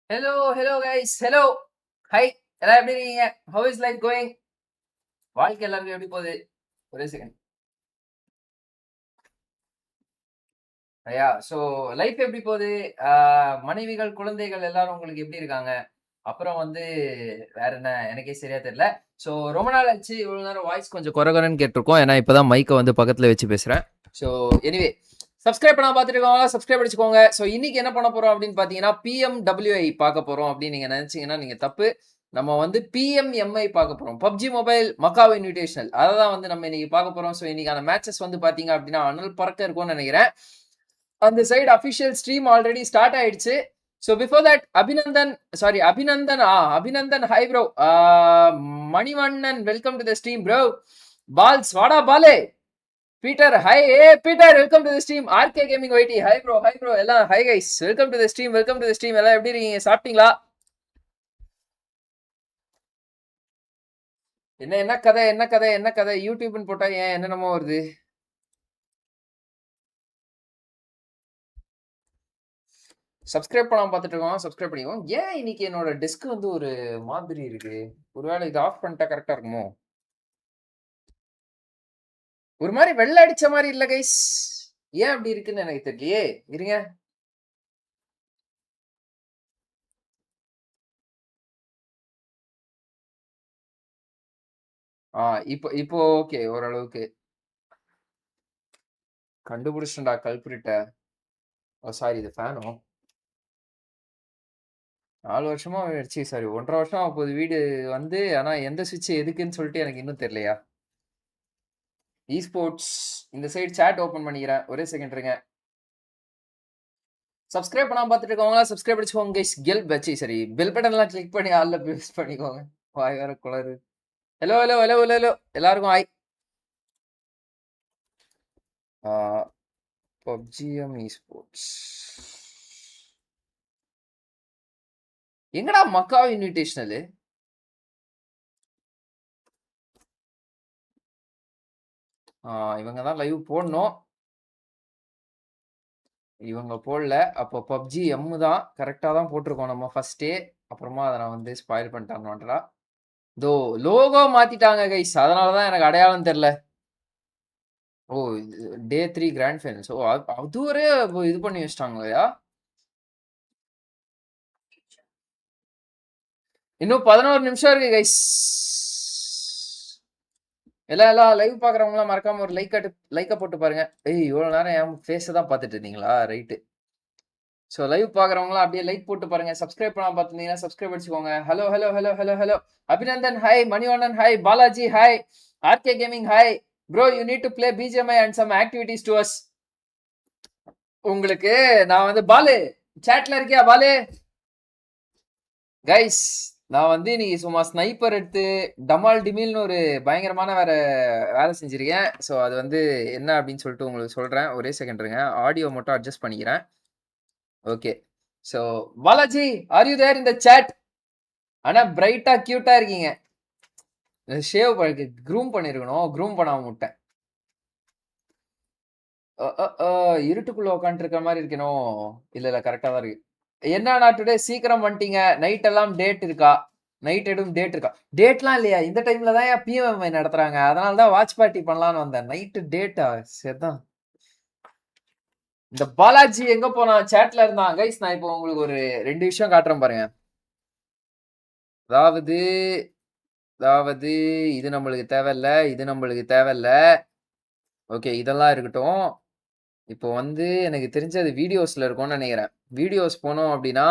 Hello guys. Hello. Hi. எல்லாரும் எப்படி இருக்கீங்க? How is life going? வாழ்க்கை எல்லாருக்கும் எப்படி போகுது? ஒரே செகண்ட். ஸோ லைஃப் எப்படி போகுது? மனைவிகள், குழந்தைகள் எல்லாரும் உங்களுக்கு எப்படி இருக்காங்க? அப்புறம் வந்து வேற என்ன எனக்கே சரியா தெரியல. ஸோ ரொம்ப நாள் ஆச்சு. இவ்வளவு நேரம் வாய்ஸ் கொஞ்சம் குறைன்னு கேட்டிருக்கோம். ஏன்னா இப்பதான் மைக்கை வந்து பக்கத்துல வச்சு பேசுறேன். ஸோ எனிவே சப்ஸ்கிரைப் பண்ணா பார்த்துருக்கோங்க, சப்ஸ்கிரைப் அடிச்சுக்கோங்க. ஸோ இன்னைக்கு என்ன பண்ண போறோம் அப்படின்னு பார்த்தீங்கன்னா PMWI பார்க்க போறோம் அப்படின்னு நீங்க நினைச்சீங்கன்னா நீங்க தப்பு. நம்ம வந்து PMMI பார்க்க போறோம். பப்ஜி மொபைல் மக்காவ் இன்விடேஷனல் அதை தான் வந்து நம்ம இன்னைக்கு பார்க்க போறோம். ஸோ இன்னைக்கான மேட்சஸ் வந்து பாத்தீங்க அப்படின்னா அனல் பறக்க இருக்கும்னு நினைக்கிறேன். அந்த side official stream already start ஆயிடுச்சு. So before that Abhinandan hi bro. Manivannan welcome to the stream bro. பால்ஸ் வாடா பாலே. Peter hi. Peter welcome to the stream. RK gaming YT hi bro எல்லாம் hi guys. Welcome to the stream எல்லாம் எப்படி இருக்கீங்க? சாப்பிட்டீங்களா? என்ன கதை யூடியூப்னு போட்டா ஏன் என்னென்னமோ வருது? சப்ஸ்கிரைப் பண்ணாம பார்த்துட்டு இருக்கோம், சப்ஸ்கிரைப் பண்ணிக்கோங்க. ஏன் இன்னைக்கு என்னோட டெஸ்க் வந்து ஒரு மாதிரி இருக்கு? ஒருவேளை இது ஆஃப் பண்ணிட்டா கரெக்டா இருக்குமோ? ஒரு மாதிரி வெள்ளை அடிச்ச மாதிரி இல்ல கைஸ். ஏன் அப்படி இருக்குன்னு எனக்கு தெரியலையே. இருங்க. இப்போ இப்போ ஓகே, ஓரளவுக்கு கண்டுபிடிச்சிட்டா கல்பிரிட்ட. சாரி, இது ஃபேனோ 4 வருஷமா ஆயிடுச்சு. சாரி 1.5 வருஷம் அப்போது வீடு வந்து. ஆனா எந்த சுவிட்ச் எதுக்குன்னு சொல்லிட்டு எனக்கு இன்னும் தெரியலையா. ஸ்போர்ட்ஸ் இந்த சைடு சாட் ஓபன் பண்ணிக்கிறேன், ஒரே செகண்ட் இருங்க. சப்ஸ்கிரைப் பண்ணாம பார்த்துட்டு இருக்கவங்க சப்ஸ்கிரைப் அடிச்சுக்கோங்க கைஸ். சரி பெல் பட்டன்லாம் கிளிக் பண்ணி ஆல்ல ப்ரெஸ் பண்ணிக்கோங்க. வாய் வேற குளறு. ஹலோ எல்லாருக்கும் ஹாய். பப்ஜிஎம் ஸ்போர்ட்ஸ் எங்கடா மக்காவ் இன்விடேஷனல்? இவங்க தான் லைவ் போடணும். இவங்க போடல. அப்போ பப்ஜி எம் தான் கரெக்டா தான் போட்டிருக்கோம் நம்ம ஃபர்ஸ்டே. அப்புறமா அதை நான் வந்து ஸ்பாயில் பண்ணிட்டாங்கன்றா. தோ லோகோ மாத்திட்டாங்க கைஸ், அதனாலதான் எனக்கு அடையாளம் தெரியல. ஓ, டே 3 கிராண்ட் ஃபைனல்ஸ். ஓ, அது ஒரு இது பண்ணி வச்சிட்டாங்கயா. இன்னும் 11 நிமிஷம் இருக்கு கைஸ். எல்லாம் லைவ் பாக்குறவங்க எல்லாம் மறக்காம ஒரு லைக்க போட்டு பாருங்க. இவ்வளவு நேரம் என் ஃபேஸை தான் பார்த்துட்டு இருந்தீங்களா? ரைட்டு. ஸோ லைவ் பாக்குறவங்களாம் அப்படியே லைக் போட்டு பாருங்க. சப்ஸ்கிரைப் பண்ணாம பார்த்துருந்தீங்கன்னா சப்ஸ்கிரைப் அடிச்சுக்கோங்க. Hello. Abhinandan hi, Manivannan hi, Balaji hi, RK gaming hi. Bro you need to play BGMI and some activities to us. உங்களுக்கு நான் வந்து பாலு சாட்ல இருக்கியா பாலு? கைஸ் நான் வந்து இன்னைக்கு சும்மா ஸ்னைப்பர் எடுத்து டமால் டிமில்னு ஒரு பயங்கரமான வேலை செஞ்சிருக்கேன். ஸோ அது வந்து என்ன அப்படின்னு சொல்லிட்டு உங்களுக்கு சொல்றேன். ஒரே செகண்ட் இருங்க, ஆடியோ மட்டும் அட்ஜஸ்ட் பண்ணிக்கிறேன். Okay. So Balaji are you there in the chat? ஆனா பிரைட்டா கியூட்டா இருக்கீங்க. ஷேவ் க்ரூம் பண்ணிருக்கணும், க்ரூம் பண்ணாம விட்டேன். இருட்டுக்குள்ள உட்காந்துட்டு இருக்க மாதிரி இருக்கணும். இல்ல கரெக்டா தான் இருக்கு. என்னன்னா டுடே சீக்கிரம் வந்துட்டீங்க. நைட் எல்லாம் டேட் இருக்கா? நைட் எதுவும் டேட் இருக்கா? டேட்லாம் இல்லையா? இந்த டைம்ல தான் PMMI நடத்துறாங்க, அதனால தான் வாட்ச் பார்ட்டி பண்ணலான்னு வந்தேன். Night data? சரிதான். இந்த பாலாஜி எங்க போனா? சாட்ல இருந்தான் கைஸ். நான் இப்போ உங்களுக்கு ஒரு 2 விஷயம் காட்டுறேன் பாருங்க. அதாவது இது நம்மளுக்கு தேவையில்ல, இது நம்மளுக்கு தேவையில்ல. ஓகே, இதெல்லாம் இருக்கட்டும். இப்போ வந்து எனக்கு தெரிஞ்சது வீடியோஸ்ல இருக்கும்னு நினைக்கிறேன். வீடியோஸ் போனோம் அப்படின்னா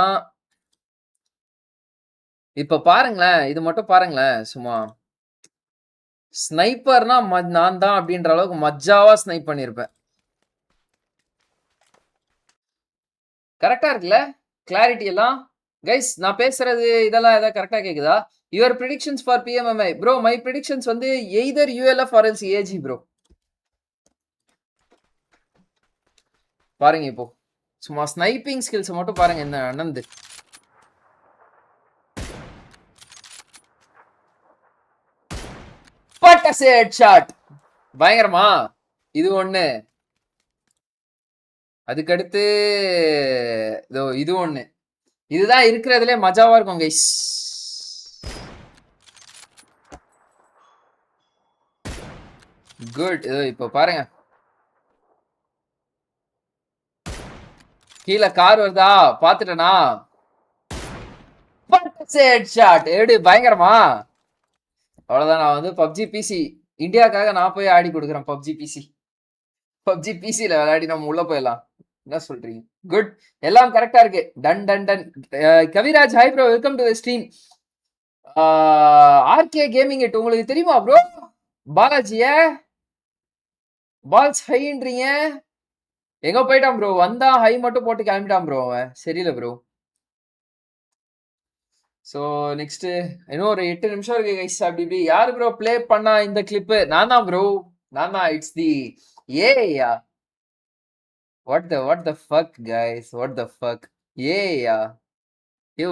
இப்ப பாருங்களேன், இது மட்டும் பாருங்களேன். சும்மா ஸ்னைப்பர்னா நான் தான் அப்படின்ற அளவுக்கு மஜாவா ஸ்னைப் பண்ணிருப்பேன். கரெக்டா இருக்குல்ல கிளாரிட்டி எல்லாம்? கைஸ் நான் பேசுறது இதெல்லாம் ஏதாவது கரெக்டா கேக்குதா? Your predictions for PMMI bro. My predictions வந்து either ULF or else AG bro. பாருங்க இப்போ சும்மா ஸ்னைப்பிங் ஸ்கில்ஸ் மட்டும் பாருங்க என்ன அனந்து. பட்டஸ் ஹெட்ஷாட் பயங்கரமா. இது ஒண்ணு. அதுக்கடுத்து இது ஒண்ணு. இதுதான் இருக்கிறதுலே மஜாவா இருக்கும் கைஸ். குட். இப்போ பாருங்க, கீழே கார் வருதா பாத்துட்டேனா? ஷாட் எப்படி பயங்கரமா? அவ்வளவுதான். நான் வந்து பப்ஜி பிசி இந்தியாக்காக நான் போய் ஆடி கொடுக்குறேன். பப்ஜி பிசில விளையாடி நம்ம உள்ள போயிடலாம். என்ன சொல்றீங்க? குட். எல்லாம் கரெக்டா இருக்கு. Done done done. Kaviraj hi bro, welcome to the stream. RK gaming இட் உங்களுக்கு தெரியுமா ப்ரோ? பாலாஜிய பால்ஸ் ஹைன்றீங்க, எங்க போயிட்டான் ப்ரோ? வந்தா ஹை மட்டும் போட்டு கிளம்பிட்டான் ப்ரோ. அவன் சரியில்லை ப்ரோ. ஸோ நெக்ஸ்ட் இன்னும் ஒரு 8 நிமிஷம் இருக்கு கைஸ். அப்படி இப்படி யாரு ப்ரோ ப்ளே பண்ணா இந்த கிளிப்பு? நான் தான் ப்ரோ, நான் தான். இட்ஸ் தி ஏயா. What the fuck guys, what the fuck? ஏயா யூ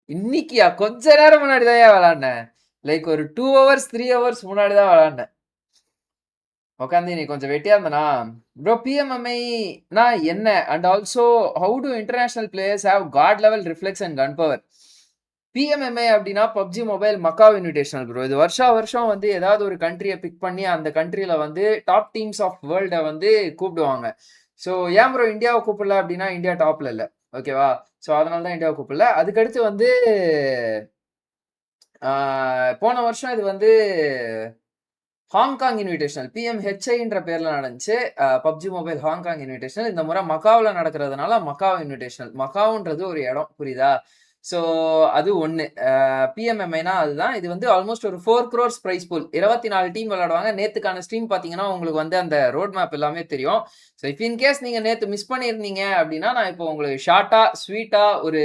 இன்னைக்கியா? கொஞ்ச நேரம் முன்னாடி தான் விளையாடினேன். லைக் ஒரு 2 hours 3 hours முன்னாடி தான் விளையாடினேன். உட்காந்து நீ கொஞ்சம் வெட்டியா இருந்தனா ப்ரோ. பிஎம்எம்ஐ நான் என்ன and also how do international players have god level reflex and gun power? PMMI அப்படின்னா PUBG mobile Macau invitational bro. இது வருஷம் வந்து ஏதாவது ஒரு கண்ட்ரியை பிக் பண்ணி அந்த கண்ட்ரியில வந்து டாப் டீம்ஸ் ஆஃப் வேர்ல்டை வந்து கூப்பிடுவாங்க. ஸோ ஏன் ப்ரோ இந்தியாவை கூப்பிடல அப்படின்னா, இந்தியா டாப்ல இல்லை, ஓகேவா? ஸோ அதனால தான் இந்தியாவை கூப்பிடல. அதுக்கடுத்து வந்து போன வருஷம் இது வந்து ஹாங்காங் இன்விடேஷனல் பிஎம்ஹெச்ஐன்ற பேர்ல நடந்துச்சு. PUBG mobile Hong Kong invitational. இந்த முறை மக்காவில் நடக்கிறதுனால மக்காவ் இன்விடேஷனல். மக்காவுன்றது ஒரு இடம், புரியுதா? ஸோ அது ஒன்று. பிஎம்எம்ஐனா அதுதான். இது வந்து ஆல்மோஸ்ட் ஒரு 4 crores ப்ரைஸ் பூல். 24 டீம் விளையாடுவாங்க. நேற்றுக்கான ஸ்ட்ரீம் பார்த்தீங்கன்னா உங்களுக்கு வந்து அந்த ரோட் மேப் எல்லாமே தெரியும். ஸோ இஃப் இன்கேஸ் நீங்கள் நேற்று மிஸ் பண்ணியிருந்தீங்க அப்படின்னா, நான் இப்போ உங்களுக்கு ஷார்ட்டாக ஸ்வீட்டாக ஒரு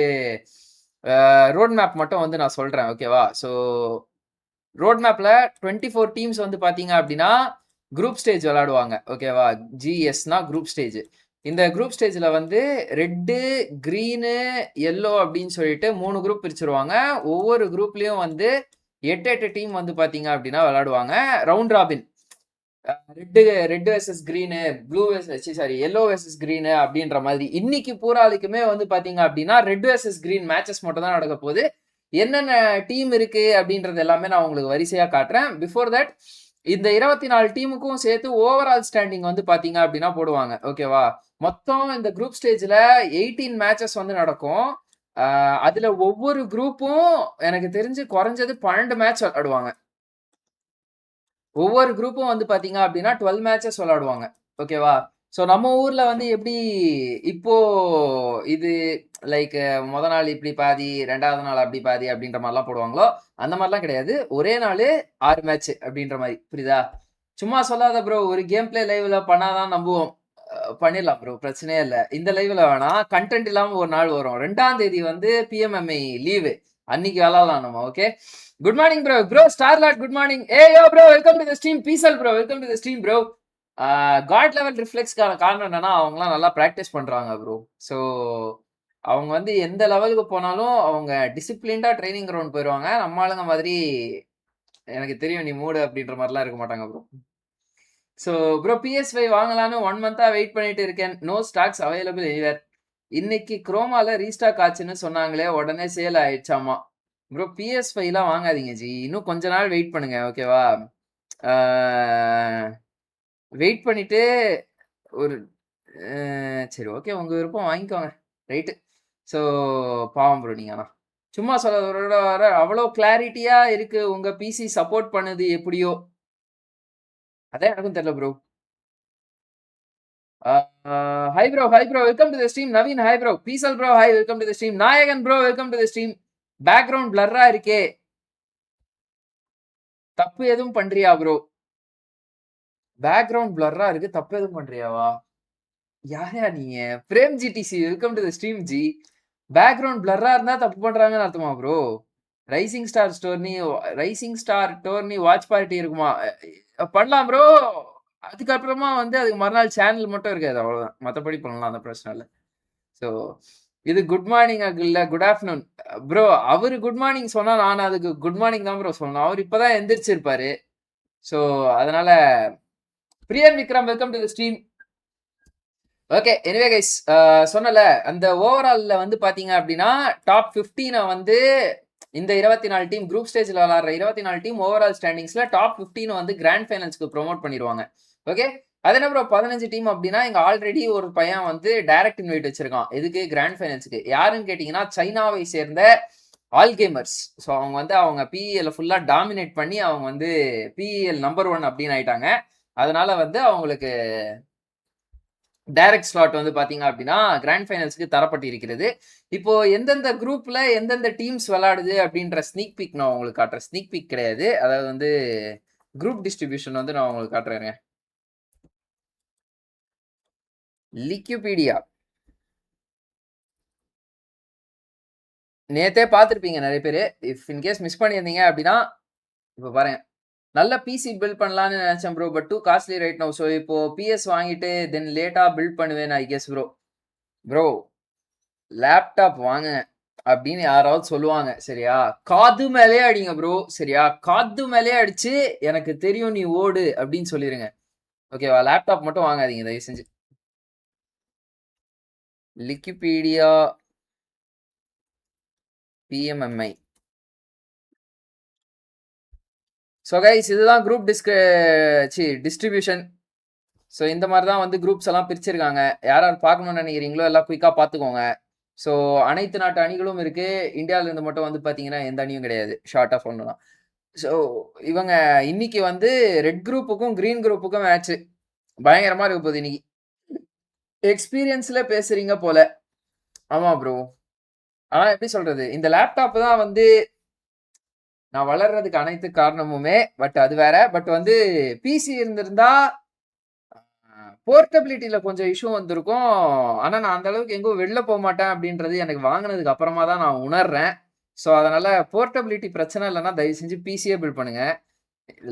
ரோட் மேப் மட்டும் வந்து நான் சொல்கிறேன், ஓகேவா? ஸோ ரோட் மேப்ல 24 டீம்ஸ் வந்து பாத்தீங்க அப்படின்னா குரூப் ஸ்டேஜ் விளையாடுவாங்க, ஓகேவா? ஜிஎஸ்னா குரூப் ஸ்டேஜ். இந்த குரூப் ஸ்டேஜ்ல வந்து ரெட்டு, கிரீனு, எல்லோ அப்படின்னு சொல்லிட்டு 3 குரூப் பிரிச்சிருவாங்க. ஒவ்வொரு குரூப்லயும் வந்து 8 டீம் வந்து பாத்தீங்க அப்படின்னா விளையாடுவாங்க. Round robin. Red versus green, blue sorry yellow versus green அப்படின்ற மாதிரி. இன்னைக்கு பூராளுக்குமே வந்து பாத்தீங்க அப்படின்னா ரெட் வெர்சஸ் கிரீன் மேட்சஸ் மட்டும் தான் நடக்க போகுது. என்னென்ன டீம் இருக்கு அப்படின்றது எல்லாமே நான் உங்களுக்கு வரிசையா காட்டுறேன். பிஃபோர் தட் இந்த 24 டீமுக்கும் சேர்த்து ஓவரால் ஸ்டாண்டிங் வந்து பாத்தீங்க அப்படின்னா போடுவாங்க, ஓகேவா? மொத்தம் இந்த குரூப் ஸ்டேஜ்ல 18 மேட்சஸ் வந்து நடக்கும். அதுல ஒவ்வொரு குரூப்பும் எனக்கு தெரிஞ்சு குறைஞ்சது 12 மேட்ச் விளையாடுவாங்க. ஒவ்வொரு குரூப்பும் வந்து பாத்தீங்க அப்படின்னா 12 மேட்சஸ் விளையாடுவாங்க, ஓகேவா? ஸோ நம்ம ஊர்ல வந்து எப்படி இப்போ இது லைக் முத நாள் இப்படி பாதி, 2வது நாள் அப்படி பாதி அப்படின்ற மாதிரிலாம் போடுவாங்களோ, அந்த மாதிரிலாம் கிடையாது. ஒரே நாள் 6 மேட்ச் அப்படின்ற மாதிரி, புரியுதா? சும்மா சொல்லாத ப்ரோ. ஒரு கேம் பிளே லைவ்ல பண்ணாதான் நம்புவோம். பண்ணிடலாம் ப்ரோ, பிரச்சனையே இல்லை. இந்த லைவ்ல வேணா, கண்டென்ட் இல்லாம ஒரு நாள் வரும். 2ஆம் தேதி வந்து பிஎம்எம்ஐ லீவு, அன்னைக்கு விளாடலாம் நம்ம, okay? Good morning bro. Bro Starlord good morning. ஏ yo bro, welcome to the stream. பீசல் bro, welcome to the stream bro. God level ரிஃப்ளெக்ஸ்க்கான காரணம் என்னன்னா, அவங்கலாம் நல்லா ப்ராக்டிஸ் பண்றாங்க ப்ரோ. ஸோ அவங்க வந்து எந்த லெவலுக்கு போனாலும் அவங்க டிசிப்ளின்டா ட்ரைனிங் கிரவுண்ட் போயிடுவாங்க. நம்ம ஆளுங்க மாதிரி எனக்கு தெரியும் நீ மூடு அப்படின்ற மாதிரிலாம் இருக்க மாட்டாங்க ப்ரோ. ஸோ ப்ரோ PS5 வாங்கலான்னு 1 month-ஆ வெயிட் பண்ணிட்டு இருக்கேன். No stocks available anywhere. இன்னைக்கு குரோமால ரீஸ்டாக் ஆச்சுன்னு சொன்னாங்களே, உடனே சேல் ஆயிடுச்சாமா. ப்ரோ PS5லாம் வாங்காதீங்க ஜி. இன்னும் கொஞ்ச நாள் வெயிட் பண்ணுங்க, ஓகேவா? வெயிட் பண்ணிட்டு ஒரு சரி ஓகே, உங்க விருப்பம், வாங்கிக்கோங்க, ரைட்டு. ஸோ பாவம் ப்ரோ நீங்க. ஆனால் சும்மா சொல்றதோட வர அவ்வளோ கிளாரிட்டியா இருக்கு உங்க பிசி சப்போர்ட் பண்ணுது எப்படியோ. அதான் எனக்கும் தெரியல bro. Hi bro, hi bro, welcome to the stream. Naveen hi bro. பீசல் bro hi, welcome to the stream. Nayakan bro, welcome to the stream. Background பிளர்ரா இருக்கே, தப்பு எதுவும் பண்றியா ப்ரோ? பேக்ரவுண்ட் பிளர்ரா இருக்கு, தப்பு எதுவும் பண்றியாவா? யாரையா நீங்க? Prem GTC, welcome to the stream ji. Background பிளர்ரா இருந்தா தப்பு பண்றாங்கன்னு அர்த்தமா bro? Rising star tourney watch party இருக்குமா? பண்ணலாம் ப்ரோ. அதுக்கப்புறமா வந்து அதுக்கு மறுநாள் சேனல் மட்டும் இருக்காது, அவ்வளவுதான். மற்றபடி பண்ணலாம், அந்த பிரச்சனை இல்லை. ஸோ இது குட் மார்னிங் இல்ல குட் ஆஃப்டர்நூன் ப்ரோ. அவரு குட் மார்னிங் சொன்னா நான் அதுக்கு குட் மார்னிங் தான் ப்ரோ சொல்லணும். அவர் இப்பதான் எந்திரிச்சிருப்பாரு. ஸோ அதனால Priyan Vikram, welcome to the stream. Okay. Anyway guys சொன்னல அந்த ஓவரால்ல வந்து பாத்தீங்க அப்படின்னா டாப் 15 வந்து இந்த 24 டீம் குரூப் ஸ்டேஜ்ல விளையாடுற 24 டீம் ஓவரால் ஸ்டாண்டிங்ஸ்ல டாப் 15 வந்து கிராண்ட் ஃபைனல்ஸ்க்கு ப்ரோமோட் பண்ணிடுவாங்க. ஓகே. அது என்ன ப்ரோ 15 டீம் அப்படின்னா இங்க ஆல்ரெடி ஒரு பையன் வந்து டைரக்ட் இன்வைட் வச்சிருக்கான். எதுக்கு கிராண்ட் ஃபைனல்ஸ்க்கு. யாருன்னு கேட்டீங்கன்னா சைனாவை சேர்ந்த ஆல்கேமர்ஸ். ஸோ அவங்க வந்து அவங்க பிஇஎல் ஃபுல்லா டாமினேட் பண்ணி அவங்க வந்து பிஇஎல் நம்பர் 1 அப்படின்னு ஆயிட்டாங்க. அதனால வந்து அவங்களுக்கு டைரக்ட் ஸ்லாட் வந்து பாத்தீங்க அப்படின்னா கிராண்ட் ஃபைனல்ஸ்க்கு தரப்பட்டு இருக்கிறது. இப்போ எந்தெந்த குரூப்ல எந்தெந்த டீம்ஸ் விளையாடுது அப்படின்ற ஸ்னீக் பீக் நான் உங்களுக்கு காட்டுறேன். ஸ்னீக் பீக் கிடையாது, அதாவது வந்து குரூப் டிஸ்ட்ரிபியூஷன் வந்து நான் உங்களுக்கு காட்டுறேங்க. லிக்யூபீடியா நேத்தே பார்த்துருப்பீங்க நிறைய பேர். இஃப் இன்கேஸ் மிஸ் பண்ணியிருந்தீங்க அப்படின்னா இப்போ பாருங்க. நல்ல பிசி பில்ட் பண்ணலாம்னு நினைச்சேன் bro, but too costly right now. So இப்போ பிஎஸ் வாங்கிட்டு தென் லேட்டா பில்ட் பண்ணுவேன் I guess bro. Bro laptop வாங்க அப்படின்னு யாராவது சொல்லுவாங்க சரியா, காது மேலே அடிங்க ப்ரோ சரியா, காது மேலே அடிச்சு எனக்கு தெரியும் நீ ஓடு அப்படின்னு சொல்லிருங்க. ஓகேவா? லேப்டாப் மட்டும் வாங்காதீங்க தயவு செஞ்சு. லிக்கிபீடியா பிஎம்எம்ஐ. ஸோ கைஸ் இதுதான் குரூப் டிஸ்ட்ரிபியூஷன். ஸோ இந்த மாதிரி தான் வந்து குரூப்ஸ் எல்லாம் பிரிச்சிருக்காங்க. யார் யார் பார்க்கணும்னு நினைக்கிறீங்களோ எல்லாம் குயிக்காக பார்த்துக்கோங்க. ஸோ அனைத்து நாட்டு அணிகளும் இருக்கு. இந்தியாவிலேருந்து மட்டும் வந்து பார்த்தீங்கன்னா எந்த அணியும் கிடையாது. ஷார்ட்டாக சொல்லணும். ஸோ இவங்க இன்னைக்கு வந்து ரெட் குரூப்புக்கும் கிரீன் குரூப்புக்கும் மேட்ச் பயங்கரமா இருக்க போகுது இன்னைக்கு. எக்ஸ்பீரியன்ஸ்ல பேசுறீங்க போல. ஆமா ப்ரோ. ஆனா எப்படி சொல்றது, இந்த லேப்டாப் தான் வந்து நான் வளர்றதுக்கு அனைத்து காரணமுமே. பட் அது வேற. பட் வந்து பிசி இருந்திருந்தா போர்ட்டபிலிட்டியில கொஞ்சம் இஷ்யூ வந்திருக்கும். ஆனா நான் அந்த அளவுக்கு எங்கேயும் வெளில போக மாட்டேன் அப்படின்றது எனக்கு வாங்கினதுக்கு அப்புறமா தான் நான் உணர்றேன். ஸோ அதனால போர்ட்டபிலிட்டி பிரச்சனை இல்லைன்னா தயவு செஞ்சு பிசியே பில்ட் பண்ணுங்க.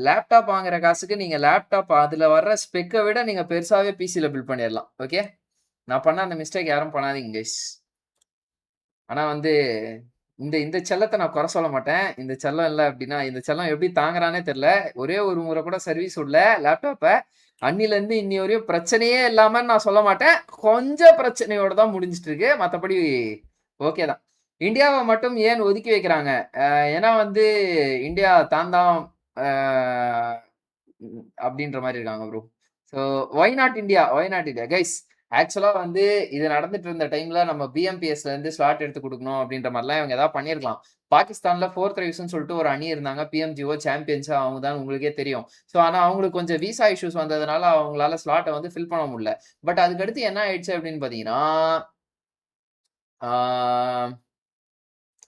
லேப்டாப் வாங்குற காசுக்கு நீங்க லேப்டாப் அதுல வர்ற ஸ்பெக்கை விட நீங்க பெருசாவே பிசில பில்ட் பண்ணிடலாம். ஓகே, நான் பண்ண அந்த மிஸ்டேக் யாரும் பண்ணாதீங்க கைஸ். ஆனா வந்து இந்த இந்த செல்லத்தை நான் குறை சொல்ல மாட்டேன். இந்த செல்லம் இல்லை அப்படின்னா இந்த செல்லம் எப்படி தாங்குறானே தெரியல. ஒரே ஒரு முறை கூட சர்வீஸ் விடல லேப்டாப்பை. அன்னில இருந்து இன்னி வரையும் பிரச்சனையே இல்லாமன்னு நான் சொல்ல மாட்டேன். கொஞ்சம் பிரச்சனையோட தான் முடிஞ்சிட்டு இருக்கு. மற்றபடி ஓகே தான். இந்தியாவை மட்டும் ஏன் ஒதுக்கி வைக்கிறாங்க? ஏன்னா வந்து இந்தியா தான் தான் அப்படின்ற மாதிரி இருக்காங்க bro. So why not India, why not India guys. ஆக்சுவலா வந்து இது நடந்துட்டு இருந்த டைம்ல நம்ம பிஎம்பிஎஸ்ல இருந்து ஸ்லாட் எடுத்து கொடுக்கணும் அப்படின்ற மாதிரிலாம் இவங்க ஏதாவது பண்ணிருக்கலாம். பாகிஸ்தான்ல 4th ரைவ்ஸ்னு சொல்லிட்டு ஒரு அணி இருந்தாங்க, பிஎம்ஜிஓ சாம்பியன்ஸா அவங்க தான் உங்களுக்கே தெரியும். ஸோ ஆனா அவங்களுக்கு கொஞ்சம் விசா இஷ்யூஸ் வந்ததுனால அவங்களால ஸ்லாட்டை வந்து ஃபில் பண்ண முடியல. பட் அதுக்கு அடுத்து என்ன ஆயிடுச்சு அப்படின்னு பாத்தீங்கன்னா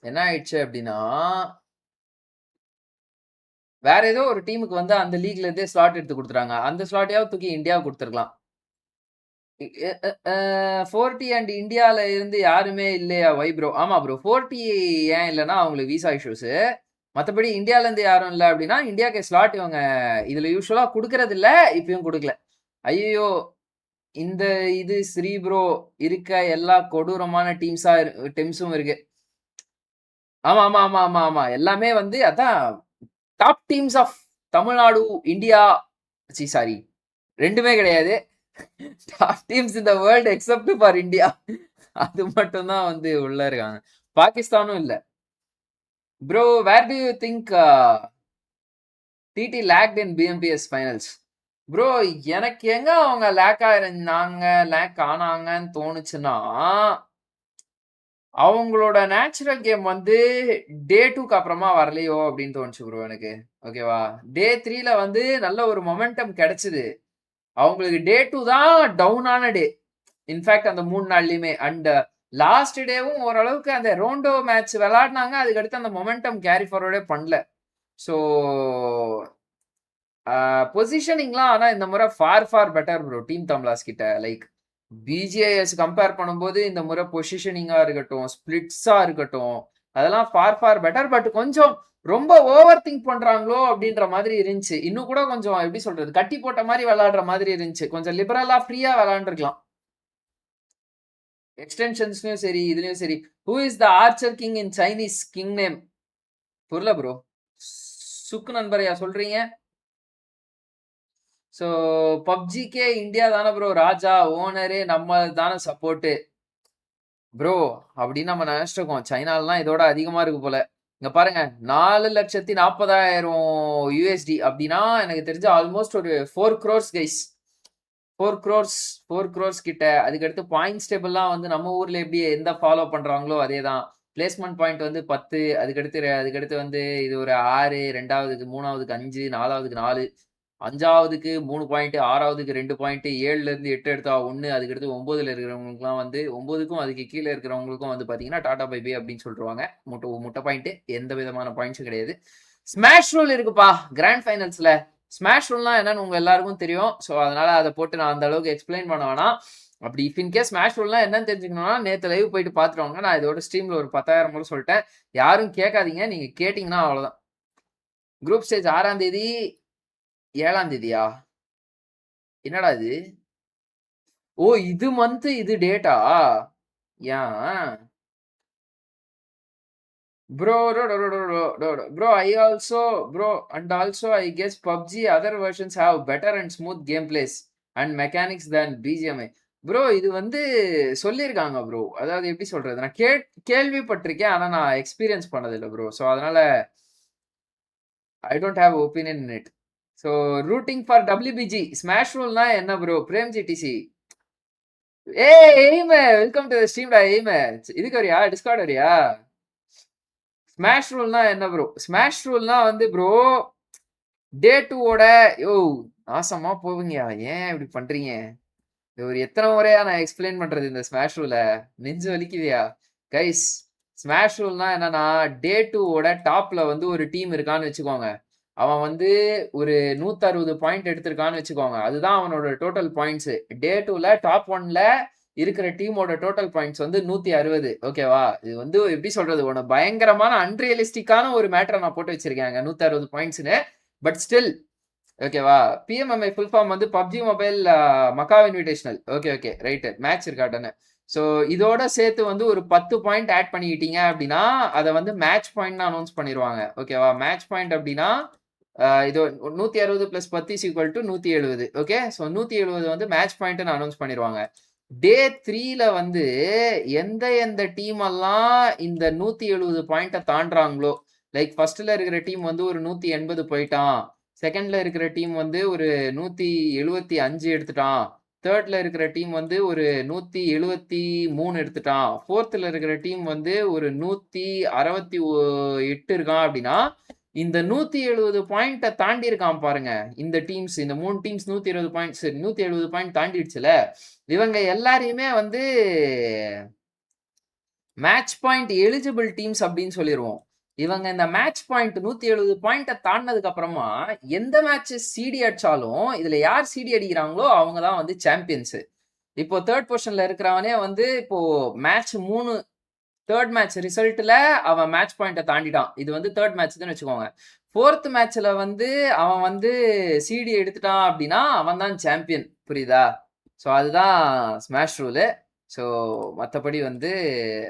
என்ன ஆயிடுச்சு அப்படின்னா வேற ஏதோ ஒரு டீமுக்கு வந்து அந்த லீக்ல இருந்தே ஸ்லாட் எடுத்து கொடுத்துறாங்க. அந்த ஸ்லாட்டையாவது தூக்கி இந்தியா கொடுத்துருக்கலாம். 40 அண்ட் இந்தியால இருந்து யாருமே இல்லையா? வை ப்ரோ? ஆமா ப்ரோ, 40 ஏன் இல்லைன்னா அவங்களுக்கு விசா இஷ்யூஸ். மற்றபடி இந்தியால இருந்து யாரும் இல்லை அப்படின்னா இந்தியாவுக்கு ஸ்லாட் இவங்க இதுல யூஸ்வலா கொடுக்கறது இல்ல, இப்பயும் கொடுக்கல. ஐயோ, இந்த இது ஸ்ரீ ப்ரோ இருக்க எல்லா கொடூரமான டீம்ஸும் இருக்கு. ஆமா ஆமா ஆமா ஆமா ஆமா எல்லாமே வந்து அதான் top teams of Tamil Nadu, India. Sorry, ரெண்டுமே கிடையாது. Top teams in the world except for India. அது மட்டும் தான் வந்து உள்ள இருக்காங்க. பாகிஸ்தானும் இல்ல. Bro where do you think TT lagged in PMPS finals? Bro எனக்கு எங்க அவங்க லேக் ஆனாங்கன்னு தோணுச்சுன்னா அவங்களோட நேச்சுரல் கேம் வந்து டே 2க்கு அப்புறமா வரலையோ அப்படின்னு தோணுச்சு ப்ரோ எனக்கு. ஓகேவா? டே 3ல வந்து நல்ல ஒரு மொமெண்டம் கிடைச்சது. அவங்களுக்கு டே 2 தான் டவுனான டே. இன்ஃபேக்ட் அந்த 3 நாள்லயுமே. அண்ட் லாஸ்ட் டேவும் ஓரளவுக்கு அந்த ரோண்டோ மேட்ச் விளையாடினாங்க. அதுக்கடுத்து அந்த மொமெண்டம் கேரி ஃபார்வர்டே பண்ணல. ஸோ பொசிஷனிங்லாம் ஆனா இந்த முறை ஃபார் பெட்டர் ப்ரோ டீம் தம்லாஸ் கிட்ட. லைக் பிஜிஐஎஸ் கம்பேர் பண்ணும்போது இந்த முறை பொசிஷனிங்கா இருக்கட்டும், ஸ்பிளிட்ஸா இருக்கட்டும், அதெல்லாம் ஃபார் பெட்டர். பட் கொஞ்சம் ரொம்ப ஓவர் திங்க் பண்றாங்களோ அப்படின்ற மாதிரி இருந்துச்சு. இன்னும் கூட கொஞ்சம் எப்படி சொல்றது, கட்டி போட்ட மாதிரி விளையாடுற மாதிரி இருந்துச்சு. கொஞ்சம் லிபரலா ஃப்ரீயா விளையாண்டுருக்கலாம். எக்ஸ்டென்ஷன்ஸ்லயும் சரி, இதுலயும் சரி. Who is the Archer king in Chinese king name? புரியல ப்ரோ. சுக்கு நண்பரையா சொல்றீங்க? ஸோ பப்ஜிக்கே இந்தியா தானே ப்ரோ ராஜா, ஓனரு, நம்ம தானே சப்போர்ட்டு ப்ரோ அப்படின்னு நம்ம நினைச்சிட்டு இருக்கோம். சைனாலலாம் இதோட அதிகமா இருக்கு போல. இங்க பாருங்க 4,40,000 USD அப்படின்னா எனக்கு தெரிஞ்சு ஆல்மோஸ்ட் ஒரு 4 crores கைஸ். 4 crores கிட்ட. அதுக்கடுத்து பாயிண்ட்ஸ் டேபிள்லாம் வந்து நம்ம ஊர்ல எப்படி எந்த ஃபாலோ பண்றாங்களோ அதே தான். பிளேஸ்மெண்ட் பாயிண்ட் வந்து 10, அதுக்கடுத்து வந்து இது ஒரு 6, 2வதுக்கு 3வதுக்கு 5, 4வதுக்கு 4, 5வதுக்கு 3 பாயிண்ட், 6வதுக்கு 2 பாயிண்ட், 7ல இருந்து 8 எடுத்தா 1, அதுக்கடுத்து 9ல இருக்கிறவங்களுக்குலாம் வந்து 9க்கும் அதுக்கு கீழே இருக்கிறவங்களுக்கும் வந்து பார்த்தீங்கன்னா டாடா பை பை அப்படின்னு சொல்லிருவாங்க. முட்டை பாயிண்ட், எந்த விதமான பாயிண்ட்ஸும் கிடையாது. ஸ்மாஷ் ரூல் இருக்குப்பா கிராண்ட் ஃபைனல்ஸ்ல. ஸ்மாஷ் ரூல்னா என்னன்னு உங்க எல்லாருக்கும் தெரியும். ஸோ அதனால அதை போட்டு நான் அந்த அளவுக்கு எக்ஸ்பிளைன் பண்ண வேணாம். அப்படி இஃப் இன் கேஸ் ஸ்மாஷ் ரூல்னா என்னன்னு தெரிஞ்சுக்கணும்னா நேற்று லைவ் போயிட்டு பார்த்துருவாங்க. நான் இதோட ஸ்ட்ரீம்ல ஒரு 10,000 முறை சொல்லிட்டேன். யாரும் கேட்காதீங்க, நீங்க கேட்டீங்கன்னா அவ்வளவுதான். குரூப் ஸ்டேஜ் 6ஆம் தேதி 7ஆம் தேதியா? என்னடா இது? ஓ இது மந்த் இது டேட்டா? ஏன் bro bro I also bro and also I guess PUBG other versions have better and smooth gameplays and mechanics than BGMI bro இது வந்து சொல்லியிருக்காங்க ப்ரோ. அதாவது எப்படி சொல்றது, நான் கேள்விப்பட்டிருக்கேன், ஆனா நான் எக்ஸ்பீரியன்ஸ் பண்ணதில்லை ப்ரோ. ஸோ அதனால I don't have opinion in it. So rooting for WBG smash ரூல்னா என்ன ப்ரோ? பிரேம் ஜிடிசி எய்மே வெல்கம் டு ஸ்ட்ரீம்டா. எய்மே இதுக்கு வரியா? டிஸ்கார்ட் வரியா? ஸ்மாஷ் ரூல்னா என்ன ப்ரோ? ஸ்மாஷ் ரூல்னா வந்து ப்ரோ டே 2ஓட யோ நாசமா போவீங்க. ஏன் இப்படி பண்றீங்க? ஒரு எத்தனை முறையா நான் எக்ஸ்பிளைன் பண்றது இந்த ஸ்மாஷ் ரூலை? நெஞ்சு வலிக்குதியா கைஸ்? ஸ்மாஷ் ரூல்னா என்னன்னா டே 2ஓட டாப்ல வந்து ஒரு டீம் இருக்கான்னு வச்சுக்கோங்க. அவன் வந்து ஒரு 160 பாயிண்ட் எடுத்திருக்கான்னு வச்சுக்கோங்க. அதுதான் அவனோட டோட்டல் பாயிண்ட்ஸ். டே 2ல டாப் 1ல இருக்கிற டீமோட டோட்டல் பாயிண்ட்ஸ் வந்து 160. ஓகேவா? இது வந்து எப்படி சொல்றது, ஒன்று பயங்கரமான அன்ரியலிஸ்டிக்கான ஒரு மேட்டரை நான் போட்டு வச்சிருக்கேன் 160 பாயிண்ட்ஸ்னு. பட் ஸ்டில் ஓகேவா? PMMI ஃபுல் ஃபார்ம் வந்து PUBG mobile Macau invitational. Okay right, match இருக்காட்டன்னு. ஸோ இதோட சேர்த்து வந்து ஒரு 10 பாயிண்ட் ஆட் பண்ணிக்கிட்டீங்க அப்படின்னா அதை வந்து மேட்ச் பாயிண்ட் அனௌன்ஸ் பண்ணிடுவாங்க. ஓகேவா? மேட்ச் பாயிண்ட் அப்படின்னா இது 160 + 10 = 170. ஓகே, ஸோ 170 வந்து மேட்ச் பாயிண்ட்னு அனௌன்ஸ் பண்ணிடுவாங்க. டே 3ல வந்து எந்த டீம் எல்லாம் இந்த 170 பாயிண்ட்டை தாண்டுறாங்களோ, லைக் ஃபர்ஸ்ட்ல இருக்கிற டீம் வந்து ஒரு 180 போயிட்டான், செகண்ட்ல இருக்கிற டீம் வந்து ஒரு 175 எடுத்துட்டான், தேர்ட்ல இருக்கிற டீம் வந்து ஒரு 173 எடுத்துட்டான், ஃபோர்த்தில் இருக்கிற டீம் வந்து ஒரு 168 இருக்கான் அப்படின்னா இந்த 170 பாயிண்ட்டை தாண்டி இருக்கான் பாருங்க. இந்த டீம்ஸ், இந்த 3 டீம்ஸ் 120 பாயிண்ட்ஸ் 170 பாயிண்ட் தாண்டிடுச்சுல, இவங்க எல்லாரையுமே வந்து மேட்ச் பாயிண்ட் எலிஜிபிள் டீம்ஸ் அப்படின்னு சொல்லிடுவோம். இவங்க இந்த மேட்ச் பாயிண்ட் 170 பாயிண்ட்டை தாண்டினதுக்கு அப்புறமா எந்த மேட்ச் சிடி அடிச்சாலும் இதுல யார் சிடி அடிக்கிறாங்களோ அவங்க தான் வந்து சாம்பியன்ஸ். இப்போ தேர்ட் பொசிஷன்ல இருக்கிறவனே வந்து இப்போ மேட்ச் 3 தேர்ட் மேட்ச் ரிசல்ட்ல அவன் மேட்ச் பாயிண்ட்டை தாண்டிட்டான். இது வந்து தேர்ட் மேட்ச் தான் வச்சுக்கோங்க. ஃபோர்த் மேட்ச்ல வந்து அவன் வந்து சிடி எடுத்துட்டான் அப்படின்னா அவன் தான் சாம்பியன். புரியுதா? ஸோ அதுதான் ஸ்மாஷ் ரூலு. ஸோ மற்றபடி வந்து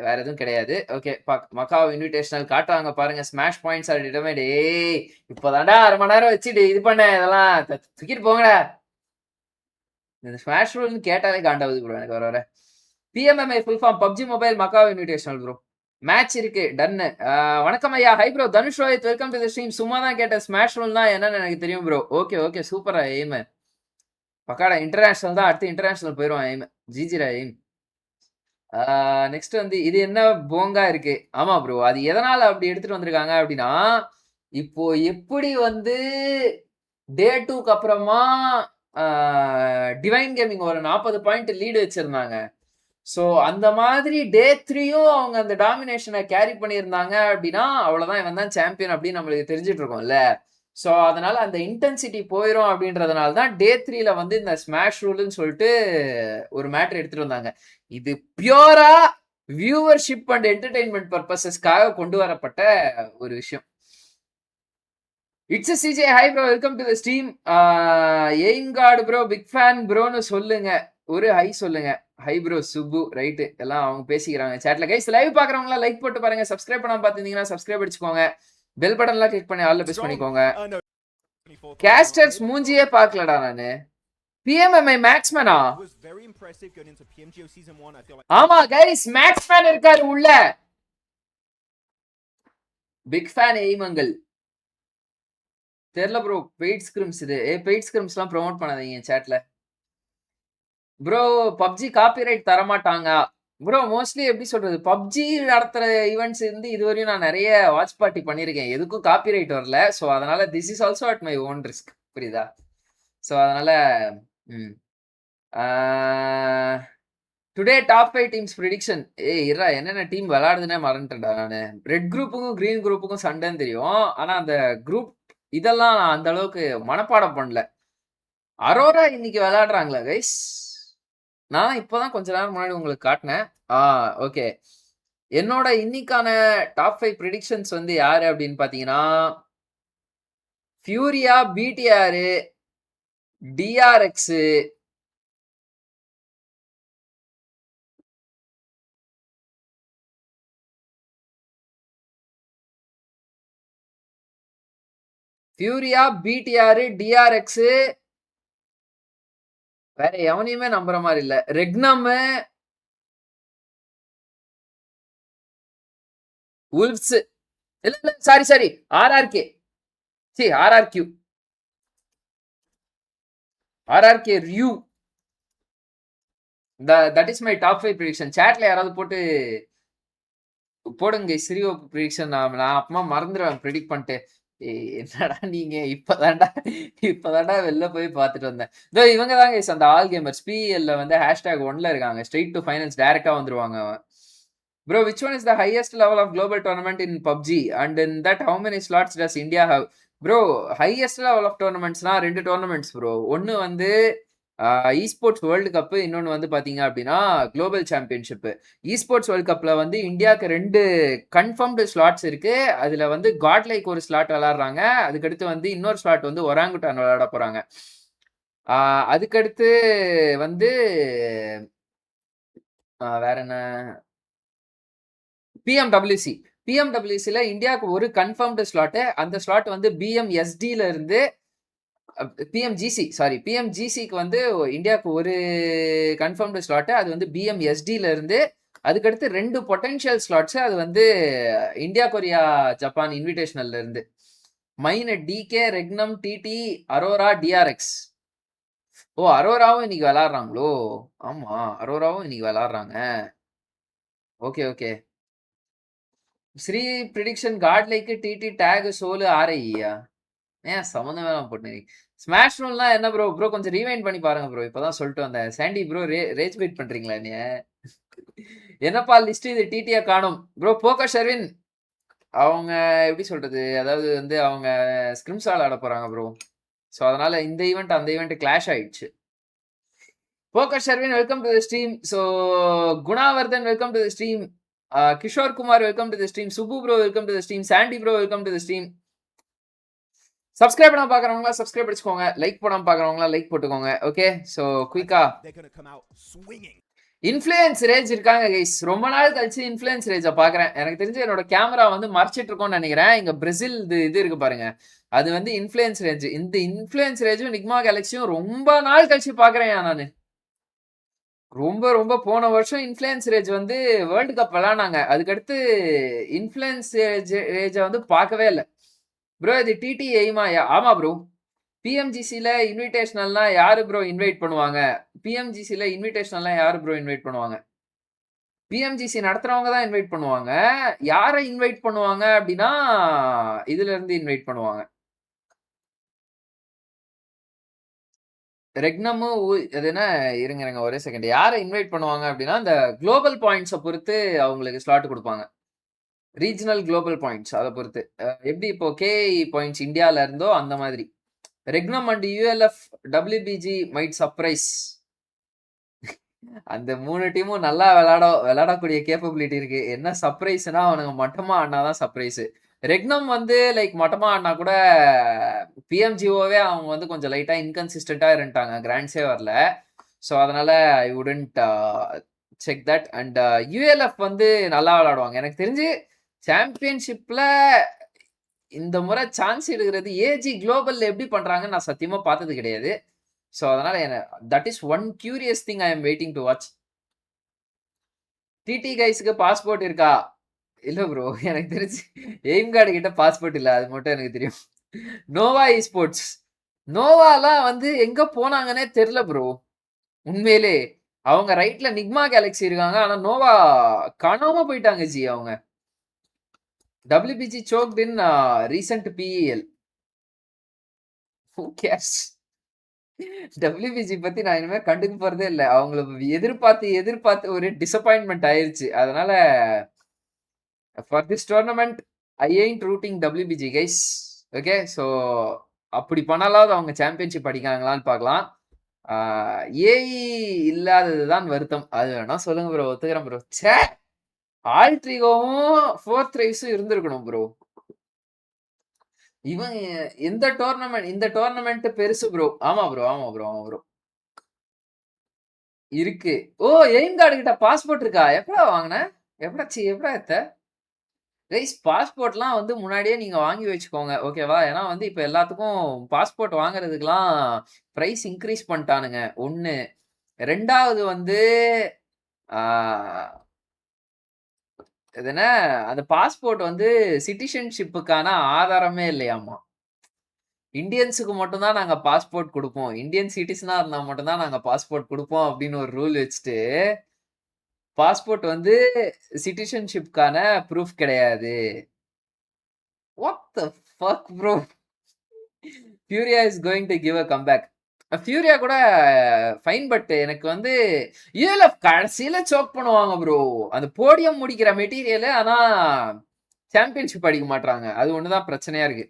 வேற எதுவும் கிடையாது. ஓகே, மக்காவ் இன்விடேஷனல் காட்டுறாங்க பாருங்க. Smash points are determined. ஏய் இப்போதாண்டா 1/2 மணி நேரம் வச்சுட்டு இது பண்ண, இதெல்லாம் தூக்கிட்டு போங்கடா. இந்த ஸ்மாஷ் ரூல்னு கேட்டாலே காண்டாவது ப்ரோ எனக்கு வர. PMMI full form PUBG mobile Macau invitational bro. Match இருக்கு, டன்னு. வணக்கம் ஐயா. Hi bro, Dhanush Rohit, welcome to the stream. சும்மா தான் கேட்டேன், ஸ்மாஷ் ரூல்னா என்னன்னு எனக்கு தெரியும் ப்ரோ. ஓகே சூப்பரா எய்ம். பக்காடா இன்டர்நேஷனல் தான், அடுத்து இன்டர்நேஷனல் போயிடுவான் எய்ம். ஜிஜிரா எய்ம். நெக்ஸ்ட் வந்து இது என்ன போங்கா இருக்கு? ஆமா ப்ரோ, அது எதனால அப்படி எடுத்துட்டு வந்திருக்காங்க அப்படின்னா, இப்போ எப்படி வந்து டே 2க்கு அப்புறமா டிவைன் கேமிங் ஒரு 40 பாயிண்ட் லீடு வச்சிருந்தாங்க. ஸோ அந்த மாதிரி டே 3யும் அவங்க அந்த டாமினேஷனை கேரி பண்ணியிருந்தாங்க அப்படின்னா அவ்வளோதான், இவன் தான் சாம்பியன் அப்படின்னு நம்மளுக்கு தெரிஞ்சிட்டு இருக்கோம்ல. ஸோ அதனால அந்த இன்டென்சிட்டி போயிடும் அப்படின்றதுனால தான் டே 3ல வந்து இந்த ஸ்மாஷ் ரூல்னு சொல்லிட்டு ஒரு மேட்டர் எடுத்துட்டு வந்தாங்க. இது பியூரா வியூவர்ஷிப் அண்ட் என்டர்டெயின்மெண்ட் பர்பஸஸ்க்காக கொண்டு வரப்பட்ட ஒரு விஷயம். It's CJ. Hi bro, welcome to the stream. Aim guard bro, big fan ப்ரோன்னு சொல்லுங்க, ஒரு ஹை சொல்லுங்க. ஹை ப்ரோ சுப்பு, ரைட்டு, எல்லாம் அவங்க பேசிக்கிறாங்க சேட்ல. கைஸ் லைவ் பாக்குறவங்களா லைக் போட்டு பாருங்க, சப்ஸ்கிரைப் பண்ணாம பார்த்துருந்தீங்கன்னா சப்ஸ்கிரைப் அடிச்சுக்கோங்க, பெல் பட்டன்லாம் கிளிக் பண்ணி ஆல்ல பிரஸ் பண்ணிக்கோங்க. கேஸ்டர்ஸ் மூஞ்சியே பார்க்கலடா நானு. PMMI மேக்ஸ்மேனா? ஆமா கைஸ், மேக்ஸ்மேன் இருக்காரு உள்ள. பிக் ஃபேன் எய்மங்கல். தெரியல ப்ரோ. பெய்ட் ஸ்கிரிம்ஸ் இது. பெய்ட் ஸ்கிரிம்ஸ்லாம் ப்ரோமோட் பண்ணாதீங்க சாட்ல. ப்ரோ பப்ஜி காப்பிரைட் தரமாட்டாங்க ப்ரோ. மோஸ்ட்லி எப்படி சொல்றது, பப்ஜி நடத்துற ஈவெண்ட்ஸ் வந்து இதுவரையும் நான் நிறைய வாட்ச் பார்ட்டி பண்ணியிருக்கேன். எதுக்கும் காப்பிரைட் வரல. ஸோ அதனால this is also at my own risk. புரியுதா? ஸோ அதனால டுடே டாப் 5 டீம்ஸ் ப்ரிடிக்ஷன். இரா என்னென்ன டீம் விளையாடுதுன்னே மறந்துட்டேன்டா நானு. ரெட் குரூப்புக்கும் கிரீன் குரூப்புக்கும் சண்டைன்னு தெரியும். ஆனா அந்த குரூப் இதெல்லாம் நான் அந்த அளவுக்கு மனப்பாடம் பண்ணல. அரோரா இன்னைக்கு விளையாடுறாங்களா கைஸ்? நான் இப்பதான் கொஞ்ச நேரம் முன்னாடி உங்களுக்கு காட்டினேன். ஓகே. என்னோட இன்னைக்கான டாப் 5 ப்ரிடிக்ஷன்ஸ் வந்து யாரு அப்படின்னு பாத்தீங்கன்னா, Furia, BTR, DRX, Furia, BTR, DRX, வேற எவனையுமே நம்புற மாதிரி இல்ல. ரெக்னம், உல்ஃப்ஸ், இல்ல sorry RRQ, RRQ Ryu. That is my top 5 prediction. சாட்ல யாராவது போடுங்க சிரியோ ப்ரிடிக்ஷன். நான் அப்பமா மறந்துடுவேன் ப்ரிடிக்ட் பண்ணிட்டு. என்னடா நீங்க இப்பதான்டா வெளில போய் பார்த்துட்டு வந்தேன். இதோ இவங்க தாங்க அந்த ஆல் கேமர்ஸ் PL வந்து #1ல இருக்காங்க. ஸ்ட்ரெயிட் டு ஃபைனல்ஸ் டைரக்டா வந்துருவாங்க. Bro, which one is the highest level of global tournament in PUBG? And in that, how many slots does India have? Bro, highest level of tournaments na 2 tournaments bro. ஒன்னு வந்து esports world cup, இன்னொன்னு வந்து பாத்தீங்க அப்படின்னா global championship. esports world cupல வந்து இந்தியாக்கு 2 confirmed slots இருக்கு. அதுல வந்து godlike ஒரு slot விளையாடுறாங்க. அதுக்கடுத்து வந்து இன்னொரு slot வந்து ஒராங்குட்டான் விளையாட போறாங்க. அதுக்கடுத்து வந்து வேற என்ன, PMWCல இந்தியாவுக்கு ஒரு கன்ஃபர்ம்டு ஸ்லாட். அந்த ஸ்லாட் வந்து BMSDல இருந்து PMGCக்கு வந்து இந்தியாவுக்கு ஒரு கன்ஃபர்ம்டு ஸ்லாட். அது வந்து BMSDல இருந்து. அதுக்கடுத்து 2 பொட்டன்ஷியல் ஸ்லாட்ஸ். அது வந்து இந்தியா, கொரியா, ஜப்பான் இன்விடேஷனல்ல இருந்து. மைன், DK, Regnum, TT, Aurora, DRX. அரோராவும் இன்னைக்கு விளையாடுறாங்களோ? ஆமா, அரோராவும் இன்னைக்கு விளையாடுறாங்க. ஓகே. ஸ்ரீ ப்ரிடிக்ஷன் காட்லைக்கு டிடி டேக் சோலு ஆர்ஐயா? ஏன் சம்மந்தமே போட்டு ஸ்மாஷ் ரூல்லாம் என்ன ப்ரோ? கொஞ்சம் ரீவைண்ட் பண்ணி பாருங்க ப்ரோ. இப்பதான் சொல்லிட்டு வந்தேன். சாண்டி ப்ரோ ரேஜ் வெயிட் பண்றீங்களா நீ? என்னப்பா லிஸ்ட் இது டிடியா காணும் ப்ரோ. போக்கர் ஷெர்வின் அவங்க எப்படி சொல்றது, அதாவது வந்து அவங்க ஸ்கிரிம்ஸால் ஆட போறாங்க ப்ரோ. ஸோ அதனால இந்த ஈவெண்ட் அந்த ஈவெண்ட் கிளாஷ் ஆயிடுச்சு. Poker Sherwin welcome to the stream. So Gunavardhan welcome to the stream. Kishore Kumar, welcome to the stream. Subbu bro, welcome to the stream. Sandy bro, welcome to the stream. Subscribe பண்ணாம பாக்குறவங்களா subscribe பண்ணிக்கோங்க. Like போடாம பாக்குறவங்களா like போட்டுக்கோங்க. Okay, so குயிக்கா influence rage இருக்காங்க guys. ரொம்ப நாள் கழிச்சு influence ரேஜை பாக்குறேன். எனக்கு தெரிஞ்சு என்னோட கேமரா வந்து மறைச்சிட்டு இருக்கோம்னு நினைக்கிறேன். இங்க பிரேசில் இது இருக்கு பாருங்க, அது வந்து இன்ஃப்ளூயன்ஸ் ரேஜ். இந்த இன்ஃப்ளூயன்ஸ் ரேஜும் நிக்மா கேலக்சியும் ரொம்ப நாள் கழிச்சு பாக்குறேன் நானு. ரொம்ப போன வருஷம் இன்ஃப்ளூயன்ஸ் ரேஜ் வந்து வேர்ல்டு கப் விளையாடினாங்க. அதுக்கடுத்து இன்ஃப்ளூயன்ஸ் ரேஜை வந்து பார்க்கவே இல்லை ப்ரோ. இது டிடி எய்மா? ஆமா ப்ரோ. பிஎம்ஜிசில இன்விடேஷனல்லாம் யாரு ப்ரோ இன்வைட் பண்ணுவாங்க? பிஎம்ஜிசில இன்விடேஷனல்லாம் யாரு ப்ரோ இன்வைட் பண்ணுவாங்க? பிஎம்ஜிசி நடத்துறவங்க தான் இன்வைட் பண்ணுவாங்க. யாரை இன்வைட் பண்ணுவாங்க அப்படின்னா இதுல இருந்து இன்வைட் பண்ணுவாங்க. ரெக்னமும் அது என்ன, இருங்க ஒரே செகண்ட். யாரை இன்வைட் பண்ணுவாங்க அப்படின்னா இந்த குளோபல் பாயிண்ட்ஸை பொறுத்து அவங்களுக்கு ஸ்லாட் கொடுப்பாங்க. ரீஜனல் குளோபல் பாயிண்ட்ஸ் அதை பொறுத்து. எப்படி இப்போ KE பாயிண்ட்ஸ் இந்தியால இருந்தோ அந்த மாதிரி. Regnum and ULF WBG might surprise. அந்த 3 டீமும் நல்லா விளையாடக்கூடிய கேப்பபிலிட்டி இருக்கு. என்ன சர்ப்ரைஸ்னா அவனுங்க மட்டமா ஆடினாதான் சர்ப்ரைஸ். ரெக்னம் வந்து லைக் மட்டமா ஆடினா கூட PMGOவே அவங்க வந்து கொஞ்சம் லைட்டா இன்கன்சிஸ்டண்டா இருந்துட்டாங்க, கிராண்ட்ஸே வரல. ஸோ அதனால ஐ wouldn't check that. And ULF வந்து நல்லா விளையாடுவாங்க. எனக்கு தெரிஞ்சு சாம்பியன்ஷிப்ல இந்த முறை சான்ஸ் எடுக்கிறது ஏஜி குளோபல்ல எப்படி பண்றாங்கன்னு நான் சத்தியமா பார்த்தது கிடையாது. ஸோ அதனால that is one curious thing I am waiting to watch. TT கைஸ்க்கு பாஸ்போர்ட் இருக்கா? இல்ல ப்ரோ. எனக்கு தெரிஞ்சு எய்ம் கார்டு கிட்ட பாஸ்போர்ட் இல்ல. அது மட்டும் எனக்கு தெரியும். நோவா ஸ்போர்ட்ஸ். நோவாலாம் வந்து எங்க போனாங்கன்னே தெரியல ப்ரோ. உண்மையிலே அவங்க ரைட்ல நிக்மா கேலக்ஸி இருக்காங்க. ஆனா நோவா காணாம போயிட்டாங்க ஜி அவங்க. WBG choked in recent PEL. Who cares? WBG பத்தி நான் இனிமே கண்டுக்க போறதே இல்ல. அவங்கள எதிர்பார்த்து ஒரு டிசப்பாயின்ட்மெண்ட் ஆயிருச்சு. அதனால for this tournament I ain't rooting WBG guys. Okay. So அப்படி பண்ணாலாவது அவங்க சாம்பியன்ஷிப் அடிக்கிறாங்களான்னு பார்க்கலாம். ஏஇ இல்லாததுதான் வருத்தம். அது வேணா சொல்லுங்க ப்ரோ. ஒத்துக்கிறேன் ப்ரோ. ச்சே! ஆல்ட்ரிகோவும் 4th ரைஸும் இருந்திருக்கணும் ப்ரோ. இவன் இந்த டோர்னமெண்ட் பெருசு ப்ரோ. ஆமா ப்ரோ. இருக்கு. ஓ! எய்ம் கார்டு கிட்ட பாஸ்போர்ட் இருக்கா? எப்படா வாங்குன? எப்படா எடுத்த? கைஸ் பாஸ்போர்ட்லாம் வந்து முன்னாடியே நீங்க வாங்கி வச்சுக்கோங்க. ஓகேவா? ஏன்னா வந்து இப்ப எல்லாத்துக்கும் பாஸ்போர்ட் வாங்குறதுக்குலாம் பிரைஸ் இன்கிரீஸ் பண்ணிட்டானுங்க. 1. 2வது வந்து ஆ அது என்ன அந்த பாஸ்போர்ட் வந்து சிட்டிசன்ஷிப்புக்கான ஆதாரமே இல்லையாமா. இந்தியன்ஸுக்கு மட்டும் தான் நாங்க பாஸ்போர்ட் குடுப்போம். இந்தியன் சிட்டிசனா இருந்தா மட்டும் தான் நாங்க பாஸ்போர்ட் குடுப்போம் அப்படின்னு ஒரு ரூல் வச்சுட்டு, பாஸ்போர்ட் வந்து சிட்டிசன்ஷிப்கான ப்ரூஃப் கிடையாது. What the fuck bro! Furia is going to give a comeback. Furia கூட ஃபைன். பட் எனக்கு வந்து யுஎல்எஃப் கடைசியில சோக் பண்ணுவாங்க ப்ரோ. அந்த போடியம் முடிக்கிற மெட்டீரியல். ஆனா சாம்பியன்ஷிப் அடிக்க மாட்டாங்க. அது ஒண்ணுதான் பிரச்சனையா இருக்கு.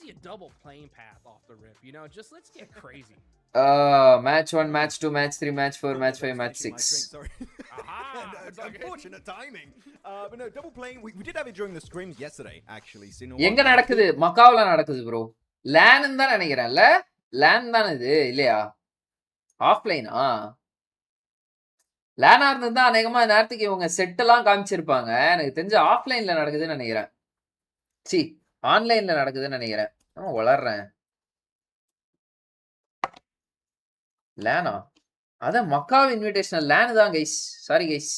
A double playing path off the rip, you know, just let's get crazy. Match 1, match 2, match 3, match 4, match 5, match 6. Unfortunate timing. But no, double playing. We did have it during the scrims yesterday, actually. எங்க நடக்குது? மக்காவுல நடக்குது bro. Lane தான் நினைக்கிறேன்ல. Lane தான் இது இல்லையா? ஆஃப்லைனா? லேனா இருந்ததுதான் அநேகமா நேரத்துக்கு இவங்க செட் எல்லாம் காமிச்சிருப்பாங்க. எனக்கு தெரிஞ்சு ஆஃப்லைன்ல நடக்குதுன்னு நினைக்கிறேன். சி ஆன்லைன்ல நடக்குதுன்னு நினைக்கிறேன். வளர்றேன். லேனா? அதான் மக்காவ் இன்விடேஷனல் லேன் தான் guys. Sorry guys.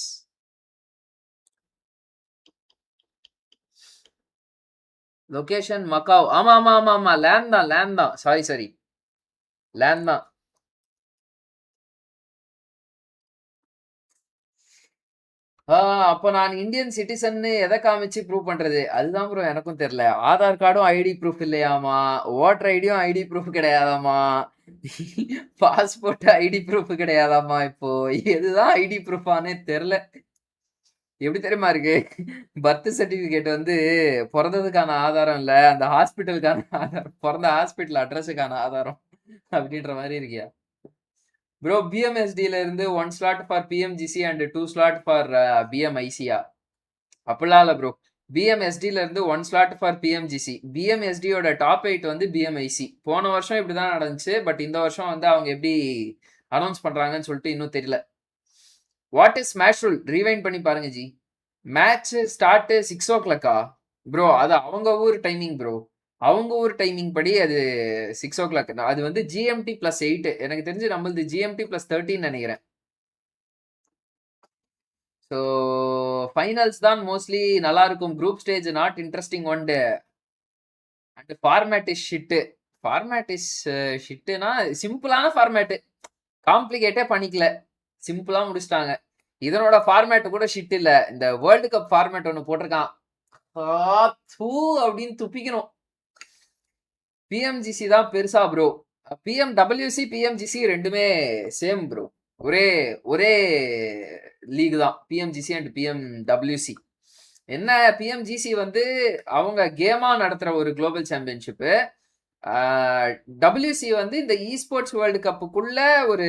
Location macaw. ஆமா. லேன் தான். சாரி. லேன் தான். அப்போ நான் இந்தியன் சிட்டிசன்னு எதை காமிச்சு ப்ரூவ் பண்றது? அதுதான் ப்ரோ எனக்கும் தெரியல. ஆதார் கார்டும் ஐடி ப்ரூஃப் இல்லையாமா. ஓட்டர் ஐடியும் ஐடி ப்ரூஃப் கிடையாதாமா. பாஸ்போர்ட் ஐடி ப்ரூஃப் கிடையாதாமா. இப்போ எதுதான் ஐடி ப்ரூஃபானே தெரியல. எப்படி தெரியுமா இருக்கு? பர்த் சர்டிபிகேட் வந்து பிறந்ததுக்கான ஆதாரம் இல்ல, அந்த ஹாஸ்பிட்டலுக்கான ஆதாரம், பிறந்த ஹாஸ்பிட்டல் அட்ரஸுக்கான ஆதாரம் அப்படின்ற மாதிரி இருக்கியா ப்ரோ? பிஎம்எஸ்டில இருந்து 1 slot for PMGC and 2 slot for பிஎம்ஐசியா? அப்படிலாம் இல்ல ப்ரோ. பிஎம்எஸ்டில இருந்து 1 ஸ்லாட் ஃபார் பிஎம்ஜிசி. பிஎம்எஸ்டியோட டாப் 8 வந்து பிஎம்ஐசி. போன வருஷம் இப்படிதான் நடந்துச்சு. பட் இந்த வருஷம் வந்து அவங்க எப்படி அனௌன்ஸ் பண்றாங்கன்னு சொல்லிட்டு இன்னும் தெரியல. What is match rule? Rewind பண்ணி பாருங்க G. Match start 6 o'clock bro. அது அவங்க ஊர் டைமிங் ப்ரோ. அவங்க ஊர் டைமிங் படி அது 6 o'clock. அது வந்து GMT + 8. எனக்கு தெரிஞ்சு நம்மளது GMT + 13 நினைக்கிறேன். ஸோ ஃபைனல்ஸ் தான் மோஸ்ட்லி நல்லா இருக்கும். Group stage not interesting one day. And format is shit. Format is ஷிட்டுனா சிம்பிளான ஃபார்மேட்டு. காம்ப்ளிகேட்டே பண்ணிக்கல. சிம்பிளா முடிச்சிட்டாங்க. இதனோட ஃபார்மேட் கூட ஷிட் இல்ல. இந்த வேர்ல்டு கப் ஃபார்மேட் ஒன்று போட்டிருக்கான். அப்படின்னு துப்பிக்கணும். பிஎம்ஜிசி தான் பெருசா ப்ரோ. பிஎம்டபிள்யூசி பிஎம்ஜிசி ரெண்டுமே சேம் ப்ரோ. ஒரே லீக் தான் பிஎம்ஜிசி அண்ட் பிஎம்டபிள்யூசி. என்ன பிஎம்ஜிசி வந்து அவங்க கேமா நடத்துற ஒரு குளோபல் சாம்பியன்ஷிப்பு. டபிள்யூசி வந்து இந்த இஸ்போர்ட்ஸ் வேர்ல்டு கப்புக்குள்ள ஒரு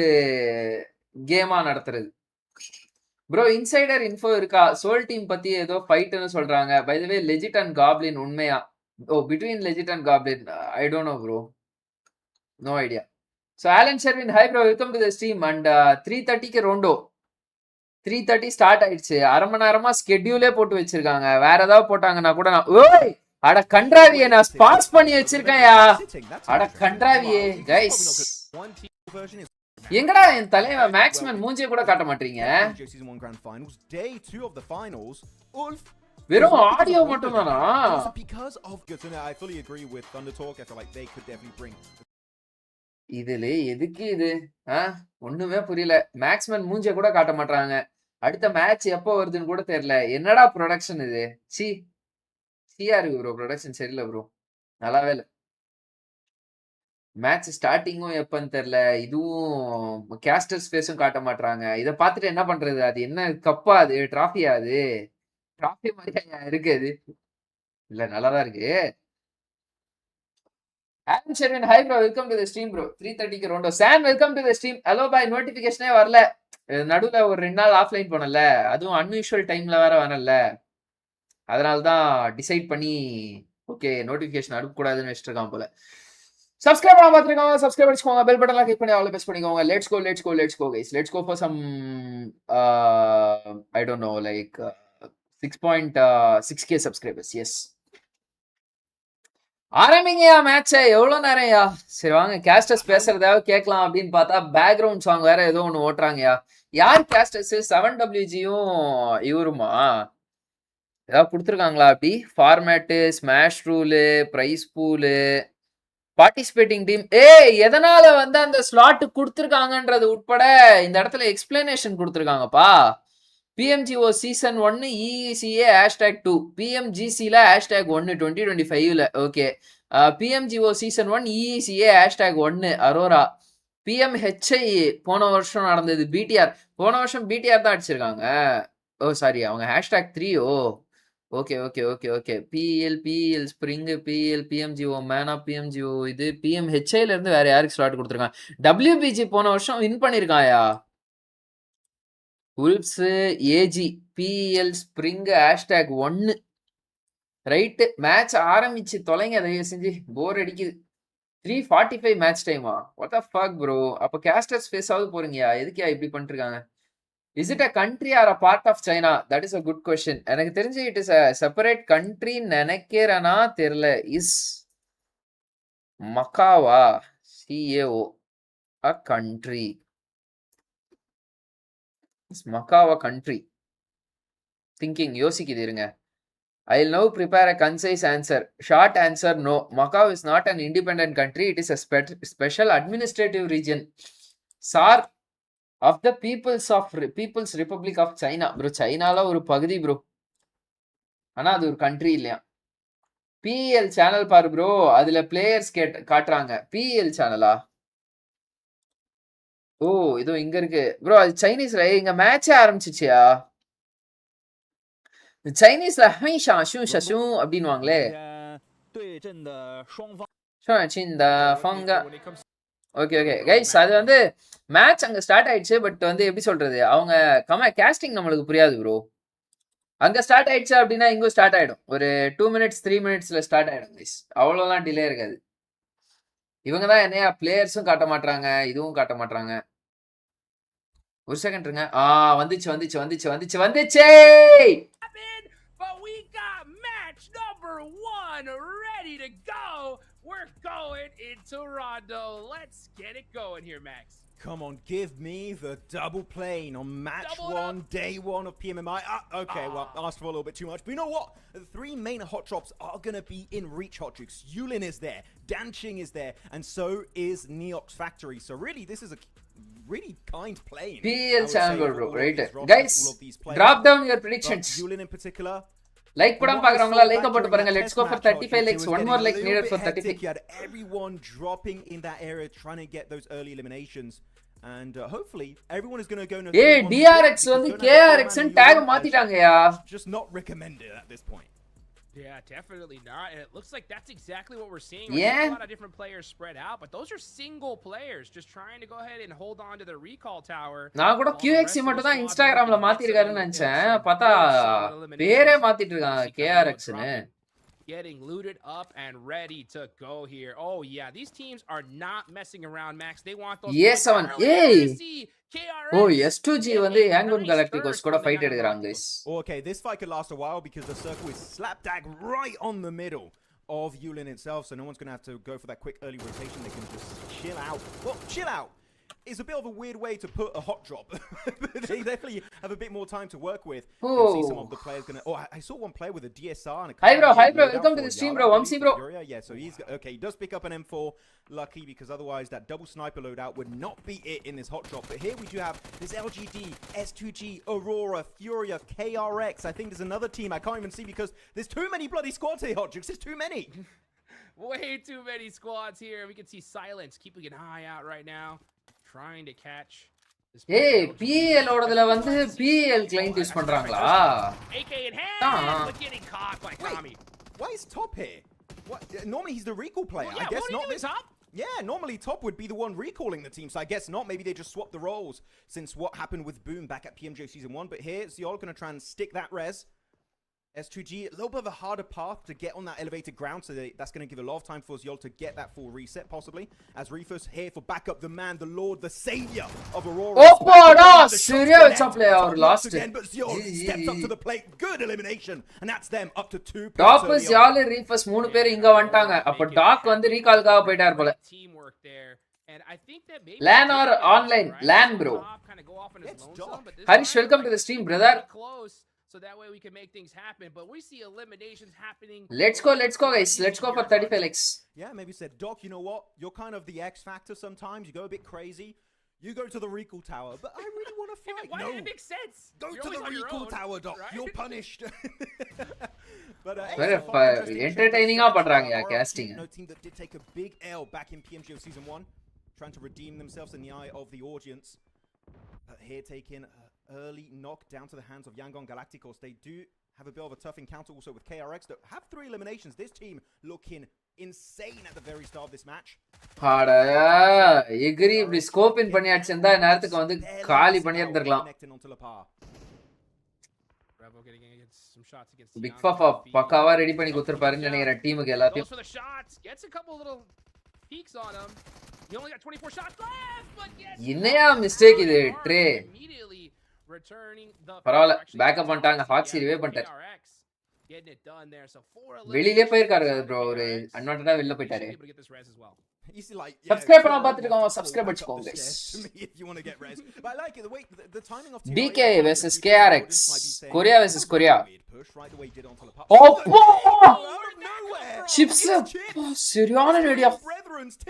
கேமா நடத்துறது. ப்ரோ இன்சைடர் இன்ஃபோ இருக்கா? சோல் டீம் பத்தி ஏதோ ஃபைட்னு சொல்றாங்க. By the way legit and goblin உண்மையா? between Legit and Goblin, I don't know bro. No idea. So Alan Sherwin, hi bro, welcome to the stream. And 3:30 rondo 3:30 start ஆயிடுச்சு. அரை மணி நேரமா ஸ்கெட்யூலே போட்டு வச்சிருக்காங்க. வேற ஏதாவது போட்டாங்கன்னா கூட நான் அட கன்றாவியே நான் ஸ்பான்ஸ் பண்ணி வச்சிருக்கேன்யா. அட கன்றாவியே கைஸ். எங்கடா என் தலைவன் மேக்ஸ்மேன் மூஞ்சிய கூட காட்ட மாட்டீங்க. வெறும் ஆடியோ மட்டும் தானா? இதுல எதுக்கு இது ஒண்ணுமே புரியல. மேக்ஸ்மேன் மூஞ்சிய கூட காட்ட மாட்டாங்க. அடுத்த மேட்ச் எப்போ வருதுன்னு கூட தெரியல. என்னடா ப்ரொடக்ஷன் இது? சியா இருக்கு ப்ரோ. ப்ரொடக்ஷன் சரியில்லை ப்ரோ. நல்லாவே இல்லை. மேட்ச் ஸ்டார்டிங்கும் எப்பன்னு தெரியல. இதுவும் கேஸ்டர்ஸ் ஃபேஸும் காட்ட மாட்டாங்க. இதை பார்த்துட்டு என்ன பண்றது? அது என்ன கப்பா? அது டிராஃபியா? அது டிராஃபி மாதிரியா இருக்கு அது? இல்ல நல்லாதான் இருக்கு. ஆம் Sherwin hi bro, welcome to the stream bro. 3:30க்கு Rondo. Sam welcome to the stream. Hello பாய். நோட்டிபிகேஷனே வரல. நடுவுல ஒரு 2 நாள் ஆஃப்லைன் போனல. அதுவும் அன்யூஷுவல் டைம்ல வேற வரல. அதனால தான் டிசைட் பண்ணி ஓகே நோட்டிபிகேஷன் அனுப்பக்கூடாதுன்னு வச்சுட்டு இருக்கான் போல. சப்ஸ்கிரைப் பண்ண பார்த்துருக்கோங்க. சப்ஸ்கிரைப் பண்ணிக்கோங்க. பெல் பட்டன்லாம் கிளிக் பண்ணி அவ்வளோ பெஸ்ட் பண்ணிக்கோங்க. Let's go guys. Let's go for some I don't know like 6.6K subscribers. Yes, ஆரம்பிங்கயா மேட்சை. எவ்வளோ நேரம்யா? சரி வாங்க கேஸ்டர்ஸ் பேசுறதாவது கேட்கலாம் அப்படின்னு பார்த்தா பேக்ரவுண்ட் சாங் வேற ஏதோ ஒன்று ஓட்டுறாங்கயா. யார் கேஸ்டர்ஸ்? 7WGயும் இவருமா? ஏதாவது கொடுத்துருக்காங்களா அப்படி? Format, smash rule, prize pool, participating team. எதனால வந்து அந்த ஸ்லாட் கொடுத்துருக்காங்கன்றது உட்பட இந்த இடத்துல எக்ஸ்பிளனேஷன் கொடுத்துருக்காங்கப்பா. PMGO சீசன் 1 EECA #2, PMGCல #1 2025ல. Okay, PMGO season 1 EECA #1 Aurora. PMHI போன வருஷம் நடந்தது. BTR போன வருஷம் BTR தான் அடிச்சிருக்காங்க. ஓ சாரி, அவங்க #3. Okay. PL spring, PL PMGO மேனா, PMGO இது PMHIல இருந்து வேற யாருக்கு ஸ்லாட் கொடுத்துருக்காங்க? WBG போன வருஷம் வின் பண்ணிருக்காயா. Wolves, AG, PL spring #1. Right, match ஆரம்பிச்சு தொலைங்க தயவு செஞ்சு. போர் அடிக்குது. 3:45 மேட்ச் டைமா? What the fuck bro. அப்ப கேஸ்டர்ஸ் ஃபேஸ் ஆவது போறீங்கயா? எதுக்குயா இப்படி பண்ணிருக்காங்க? Is it a country or a part of China? That is a good question. எனக்கு தெரிஞ்சு it is a separate country நினைக்கிறேனா தெரியல. Is மக்காவா? CAO a country? Is மக்காவா country? Thinking, யோசிக்குது இருங்க. I'll now prepare a concise answer. Short answer, no. Macau is not an independent country. It is a special administrative region. SAR of the People's Republic of China. Bro, Chinaல ஒரு பகுதி bro. ஆனா அது ஒரு country இல்லையா. PL channel பாரு bro. அதுல players காட்டுறாங்க. PL சேனலா? ஓ இதோ இங்க இருக்கு ப்ரோ. அது சைனீஸ்ல. இங்க மேட்சே ஆரம்பிச்சிச்சியா? சைனீஸ்ல அப்படின்னுவாங்களே. ஓகே கைஸ், அது வந்து மேட்ச் அங்க ஸ்டார்ட் ஆயிடுச்சு. பட் வந்து எப்படி சொல்றது, அவங்க கேஸ்டிங் நம்மளுக்கு புரியாது ப்ரோ. அங்க ஸ்டார்ட் ஆயிடுச்சு அப்படின்னா இங்கும் ஸ்டார்ட் ஆயிடும். ஒரு 2 minutes 3 minutesல ஸ்டார்ட் ஆயிடும் கைஸ். அவ்வளோலாம் டிலே இருக்காது. இவங்க தான் என்னையா பிளேயர்ஸும் காட்ட மாட்டாங்க, இதுவும் காட்ட மாட்டாங்க. ஒரு செகண்ட் இருங்க. வந்துச்சு. But we got match number 1 ready to go. We're going into Rondo. Let's get it going here, Max. Come on, give me the double plane on match double 1, day 1 of PMMI. Okay, well, asked for a little bit too much. But you know what? The 3 main hot drops are going to be in reach hot tricks. Yulin is there, Danching is there, and so is Neox Factory. So really, this is a really kind plane. PL channel bro, right? Guys, drop down your predictions. Yulin in particular. Like படம் பார்க்கறவங்களா like போட்டு பாருங்க. Let's go for 35 likes. One more like needed for 35. You had everyone dropping in that area trying to get those early eliminations, and hopefully everyone is going to go. DRX வந்து KRX ன்னு tag மாத்திட்டாங்கயா. Just not recommended at this point. Yeah, definitely not. And it looks like that's exactly what we're seeing. Yeah. A lot of different players spread out, but those are single players just trying to go ahead and hold on to the recall tower. நான் கூட QXC மட்டும் தான் இன்ஸ்டாகிராம்ல மாத்தி இருக்காருன்னு நினைச்சேன். பார்த்தா பேரே மாத்திட்டு இருக்காங்க KRX ன்னு. Getting looted up and ready to go here. Oh yeah, these teams are not messing around, Max. They want those. Yes, someone. Hey. KRX O S2G வந்து Yangon Galacticos கூட ஃபைட் எடுக்கறாங்க guys. Okay, this fight could last a while because the circle is slap dab right on the middle of Yulin itself, so no one's going to have to go for that quick early rotation. They can just chill out. Well, chill out is a bit of a weird way to put a hot drop. They definitely have a bit more time to work with. You can see some of the players going to... Oh, I saw one player with a DSR and a... Hi bro, welcome to the stream bro, Vamsi bro. Yeah, so he's... Okay, he does pick up an M4, lucky, because otherwise that double sniper loadout would not be it in this hot drop. But here we do have this LGD, S2G, Aurora, Furia, KRX. I think there's another team I can't even see because there's too many bloody squads here, Hot Jukes. There's too many. Way too many squads here. We can see Silence keeping an eye out right now. Trying to catch this. Hey, PL ஓடதுல வந்து PL client use பண்றாங்களா? AK in hand, but getting caught by Kami. Why is Top here? What? Normally he's the recall player. Well, yeah, I guess not. Top? Yeah, normally Top would be the one recalling the team, so I guess not. Maybe they just swapped the roles since what happened with Boom back at PMJ Season 1. But here, Ziol going to try and stick that res. S2G, a little bit of a harder path to get on that elevated ground, so that's going to give a lot of time for Ziol to get that full reset, possibly. As Reefus here for backup, the man, the lord, the savior of Aurora. Oh, serious player lost again, but Ziol steps up to the plate. Good elimination, and that's them up to 2 points. Top is Ziol, Reefus, 3 பேர் இங்க வந்துட்டாங்க. அப்ப talk வந்து ரீகால்காக போயிட்டார் போல. Teamwork there. And I think that maybe LAN or online? LAN bro. Harish, welcome to the stream, brother. So that way we can make things happen, but we see eliminations happening. Let's go guys, let's go for 35 likes. Yeah, maybe said, Doc, you know what, you're kind of the X factor sometimes, you go a bit crazy, you go to the recall tower, but I really want to fight. Why did it make sense? Go to the recall tower, Doc, right? You're punished. But entertaining ah padranga casting. No team that did take a big L back in PMGO Season 1, trying to redeem themselves in the eye of the audience. Here taking early knock down to the hands of Yangon Galacticos. They do have a bit of a tough encounter also with KRX that have 3 eliminations. This team looking insane at the very start of this match. Hada agree இப்படி scope இன் பண்ணி அடிச்சா நேரத்துக்கு வந்து காலி பண்ணி இருந்திரலாம். Big பாப்பா பக்காவா ready பண்ணி கொடுத்திருப்பாருன்னு நினைக்கிறேன் டீமுக்கு எல்லாத்தையும். You only got 24 shots left, but yes. என்னையா மிஸ்டேக் இது ட்ரே. பரவாயில்ல பேக்கப் பண்ணிட்டாங்க. ஹாக் ரிவே பண்ணிட்டாரு. வெளியிலே போயிருக்காரு ப்ரோ. ஒரு அன்வான்டடா வெளில போயிட்டாரு. சப்ஸ்கிரைப் பண்ணாம பார்த்துட்டு இருக்கோம். சப்ஸ்கிரைப் பண்ணிக்கோங்க guys. DK versus KRX. Korea versus Korea. Oh! Chips சரியான ரெடியா.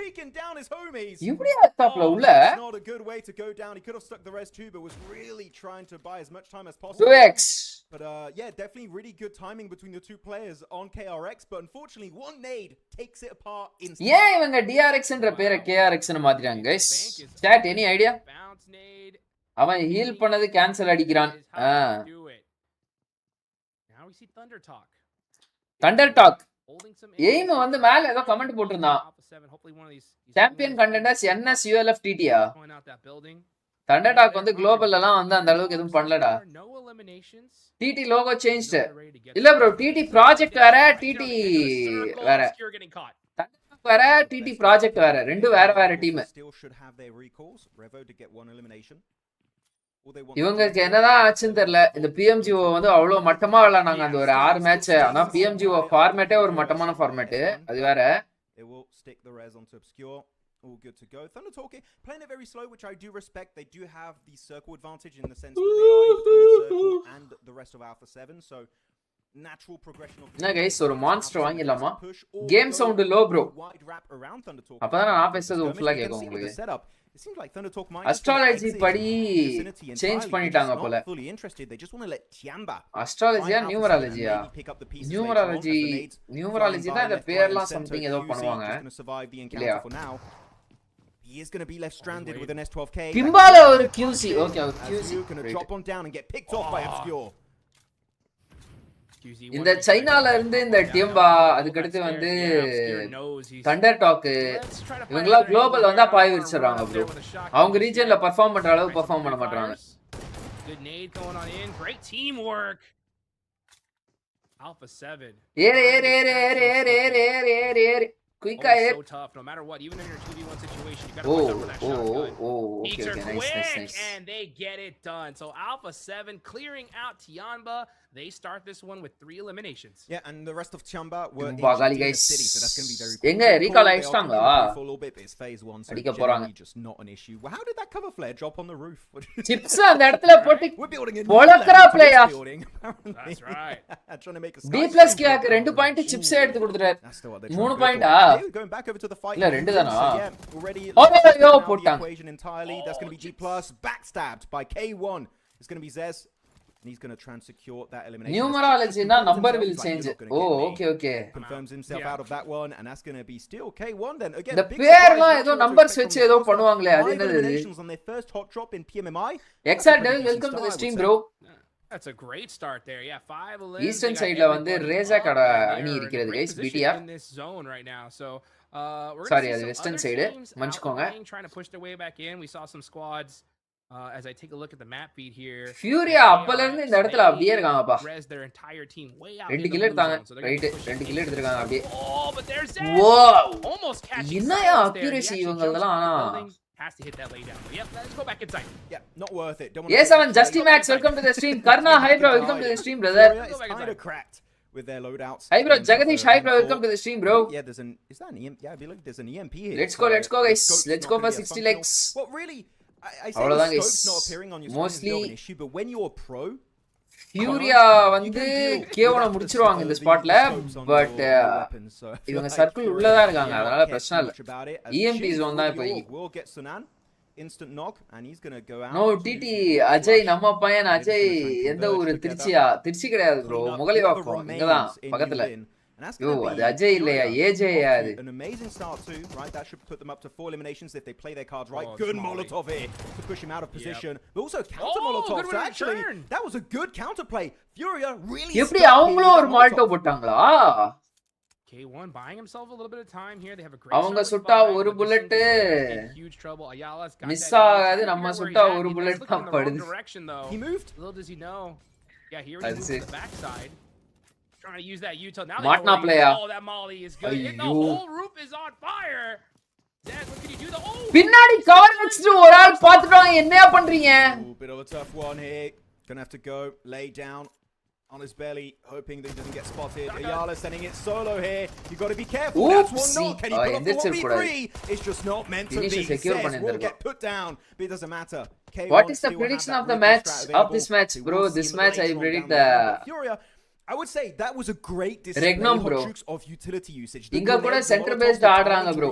Taken down his homies. இப்படியா டாப்ல உள்ள. Not a good way to go down. He could have stuck the rest too, but was really trying to buy as much time as possible. 2x. But yeah, definitely really good timing between the two players on KRX, but unfortunately one nade takes it apart instantly. ஏன் இவங்க DRX ன்ற பேரை KRX னு மாத்திட்டாங்க guys? Chat any idea? அவன் heal பண்ணது cancel அடிக்கிறான். Now we see Thunder Talk. Thunder Talk. Aim வந்து மேல ஏதோ கமெண்ட் போட்டுருந்தான். சாம்பியன் கண்டெண்டர்ஸ் NS ULF TT-ஆ? Thunder Talk வந்து குளோபல்ல எல்லாம் வந்து அந்த அளவுக்கு எதுவும் பண்ணலடா. TT logo changed. இல்ல bro, TT ப்ராஜெக்ட் வேற, TT வேற. Thunder Talk வேற, TT ப்ராஜெக்ட் வேற. ரெண்டு வேற வேற டீம். இவங்களுக்கு என்னதான் ஆச்சுன்னு தெரியல. இந்த PMGO வந்து அவ்வளவு மட்டமா விளையாடுனாங்க அந்த ஒரு 6 மேட்ச். ஆனா PMGO ஃபார்மேட்டே ஒரு மட்டமான ஃபார்மேட். அது வேற. All good to go. Thunder Talking playing it very slow, which I do respect. They do have the circle advantage in the sense that they are in between the circle and the rest of Alpha 7. So natural progression of. என்ன guys, ஒரு monster வாங்கிடலாமா? Game sound low bro. அப்பதான் நான் பேசுறது ஃபுல்லா கேக்கும் உங்களுக்கு. It seems like Thunder Talk might astrology படி சேஞ்ச் பண்ணிட்டாங்க போல. astrology-யா numerology-யா? numerology தான் இந்த பேர்லாம் something ஏதோ பண்ணுவாங்க. இல்லையா? He is going to be left stranded with an S12K. Kimbala or QC. Okay, QC going to drop on down and get picked off by Obscure. இந்த சைனால இருந்து இந்த டிம்பா அதுக்கு அடுத்து வந்து தண்டர் டாக் இவங்களா குளோபல் வந்தா பாய் விரிச்சறாங்க bro. அவங்க ரீஜன்ல பெர்ஃபார்ம் பண்ற அளவு பெர்ஃபார்ம் பண்ண மாட்டாங்க. Good nade going on in. Great teamwork. Alpha 7. ஏறு Quick Always air. so tough, no matter what. Even in your 2v1 situation, you gotta watch out for that shotgun. Okay, Beats her okay, quick, nice. and they get it done. So Alpha 7 clearing out Tianba. They start this one with 3 eliminations. Yeah, and the rest of Tiamba were in Bagali, the guys. city, so that's going to be very எங்க cool. recall They are ஆயிடுச்சிட்டாங்களா? keeping the brief for a little bit, but it's phase 1, so அடிக்க போறாங்க. generally just not an issue. Well, how did that cover flare drop on the roof? Chips அந்த இடத்துல போட்டு We're building a பொளக்கறா player. building. That's right. Trying to make a D plus கியாக்கு 2 point chips எடுத்து கொடுத்துறாரு. That's still what they're 3 trying to go பாயிண்டா? for. Okay, going back over to the fight. இல்ல 2 தானா? So, yeah, already Oh, yo, out the போட்டாங்க. equation entirely. That's going to be G plus backstabbed by K1. It's going to be Zez. And he's going to try and secure that elimination. Numerology na number will change. Oh, okay. Confirms himself out of that one, and that's going to be still K1 then. Again, The big pair surprise, la not edo sure what to numbers expect vechi from edo the first பண்ணுவாங்களே அது 5 என்னது? eliminations on their first hot drop in PMMI. Exact That's a pretty welcome to the decent stream start, I would bro. That's a great start there. Yeah, 5 eliminations. Eastern side la வந்து ரேசா கட அணி இருக்கிறது guys BTR. In this zone right now. So, we're Sorry, gonna see அது some western other side. teams out மன்னிச்சுக்கோங்க. playing, trying to push their way back in. We saw some squads as I take a look at the map feed here. Furia அப்பல இருந்து இந்த இடத்துல அப்படியே இருக்காங்கப்பா. Res their entire team way out 2 in the kill blue எடுத்தாங்க. zone, so they're right gonna push 2 kill எடுத்துட்டாங்க அப்படியே. Oh, but there's Zed. Wow. Almost catching என்னயா silence there. He accuracy actually இவங்களதெல்லாம் jumps ஆனா. off the building, has to hit that lay down. Yep, let's go back inside. Yeah, not worth it. Don't Yes, seven Justy Max, welcome to the stream. Karna, hi bro, welcome to the stream, brother. It's kind of cracked with their loadouts. Hi bro, Jagadish, hi bro, welcome to the stream, bro. Yeah, there's an. Is that an EMP? Yeah, I believe there's an EMP here. Let's go guys. Let's go for 60 legs. Well, really, I say அவ்வளவுதான் the guys. scope's not appearing on your Mostly screen is not an issue, but when you're a pro, Furia வந்து கேவன முடிச்சிருவாங்க இந்த ஸ்பாட்ல but இவங்க circle உள்ள தான் இருக்காங்க அதனால பிரச்சனை இல்ல EMP zone தான் இப்போ will get Sunan instant knock and he's going to go out. No டிடி அஜய் நம்ம பையன் அஜய் எந்த ஊரு திருச்சி கிடையாது ப்ரோ முகலிவாக்கம் இங்கதான் பக்கத்துல யோ அது அஜய் இல்லையா ஏஜேயா அது An amazing start too, right? That should put them up to 4 eliminations if they play their cards right. Good Molotov here to push him out of position, but also counter Molotov. So actually, that was a good counterplay. Furia really. எப்படி அவங்களும் ஒரு மால்டோ போட்டாங்களா? K1 buying himself a little bit of time here. They have a great அவங்க சுட்டா ஒரு bullet huge trouble. Ayala's got miss ஆகாது நம்ம சுட்டா ஒரு புல்லட் தான் படுது. He moved. Little does he know. Yeah, here he moves to the backside. Trying to use that util. Now Matna player. Oh, that molly is good. The whole roof is on fire. Zed, what can you do? பின்னாடி cover வச்சிட்டு ஒரு ஆள் பாத்துட்டாங்க என்னையா பண்றீங்க? Bit of a tough one here. Gonna have to go lay down on his belly, hoping that he doesn't get spotted. Ayala sending it solo here. You got to be careful. That's one knock. Can he pull off the 1v3? It's just not meant to be. Zez will get put down, but it doesn't matter. What is the prediction of the match? Of this match, bro? This match I predict the Furia. I would say that was a great display Regnum, bro. of utility usage. இங்க கூட centre paste ஆடுறாங்க bro.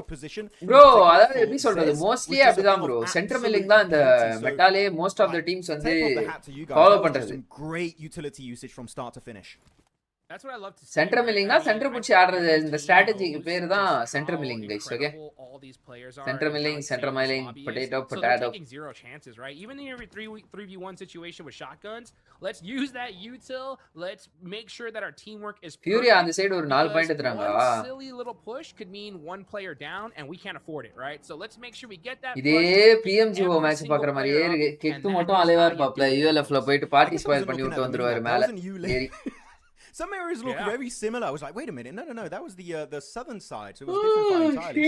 Bro, அதாவது எப்படி சொல்றது mostly அப்படிதான் bro. Centre milling தான் இந்த மெட்டாலே most of the teams வந்து ஃபாலோ பண்றது. Great utility usage from start to finish. That's what I love to see. Center milling na center puchi ஆடுறது இந்த ஸ்ட்ராட்டஜிக்கு பேர் தான் center milling guys, okay? Center milling, potato. So they're taking zero chances, right? Even in every 3v1 situation with shotguns, let's use that util. Let's make sure that our teamwork is Furia on the side ஒரு 4 point எடுத்துறாங்க. One silly little push could mean one player down and we can't afford it, right? So let's make sure we get that. இதே PMGO match பார்க்குற மாதிரியே இருக்கு. கெத்து மட்டும் அலைவா இருப்பாப்ல ULF ல போயிட்டு party spoil பண்ணி விட்டு வந்துருவாரு மேல. ஏறி Some areas look very similar. I was like, wait a minute, no, that was the southern side, so it was a different fight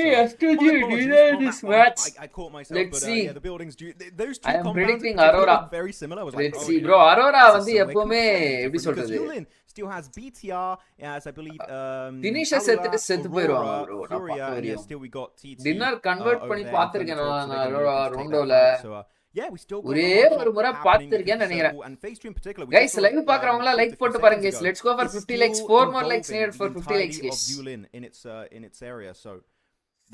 entirely. This match. I caught myself, Let's see. the buildings, those two I am compounds predicting Aurora. very similar. I was like, let's see bro, Aurora வந்து எப்பவுமே எப்படி சொல்றது still has BTR as I believe finisher செத்து போயிடுவாங்க bro. நான் பார்த்த வரையும் still we got TT dinner convert பண்ணி பாத்துர்க்கேன் நான் Aurora ரோண்டோல Yeah, we still ஒரே ஒரு முறை பாத்துர்க்கேன் நினைக்கிறேன் guys live பாக்குறவங்க லைக் போட்டு பாருங்க guys. Let's go for 50 likes, 4 more likes needed for 50 likes guys. in its area, so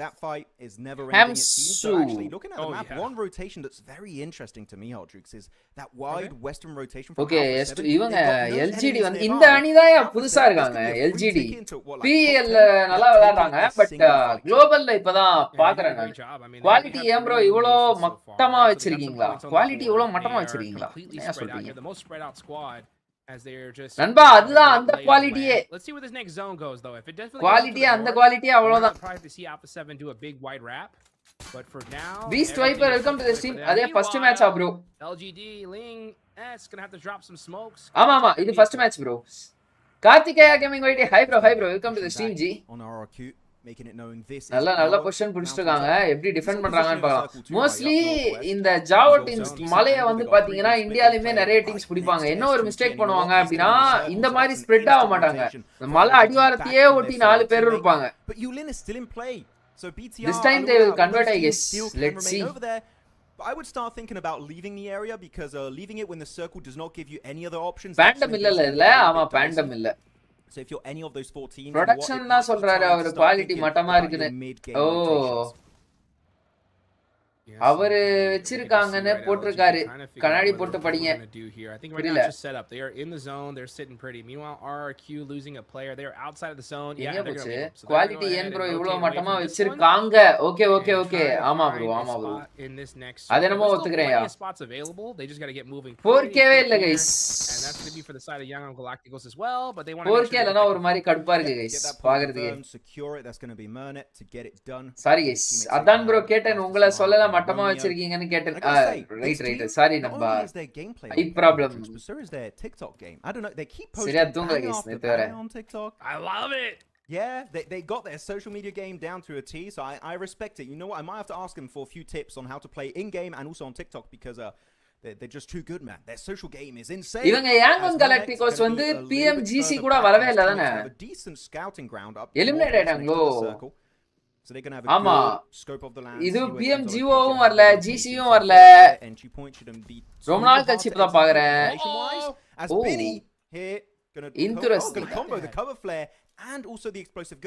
that fight is never ending. It seems so actually looking at the map, one rotation that's very interesting to me, Aldrix, is that wide western rotation from okay இவங்க LGD வந்து இந்த அணி தான் புதுசா இருக்காங்க. LGD PL நல்லா விளையாடுறாங்க but குளோபல்ல இப்பதான் பாக்குறேன் நான். குவாலிட்டி ஏன் ப்ரோ இவ்ளோ மட்டமா வச்சிருக்கீங்களா? குவாலிட்டி இவ்ளோ மட்டமா வச்சிருக்கீங்களா? என்ன சொல்றீங்க? As they're just நண்பா அதுதான் அந்த குவாலிட்டியே. Let's see where this next zone goes though. If it definitely quality அந்த குவாலிட்டி அவ்வளவுதான். Probably to see Alpha 7 do a big wide wrap. But for now Beast Viper welcome to the stream. அதே first match bro. LGD Ling S gonna have to drop some smokes. ஆமா இது first match bro. Karthikeya gaming YT hi bro welcome to the stream G. On RRQ making it known this is நல்ல position பிடிச்சிருக்காங்க. எப்படி defend பண்றாங்கன்னு பார்க்கலாம். Mostly இந்த Zhao teams மலைய வந்து பாத்தீங்கன்னா இந்தியாலயுமே நிறைய டீம்ஸ் பிடிப்பாங்க. என்ன ஒரு மிஸ்டேக் பண்ணுவாங்க அப்படின்னா இந்த மாதிரி ஸ்ப்ரெட் ஆக மாட்டாங்க. மலை அடிவாரத்தையே ஒட்டி 4 பேர் இருப்பாங்க. This time they will convert, I guess. Let's see. I would start thinking about leaving the area because leaving it when the circle does not give you any other options. Pandem இல்ல ஆமா pandem இல்ல. So if you're any of those 4 teams, production தான் சொல்றாரு அவர் quality மட்டமா இருக்குன்னு. ஓ அவரு வச்சிருக்காங்கன்னு போட்டுருக்காரு. கண்ணாடி போட்டு படிங்க. I think right now it's just set up. They are in the zone. They're sitting pretty. Meanwhile, RRQ losing a player. They are outside of the zone. Yeah, they're going to leave. So quality ஏன் bro இவ்ளோ மட்டமா வச்சிருக்காங்க? Okay ஆமா bro. In this next அது என்னமோ ஒத்துக்கறேன்யா. Spots available. They just got to get moving. 4K வே இல்ல guys. And that's going to be for the side of Young Galacticos as well, but they want to 4K லனா ஒரு மாதிரி கடுப்பா இருக்கு guys பாக்குறதுக்கு. Secure it. That's going to be Mernet to get it done. Sorry guys. அதான் bro கேட்டேன் உங்கள சொல்லல மட்டமா வச்சிருக்கீங்கன்னு கேட்டேன். ரைட் சாரி நம்பா. I problem. So is their TikTok game. I don't know. They keep posting சரியா தூங்கல guys நேத்து வர. on TikTok. I love it. Yeah, they got their social media game down to a T, so I respect it. You know what? I might have to ask them for a few tips on how to play in game and also on TikTok because they're just too good, man. Their social game is insane. இவங்க Young Galacticos வந்து PMGC கூட வரவே இல்ல தானே. Decent scouting ground up. Eliminate ஆயிட்டாங்களோ. So they're going to have a good scope of the land. இது PMGOவும் வரல, GCயும் வரல. Entry point shouldn't be ரொம்ப நாள் கழிச்சு இப்பதான் பாக்குறேன். As Benny here gonna combo the cover flare and also the explosive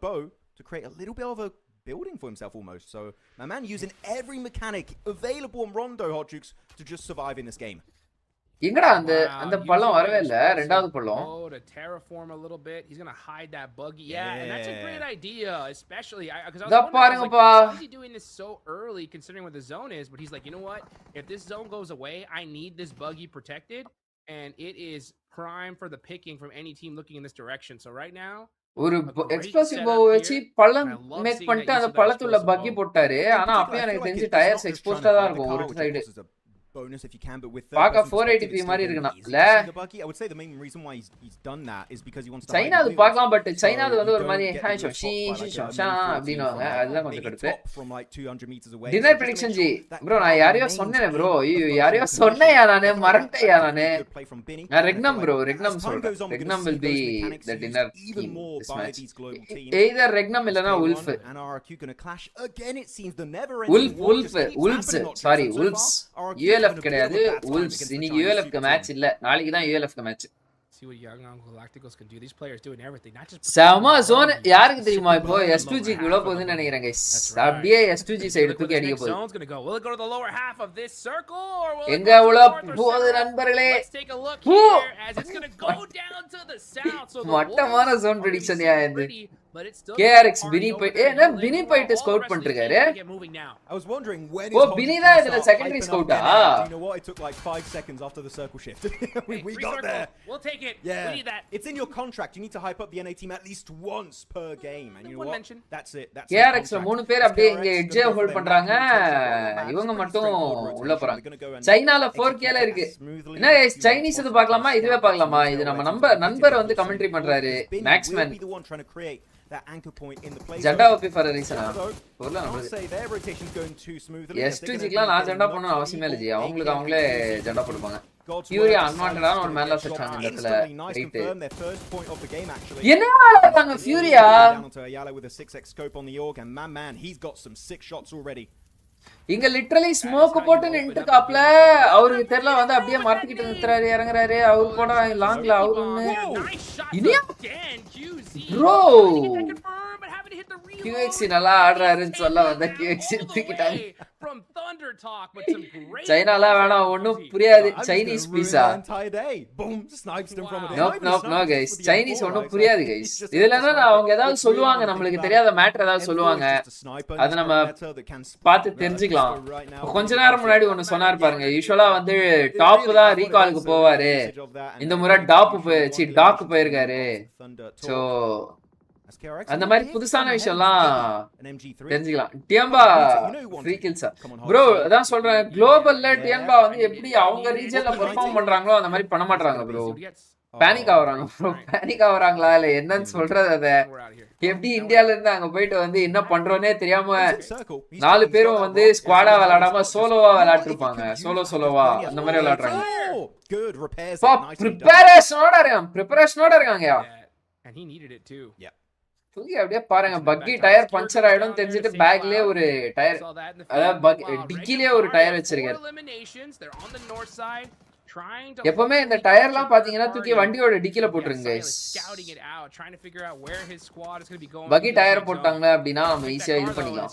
bow to create a little bit of a building for himself almost. So my man using every mechanic available on Rondo Hot Jukes to just survive in this game. எங்கடா அந்த பள்ளம் வரவே இல்ல ரெண்டாவது பள்ளம். Oh, to terraform a little bit. He's going to hide that buggy. Yeah, and that's a great idea, especially because I was wondering why is he doing this so early considering what the zone is, but he's like, "You know what? If this zone goes away, I need this buggy protected and it is prime for the picking from any team looking in this direction." So right now ஒரு explosive போ வச்சு பள்ளம் make பண்ணிட்டு அந்த பள்ளத்துள்ள பக்கி போட்டாரு. ஆனா அப்பயும் எனக்கு தெரிஞ்சு டயர்ஸ் எக்ஸ்போஸ்டா தான் இருக்கும் ஒரு side. Bonus if you can, but with Paka 480p மாதிரி இருக்குனா இல்ல. I would say the main reason why he's done that is because he wants to China அது பார்க்கலாம் பட் China அது வந்து ஒரு மாதிரி ஹாய் ஷி அப்படினுவாங்க. அதெல்லாம் கொஞ்சம் கடுப்பு. Dinner prediction ஜி bro நான் யாரையோ சொன்னேனே bro. ஐயோ யாரையோ சொன்னேயா நானே மறந்துட்டேயா நானே. Regnum bro Regnum சொல்றேன். Regnum will be the dinner team this match. Either Regnum இல்லனா Wolf. And RRQ going to clash again. It seems the never ending Wolves sorry Wolves ULF கிடையாது Wolves. இன்னைக்கு ULF க்கு match இல்ல, நாளைக்கு தான் ULF க்கு match. See what Young Galacticos can do. These players doing everything, not just சமா zone யாருக்கு தெரியுமா இப்போ S2G க்கு உள்ள போகுதுன்னு நினைக்கிறேன் guys. அப்படியே S2G சைடு தூக்கி அடிக்க போகுது. Zone's going to go. Will it go to the lower half of this circle or will எங்க உள்ள போகுது நண்பர்களே? Let's take a look here as it's going to go down to the south. So மட்டமான zone prediction யா இது. KRX Bini Pite என்ன Bini Pite scout பண்ணிருக்காரு. I was wondering when Bini தான் இதுல secondary ஸ்கவுட்டா? You know what? It took like 5 seconds after the circle shift. we got there. We'll take it. Yeah. We need that. It's in your contract. You need to hype up the NA team at least once per game. And you know what? That's it. That's KRX ல 3 பேர் அப்படியே இங்க edge hold பண்றாங்க. இவங்க மட்டும் உள்ள போறாங்க. சைனால 4K ல இருக்கு. என்ன guys சைனீஸ் இது பார்க்கலாமா? இதுவே பார்க்கலாமா? இது நம்ம நண்பர் வந்து கமெண்ட்ரி பண்றாரு. மேக்ஸ்மேன் that anchor point in the play. Janda OP for a reason. I'll say their rotation is going too smoothly. S2G க்குலாம் நான் ஜண்டா பண்ணனும் அவசியமே இல்ல ஜி. அவங்களுக்கு அவங்களே ஜண்டா போடுவாங்க. Fury unwanted ஆன ஒரு மேல செட்டாங்க இந்த இடத்துல. Their first point of the game actually. என்னடா ஆடுறாங்க ஃபியூரியா? Down onto Ayala with a 6x scope on the org and man he's got some sick shots already. இங்க லிட்டரலி ஸ்மோக் போட்டு நின்று காப்ல அவருக்கு தெரியல வந்து அப்படியே மரத்துக்கிட்ட நிற்றாரு இறங்குறாரு. அவரு போட லாங்ல அவரு இனியா ப்ரோ QX நல்லா ஆடுறாருன்னு சொல்ல வந்த QX தூக்கிட்டாங்க. சைனால வேணாம் ஒண்ணும் புரியாது சைனீஸ் பீஸா. நோ கைஸ் சைனீஸ் ஒண்ணும் புரியாது கைஸ். இதுல என்ன அவங்க ஏதாவது சொல்லுவாங்க நம்மளுக்கு தெரியாத மேட்டர் ஏதாவது சொல்லுவாங்க. அது நம்ம பார்த்து தெரிஞ்சுக்கலாம். கொஞ்ச நேரம் முன்னாடி ஒன்னு சொன்னார் பாருங்க. யூசுவலா வந்து டாப் தான் ரீகாலுக்கு போவாரு. இந்த முறை டாக்கு போயிருக்காரு. சோ அந்த மாதிரி புதுசான விஷயம்லாம் தெரிஞ்சுக்கலாம். டியம்பா ஃப்ரீ கில்ஸா ப்ரோ அதான் சொல்றேன். குளோபல்ல டியம்பா வந்து எப்படி அவங்க ரீஜன்ல பெர்ஃபார்ம் பண்றாங்களோ அந்த மாதிரி பண்ண மாட்டாங்க ப்ரோ. பேனிக் ஆகுறாங்க ப்ரோ. பேனிக் ஆகுறாங்களா இல்ல என்னன்னு சொல்றது அத. எப்படி இந்தியால இருந்து அங்க போயிட்டு வந்து என்ன பண்றோனே தெரியாம 4 பேரும் வந்து ஸ்குவாடா விளையாடாம சோலோவா விளையாட்டு இருப்பாங்க. சோலோவா அந்த மாதிரி விளையாடுறாங்க. ப்ரிப்பரேஷனோட இருக்காங்க. And he needed it too. Yeah. தூக்கி அப்படியே பாருங்க. பக்கி டயர் பஞ்சர் ஆயிடும் தெரிஞ்சிட்டு பேக்லயே ஒரு டயர், அதாவது டிக்கிலே ஒரு டயர் வச்சிருக்காரு. எப்பவுமே இந்த டயர்லாம் பாத்தீங்கன்னா தூக்கி வண்டியோட டிக்கில போட்டுருங்க. பக்கி டயர் போட்டாங்க அப்படின்னா நம்ம ஈஸியா இது பண்ணிக்கலாம்.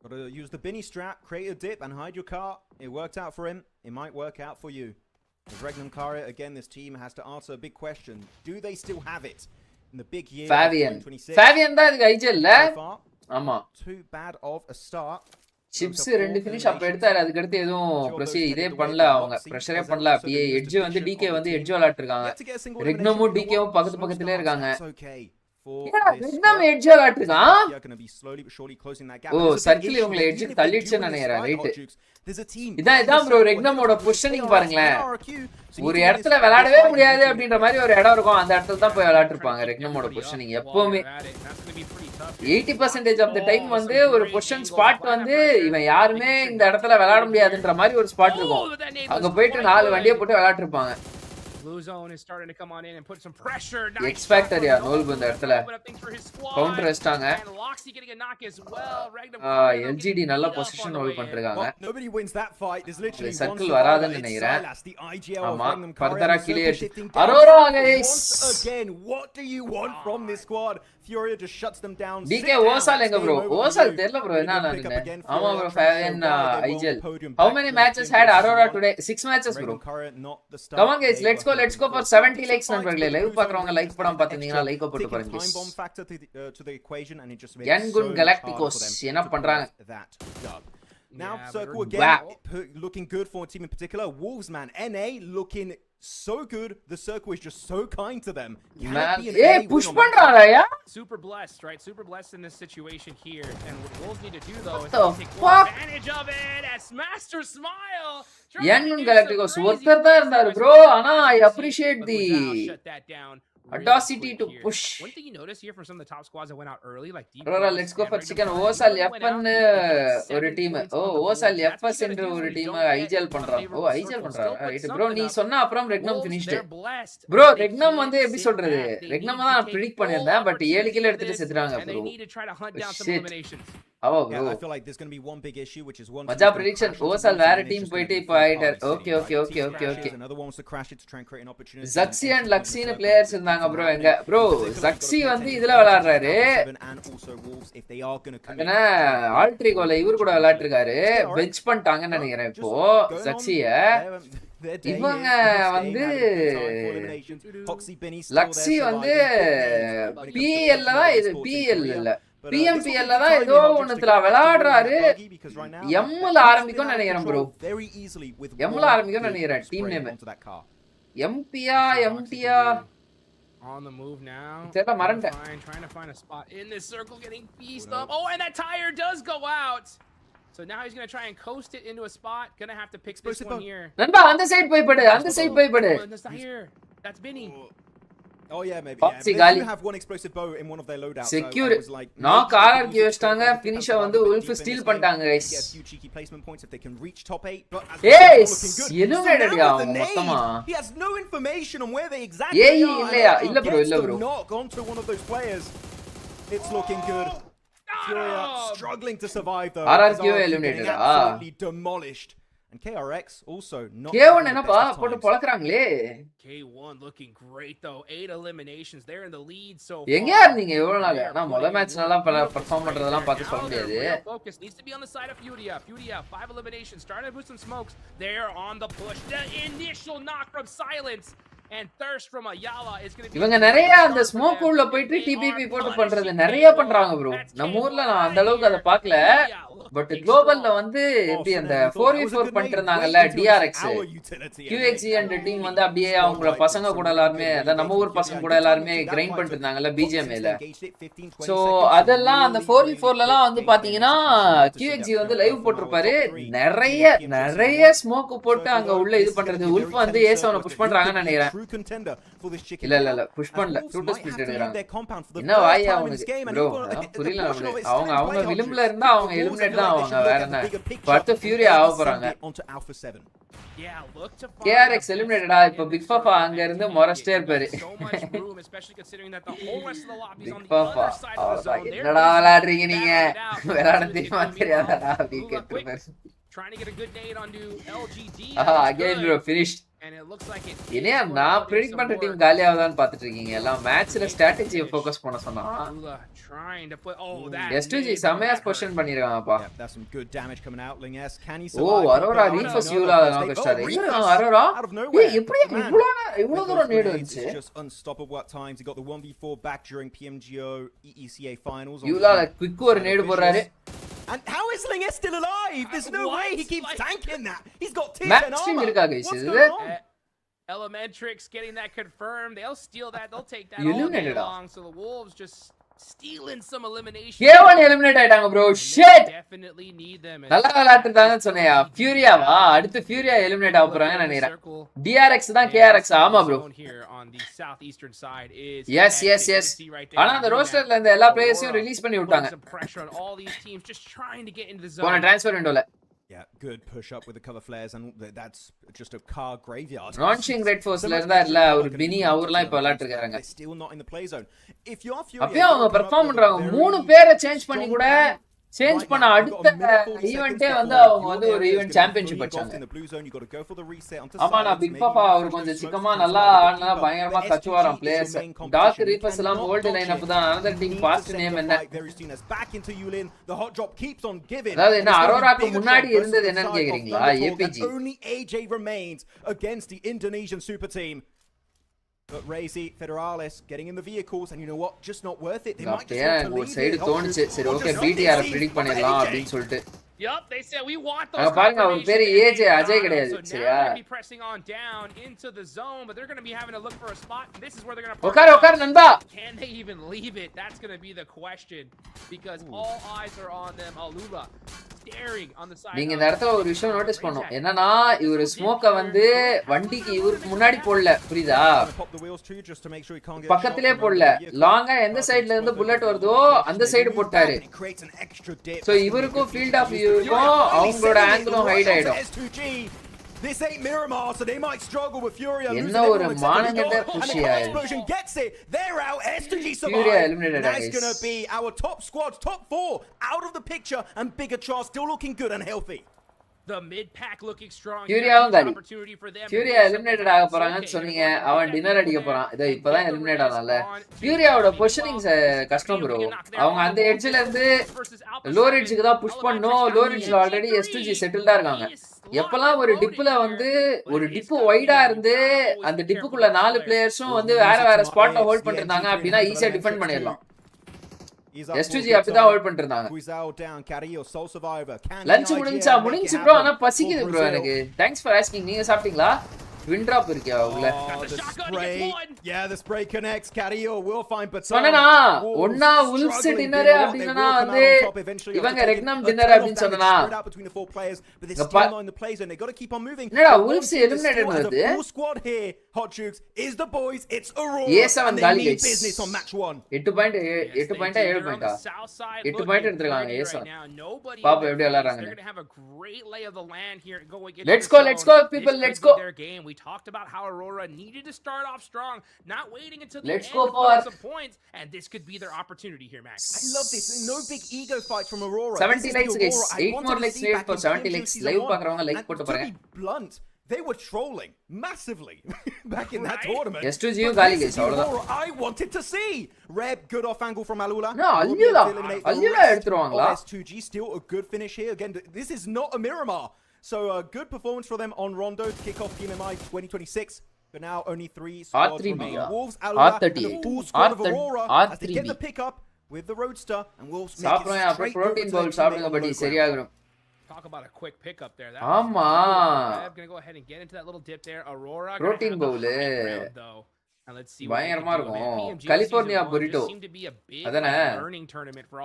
Gotta use the Binny strap, create a dip and hide your car. It worked out for him. It might work out for you. With Regnum Kara, again, this team has to answer a big question. Do they still have it in the big year Fabian. of 2026? Fabian தான் இதுக்கு ஐஜல்ல. ஆமா. Too bad of a start. Chips 2 finish அப்ப எடுத்தாரு. அதுக்கு அடுத்து எதுவும் procedure இதே பண்ணல அவங்க. பிரஷரே பண்ணல. அப்படியே எட்ஜ் வந்து டிகே வந்து எட்ஜ் விளையாட்டு இருக்காங்க. ரெக்னமும் டிகேவும் பக்கத்துலயே இருக்காங்க. ரெக்னம் எட்ஜ் விளையாட்டு இருக்கான். ஓ சர்க்கிள் இவங்களை எட்ஜுக்கு தள்ளிடுச்சுன்னு நினைக்கிறேன். ரைட். இதான் ப்ரோ ரெக்னமோட பொசிஷனிங் பாருங்களேன். ஒரு இடத்துல விளையாடவே முடியாது அப்படின்ற மாதிரி ஒரு இடம் இருக்கும். அந்த இடத்துல தான் போய் விளையாட்டு இருப்பாங்க. ரெக்னமோட பொசிஷனிங் எப்பவுமே 80% ஆஃப் த டைம் வந்து ஒரு பொசிஷன் ஸ்பாட் வந்து இவன் யாருமே இந்த இடத்துல விளையாட முடியாதுன்ற மாதிரி ஒரு ஸ்பாட் இருக்கும். அங்க போயிட்டு 4 வண்டியை போட்டு விளையாட்டு இருப்பாங்க. Blue zone is starting to come on in and put some pressure. X Factor யா நோல்பு இந்த இடத்துல கவுண்டர் வெச்சாங்க. LGD நல்ல பொசிஷன் ஹோல்ட் பண்ணிருக்காங்க. Nobody wins that fight. There's literally one circle வராதுன்னு நினைக்கிறேன். ஆமா ஆமா ஃபர்தரா கிளியே Arora guys. Again, what do you want from this squad? Furia just shuts them down. DK ஓசால் எங்க bro? ஓசால் தெரியல bro என்ன ஆனதுன்னு. ஆமா bro Fabian IGL. How many matches had Aurora today? 6 matches bro. Come on guys, let's go for 70 likes நண்பர்களே. Live பார்க்கறவங்க like போடாம பாத்தீங்கன்னா like போட்டு பாருங்க. Yangun Galacticos என்ன பண்றாங்க? Now circle again, looking good for a team in particular. Wolves man, NA looking so good. The circle is just so kind to them. Hey, push பண்றாரயா? Super blessed, right? Super blessed in this situation here. And what Wolves need to do though is take advantage of it. As Master Smile. Yangun Galacticos ஒருத்தர் தான் இருந்தாரு bro. ஆனா I appreciate the audacity to push. One thing you notice here from some of the top squads that went out early, like deep. Aurora, let's go for chicken. ஓசால் FN ஒரு team. ஓசால் FS என்ற ஒரு team IGL பண்றாங்க. IGL பண்றாங்க. Right bro. நீ சொன்ன அப்புறம் ரெக்னம் ஃபினிஷ்ட். ப்ரோ ரெக்னம் வந்து எப்படி சொல்றது? ரெக்னம் தான் ப்ரெடிக்ட் பண்ணிருந்தேன். பட் 7 கில் எடுத்துட்டு செத்துறாங்க bro. Oh bro. I feel like there's going to be one big issue which is one. மஜா prediction. ஓசால் வேற டீம் போயிட்டு இப்போ ஆயிட்டார். Okay. Another one wants to crash it to try and create an opportunity. Zaxi and Luxine players இருந்தாங்க bro. எங்க bro Zaxi வந்து இதுல விளையாடுறாரு. அங்கனா ஆல்ட்ரிகோல இவரு கூட விளையாட்டு இருக்காரு. பெஞ்ச் பண்ணிட்டாங்கன்னு நினைக்கிறேன் இப்போ Zaxi-ய. இவங்க வந்து லக்ஸி வந்து PL தான் இது PL இல்ல PMPL தான் ஏதோ ஒண்ணுல விளையாடுறாரு. எம்ல ஆரம்பிக்கும் நினைக்கிறேன் ப்ரோ. எம்ல ஆரம்பிக்கும் நினைக்கிறேன் டீம் நேம். எம்பியா எம்டியா on the move now. தெரியல மறந்துட்டேன். Trying to find a spot in this circle, getting pieced up. Oh, and that tire does go out. So now he's going to try and coast it into a spot. Going to have to pick this one here. நண்பா அந்த side போய் படு. அந்த side போய் படு. That's not here. That's Binny. Oh yeah, maybe. Yeah. They do have one explosive bow in one of their loadouts. Secure. Knock RRQ வச்சிட்டாங்க. Finisher வந்து Wolf steal பண்ணிட்டாங்க guys. Get a few cheeky placement points if they can reach top 8. But yes, eliminated யா மொத்தமா. He has no information on where they exactly are. இல்ல bro. Knock onto one of those players. It's looking good. Furia struggling to survive though. RRQ eliminated. Absolutely demolished. And KRX also not. K1 என்னப்பா போட்டு பொளக்குறாங்களே. K1 looking great though. 8 eliminations. They're in the lead so far. எங்க இருந்தீங்க இவ்வளவு நாள்? நான் முதல் மேட்ச்ல perform பண்றதெல்லாம் பார்த்து சொல்ல முடியாது. Focus needs to be on the side of Furia. Furia 5 eliminations. Starting to boost some smokes. They're on the push. The initial knock from Silence. And Thirst from Ayala is going to be. இவங்க நிறைய அந்த smoke உள்ள போயிட்டு DPP போட்டு பண்றது நிறைய பண்றாங்க bro. நம்ம ஊர்ல நான் அந்த அளவுக்கு அத பார்க்கல. பட் குளோபல்ல வந்து எப்படி அந்த 4v4 பண்ணிட்டு இருந்தாங்கல்ல DRX QXE and டீம் வந்து அப்படியே அவங்க பசங்க கூட எல்லாரும் அத நம்ம ஊர் பசங்க கூட எல்லாரும் கிரைண்ட் பண்ணிட்டு இருந்தாங்கல்ல BGMல. சோ அதெல்லாம் அந்த 4v4லலாம் வந்து பாத்தீங்கன்னா QXE வந்து லைவ் போட்டுருப்பாரு. நிறைய ஸ்மோக் போட்டு அங்க உள்ள இது பண்றது. உல்ஃப் வந்து ஏசவனை புஷ் பண்றாங்கன்னு நினைக்கிறேன். true contender for this chicken. இல்ல புஷ் பண்ணல டூ ஸ்பிளிட் எடுக்கறாங்க என்ன வாயா உங்களுக்கு bro புரியல நமக்கு அவங்க விளிம்புல இருந்தா அவங்க எலிமினேட் தான் ஆவாங்க வேற என்ன அடுத்து ஃபியூரி ஆக போறாங்க KRX eliminated இப்ப பிக் பாப்பா அங்க இருந்து மொரஸ்டே இருப்பாரு பிக் பாப்பா என்னடா விளையாடுறீங்க நீங்க விளையாட தெரியாதடா அப்படி கேட்டுப்பாரு trying to get a good nade onto LGD again bro finished and it looks like it என்ன நான் பிரெடிக்ட் பண்ற டீம் காலி ஆவதான்னு பாத்துட்டு இருக்கீங்க எல்லாம் மேட்ச்ல ஸ்ட்ராட்டஜியை ஃபோக்கஸ் பண்ண சொன்னா trying to put that S2G சமயா பொசிஷன் பண்ணிருக்காங்கப்பா that's some good damage coming out Linges can he survive Aurora Reefus Yula நாக்க ஸ்டார் Aurora ஏய் எப்படி இவ்வளவு தூரம் நேடு வந்துச்சு just unstoppable at times he got the 1v4 back during PMGO EECA finals Yula quick ஒரு நேடு போறாரு. And how is Linges still alive? There's no way he keeps tanking that. He's got tier 10 armor. What's going on? Elementrix getting that confirmed. They'll steal that. They'll take that all day long. So the Wolves just stealing some elimination. K1 eliminate ஆயிட்டாங்க bro. Shit. Definitely need them. நல்லா விளையாடுறாங்கன்னு சொன்னேயா. ஃபியூரியாவா அடுத்து ஃபியூரியா eliminate ஆக போறாங்கன்னு நினைக்கிறேன். DRX தான் KRX ஆமா bro. Yes. ஆனா அந்த ரோஸ்டர்ல இருந்த எல்லா பிளேயர்ஸையும் ரிலீஸ் பண்ணி விட்டாங்க. போன transfer விண்டோல. Yeah, good push up with the cover flares and that's just a car graveyard. Launching Red Forceல இருந்தா இல்ல ஒரு பினி அவர்லாம் இப்ப விளையாடிட்டு இருக்காங்க. Still not in the play zone. If you are Fury அப்பவே அவங்க பெர்ஃபார்ம் பண்றாங்க. 3 பேரை சேஞ்ச் பண்ணி கூட சேஞ்ச் பண்ண அடுத்த ஈவென்ட்டே வந்து அவங்க வந்து ஒரு ஈவென்ட் சாம்பியன்ஷிப் வச்சாங்க. ஆமா நான் பிக் பாப்பா அவர் கொஞ்சம் சிக்கமா நல்லா ஆடுனா பயங்கரமா கச்சுவாராம் பிளேயர்ஸ். டார்க் ரீஃபர்ஸ் எல்லாம் ஓல்ட் லைன் அப் தான் another team past name என்ன அதாவது என்ன அரோராக்கு முன்னாடி இருந்தது என்னன்னு கேக்குறீங்களா APG AJ remains against the Indonesian super team. But Razy, Federales getting in the vehicles and you know what, just not worth it. They might just want to leave side தோணுச்சு சரி okay BTR predict பண்ணிடலாம் அப்படினு சொல்லிட்டு Yup, they said we want those. பாருங்க அவர் பேரு AJ Ajay கிடையாது சரியா be pressing on down into the zone but they're going to be having to look for a spot and this is where they're going to உட்கார் நண்பா can they even leave it? That's going to be the question because all eyes are on them. Alula staring on the side. நீங்க இந்த இடத்துல ஒரு விஷயம் notice பண்ணோம் என்னன்னா இவர் ஸ்மோக்க வந்து வண்டிக்கு இவருக்கு முன்னாடி போடல புரியுதா பக்கத்திலே போடல லாங்கா எந்த சைடுல இருந்து புல்லட் வருதோ அந்த சைடு போட்டாரு சோ இவருக்கும் ஃபீல்ட் ஆஃப் வியூக்கும் அவங்களோட ஆங்கிளும் ஹைட் ஆயிடும் This ain't Miramar, so they might struggle with Furia. என்ன ஒரு மானங்கட்ட புஷியா explosion gets it. They're out. S2G survive. That's going to be our top squads, top 4 out of the picture, and Bigger Charles still looking good and healthy. The mid pack looking strong. Opportunity for them. Furia eliminated ஆக போறாங்கன்னு சொன்னீங்க அவன் dinner அடிக்க போறான் இதோ இப்போதான் eliminate ஆனால ஃபியூரியாவோட பொசிஷனிங்ஸ் கஷ்டம் bro அவங்க அந்த எட்ஜ்ல இருந்து லோ எட்ஜுக்கு தான் புஷ் பண்ணனும் லோ எட்ஜ்ல ஆல்ரெடி S2G செட்டில்டா இருக்காங்க எப்பலாம் ஒரு டிப்ல வந்து ஒரு டிப் வைடா இருந்து அந்த டிப்புக்குள்ள 4 பிளேயர்ஸும் வந்து வேற ஸ்பாட்ல ஹோல்ட் பண்ணிருந்தாங்க அப்படினா ஈஸியா டிஃபெண்ட் பண்ணிடலாம் S2G அப்படிதான் ஹோல்ட் பண்ணிருந்தாங்க லஞ்ச் முடிஞ்சு bro ஆனா பசிக்குது bro எனக்கு தேங்க்ஸ் ஃபார் ஆஸ்கிங் நீங்க சாப்பிட்டீங்களா Twin drop இருக்கியா உள்ள the spray connects Cario will find but சொன்னனா ஒண்ணா wolves dinner அப்படினா வந்து இவங்க ரெக்னம் dinner அப்படினு சொன்னனா between the 4 players but they still not in the play zone they got to keep on moving என்னடா wolves eliminated வருது full squad here hot jukes is the boys it's Aurora A7 காலி guys business on match 1 8 point 8 பாயிண்டா 8 point எடுத்துறாங்க A7 பாப்பா எப்படி விளையாடுறாங்க let's go people let's go we talked about how Aurora needed to start off strong, not waiting until the Let's end go for some points, and this could be their opportunity here, Max. I love this. No big ego fight from Aurora. 70 likes guys. 8 more likes needed for 70 likes. Live பாக்குறவங்க like போட்டு பாருங்க. Blunt. They were trolling massively back in that tournament. S2G காலி guys அவ்வளவுதான். I wanted to see. Reb good off angle from Alula. No, Alula எடுத்துருவாங்களா? S2G still a good finish here again. This is not a Miramar. So a good performance for them on Rondo to kick off PMMI 2026. But now only 3 squads remain. Wolves, Alula, and the full squad of Aurora as they get the pickup with the Roadster and Wolves make it straight protein bowl சாப்பிடுங்க படி சரியாகும். Talk about a quick pickup there. ஆமா. I'm going to go ahead and get into that little dip there. Aurora protein bowl though. And let's see பயங்கரமா இருக்கும் California burrito அதானே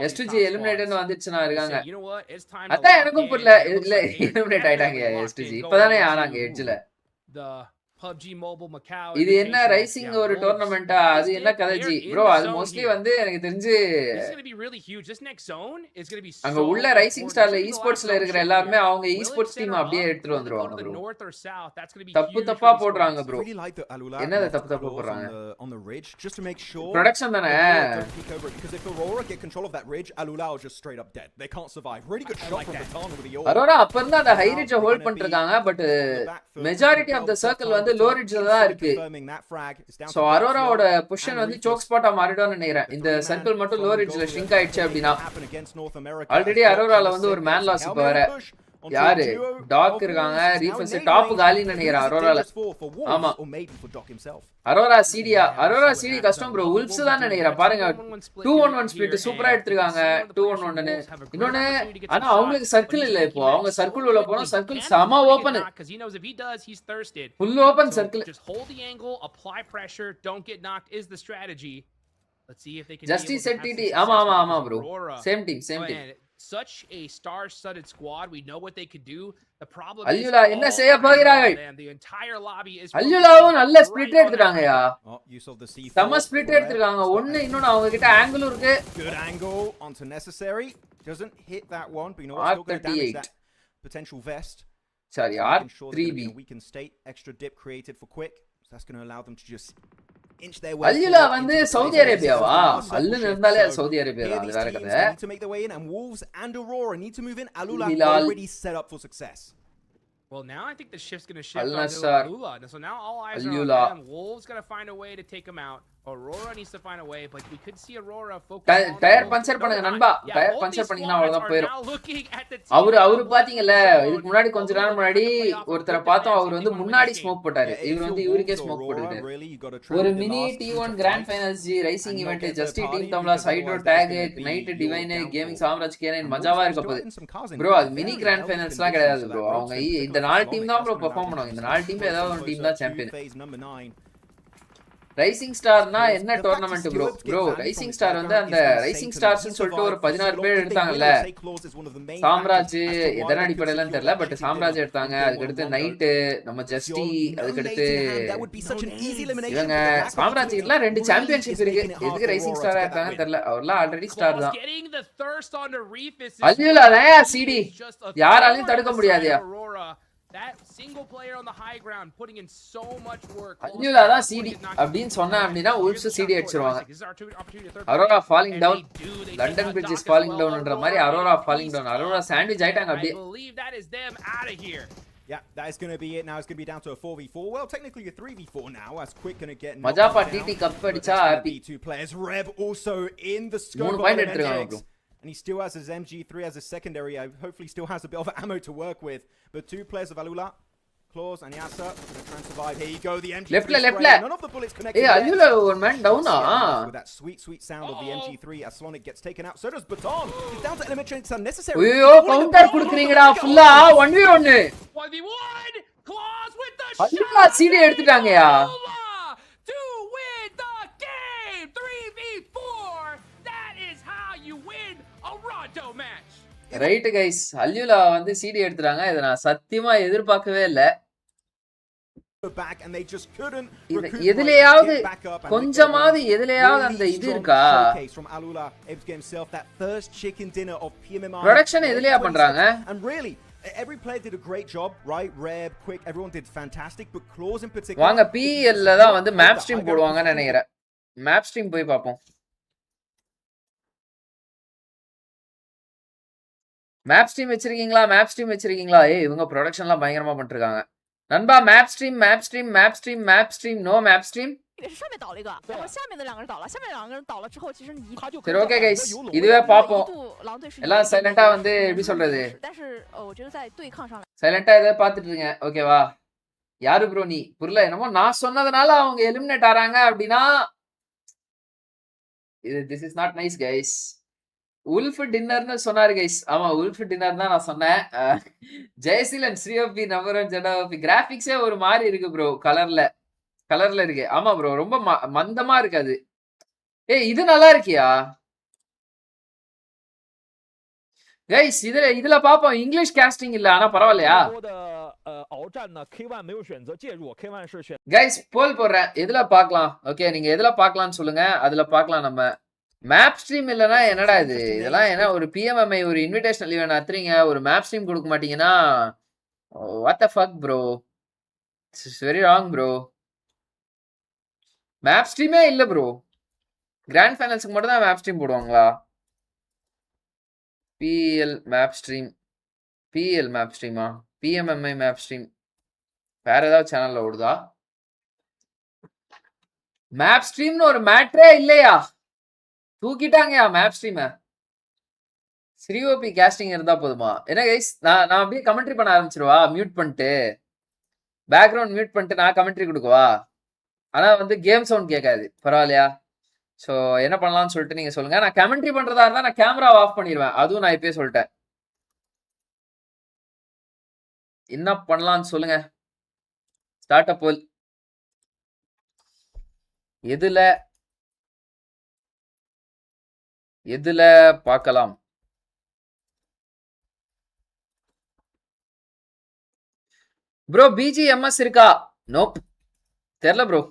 S2G eliminated வந்துச்சுனா இருக்காங்க அதான் எனக்கும் புரியல இல்ல eliminate ஆயிட்டாங்க S2G இப்போதானே ஆனாங்க எட்ஜ்ல PUBG Mobile Macau. இது என்ன ரைசிங் ஒரு டோர்னமெண்டா? அது என்ன கதைஜி ப்ரோ? அது மோஸ்ட்லி வந்து எனக்கு தெரிஞ்சு This is going to be really huge. This next zone is going to be so அங்க உள்ள ரைசிங் ஸ்டார்ல ஈஸ்போர்ட்ஸ்ல இருக்கிற எல்லாரும் அவங்க ஈஸ்போர்ட்ஸ் டீம் அப்படியே எடுத்துட்டு வந்துருவாங்க bro. north or south. That's going to be தப்பு தப்பா போடுறாங்க bro. Really like the Alula என்னது தப்பு தப்பா போடுறாங்க? on the ridge just to make sure production தானே. Because if Aurora get control of that ridge, Alula are just straight up dead. They can't survive. Really good shot from Baton with the Aurora. Aurora அப்ப இருந்து அந்த high ridge hold பண்ணிருக்காங்க. But majority of the circle வந்து low ரிட்ஜ்ல தான் இருக்கு. So அரோராவோட position வந்து சோக் ஸ்பாட்டா மாறிடும்னு நினைக்கிறேன். இந்த சர்க்கிள் மட்டும் லோ ரிட்ஜ்ல ஷ்ரிங்க் ஆயிடுச்சு அப்படினா. ஆல்ரெடி அரோரால வந்து ஒரு மேன் லாஸ் இப்ப வர யாரு டாக் இருக்காங்க. ரீஃபர்ஸ் டாப் காலின்னு நினைக்கிறேன் அரோரால. ஆமா அரோரா சிடி கஷ்டம் ப்ரோ. உல்ஃப்ஸ் தான் நினைக்கிறேன். பாருங்க 2-1-1 ஸ்பிளிட் சூப்பரா எடுத்துருக்காங்க. 2-1-1 இன்னொன்னு. ஆனா அவங்களுக்கு சர்க்கிள் இல்ல. இப்போ அவங்க சர்க்கிள் உள்ள போனா சர்க்கிள் சம ஓபன். Full open circle. ஜஸ்டிஸ் செட் டிடி. ஆமா bro. Same team. Such a star-studded squad. We know what they could do. The problem Alyula என்ன செய்ய போகிறார்கள்? The entire lobby is Alyulaவும் நல்ல ஸ்பிளிட் எடுத்துட்டாங்கயா. சம ஸ்பிளிட் எடுத்துட்டாங்க. ஒன்னு இன்னொன்னு அவங்க கிட்ட ஆங்கிள் இருக்கு. Good angle onto necessary. Doesn't hit that one, but you know what's still going to damage that potential vest. Sorry, R3B. We can state extra dip created for quick. So that's going to allow them to just அல்யுலா வந்து Saudi அரேபியாவா? அல்லுன்னு இருந்தாலே அது Saudi Arabia தான். அது வேற கதை. to make their way in and Wolves and Aurora need to move in. Alula already set up for success. Well, now I think the shift's going to shift onto Alula. So now all eyes are on them. Wolves got to find a way to take them out. Aurora needs to find a way, but we could see Aurora focus on tyre puncture பண்ணுங்க நண்பா. Tyre puncture பண்ணீங்கன்னா அவ்வளவுதான் போயிடும். அவரு பாத்தீங்கல இதுக்கு முன்னாடி கொஞ்ச நேரம் முன்னாடி ஒருத்தரை பார்த்தோம். அவர் வந்து முன்னாடி ஸ்மோக் போட்டாரு. இவர் வந்து இவருக்கே ஸ்மோக் போட்டுட்டாரு. ஒரு mini T1 grand finals G rising event ஜஸ்டி டீம் தம்லா சைடோ டாக் நைட் டிவைன் கேமிங் சாம்ராஜ் கேனன் மஜாவா இருக்க போகுது ப்ரோ. அது மினி கிராண்ட் ஃபைனல்ஸ்லாம் கிடையாது ப்ரோ. அவங்க இந்த 4 டீம் தான் ப்ரோ பெர்ஃபார்ம் பண்ணுவாங்க. இந்த 4 டீம்ல ஏதாவது ஒரு டீம் தான் சாம்பியன். ரைசிங் ஸ்டார்னா என்ன டோர்னமெண்ட் ப்ரோ? ரைசிங் ஸ்டார் வந்து அந்த ரைசிங் ஸ்டார்ஸ்னு சொல்லிட்டு ஒரு 16 பேர் எடுத்தாங்கல்ல. சாம்ராஜ் எதன அடிப்படையில தெரியல. பட் சாம்ராஜ் எடுத்தாங்க. அதுக்கு அடுத்து நைட் நம்ம ஜஸ்டி. அதுக்கு அடுத்து இவங்க சாம்ராஜ் எல்லாம் 2 சாம்பியன்ஷிப் இருக்கு. எதுக்கு ரைசிங் ஸ்டாரா இருக்காங்க தெரியல. அவர்லாம் ஆல்ரெடி ஸ்டார் தான். அல்யுலா தான் சிடி யாராலையும் தடுக்க முடியாதியா. That single player on the high ground putting in so much work. அல்யுலா தான் சிடி அப்படினு சொன்னா அப்படினா உல்ஃப்ஸ் சிடி அடிச்சிருவாங்க. Aurora falling down. London bridge is falling downன்ற மாதிரி Aurora falling down. Aurora sandwich ஆயிட்டாங்க அப்படியே. I believe that is them out of here. Yeah, that is going to be it. Now it's going to be down to a 4v4. Well, technically a 3v4 now. As Quick going to get மஜாபா TT cup அடிச்சா happy. 2 players. Reb also in the scope of the and he still has his MG3 as a secondary. Hopefully still has a bit of ammo to work with. But 2 players of Alula, Claws and Yasa, going to try and survive. Here you go, the MG3 left. None of the bullets connected. Hey, Alula one man down with that sweet sound of the MG3 as Slonic gets taken out. So does Baton. He's down to elementary. It's unnecessary. Yo, counter குடுக்குறீங்கடா ஃபுல்லா 1v1. 1v1. Claws with the shot. Alula CD எடுத்துட்டாங்கயா. To win the game. 3v4. That is how you win a Rondo match. Right guys, அல்யுலா வந்து CD எடுத்துறாங்க. இத நான் சத்தியமா எதிர்பார்க்கவே இல்ல. எதுலயாவது கொஞ்சமாவது எதுலயாவது அந்த இது இருக்கா? ப்ரொடக்ஷன் எதுலயா பண்றாங்க? Every player did a great job, right? Reb, Quick, everyone did fantastic, but Claws in particular. வாங்க PL ல தான் வந்து மேப் ஸ்ட்ரீம் போடுவாங்கன்னு நினைக்கிறேன். மேப் ஸ்ட்ரீம் போய் பாப்போம். மேப் ஸ்ட்ரீம் வச்சிருக்கீங்களா? ஏய் இவங்க ப்ரொடக்ஷன்லாம் பயங்கரமா பண்ணிருக்காங்க. நண்பா map stream no map stream. 上面倒了一个，然后下面的2个人倒了，下面2个人倒了之后，其实你சரி ஓகே கைஸ், இதுவே பாப்போம். எல்லாம் சைலண்டா வந்து எப்படி சொல்றது?但是我觉得在对抗上சைலண்டா இத பாத்துட்டு இருங்க. ஓகேவா? யாரு ப்ரோ நீ? புரியல. என்னமோ நான் சொன்னதனால அவங்க எலிமினேட் ஆறாங்க அப்படினா இது this is not nice guys. Wolf டின்னர்னு சொன்னாரு கைஸ். ஆமா உல்ஃப் டின்னர் தான் நான் சொன்னேன். ஜெயசீலன் ஸ்ரீஓபி நம்பர் 1 ஜெடாபி கிராபிக்ஸே ஒரு மாதிரி இருக்கு ப்ரோ. கலர்ல இருக்கு. ஆமா ப்ரோ ரொம்ப மந்தமா இருக்காது. ஏய் இது நல்லா இருக்கியா கைஸ்? இதுல பாப்போம். இங்கிலீஷ் காஸ்டிங் இல்ல, ஆனா பரவாயில்லையா? 战呢 ，K1 没有选择介入 ，K1 是选 கைஸ் போல் போடுறேன் எதுல பார்க்கலாம் ஓகே நீங்க எதுல பார்க்கலாம்னு சொல்லுங்க அதுல பார்க்கலாம் நம்ம மேப் ஸ்ட்ரீம் இல்லனா என்னடா இது இதெல்லாம் என்ன ஒரு PMMI ஒரு இன்விடேஷனல் ஈவென்ட் அத்ரீங்க ஒரு மேப் ஸ்ட்ரீம் கொடுக்க மாட்டீங்கன்னா what the fuck bro it's very wrong bro map ஸ்ட்ரீமே இல்ல ப்ரோ கிராண்ட் ஃபைனல்ஸ்க்கு மட்டும் தான் மேப் ஸ்ட்ரீம் போடுவாங்களா PL map stream PL map ஸ்ட்ரீமா PMMI மேப் ஸ்ட்ரீம் வேற ஏதாவது சேனல்ல ஓடுதா மேப் ஸ்ட்ரீம்னு ஒரு மேட்ரே இல்லையா தூக்கிட்டாங்கயா மேப் ஸ்ட்ரீம ஸ்ரீஓபி கேஸ்டிங் இருந்தா போதுமா என்ன கைஸ் நான் அப்படியே கமெண்ட்ரி பண்ண ஆரம்பிச்சிருவா மியூட் பண்ணிட்டு பேக்ரவுண்ட் மியூட் பண்ணிட்டு நான் கமெண்ட்ரி கொடுக்கவா ஆனா வந்து கேம் சவுண்ட் கேட்காது பரவாயில்லையா ஸோ என்ன பண்ணலாம்னு சொல்லிட்டு நீங்க சொல்லுங்க நான் கமெண்ட்ரி பண்றதா இருந்தா நான் கேமரா ஆஃப் பண்ணிடுவேன் அதுவும் நான் இப்பயே சொல்லிட்டேன் என்ன பண்ணலாம்னு சொல்லுங்க ஸ்டார்ட் அப் போல் எதுல பார்க்கலாம் ப்ரோ பிஜிஎம்எஸ் இருக்கா நோப் தெரியல ப்ரோ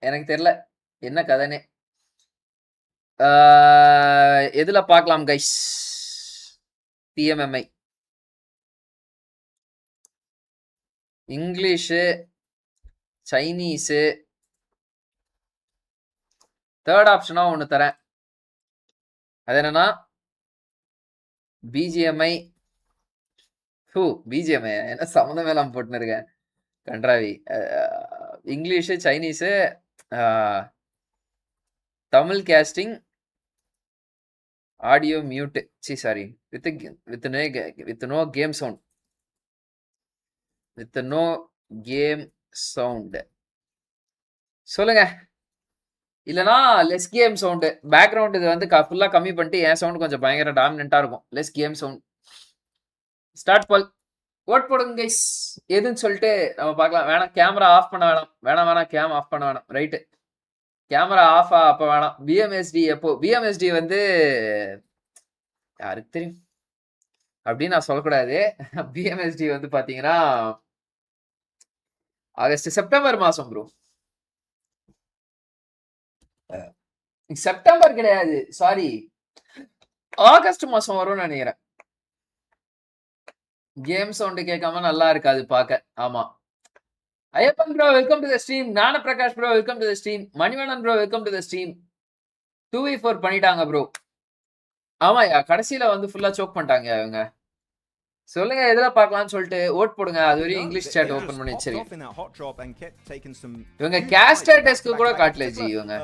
எனக்கு தெரியல என்ன கதைனே எதுல பார்க்கலாம் guys PMMI English Chinese third ஆப்ஷனா ஒன்று தரேன் அது என்னன்னா BGMI BGMI என்ன சம்மந்தமே இல்லாமல் போட்டுன்னு இருக்கேன் கன்றாவி English Chinese Tamil casting audio mute sorry with no game sound with no game sound சொல்லுங்க இல்லனா லெஸ் கேம் சவுண்ட் பேக்ரவுண்ட் இது வந்து ஃபுல்லா கம்மி பண்ணிட்டு என் சவுண்ட் கொஞ்சம் பயங்கர டாமினண்டா இருக்கும் less game sound start poll vote போடுங்க கைஸ் எதுன்னு சொல்லிட்டு நம்ம பார்க்கலாம் வேணாம் கேமரா ஆஃப் பண்ண வேணாம் கேம் ஆஃப் பண்ண வேணாம் ரைட்டு கேமரா ஆஃப் அப்ப வேணாம் பிஎம்எஸ்டி எப்போ பிஎம்எஸ்டி வந்து யாருக்கு தெரியும் அப்படின்னு நான் சொல்லக்கூடாது பிஎம்எஸ்டி வந்து பாத்தீங்கன்னா ஆகஸ்ட் செப்டம்பர் மாசம் ப்ரோ செப்டம்பர் கிடையாது சாரி ஆகஸ்ட் மாசம் வரும்னு நினைக்கிறேன் கேம் சவுண்ட் கேட்காம நல்லா இருக்காது பார்க்க ஆமா Ayyappan bro welcome to the stream Gnana Prakash bro welcome to the stream Manivannan bro welcome to the stream 2v4 பண்ணிட்டாங்க ப்ரோ ஆமாயா கடைசியில வந்து ஃபுல்லா சோக் பண்ணிட்டாங்க இவங்க சொல்லுங்க எதுல பார்க்கலாம்னு சொல்லிட்டு ஓட் போடுங்க அது வரையும் இங்கிலீஷ் சாட் ஓபன் பண்ணி வச்சிருக்கேன் இவங்க கேஸ்டர் டெஸ்க் கூட காட்டல ஜி இவங்க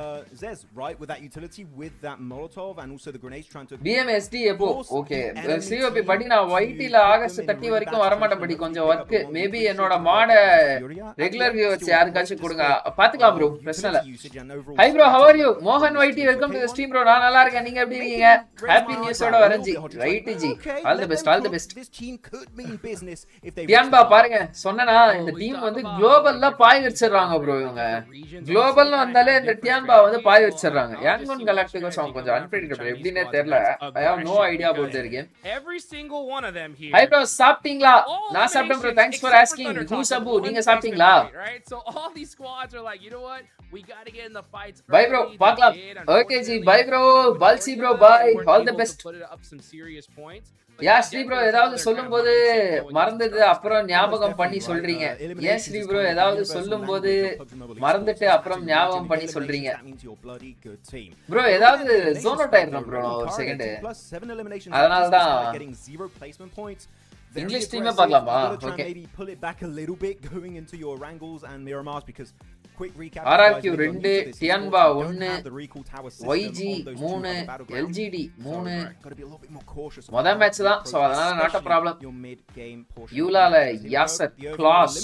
BMSD எப்போ ஓகே COP படி நான் YT-ல ஆகஸ்ட் 30 வரைக்கும் வர மாட்டேன் படி கொஞ்சம் வர்க் மேபி என்னோட மாட ரெகுலர் வியூவர்ஸ் யாருக்காச்சும் கொடுங்க பாத்துக்கலாம் ப்ரோ பிரச்சனை இல்ல hi bro how are you மோகன் YT welcome to the stream bro நான் நல்லா இருக்கேன் நீங்க எப்படி இருக்கீங்க ஹாப்பி நியூஸோட வரேன் ji right ji all the best தியான்பா பாருங்க சொன்னனா இந்த டீம் வந்து குளோபல்ல பாய் வச்சிடுறாங்க ப்ரோ இவங்க குளோபல்ல வந்தாலே இந்த தியான்பா வந்து பாய் வச்சிடுறாங்க யாங்கன் கலாக்டிகோஸ் அவங்க கொஞ்சம் அன்பிரெடிக்டபிள் எப்படினே தெரியல I have no idea about their game Every single one of them here. Hi bro சாப்பிட்டீங்களா நான் சாப்பிட்டேன் ப்ரோ தேங்க்ஸ் ஃபார் ஆஸ்கிங் ஹூ சபு நீங்க சாப்பிட்டீங்களா Right? So all these squads are like, you know what? We got to get in the fights. Bye bro பார்க்கலாம் okay ji bye bro பால்சி bro bye all the best Put it up some serious points. யா Sri bro ஏதாவது சொல்லும்போது மறந்துட்டு அப்புறம் ஞாபகம் பண்ணி சொல்றீங்க ஏன் ஸ்ரீ ப்ரோ ஏதாவது சொல்லும்போது மறந்துட்டு அப்புறம் ஞாபகம் பண்ணி சொல்றீங்க ப்ரோ ஏதாவது ஜோன் அவுட் ஆயிரும் ப்ரோ ஒரு செகண்ட் அதனால தான் இங்கிலீஷ் டீமே பார்க்கலாமா ஓகே RRQ 2 டியான்பா 1 YG 3 LGD 3 மொத மேட்ச் தான் சோ அதனால நாட் a problem யூலால யாசர் கிளாஸ்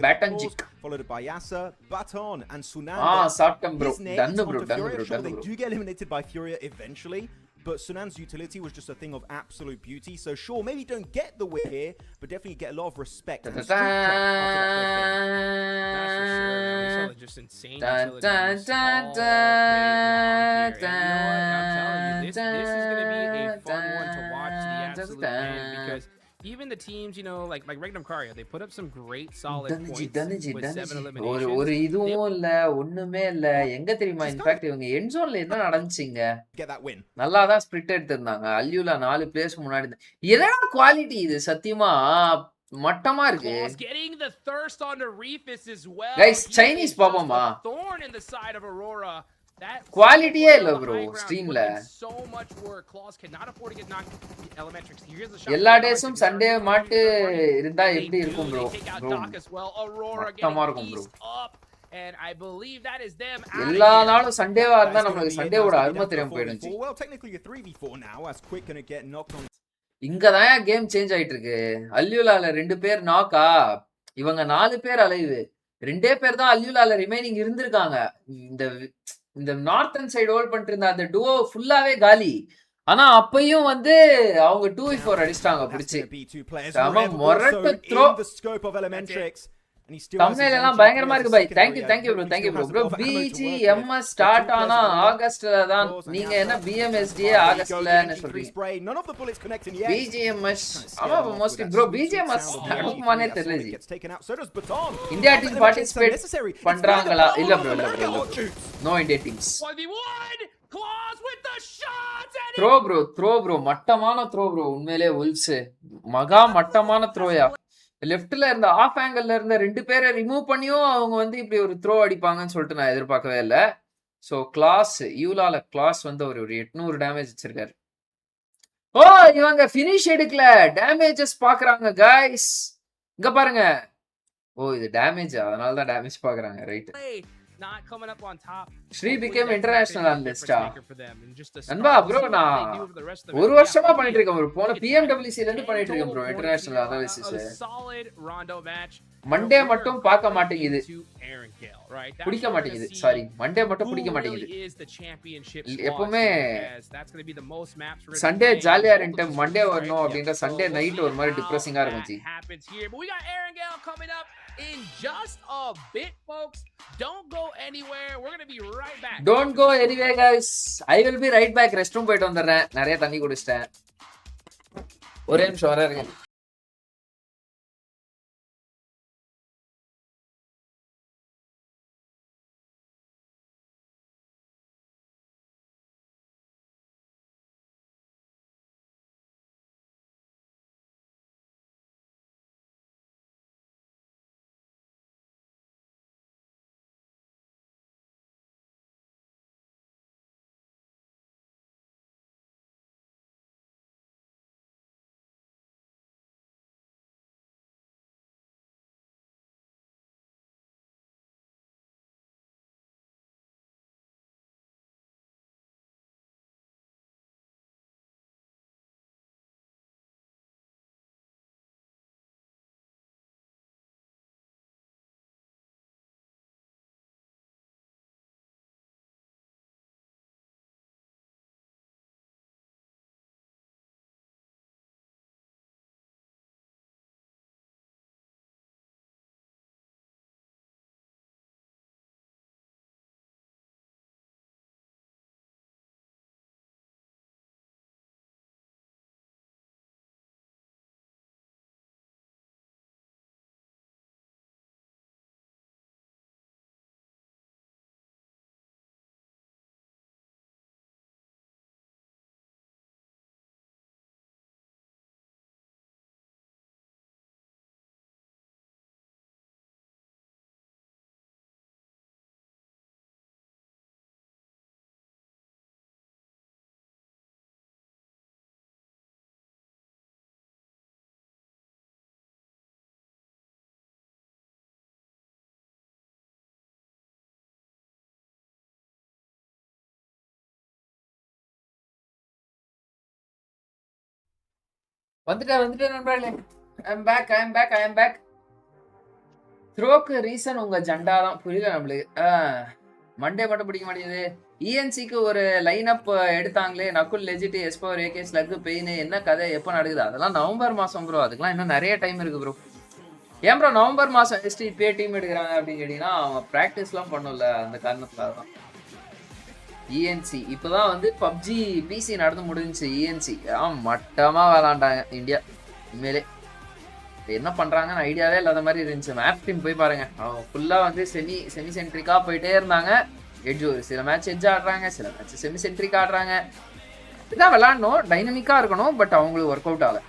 பேட்டன்ஜிக் followed by Yasser, Baton and Sunan. சாப்டம் bro done bro They do get eliminated by Furia eventually. But Sunan's utility was just a thing of absolute beauty. So sure, maybe don't get the win here, but definitely get a lot of respect. And street cred after that first game. That's for sure, man. We saw just insane utility all day long here. And you know what? I'm telling you, this is going to be a fun one to watch to the absolute end because even the teams, you know, like Regnum Cario, they put up some great solid points with 7 ஒரு eliminations. ஒரு இதுவும் இல்ல, ஒண்ணுமே இல்ல. எங்க தெரியுமா in fact இவங்க end ஜோன்ல என்ன நடந்துச்சுங்க? Get that win. நல்லா தான் ஸ்பிரிட் எடுத்திருந்தாங்க. அல்யூலா 4 பிளேயர்ஸ் முன்னாடி என்னடா குவாலிட்டி இது சத்தியமா மட்டமா இருக்கு. Claws getting the thirst on the Reefus as well. Guys, Chinese பாப்போமா? Thorn in the side of Aurora. That குவாலிட்டியே இல்ல bro ஸ்ட்ரீம்ல. So much work. Claws cannot afford to get knocked. Elementrix, here's the shot. எல்லா டேஸும் Sunday மாட்டு இருந்தா எப்படி இருக்கும் bro? மட்டமா இருக்கும் bro. And I believe that is them. எல்லா நாளும் சண்டேவா இருந்தா நமக்கு சண்டேவோட அருமை தெரியாம போயிடுச்சு. Well, technically a 3v4 now as Quick gonna get knocked on. இங்கதான் கேம் சேஞ்ச் ஆயிட்டு இருக்கு. அல்யூலால 2 பேர் நாக்கா, இவங்க 4 பேர் அலைவு. 2 பேர் தான் அல்யூலால ரிமைனிங் இருந்திருக்காங்க. இந்த நார்த்தன் சைடு ஹோல்ட் பண்ணிட்டு இருந்த அந்த டுவோ ஃபுல்லாவே காலி. ஆனா அப்பயும் வந்து அவங்க 2v4 அடிச்சிட்டாங்க பிடிச்சு. மொரட்டு த்ரோ. தமிழ்ல எல்லாம் பயங்கரமா இருக்கு பாய். Thank you bro. BGMS start ஆனா ஆகஸ்ட்ல தான். நீங்க என்ன பிஎம்எஸ்டி ஆகஸ்ட்லன்னு சொல்றீங்க? பிஜிஎம்எஸ் ஆமா மோஸ்ட்லி ப்ரோ பிஜிஎம்எஸ் நடக்குமானே தெரியல ஜி. இந்தியா டீம் பார்ட்டிசிபேட் பண்றாங்களா? இல்ல bro no India teams. Throw bro மட்டமான த்ரோ ப்ரோ. உண்மையிலே உல்ஸ் மகா மட்டமான த்ரோயா. லெஃப்ட்ல இருந்த ஆஃப் ஆங்கிள் இருந்த 2 பேரை ரிமூவ் பண்ணியும் அவங்க வந்து இப்படி ஒரு த்ரோ அடிப்பாங்கன்னு சொல்லிட்டு நான் எதிர்பார்க்கவே இல்லை. ஸோ கிளாஸ் யூலால கிளாஸ் வந்து ஒரு 800 டேமேஜ் வச்சிருக்காரு. ஓ இவங்க ஃபினிஷ் எடுக்கல, டேமேஜஸ் பாக்குறாங்க கைஸ். இங்க பாருங்க. ஓ இது டேமேஜ், அதனால தான் டேமேஜ் பாக்குறாங்க. Right. Not coming up on top. Shri became international analyst. நண்பா ப்ரோ நான் ஒரு வருஷமா பண்ணிட்டு இருக்கேன் ப்ரோ. போன PMWC ல இருந்து பண்ணிட்டு இருக்கேன் ப்ரோ இன்டர்நேஷனல் அனாலிசிஸ். மண்டே மட்டும் பார்க்க மாட்டேங்குது, பிடிக்க மாட்டேங்குது. சாரி மண்டே மட்டும் பிடிக்க மாட்டேங்குது. எப்பவுமே சண்டே ஜாலியா இருந்துட்டு மண்டே வரணும் அப்படின்ற சண்டே நைட் ஒரு மாதிரி டிப்ரெசிங்கா இருக்கும் G. In just a bit, folks. Don't go anywhere. We're going to be right back. Don't go anywhere, guys. I will be right back. Restroom போயிட்டு வந்துறேன். நிறைய தண்ணி குடிச்சிட்டேன். ஒரே நிமிஷம் வரேன். வந்துட்டேன் நண்பர்களே. ஐ அம் பேக். த்ரோக்கு ரீசன் உங்க ஜண்டா தான். புரியல நம்மளுக்கு. மண்டே மட்டும் பிடிக்க மாட்டேங்குது. இஎன்சிக்கு ஒரு லைன் அப் எடுத்தாங்களே, Nakul legit SPower AK slug pain, என்ன கதை எப்போ நடக்குது? அதெல்லாம் நவம்பர் மாசம் ப்ரோ. அதுக்கெல்லாம் இன்னும் நிறைய டைம் இருக்கு ப்ரோ. ஏன் ப்ரோ நவம்பர் மாசம் எஸ்டி இப்பயே டீம் எடுக்கிறாங்க அப்படின்னு கேட்டீங்கன்னா அவங்க ப்ராக்டிஸ்லாம் பண்ணல. அந்த காரணத்துக்காக தான். இஎன்சி இப்போதான் வந்து பப்ஜி பிசி நடந்து முடிஞ்சிச்சு. இஎன்சி மட்டமா விளாண்டாங்க இந்தியா. உண்மையிலே என்ன பண்றாங்கன்னு ஐடியாவே இல்லாத மாதிரி இருந்துச்சு. மேப் டீம் போய் பாருங்க, அவங்க ஃபுல்லா வந்து செமி சென்ட்ரிக்கா போயிட்டே இருந்தாங்க. சில மேட்ச் எட்ஜ் ஆடுறாங்க, சில மேட்ச் செமி சென்ட்ரிக் ஆடுறாங்க. இதான் விளாடணும், டைனமிக்கா இருக்கணும். பட் அவங்களுக்கு ஒர்க் அவுட் ஆகல.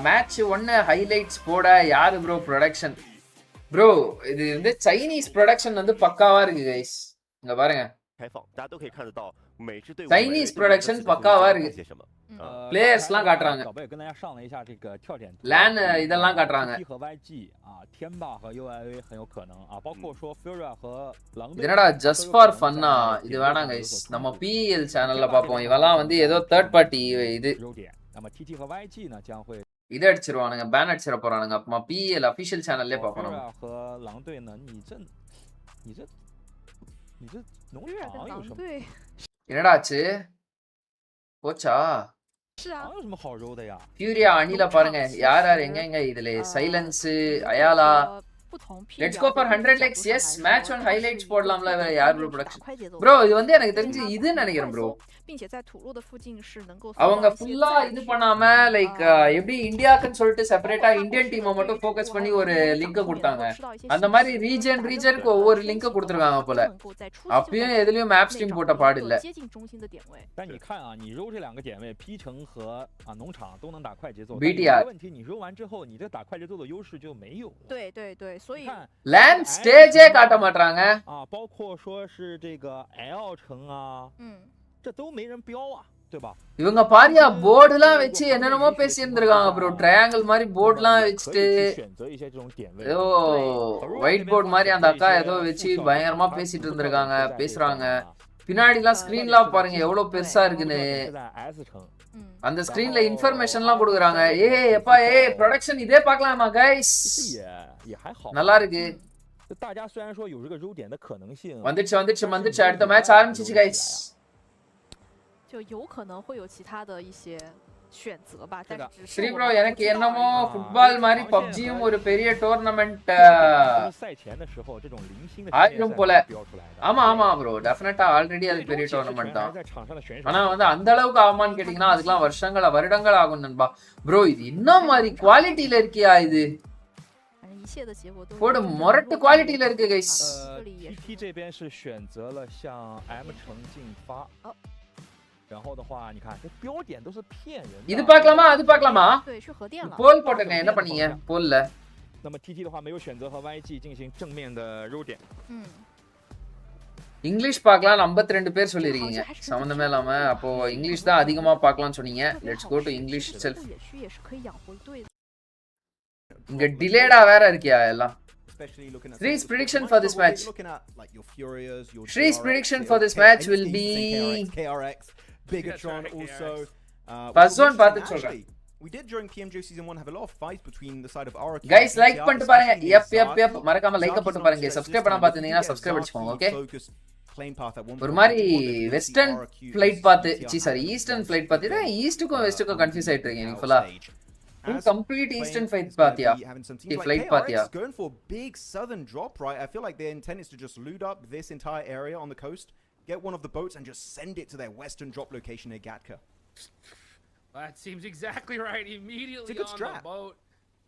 மேட்ச் 1 ஹைலைட்ஸ் போட யாரு ப்ரோ ப்ரொடக்ஷன்? ப்ரோ இது வந்து சைனீஸ் ப்ரொடக்ஷன் வந்து பக்காவா இருக்கு கைஸ். இங்க பாருங்க, 开放，大家都可以看得到每支队伍 Chinese production பக்காவா இருக்கு. 些什么。 பிளேயர்ஸ்லாம் காட்டுறாங்க, 小贝跟大家上了一下这个跳点图 LAN இதெல்லாம் காட்டுறாங்க. TT 和 YG 啊，天霸和 UIA 很有可能啊，包括说 Furia 和狼 இது 队。 என்னடா ஜஸ்ட் ஃபார் ஃபன்னா? இது வேணாம் கைஸ், நம்ம PL சேனல்ல பாப்போம். இவெல்லாம் வந்து ஏதோ தேர்ட் பார்ட்டி இது 优点。那么 TT 和 YG 呢将会 இதை அடிச்சிருவானுங்க, பேன் அடிச்சிட போறானுங்க. அப்பமா PL அபிஷியல் சேனல்லே பாப்போம் நம்ம. 和狼队呢，你这农微软跟场有什么？狼队 என்னடா ஆச்சு? போச்சா?是啊， 狼有什么好揉的呀？ ஃபியூரியா அணில பாருங்க யார் யார் எங்க இதுல silence அயாலா. 不同 Let's go for 100 likes. Yes, match 1 highlights போடலாம்ல. யார் ப்ரோ ப்ரொடக்ஷன்? ப்ரோ இது வந்து எனக்கு தெரிஞ்சு இதுன்னு நினைக்கிறேன் ப்ரோ. 并且在土路的附近是能够 அவங்க ஃபுல்லா இது பண்ணாம லைக் எப்படி இந்தியாக்குன்னு சொல்லிட்டு செப்பரேட்டா இந்தியன் டீமை மட்டும் ஃபோக்கஸ் பண்ணி ஒரு லிங்க் கொடுத்தாங்க. அந்த மாதிரி ரீஜனுக்கு ஒவ்வொரு லிங்க் கொடுத்துருக்காங்க போல. அப்பயும் எதுலயும் மேப் ஸ்ட்ரீம் போட்ட பாடு இல்ல. 接近中心的点位。 但你看啊，你揉这两个点位，P 城和农场都能打快节奏。 BTR 问题你揉完之后，你这打快节奏的优势就没有了。 对对对，所以 看 லேண்ட் ஸ்டேஜே காட்ட மாட்டாங்க.啊，包括说是这个 L 城啊，这都没人标啊，对吧？ இவங்க பாரியா போர்டுலாம் வச்சு என்னென்னமோ பேசி இருந்திருக்காங்க ப்ரோ. ட்ரையாங்கிள் மாதிரி போர்டுலாம் வச்சுட்டு 选择一些这种点位。 ஏதோ ஒயிட் போர்டு மாதிரி அந்த அக்கா ஏதோ வச்சு பயங்கரமா பேசிட்டு இருந்திருக்காங்க, பேசுறாங்க. பின்னாடிலாம் ஸ்கிரீன்லாம் பாருங்க எவ்வளவு பெருசா இருக்குன்னு. 是在 S 城。 அந்த ஸ்கிரீன்ல இன்ஃபர்மேஷன்லாம் கொடுக்குறாங்க. எப்பா ப்ரொடக்ஷன் இதே பார்க்கலாமா கைஸ்? 也还好。 நல்லா இருக்கு. 大家虽然说有这个揉点的可能性， வந்துச்சு அடுத்த மேட்ச் ஆரம்பிச்சிச்சு கைஸ். 就有可能会有其他的一些选择吧，但是只是 ஸ்ரீ ப்ரோ எனக்கு என்னமோ ஃபுட்பால் மாதிரி பப்ஜியும் ஒரு பெரிய டோர்னமெண்ட் 赛前的时候这种零星的 ஆயிரும் போல. 标出来的。 ஆமா ப்ரோ டெஃபினட்டா ஆல்ரெடி அது பெரிய டோர்னமெண்ட் தான். 在场上的选手 ஆனா வந்து அந்த அளவுக்கு ஆகுமான்னு கேட்டீங்கன்னா அதுக்கெல்லாம் வருடங்கள் ஆகும் நண்பா. ப்ரோ இது என்ன மாதிரி குவாலிட்டியில இருக்கியா? இது 反正一切的结果都 போடு மொரட்டு குவாலிட்டியில இருக்கு கைஸ். TT 这边是选择了向 M 城进发。然后的话，你看这标点都是骗人的。 இது பார்க்கலாமா அது பார்க்கலாமா? 对，去核电了。 போல் போட்டேங்க, என்ன பண்ணீங்க போல்ல? 那么 TT 的话没有选择和 YG 进行正面的揉点。 இங்கிலீஷ் பார்க்கலாம் 52 பேர் சொல்லிருக்கீங்க சம்பந்தமே இல்லாம. அப்போ இங்கிலீஷ் தான் அதிகமா பார்க்கலாம்னு சொன்னீங்க. Let's go to English self. 野区也是可以养活队的。 இங்க டிலேடா வேற இருக்கியா எல்லாம்? Especially looking at Shree's prediction for this match. Looking at like your Furias, your Shree's DRX, prediction your for this K- match will anything be KRX, Bigatron right, also. First which one is பார்த்து interesting. சொல்றேன். Actually, we did during PMJ season 1 have a lot of fights between the side of RRQ. Guys like BTR, பண்ணிட்டு பாருங்க. especially yep Zaki. மறக்காம like போட்டு பாருங்க. Zaki's subscribe not பண்ணாம stretched பாத்தீங்கன்னா this subscribe time. அடிச்சுக்கோங்க. Zaki okay focused playing path at one ஒரு point. மாதிரி He wanted to western see RRQ flight as பார்த்து BTR சாரி ஈஸ்டர்ன் ஃளைட் பார்த்து தான் ஈஸ்ட்டுக்கும் வெஸ்ட்டுக்கும் கன்ஃபியூஸ் ஆயிட்டு இருக்கீங்க நீங்க ஃபுல்லா. As complete playing eastern fight is gonna பாத்தியா? be having some teams like flight KRX பாத்தியா? going for a big southern drop, right? I feel like their intent is to just loot up this entire area on the coast, get one of the boats and just send it to their western drop location near Gatka. That seems exactly right. Immediately good on strat. the boat.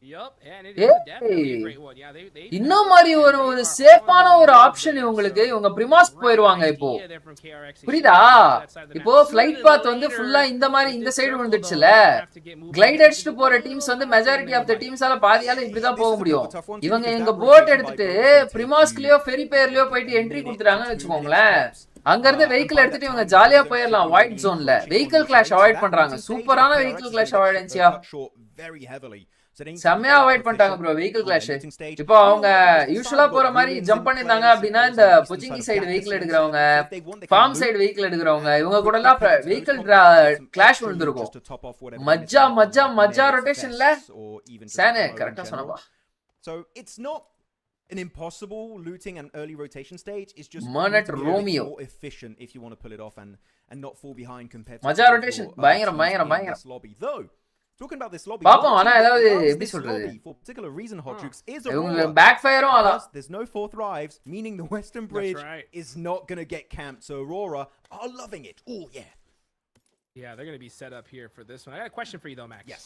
Yup, and it Hey. is definitely a great one. Yeah, they இன்னும் மாதிரி ஒரு சேஃபான ஒரு option இவங்களுக்கு. இவங்க பிரிமாஸ் போயிடுவாங்க இப்போ. புரியுதா? இப்போ ஃளைட் பாத் வந்து ஃபுல்லா இந்த மாதிரி இந்த சைடு விழுந்துச்சுல. கிளைட் அடிச்சிட்டு போற டீம்ஸ் வந்து மெஜாரிட்டி ஆஃப் த டீம்ஸால பாதியால இப்படி தான் போக முடியும். இவங்க எங்க போட் எடுத்துட்டு பிரிமாஸ்லயோ ஃபெரி பேர்லயோ போயிட்டு என்ட்ரி கொடுத்துறாங்கன்னு வெச்சுக்கோங்களேன். அங்க இருந்து வெஹிக்கிள் எடுத்துட்டு இவங்க ஜாலியா போயிடலாம் ஒயிட் ஜோன்ல. வெஹிக்கிள் கிளாஷ் அவாய்ட் பண்றாங்க. சூப்பரான வெஹிக்கிள் கிளாஷ் அவாய்டன்சியா. செம்மையா அவாய்ட் பண்ணிட்டாங்க ப்ரோ வெஹிக்கிள் கிளாஷ். இப்போ அவங்க யூசுவலா போற மாதிரி ஜம்ப் பண்ணிருந்தாங்க அப்படின்னா இந்த புஜிங்கி சைடு வெஹிக்கிள் எடுக்கிறவங்க, ஃபார்ம் சைடு வெஹிக்கிள் எடுக்கிறவங்க இவங்க கூட எல்லாம் வெஹிக்கிள் கிளாஷ் விழுந்திருக்கும். மஜ்ஜா ரொட்டேஷன்ல சானே கரெக்டா சொன்னப்பா. So it's not an impossible looting and early rotation stage. It's just Mernet need to be a bit Romeo. more efficient if you want to pull it off and not fall behind compared to மஜ்ஜா rotation. பயங்கரம் this lobby. Though talking about this lobby, பாப்போம் ஆனா ஏதாவது எப்படி சொல்றது? for particular reason hot jukes is இவங்க Aurora. Back ஃபயரும் ஆலாம். Plus, there's no fourth rives, meaning the western bridge right. is not going to get camped. So Aurora are loving it. Oh yeah. Yeah, they're going to be set up here for this one. I got a question for you though, Max. Yes.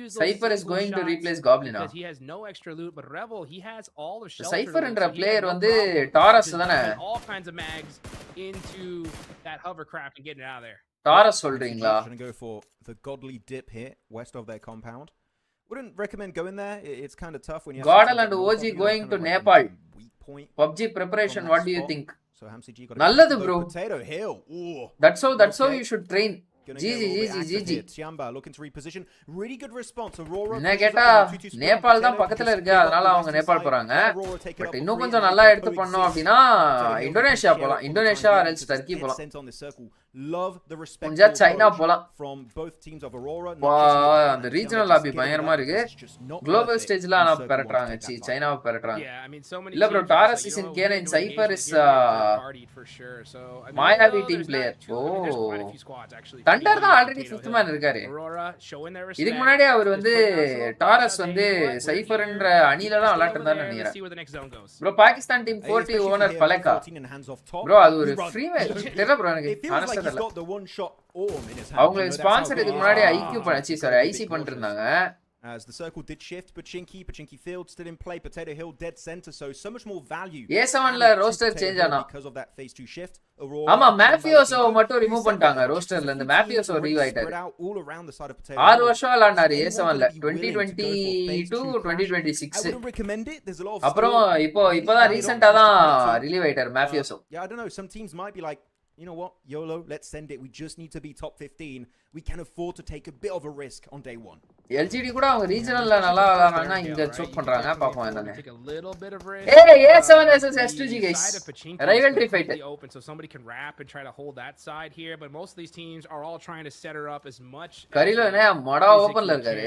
use those Cypher is single going to shots replace Goblin now. because he has no extra loot, but Revel, he has all the shelter Cypher loot, என்ற so he player had no வந்து problem Taurus just தானே dumping all kinds of mags into that hovercraft and getting it out of there. Taurus சொல்றீங்களா? Trying to go for the godly dip here west of their compound. Wouldn't recommend going there. It's kind of tough when you have Godal and OG going to Nepal. weak point. PUBG preparation, what do you think? So HamCG got நல்லது bro. Potato Hill. Ooh. That's how you should train. GG. Tiamba looking to reposition. Really good response. Aurora. என்ன கேட்டா நேபாள் தான் பக்கத்துல இருக்கு, அதனால அவங்க நேபாள் போறாங்க. But இன்னும் கொஞ்சம் நல்லா எடுத்து பண்ணோம் அப்படின்னா இந்தோனேஷியா போலாம். இந்தோனேஷியா அரேஞ்ச் டர்க்கி போலாம். Love the respect கொஞ்சா சைனா போலாம். from both teams of Aurora. அந்த ரீஜனல் லாபி பயங்கரமா இருக்கு. குளோபல் ஸ்டேஜ்ல ஆனா பெறட்றாங்க. சைனாவை பெறட்றாங்க. இல்ல bro, Taurus is in K9, Cypher is Mayavi team player. Oh. Thunder தான் ஆல்ரெடி 5th man இருக்காரு. இதுக்கு முன்னாடி அவர் வந்து டாரஸ் வந்து சைஃபர்ன்ற அணில தான் விளையாட்டு இருந்தாருன்னு நினைக்கிறேன். ப்ரோ பாகிஸ்தான் டீம் 40 ஓனர் பலக்கா. ப்ரோ அது ஒரு ஃப்ரீ மேட்ச் தெரியல ப்ரோ எனக்கு ஆனஸ்டா தெரியல. அவங்க ஸ்பான்சர் இதுக்கு முன்னாடி ஐசி பண்ணிட்டு இருந்தாங்க. As the circle did shift, Pachinki Field still in play, Potato Hill dead center, so much more value. A7 ல ரோஸ்டர் சேஞ்ச் ஆனா because of that phase 2 shift. ஆமா மேஃபியோசோ மட்டும் ரிமூவ் பண்ணிட்டாங்க ரோஸ்டர்ல இருந்து. மேஃபியோசோ ரீவ் ஆயிட்டாரு. 6 வருஷம் விளையாண்டாரு A7 ல 2022 2026. அப்புறம் இப்போதான் ரீசன்ட்டா தான் ரிலீவ் ஆயிட்டாரு மேஃபியோசோ. Yeah, I don't know, some teams might be like, you know what, YOLO, let's send it. We just need to be top 15. We can afford to take a bit of a risk on day 1. LGD கூட அவங்க ரீஜனல்ல நல்லா விளையாடுறாங்க, இங்க suit பண்றாங்க. பாப்போம் என்னன்னு. ஏய் A7 versus S2G guys. Rivalry fight. So somebody can wrap and try to hold that side here, but most of these teams are all trying to set her up as much. கரிலோ என்ன மடா ஓபன்ல இருக்காரு.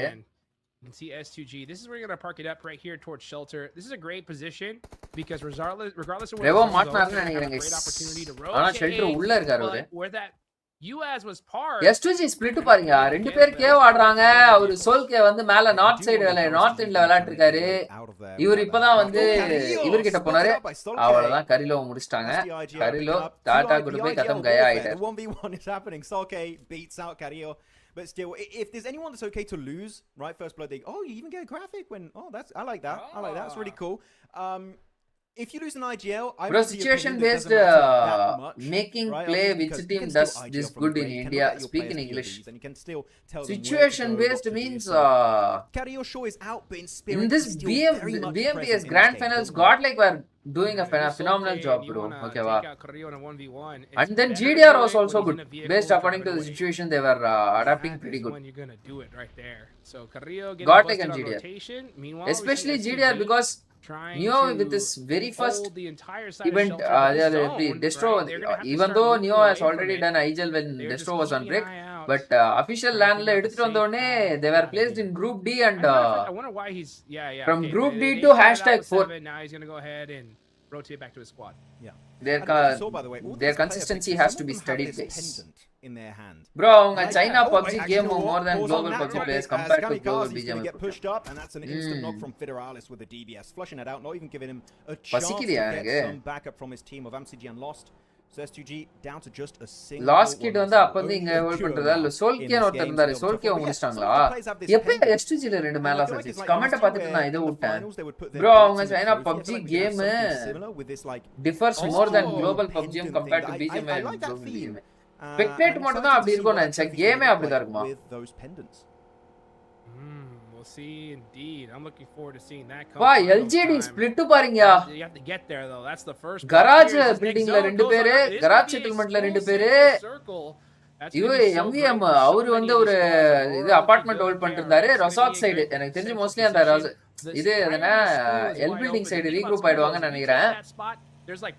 You can see S2G. This is where you're going to park it up right here towards shelter. This is a great position because regardless of where மாட்னாருன்னு நினைக்கிறேன் guys. ஆனா shelter உள்ள இருக்காரு அவரு. Where that US was parked. S2G split பாருங்க. ரெண்டு பேர் cave ஆடுறாங்க. அவர் சோல்கே வந்து மேல நார்த் சைடு நார்த் எண்ட்ல விளையாட்டு இருக்காரு. இவர் இப்பதான் வந்து இவர்கிட்ட போனாரு. அவ்வளவுதான் கரிலோ முடிச்சிட்டாங்க. கரிலோ டாடா குட் பை கதம் கயா ஆயிட்டாரு. 1v1 is happening. Solke beats out Carillo. But still, if there's anyone that's okay to lose, right? First blood, you even get a graphic when, I like that. I like that. That's really cool. If you lose an IGL, I bro, situation based making right? play which team does this good in India? Speak in English. And you can still tell situation based means Carillo Shaw is out, but in spirit, in this BMPS grand finals, God like were doing a phenomenal job, bro. Okay, wow. And then GDR was also good. Based according to the situation, they were adapting pretty good. When you're gonna do it right there. So Carrillo God getting like busted on GDR. rotation. Meanwhile, Especially GDR because Neo with this very first event, Destro, even though Neo has already done IGL when Destro was on break, but official LAN la edutittu vandone they were placed in group D and I wonder why he's from okay, group they D to #4. Now he's going to go ahead and rotate back to his squad. Yeah. Their consistency has to be studied, guys. In their hand. Bro, அவங்க China PUBG game more than global PUBG players compared to global BGM. Get pushed up and that's an instant knock from Federalis with the DBS, flushing it out, not even giving him a chance to get some backup from his team of MCG and Lost. So S2G down to just a single. Last kid வந்து அப்ப வந்து இங்க hold பண்றதா இல்ல சோல்கே ஒருத்தர் இருந்தாரு. சோல்கே முடிச்சிட்டாங்களா? எப்ப S2G ல ரெண்டு மேல சர்ச் கமெண்ட் பார்த்துட்டு நான் இத விட்டேன். Bro, அவங்க China PUBG game differs more than global PUBG compared to BGM and global BGM. Spectate மட்டும் தான் அப்படி இருக்கும் நினைச்சேன். கேமே அப்படி தான் இருக்குமா? We'll see indeed. I'm looking forward to seeing that come. வா LGD ஸ்ப்ளிட் பாருங்க. You have to get there though. That's the first. Garage buildingல ரெண்டு பேரு, garage settlementல ரெண்டு பேரு. இவரு MVM அவரு வந்து ஒரு இது அபார்ட்மெண்ட் ஹோல்ட் பண்ணிட்டு இருந்தாரு. ரொசாக் சைடு எனக்கு தெரிஞ்சு மோஸ்ட்லி அந்த இது என்ன எல் பில்டிங் சைடு ரீக்ரூப் ஆயிடுவாங்கன்னு நினைக்கிறேன்.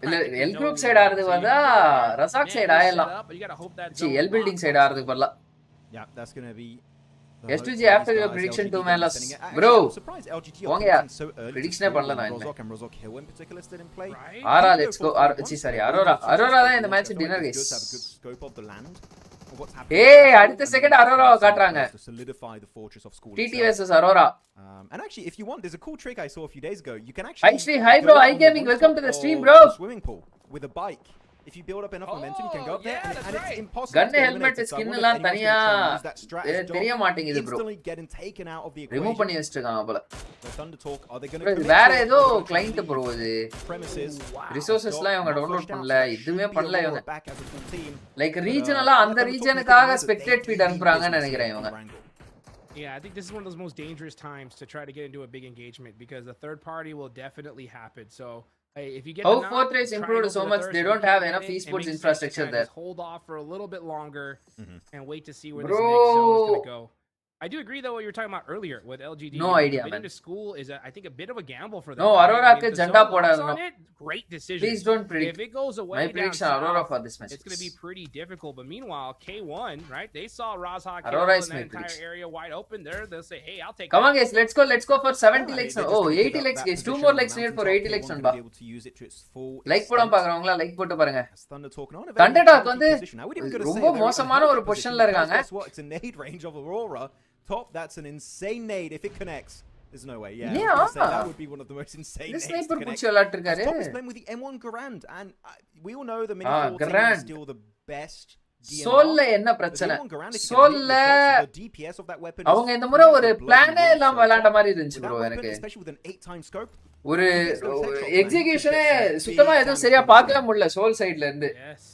இல்ல எல் குரூப் சைடு ஆறதுக்கு வந்தா ரசாக் சைடு ஆயலாம். எல் பில்டிங் சைடு ஆறதுக்கு வரலாம். Yeah, that's going to be S2G after your prediction to Melas. Bro, போங்கயா. prediction பண்ணல நான் என்ன. Ara, let's go. Sorry, Aurora தான் இந்த மேட்ச் டின்னர் guys. ஏய் அடுத்த செகண்ட் அரோரா காட்றாங்க. TT versus Aurora. And actually if you want, there's a cool trick I saw a few days ago. You can actually hi bro, hi gaming, welcome to the stream bro. Swimming pool with a bike. If you build up enough momentum, you can go up there, yeah, and that's it's right. impossible Gun to get helmet eliminated. So I skin wonder if எல்லாம் anyone's தனியா gonna try and use that strat as தெரிய Dom மாட்டேங்குது bro. instantly getting taken out of the remove equation. பண்ணி வச்சிருக்காங்க போல. The Thunder Talk, are they bro gonna இது commit வேற to it? ஏதோ Are they gonna client leave bro இது. premises? ரிசோர்சஸ்லாம் இவங்க டவுன்லோட் பண்ணல. எதுவுமே பண்ணல இவங்க. Back as a full team. Like ரீஜனலா அந்த ரீஜனுக்காக ஸ்பெக்டேட் ஃபீட் அனுப்புறாங்கன்னு நினைக்கிறேன் இவங்க. Yeah, I think this is one of those most dangerous times to try to get into a big engagement because the third party will definitely happen. So, hey, if you get How the knock, fourth race try and improved go so for the much, thirst. they If don't you have can't enough get it, it esports makes sense to infrastructure kinda there. just hold off for a little bit longer and wait to see where Bro. this next zone is going to go. I do agree though what you were talking about earlier with LGD. No idea, Getting man. to school is, I think, a bit of a gamble for them. No, right? Aurora I mean, ke if the janda zone locks podadano. on it, great decision. Please don't predict. If it goes away My down prediction south, Aurora for this match. it's going to be pretty difficult. But meanwhile, K1, right? They saw Razhak Aurora and is that my entire prediction. area wide open there. They'll say, hey, I'll take Come that. on guys, let's go for 70 Yeah, likes they now. just Oh, picked 80 up likes that guys. 2 position more on the likes needed for mountaintop. 80 likes K1 நண்பா. gonna be able to use it to its full like போடாம extent. பாக்குறவங்களா like போட்டு பாருங்க. As Thunder Talk on a very Thunder Talk tricky வந்து position. I wouldn't even gonna say ரொம்ப a very மோசமான ஒரு unhealthy பொசிஷன்ல because இருக்காங்க. guess what? It's a nade range of Aurora. Top, that's an insane nade if it connects. There's no way. Yeah, I was gonna say, that would be one of the most insane இந்த nades to sniper connect. புடிச்சு விளையாட்டு இருக்காரு. Top is playing with the M1 Garand, and we all know the Mini 14 Garand. is still the best DMR. சோல்ல என்ன But the பிரச்சனை? M1 Garand, if you can hit சோல்ல the shots, the DPS of that weapon is அவங்க இந்த முறை ஒரு bloody பிளானே well. இல்லாம So விளையாண்ட Top, மாதிரி இருந்துச்சு with that ப்ரோ weapon, எனக்கு. especially with an 8-time scope, ஒரு it's gonna take shots, man. எக்ஸிகியூஷனே He gets சுத்தமா big எதுவும் damage சரியா from the பார்க்கவே side. முடியல சோல் சைடுல இருந்து. Yes,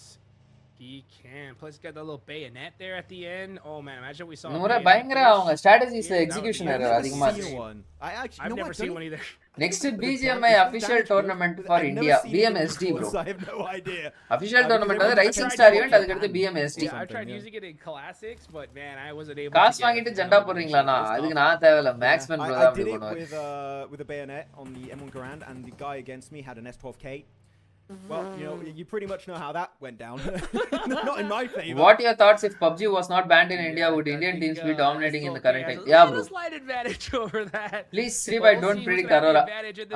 he can. Plus, got that little bayonet there at the end. Oh man, imagine we saw. இந்த a முறை bayonet பயங்கர finish. அவங்க ஸ்ட்ராட்டஜிஸ்ல Yeah, execution that would be error I've அதிகமா never இருந்துச்சு. seen one. I actually, I've you know never what, seen Tony? one either. Next The BGMI damage official good, tournament but for I've India never seen it in BMSD bro. reports. I have no idea. Official tournament because வந்து everyone rising tried star to event அதுக்கு அடுத்து ban BMSD. Yeah, I tried yeah. using it in classics, but man, I wasn't able. காசு to வாங்கிட்டு get it. ஜெண்டா போடுறீங்களாண்ணா? அதுக்கு நான் தேவையில்ல. மேக்ஸ்மேன் bro I தான் did அப்படி it பண்ணுவாரு. with a bayonet on the M1 Garand, and the guy against me had an S12K. Well, you know, you pretty much know how that went down. Not in my favor. What are your thoughts if PUBG was not banned in India? Would Indian teams be dominating in the current time? Yeah, bro. Slight advantage over that. Please, Sribai, don't predict Aurora.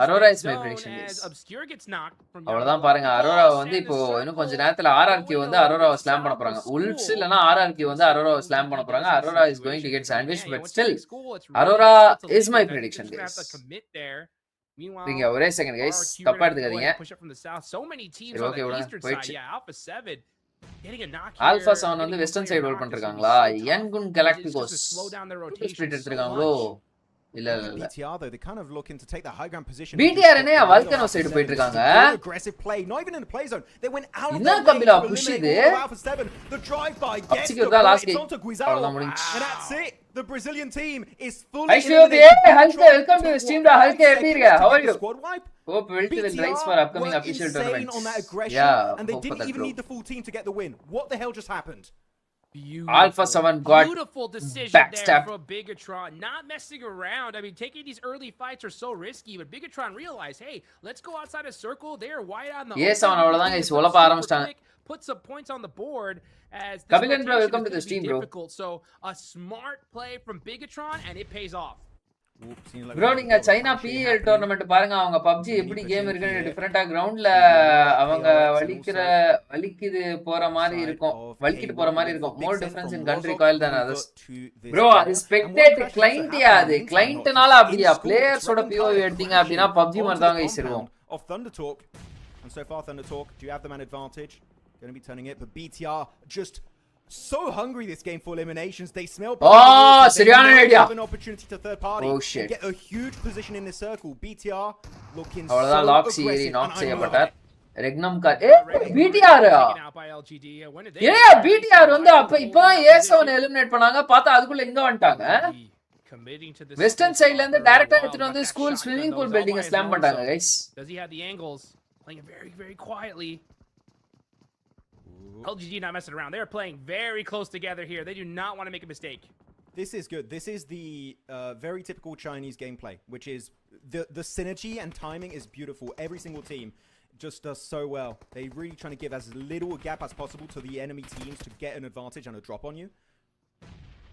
Aurora is my prediction, guys. Obscure gets knocked from அவ்வளவுதான் பாருங்க. அரோரா வந்து இப்போ இன்னும் கொஞ்ச நேரத்துல RRQ வந்து அரோராவை slam பண்ண போறாங்க. உல்ஃப்ஸ் இல்லனா RRQ வந்து அரோராவை ஸ்லாம் பண்ண போறாங்க. Aurora is going to get sandwiched, but still Aurora is my prediction, guys. நீங்க ஒரே செகண்ட் guys, தப்பா எடுத்துக்காதீங்க. சரி, ஓகே விடுங்க, போயிடுச்சு. ஆல்பா 7 வந்து வெஸ்டர்ன் சைடு ரோல் பண்ணிருக்காங்களா? யன்குன் கலாக்டிகோஸ் ஸ்பிளிட் எடுத்துருக்காங்களோ? இல்ல இல்ல இல்ல. BTR though, they kind of looking to take the high ground position. BTR என்ன வல்கனோ சைடு போயிட்டு இருக்காங்க. Aggressive play, not even in the play zone. They went out of என்ன their way கம்பிலா to push eliminate இது? all Alpha 7. The drive by gets obscure the தான் point. Last It's game. onto Guizao. அவ்வளவுதான் முடிஞ்சு. And that's it. The Brazilian team is fully Aishwarya, Hulk welcome to stream டா. Hulk எப்படி இருக்க? How are you? Squad wipe. Hope we'll will rise for upcoming were official insane tournaments. on that aggression, Yeah, and they hope for didn't that, even bro. need the full team to get the win. What the hell just happened? Alpha 7 got beautiful decision backstabbed. there from Bigatron, not messing around. I mean, taking these early fights are so risky, but Bigatron realized, hey, let's go outside a circle. They are wide on the Yes, open. அவன் அவ்வளவுதான் guys, உலப்ப ஆரம்பிச்சிட்டாங்க. Put some points on the board as this Kabilan bro, rotation welcome is to the gonna be stream, bro. difficult. So a smart play from Bigatron, and it pays off. Bro நீங்க China PL tournament பாருங்க. அவங்க PUBG எப்படி game இருக்குன்னு டிஃபரெண்டா கிரவுண்ட்ல அவங்க வலிக்குது போற மாதிரி இருக்கும். வலிக்கிட்டு போற மாதிரி இருக்கும். More difference in country coil than others. Bro அது ஸ்பெக்டேட் கிளையன்ட் அது கிளையன்ட்னால அப்படியே பிளேயர்ஸோட POV எடுத்தீங்க அப்படினா PUBG மாதிரி தான் guys இருக்கும். Of Thunder Talk. And so far Thunder Talk, do you have the man advantage? Going to be turning it, but BTR just so hungry this game for eliminations. They smell சரியான idea. an opportunity to third party and get a huge position in the circle. BTR looking அவ்வளவுதான் so லாக் சீரி aggressive. Knock And I செய்யப்பட்டார். love it. Regnum car BTR ஏயா BTR வந்து அப்ப இப்பதான் A7 eliminate பண்ணாங்க. பார்த்தா அதுக்குள்ள எங்க வந்துட்டாங்க? வெஸ்டர்ன் சைடுல இருந்து டைரக்டா எடுத்துட்டு வந்து school swimming pool building slam பண்ணிட்டாங்க guys. Does he have the angles? Playing it very, very quietly. LGD not messing around. They're playing very close together here. They do not want to make a mistake. This is good. This is the very typical Chinese gameplay, which is the synergy and timing is beautiful. Every single team just does so well. They're really trying to give as little a gap as possible to the enemy teams to get an advantage and a drop on you.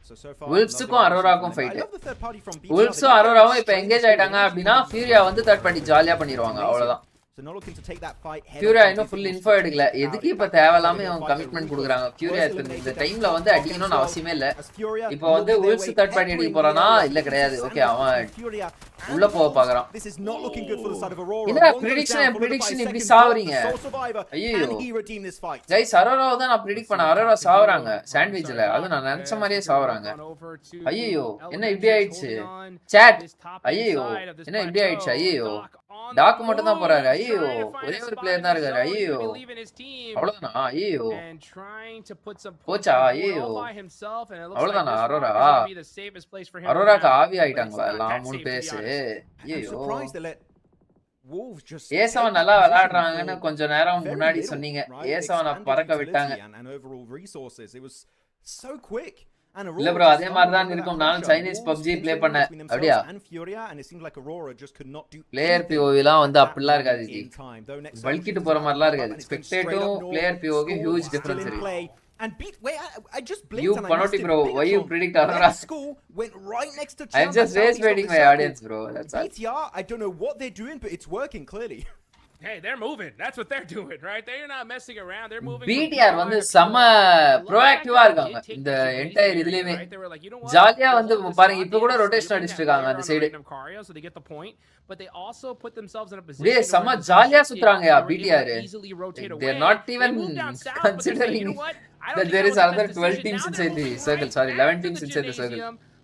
So far Wolvesக்கும் அரோராக்கும் fight. I love the third party from BTR. Wolvesம் அரோராவும் இப்ப engage ஆயிட்டாங்க அப்படினா ஃபியூரியா வந்து third party ஜாலியா பண்ணிடுவாங்க. அவ்வளவுதான். So not looking to take that fight head Furia on. இன்னும் full info எடுக்கல. எதுக்கு இப்ப தேவையில்லாம இவங்க கமிட்மென்ட் கொடுக்குறாங்க? Furia இந்த டைம்ல வந்து அடிக்கணும்னு அவசியமே இல்ல. இப்போ வந்து Wolves third party அடிக்க போறானா? இல்ல கிடையாது. ஓகே அவன் உள்ள போக பாக்குறான். This is not looking good for the side of Aurora. என்ன prediction இப்படி சாவறீங்க? ஐயோ. Guys Aurora தான் நான் predict பண்ண. Aurora சாவறாங்க சாண்ட்விச்ல. அது நான் நினைச்ச மாதிரியே சாவறாங்க. ஐயோ என்ன இப்படி ஆயிடுச்சு? Chat. ஐயோ என்ன இப்படி ஆயிடுச்சு? ஐயோ. டாக் மட்டும் தான் போறாரு. ஐயோ ஒரே ஒரு பிளேயர் தான் இருக்காரு. ஐயோ அவ்வளவுதானா? ஐயோ போச்சா? ஐயோ அவ்வளவுதானா? அரோராக்கு ஆவி ஆயிட்டாங்களா எல்லாம் 3 பேசு? ஐயோ ஏசவன் நல்லா விளையாடுறாங்கன்னு கொஞ்ச நேரம் முன்னாடி சொன்னீங்க. ஏசவனை பறக்க விட்டாங்க. இல்ல ப்ரோ அதே மாதிரி தான் இருக்கும். நானும் சைனீஸ் PUBG ப்ளே பண்ணேன். அப்படியா? பிளேயர் POVலாம் வந்து அப்படிலாம் இருக்காது ஜி. வல்கிட்டு போற மாதிரிலாம் இருக்காது. ஸ்பெக்டேட்டும் பிளேயர் POV ஹியூஜ் டிஃபரன்ஸ் இருக்கு. And beat wait I just blinked you and Panotti bro why you predict Aurora? School went right next to I'm just race waiting my audience bro. That's all. BTR I don't know what they're doing but it's working clearly. Hey, they're moving. That's what they're doing, right? They're not messing around. They're moving. BTR வந்து செம ப்ரோஆக்டிவா இருக்காங்க இந்த entire இதுலயே. ஜாலியா வந்து பாருங்க இப்ப கூட ரொட்டேஷன் அடிச்சிட்டு இருக்காங்க அந்த side. So they get the point, but they also put themselves in a position. டேய் செம ஜாலியா சுத்துறாங்கயா BTR. They're not even considering that there is another 12 teams inside the circle. Sorry, 11 teams inside the circle.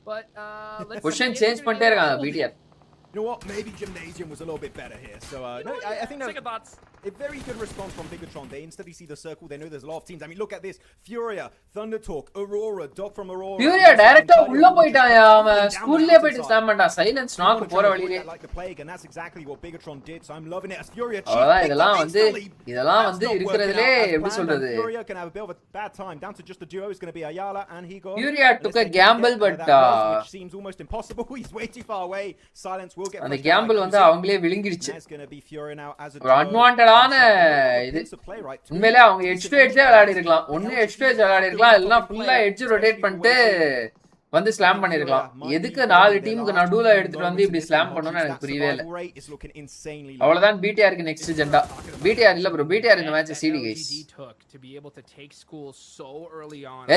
But position change பண்ணிட்டே இருக்காங்க BTR. You know what? Maybe Gymnasium was a little bit better here. So no, I think that's a very good response from Bigatron. They instantly see the circle. They know there's a lot of teams. I mean, look at this: Furia, Thunder Talk, Aurora, Doc from Aurora. Furia direct உள்ள போய்ட்டாயா? அவன் ஸ்கூல்ல போயிட்டு ஸ்டாம் பண்ணா. Silence knock போற வழியிலே. Like the plague, and that's exactly what Bigatron did. So I'm loving it. As Furia இதெல்லாம் வந்து இருக்கிறதுலே எப்படி சொல்றது? Furia can have a bit of a bad time. Down to just the duo is going to be Ayala and he got. Furia took a gamble but which seems almost impossible. He's way too far away. Silence will get. அந்த Gamble வந்து அவங்களே விழுங்கிடுச்சு. ஒரு அட்வான்டேஜான இது. உண்மையிலே அவங்க edge to edge விளையாடி இருக்கலாம். ஒண்ணு edge to edge விளையாடி இருக்கலாம். இல்லனா ஃபுல்லா edge ரொட்டேட் பண்ணிட்டு வந்து ஸ்லாம் பண்ணிருக்கலாம். எதுக்கு 4 டீமுக்கு நடுவுல எடுத்துட்டு வந்து இப்படி ஸ்லாம் பண்ணனும்னு எனக்கு புரியவே இல்ல. அவ்வளவுதான் BTR க்கு நெக்ஸ்ட் ஜெண்டா. BTR இல்ல bro. BTR இந்த மேட்ச் CD guys.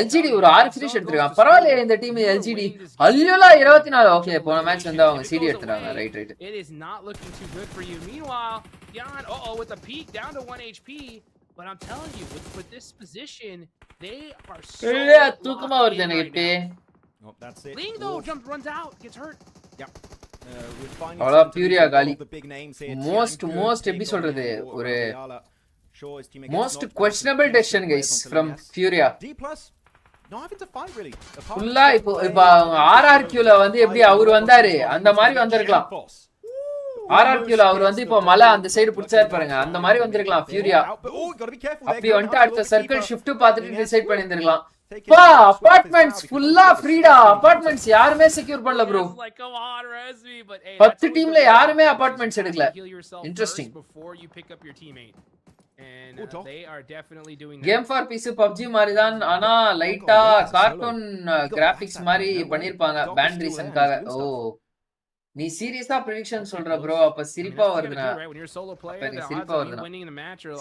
LGD ஒரு 6 ஃபினிஷ் எடுத்துறாங்க. பரவாயில்லை இந்த டீம் LGD. அல்லோலா 24. ஓகே போன மேட்ச் வந்து அவங்க CD எடுத்துறாங்க. Right. It is not looking too good for you. Meanwhile, Jan with a peak down to 1 HP. But I'm telling you with this position, they are so தூக்கமா வருது எனக்கு இப்பே. Oh, that's it. Ling though runs out, gets hurt. Yep. அவ்வளோ Furia காலி. most எப்படி சொல்றது? ஒரு most questionable decision guys from Furia. ஃபுல்லா இப்போ RRQல வந்து எப்படி அவர் வந்தாரு அந்த மாதிரி வந்திருக்கலாம். RRQல அவர் வந்து இப்போ மலை அந்த சைடு புடிச்சாரு பாருங்க அந்த மாதிரி வந்திருக்கலாம் Furia. அப்படி வந்து அடுத்த சர்க்கிள் ஷிஃப்ட் பார்த்துட்டு டிசைட் பண்ணிருந்திருக்கலாம். பா அபார்ட்மெண்ட்ஸ் ஃபுல்லா ஃப்ரீடா. அபார்ட்மெண்ட்ஸ் யாருமே செக்யூர் பண்ணல bro. 10 டீம்ல யாருமே அபார்ட்மெண்ட்ஸ் எடுக்கல. Interesting. Game for PC PUBG மாதிரி தான். ஆனா லைட்டா கார்ட்டூன் கிராபிக்ஸ் மாதிரி பண்ணிருப்பாங்க பேண்ட் ரீசன்காக. ஓ நீ சீரியஸா prediction சொல்ற bro? அப்ப சிரிப்பா வருதுனா? சிரிப்பா வருதுனா?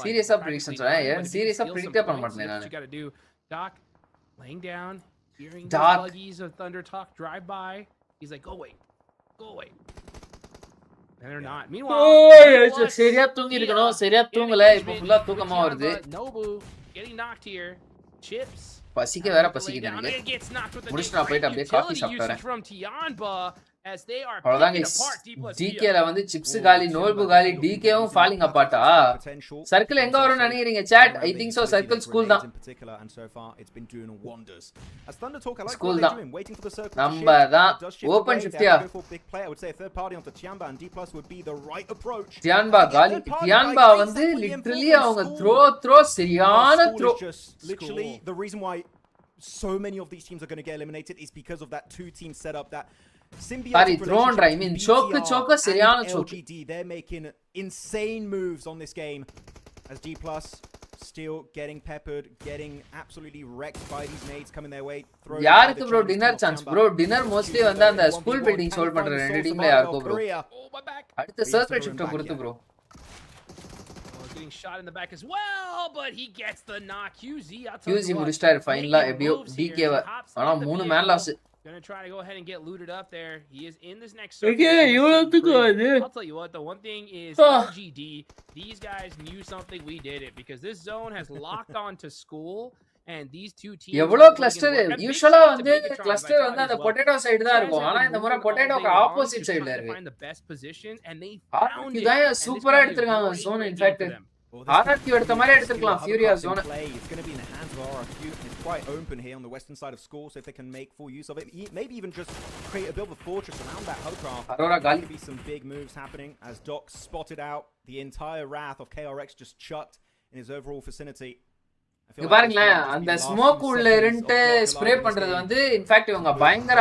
சீரியஸா prediction சொல்றேன். சீரியஸா predict பண்ண மாட்டேன் நான். Doc laying down, hearing the buggies of Thunder Talk drive by. He's like, go away. And they're not. Meanwhile, சரியா தூங்கி இருக்கணும். சரியா தூங்கல. இப்ப ஃபுல்லா தூக்கமா வருது. Nobu getting knocked here. Chips. பசிக்க வேற பசிக்குது எனக்கு. முடிச்சு நான் போயிட்டு அப்படியே காபி சாப்பிட்டறேன். அவ்வளவுதான் guys. DKல வந்து சிப்ஸ் காலி, நோல்பு காலி, DKவும் ஃபாலிங் அப்பார்ட்டா. சர்க்கிள் எங்க வரும்னு நினைக்கிறீங்க chat? I think so circle school தான். ஸ்கூல் தான். நம்ம தான் ஓபன் ஷிஃப்ட்யா. தியான்பா காலி. தியான்பா வந்து லிட்டரலி அவங்க த்ரோ சரியான throw. Literally the reason why so many of these teams are going to get eliminated is because of that 2-team setup, that Sorry, thrown right. I mean, choke seriana choke. They're making insane moves on this game as D+ still getting peppered, getting absolutely wrecked by these nades coming their way. யாருக்கு bro dinner chance bro? Dinner mostly வந்து அந்த school building solve பண்ற ரெண்டு டீம்ல யாருக்கோ bro. அடுத்த circle shift கொடுத்து bro. getting shot in the back as well, but he gets the knock. QZ, I'll tell QZ you what, முடிச்சிட்டாரு ஃபைனலா making எப்படியோ moves here DK as he hops ஆனா in the 3 man vehicle. Loss Gonna try to go ahead and get looted up there. He is in this next Okay, circle. you He's have to sitting go pretty. there. I'll tell you what, the one thing is LGD, these guys knew something, we did it, because this zone has locked on to school. And these two teams எவ்வளோ cluster யூசுவலா வந்து cluster வந்து அந்த potato side தான் இருக்கும் ஆனா இந்த முறை பொட்டேட்டோக்கு opposite சைடுல இருக்கு இதான் சூப்பரா எடுத்துருக்காங்க ஜோன் இன்ஃபேக்ட் ஆர்ஆர்கியூ எடுத்த மாதிரி எடுத்துக்கலாம் ஃபியூரியா zone It's going to be in the hands of RRQ. It's quite open here on the western side of school, so if they can make full use of it, maybe even just create a bit of a fortress around that hovercraft. Aurora There's going to be some big moves happening as Doc spotted out the entire wrath of KRX just chucked in his overall vicinity. இங்க பாருங்களேன் அந்த smoke உள்ள இருந்து spray பண்றது வந்து in fact இவங்க பயங்கர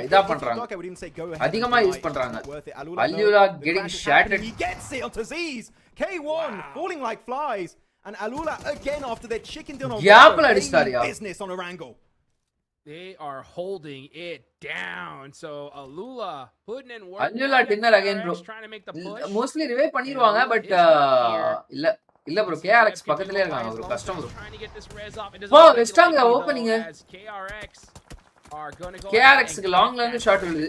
இதா பண்றாங்க அதிகமா யூஸ் பண்றாங்க அல்யூலா getting shattered he gets it onto Z's K1 falling like flies and Alula again after their chicken dinner gapla அடிச்சாரியா business on Orango. They are holding it down. So Alula putting in work. Alula dinner again bro. Trying to make the push. Mostly revive பண்ணிடுவாங்க but இல்ல bro KRX பக்கத்துலயே இருக்காங்க bro கஷ்டம் bro வா வெஸ்டாங்க opening KRX க்கு லாங்ல இருந்து shot விழுது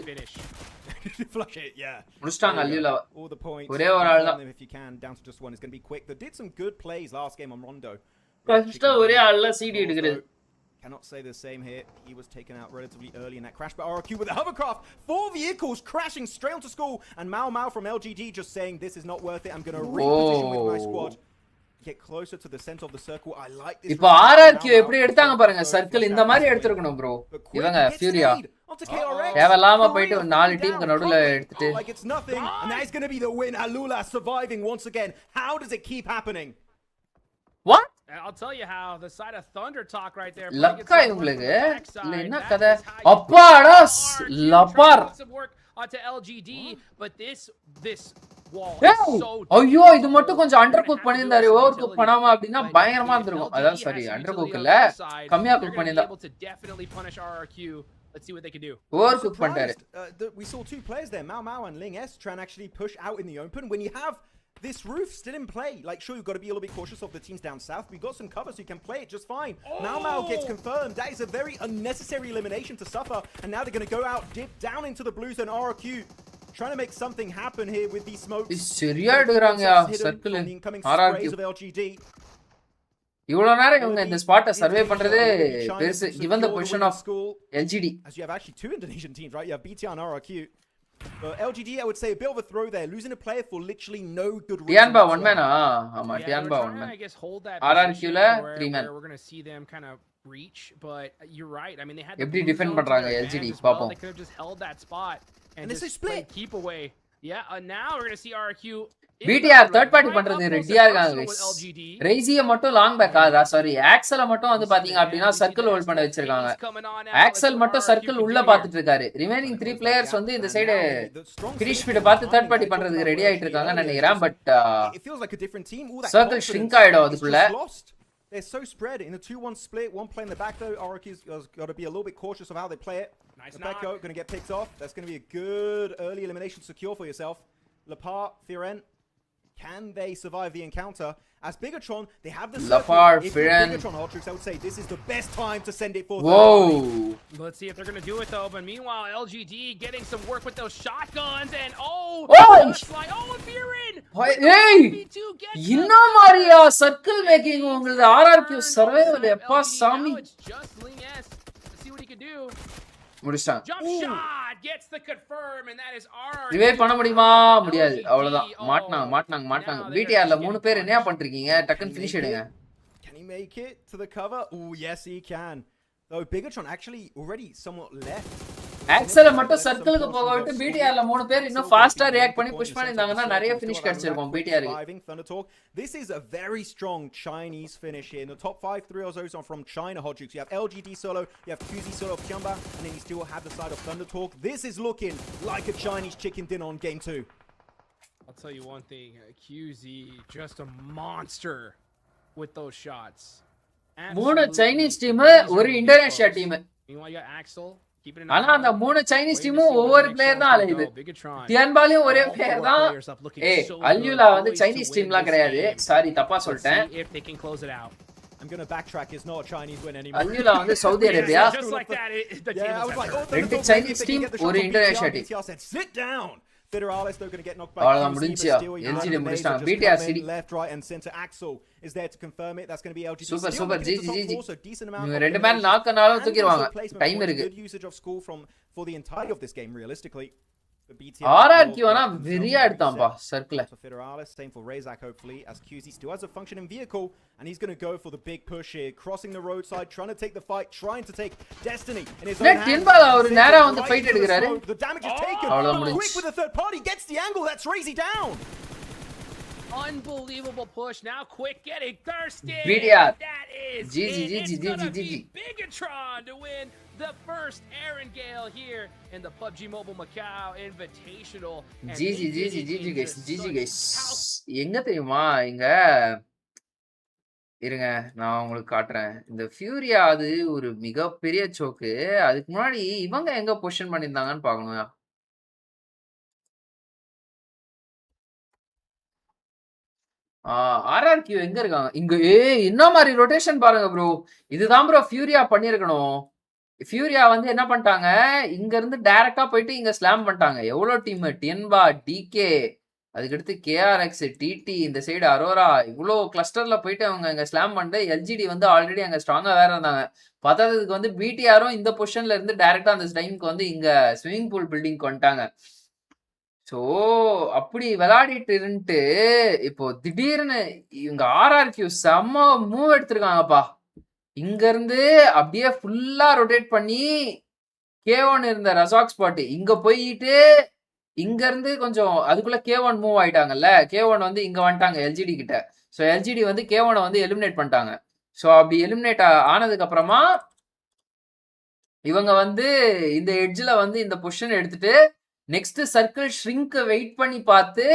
Flush it, yeah. முடிச்சிட்டாங்க அல்யூலா All the points. ஒரே ஒரு ஆள் தான் if you can down to just one is going to be quick. They did some good plays last game on Rondo. கஷ்டம் ஒரே ஆள்ல சிடி எடுக்கிறது Cannot say the same here. He was taken out relatively early in that crash, but RRQ with a hovercraft, 4 vehicles crashing straight onto school, and Mao from LGD just saying this is not worth it. I'm going to reposition with my squad. Get closer to the center of the circle. I like this. இப்போ RRQ எப்படி எடுத்தாங்க பாருங்க circle இந்த மாதிரி எடுத்துக்கணும் bro இவங்க ஃபியூரியா தேவலாம போயிட்டு 4 டீமுக்கு நடுவுல எடுத்துட்டு like it's nothing and that is going to be the win. Alula surviving once again. How does it keep happening? What? I'll tell you how. The side of Thunder talk right there. லக்கா இவங்களுக்கு இல்ல என்ன கதை அப்பாடா லப்பார் to LGD, but this wall ஐயோ இது மட்டும் கொஞ்சம் under cook பண்ணிருந்தாரு over cook பண்ணாம அப்படினா பயங்கரமா இருந்திருக்கும் அதாவது சாரி அண்டர் குக் இல்ல கம்மியா குக் பண்ணிருந்தா Let's see what they can do. Over cook பண்ணிட்டாரு we saw two players there, Mao and Ling S try and actually push out in the open when you have this roof still in play. Like, sure, you've got to be a little bit cautious of the teams down south. We got some cover, so you can play it just fine. Mao gets confirmed. That is a very unnecessary elimination to suffer. And now they're going to go out, dip down into the blue zone. RRQ trying to make something happen here with these smokes. சரியா எடுக்கறாங்கயா circle RRQ of LGD. இவ்வளவு நேரம் இவங்க இந்த ஸ்பாட்டை survey பண்றதே பெருசு given the position of LGD. As you have actually two Indonesian teams, right? You have BTR and RRQ. LGD, I would say a bit of a throw there, losing a player for literally no good reason. Tianba one man, Tianba one man. I guess hold that RRQ la 3 man. We're going to see them kind of reach, but you're right. I mean, they had எப்படி defend பண்றாங்க LGD பாப்போம். They could have just held that spot and just split keep away. Yeah, now we're going to see RRQ BTR third party பண்றது ரெடியா இருக்காங்க guys. ரைசிய மட்டும் long back ஆதா sorry ஆக்சல மட்டும் வந்து பாத்தீங்க அப்படினா சர்க்கிள் ஹோல்ட் பண்ண வச்சிருக்காங்க. ஆக்சல் மட்டும் சர்க்கிள் உள்ள பாத்துட்டு இருக்காரு. ரிமைனிங் 3 players வந்து இந்த சைடு ஃபினிஷ் ஸ்பீட் பார்த்து third party பண்றதுக்கு ரெடி ஆயிட்டு இருக்காங்கன்னு நினைக்கிறேன். But it feels like a different team. All that circle shrink ஆயிடும் அதுக்குள்ள. They're so spread in a 2-1 split. One play in the back though. RRQ's got to be a little bit cautious of how they play it. Nice knock. Going to get picked off. That's going to be a good early elimination secure for yourself. Lapart, Firen, can they survive the encounter? As Bigatron, they have the Lapart, Firen. Bigatron Ultrix, I would say this is the best time to send it for. Whoa! Let's see if they're going to do it though. But meanwhile, LGD getting some work with those shotguns and just like Firen. Hey! Inna Maria circle making ungalde RRQ survival எப்பா சாமி. Just Ling S. Let's see what he can do. முடிச்சான். Jump shot gets the confirm and that is RRQ. Revive பண்ண முடியுமா? முடியாது. அவ்வளவுதான். மாட்னாங்க. BTR ல 3 பேர் என்ன பண்றீங்க? டக்கன் finish எடுங்க. Can he make it to the cover? Oh, yes he can. Though Bigatron actually already somewhat left. ஆக்சல மட்டும் சர்க்கிளுக்கு போக விட்டு BTR ல 3 பேர் இன்னும் ஃபாஸ்டா ரியாக்ட் பண்ணி புஷ் பண்ணிருந்தாங்கன்னா நிறைய ஃபினிஷ் கிடைச்சிருக்கும் BTR க்கு. This is a very strong Chinese finish here. In the top 5 3-0s are from China Hodrix. You have LGD solo, you have QZ solo of Kyamba, and then you still have the side of Thunder Talk. This is looking like a Chinese chicken dinner on game 2. I'll tell you one thing, QZ just a monster with those shots. மூணு Chinese team ஒரு Indonesia team. Meanwhile, you got Axel. Keep it in ஆனா அந்த eye. 3 Chinese Waiting to டீமும் see where ஒவ்வொரு the next player shot's தான் gonna அலையுது. go. Bigatron. டியான்பாலையும் ஒரே All player 4 தான். players up looking so good, அல்யூலா வந்து poised to Chinese win டீம்லாம் this கிடையாது. game. Sorry தப்பா Let's சொல்லிட்டேன். see if they can close it out. I'm going to backtrack. It's not a Chinese win anymore. அல்யூலா வந்து Saudi Arabia. Just like that, the team Yeah, I is was like, separate. oh, ரெண்டு don't Chinese they can team, get the shots ஒரு on international BTR. team. BTR said, sit down. Federales, they're going to get knocked by அவ்வளவுதான் QC, but முடிஞ்சியா. still, you LGD know, the முடிச்சிட்டாங்க. Maze have BTR just come city. in, left, right, and center. Axel is there to confirm it. That's going to be LGD. Super, Still super. making it to GG, top GG. four, so decent amount இவங்க of ரெண்டு பேரும் eliminations. நாக்குனாலும் And தூக்கிடுவாங்க. also placement time points. இருக்கு. Good usage of school for the entirety of this game, realistically. But BTR RRQ will ஆனா get themselves வெறியா a எடுத்தான்பா reset. Circle. For Federales, same for Razak, hopefully, as QZ still has a functioning vehicle, and he's going to go for the big push here, crossing the roadside, trying to take the fight, trying to take Destiny in his own Net hands. Tinbala அவரு Sends நேரா it வந்து right fight into the எடுக்கறாரு. smoke. The damage is taken. அவ்வளவுதான் Quick முடிஞ்சு. with the third party, gets the angle, that's Razy down. Unbelievable push. Now Quick getting thirsty. BTR. That is GG, it. GG, It's gonna GG. be Bigatron to win the first Aaron Gale here in the PUBG Mobile Macau Invitational. And GG they did GG it GG in guys just GG such guys. house. எங்க தெரியுமா இங்க இருங்க நான் உங்களுக்கு காட்டுறேன். இந்த ஃபியூரியா அது ஒரு மிகப்பெரிய சோக்கு. அதுக்கு முன்னாடி இவங்க எங்க பொசிஷன் பண்ணியிருந்தாங்கன்னு பார்க்கணும். ஆர்ஆர்கியூ எங்க இருக்காங்க? இங்க என்ன மாதிரி ரொட்டேஷன் பாருங்க ப்ரோ. இதுதான் ப்ரோ ஃபியூரியா பண்ணிருக்கணும். ஃபியூரியா வந்து என்ன பண்ணிட்டாங்க, இங்க இருந்து டைரக்டா போயிட்டு இங்க ஸ்லாம் பண்ணிட்டாங்க. எவ்வளவு டீம், டிஎன்பா, டிகே, அதுக்கடுத்து கேஆர்எக்ஸ், டிடி, இந்த சைடு அரோரா, இவ்வளோ கிளஸ்டர்ல போயிட்டு அவங்க அங்க ஸ்லாம் பண்ணிட்டு எல்ஜிடி வந்து ஆல்ரெடி அங்க ஸ்ட்ராங்கா வேற இருந்தாங்க. பத்தாததுக்கு வந்து பிடிஆரும் இந்த பொசிஷன்ல இருந்து டைரக்டா அந்த டைமுக்கு வந்து இங்க ஸ்விமிங் பூல் பில்டிங் வந்துட்டாங்க. ஸோ அப்படி விளையாடிட்டு இருந்துட்டு இப்போ திடீர்னு இவங்க ஆர்ஆர்கியூ செம்ம மூவ் எடுத்திருக்காங்கப்பா. இங்க இருந்து அப்படியே ஃபுல்லா ரொட்டேட் பண்ணி K1 இருந்த ரசாக் ஸ்பாட் இங்க போயிட்டு இங்க இருந்து கொஞ்சம் அதுக்குள்ள K1 மூவ் ஆயிட்டாங்கல்ல. K1 வந்து இங்க வந்துட்டாங்க எல்ஜிடி கிட்ட. ஸோ எல்ஜிடி வந்து K1 வந்து எலிமினேட் பண்ணிட்டாங்க. ஸோ அப்படி எலிமினேட் ஆனதுக்கு அப்புறமா இவங்க வந்து இந்த எட்ஜ்ல வந்து இந்த பொசிஷன் எடுத்துட்டு நெக்ஸ்ட் சர்க்கிள் ஷ்ரிங்க் வெயிட் பண்ணி பார்த்து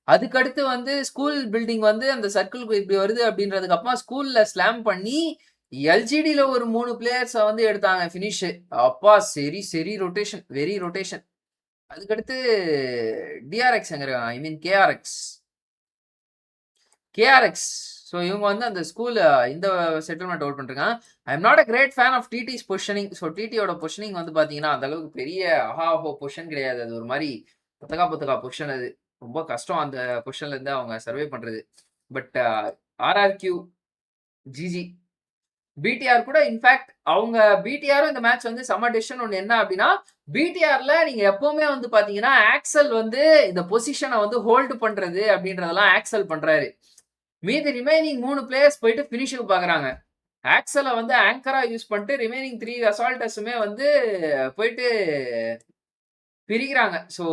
அதுக்கடுத்து வந்து ஸ்கூல் பில்டிங் வந்து அந்த சர்க்கிளுக்கு இப்படி வருது அப்படின்றதுக்கு அப்புறமா ஸ்கூல்ல ஸ்லாம் பண்ணி எல்ஜிடியில ஒரு 3 பிளேயர்ஸை வந்து எடுத்தாங்க ஃபினிஷ். அப்பா சரி சரி ரொட்டேஷன், வெரி ரொட்டேஷன். அதுக்கடுத்து டிஆர்எக்ஸ் எங்க இருக்காங்க, ஐ மீன் கேஆர்எக்ஸ். ஸோ இவங்க வந்து அந்த ஸ்கூல் இந்த செட்டில்மெண்ட் அவுட் பண்ணிருக்காங்க. I am not a great fan of TT's positioning. So டிடியோட பொசிஷனிங் வந்து பார்த்தீங்கன்னா அந்த அளவுக்கு பெரிய அஹாஹோ பொசிஷன் கிடையாது. அது ஒரு மாதிரி புத்தகா பொசிஷன். அது ரொம்ப கஷ்டம் அந்த பொசிஷன்ல இருந்து அவங்க சர்வே பண்றது. But RRQ GG. பிடிஆர் கூட இன்ஃபேக்ட் அவங்க பிடிஆரும் இந்த மேட்ச் வந்து செம்ம டெசிஷன் ஒன்று என்ன அப்படின்னா, பிடிஆர்ல நீங்க எப்பவுமே வந்து பாத்தீங்கன்னா ஆக்சல் வந்து இந்த பொசிஷனை வந்து ஹோல்டு பண்றது அப்படின்றதெல்லாம் ஆக்சல் பண்றாரு. மீதி ரிமைனிங் 3 பிளேயர்ஸ் போயிட்டு பினிஷுக்கு பாக்குறாங்க. ஆக்சலை வந்து ஆங்கரா யூஸ் பண்ணிட்டு ரிமைனிங் 3 அசால்டர்ஸுமே வந்து போயிட்டு பிரிக்கிறாங்க. ஸோ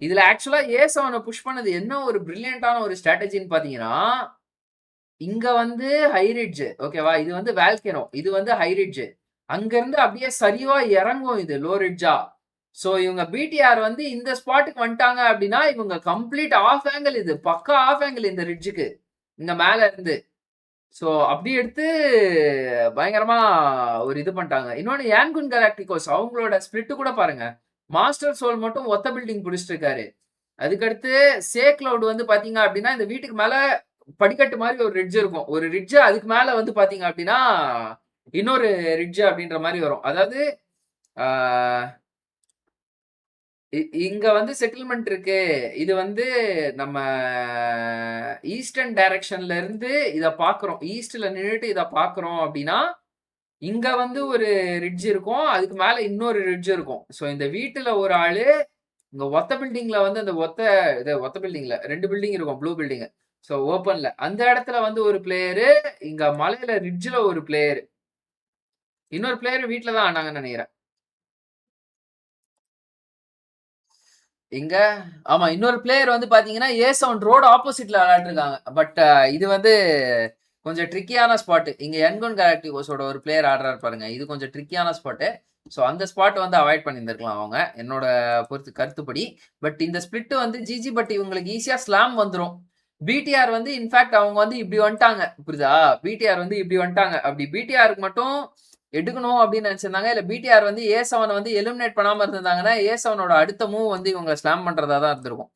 இதுல ஆக்சுவலா A7 புஷ் பண்ணது என்ன ஒரு பிரில்லியண்டான ஒரு ஸ்ட்ராட்டஜின்னு பாத்தீங்கன்னா, இங்க வந்து ஹைரிட்ஜ் ஓகேவா, இது வந்து வேல்கேனோ, இது வந்து ஹைரிட்ஜ். அங்க இருந்து அப்படியே சரிவா இறங்கும் இது லோ ரிட்ஜா. ஸோ இவங்க பிடிஆர் வந்து இந்த ஸ்பாட்டுக்கு வந்துட்டாங்க அப்படின்னா இவங்க கம்ப்ளீட் ஆஃப் ஆங்கிள், இது பக்கா ஆஃப் ஆங்கிள் இந்த ரிட்ஜுக்கு இங்க மேல இருந்து. ஸோ அப்படி எடுத்து பயங்கரமா ஒரு இது பண்ணிட்டாங்க. இன்னொன்னு யான்குன் கலாக்டிகோஸ் அவங்களோட ஸ்பிளிட் கூட பாருங்க. மாஸ்டர் சோல் மட்டும் ஒத்த பில்டிங் பிடிச்சிட்டு இருக்காரு. அதுக்கடுத்து சே கிளவுட் வந்து பாத்தீங்க அப்படின்னா இந்த வீட்டுக்கு மேல படிக்கட்டு மாதிரி ஒரு ரிட்ஜ் இருக்கும். ஒரு ரிட்ஜ் அதுக்கு மேல வந்து பாத்தீங்க அப்படின்னா இன்னொரு ரிட்ஜ் அப்படின்ற மாதிரி வரும். அதாவது இங்க வந்து செட்டில்மெண்ட் இருக்கு. இது வந்து நம்ம ஈஸ்டர்ன் டைரக்ஷன்ல இருந்து இத பாக்குறோம். ஈஸ்ட்ல நின்றுட்டு இத பாக்குறோம் அப்படின்னா இங்க வந்து ஒரு ரிட்ஜ் இருக்கும், அதுக்கு மேல இன்னொரு ரிட்ஜ் இருக்கும். ஸோ இந்த வீட்டுல ஒரு ஆளு இங்க ஒத்த பில்டிங்ல வந்து அந்த ஒத்த பில்டிங்ல 2 பில்டிங் இருக்கும், ப்ளூ பில்டிங். ஸோ ஓப்பன்ல அந்த இடத்துல வந்து ஒரு பிளேயரு, இங்க மலையில ரிட்ஜ்ல ஒரு பிளேயரு, இன்னொரு பிளேயர் வீட்டுல தான் ஆனாங்கன்னு நினைக்கிறேன். இங்க ஆமா இன்னொரு பிளேயர் வந்து பாத்தீங்கன்னா A7 ரோடு ஆப்போசிட்ல விளையாண்டுருக்காங்க. பட் இது வந்து கொஞ்சம் ட்ரிக்கியான ஸ்பாட். இங்க யான்குன் கலாக்டிகோஸோட ஒரு பிளேயர் ஆடுறாரு பாருங்க, இது கொஞ்சம் ட்ரிக்கியான ஸ்பாட்டு. ஸோ அந்த ஸ்பாட் வந்து அவாய்ட் பண்ணியிருந்திருக்கலாம் அவங்க, என்னோட கருத்துப்படி. பட் இந்த ஸ்பிளிட் வந்து ஜிஜி. பட் இவங்களுக்கு ஈஸியா ஸ்லாம் வந்துடும். பிடிஆர் வந்து இன்ஃபேக்ட் அவங்க வந்து இப்படி வந்துட்டாங்க, புரியுதா? பிடிஆர் வந்து இப்படி வந்துட்டாங்க. அப்படி பிடிஆருக்கு மட்டும் எடுக்கணும் அப்படின்னு நினைச்சிருந்தாங்க. இல்ல பிடிஆர் வந்து A7 வந்து எலிமினேட் பண்ணாம இருந்திருந்தாங்கன்னா A7ஓட அடுத்த மூவ் வந்து இவங்க ஸ்லாம் பண்றதா தான் இருந்திருக்கும்.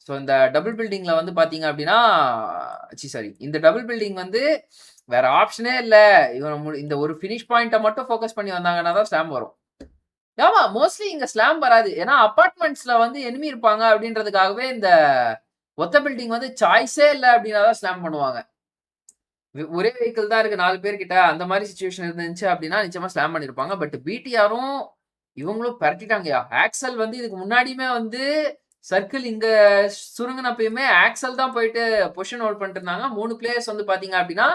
ஸோ இந்த டபுள் பில்டிங்ல வந்து பாத்தீங்க அப்படின்னா சாரி இந்த டபுள் பில்டிங் வந்து வேற ஆப்ஷனே இல்ல. இவன் இந்த ஒரு ஃபினிஷ் பாயிண்ட்டை மட்டும் ஃபோக்கஸ் பண்ணி வந்தாங்கன்னா தான் ஸ்லாம் வரும். ஆமா மோஸ்ட்லி இங்க ஸ்லாம் வராது. ஏன்னா அபார்ட்மெண்ட்ஸ்ல வந்து எனிமி இருப்பாங்க அப்படின்றதுக்காகவே இந்த ஒத்த பில்டிங் வந்து சாய்ஸே இல்ல அப்படின்னா தான் ஸ்லாம் பண்ணுவாங்க. ஒரே வெஹிக்கிள் தான் இருக்கு 4 பேர் கிட்ட. அந்த மாதிரி சிச்சுவேஷன் இருந்துச்சு அப்படின்னா நிச்சயமா ஸ்லாம் பண்ணிருப்பாங்க. பட் பிடிஆரும் இவங்களும் பரட்டிட்டாங்கயா. ஆக்சல் வந்து இதுக்கு முன்னாடியுமே வந்து சர்க்கிள் இங்க சுருங்கினப்பயுமே ஆக்சல் தான் போயிட்டு பொசிஷன் ஹோல்ட் பண்ணிட்டு இருந்தாங்க. 3 பிளேயர்ஸ் வந்து பாத்தீங்க அப்படின்னா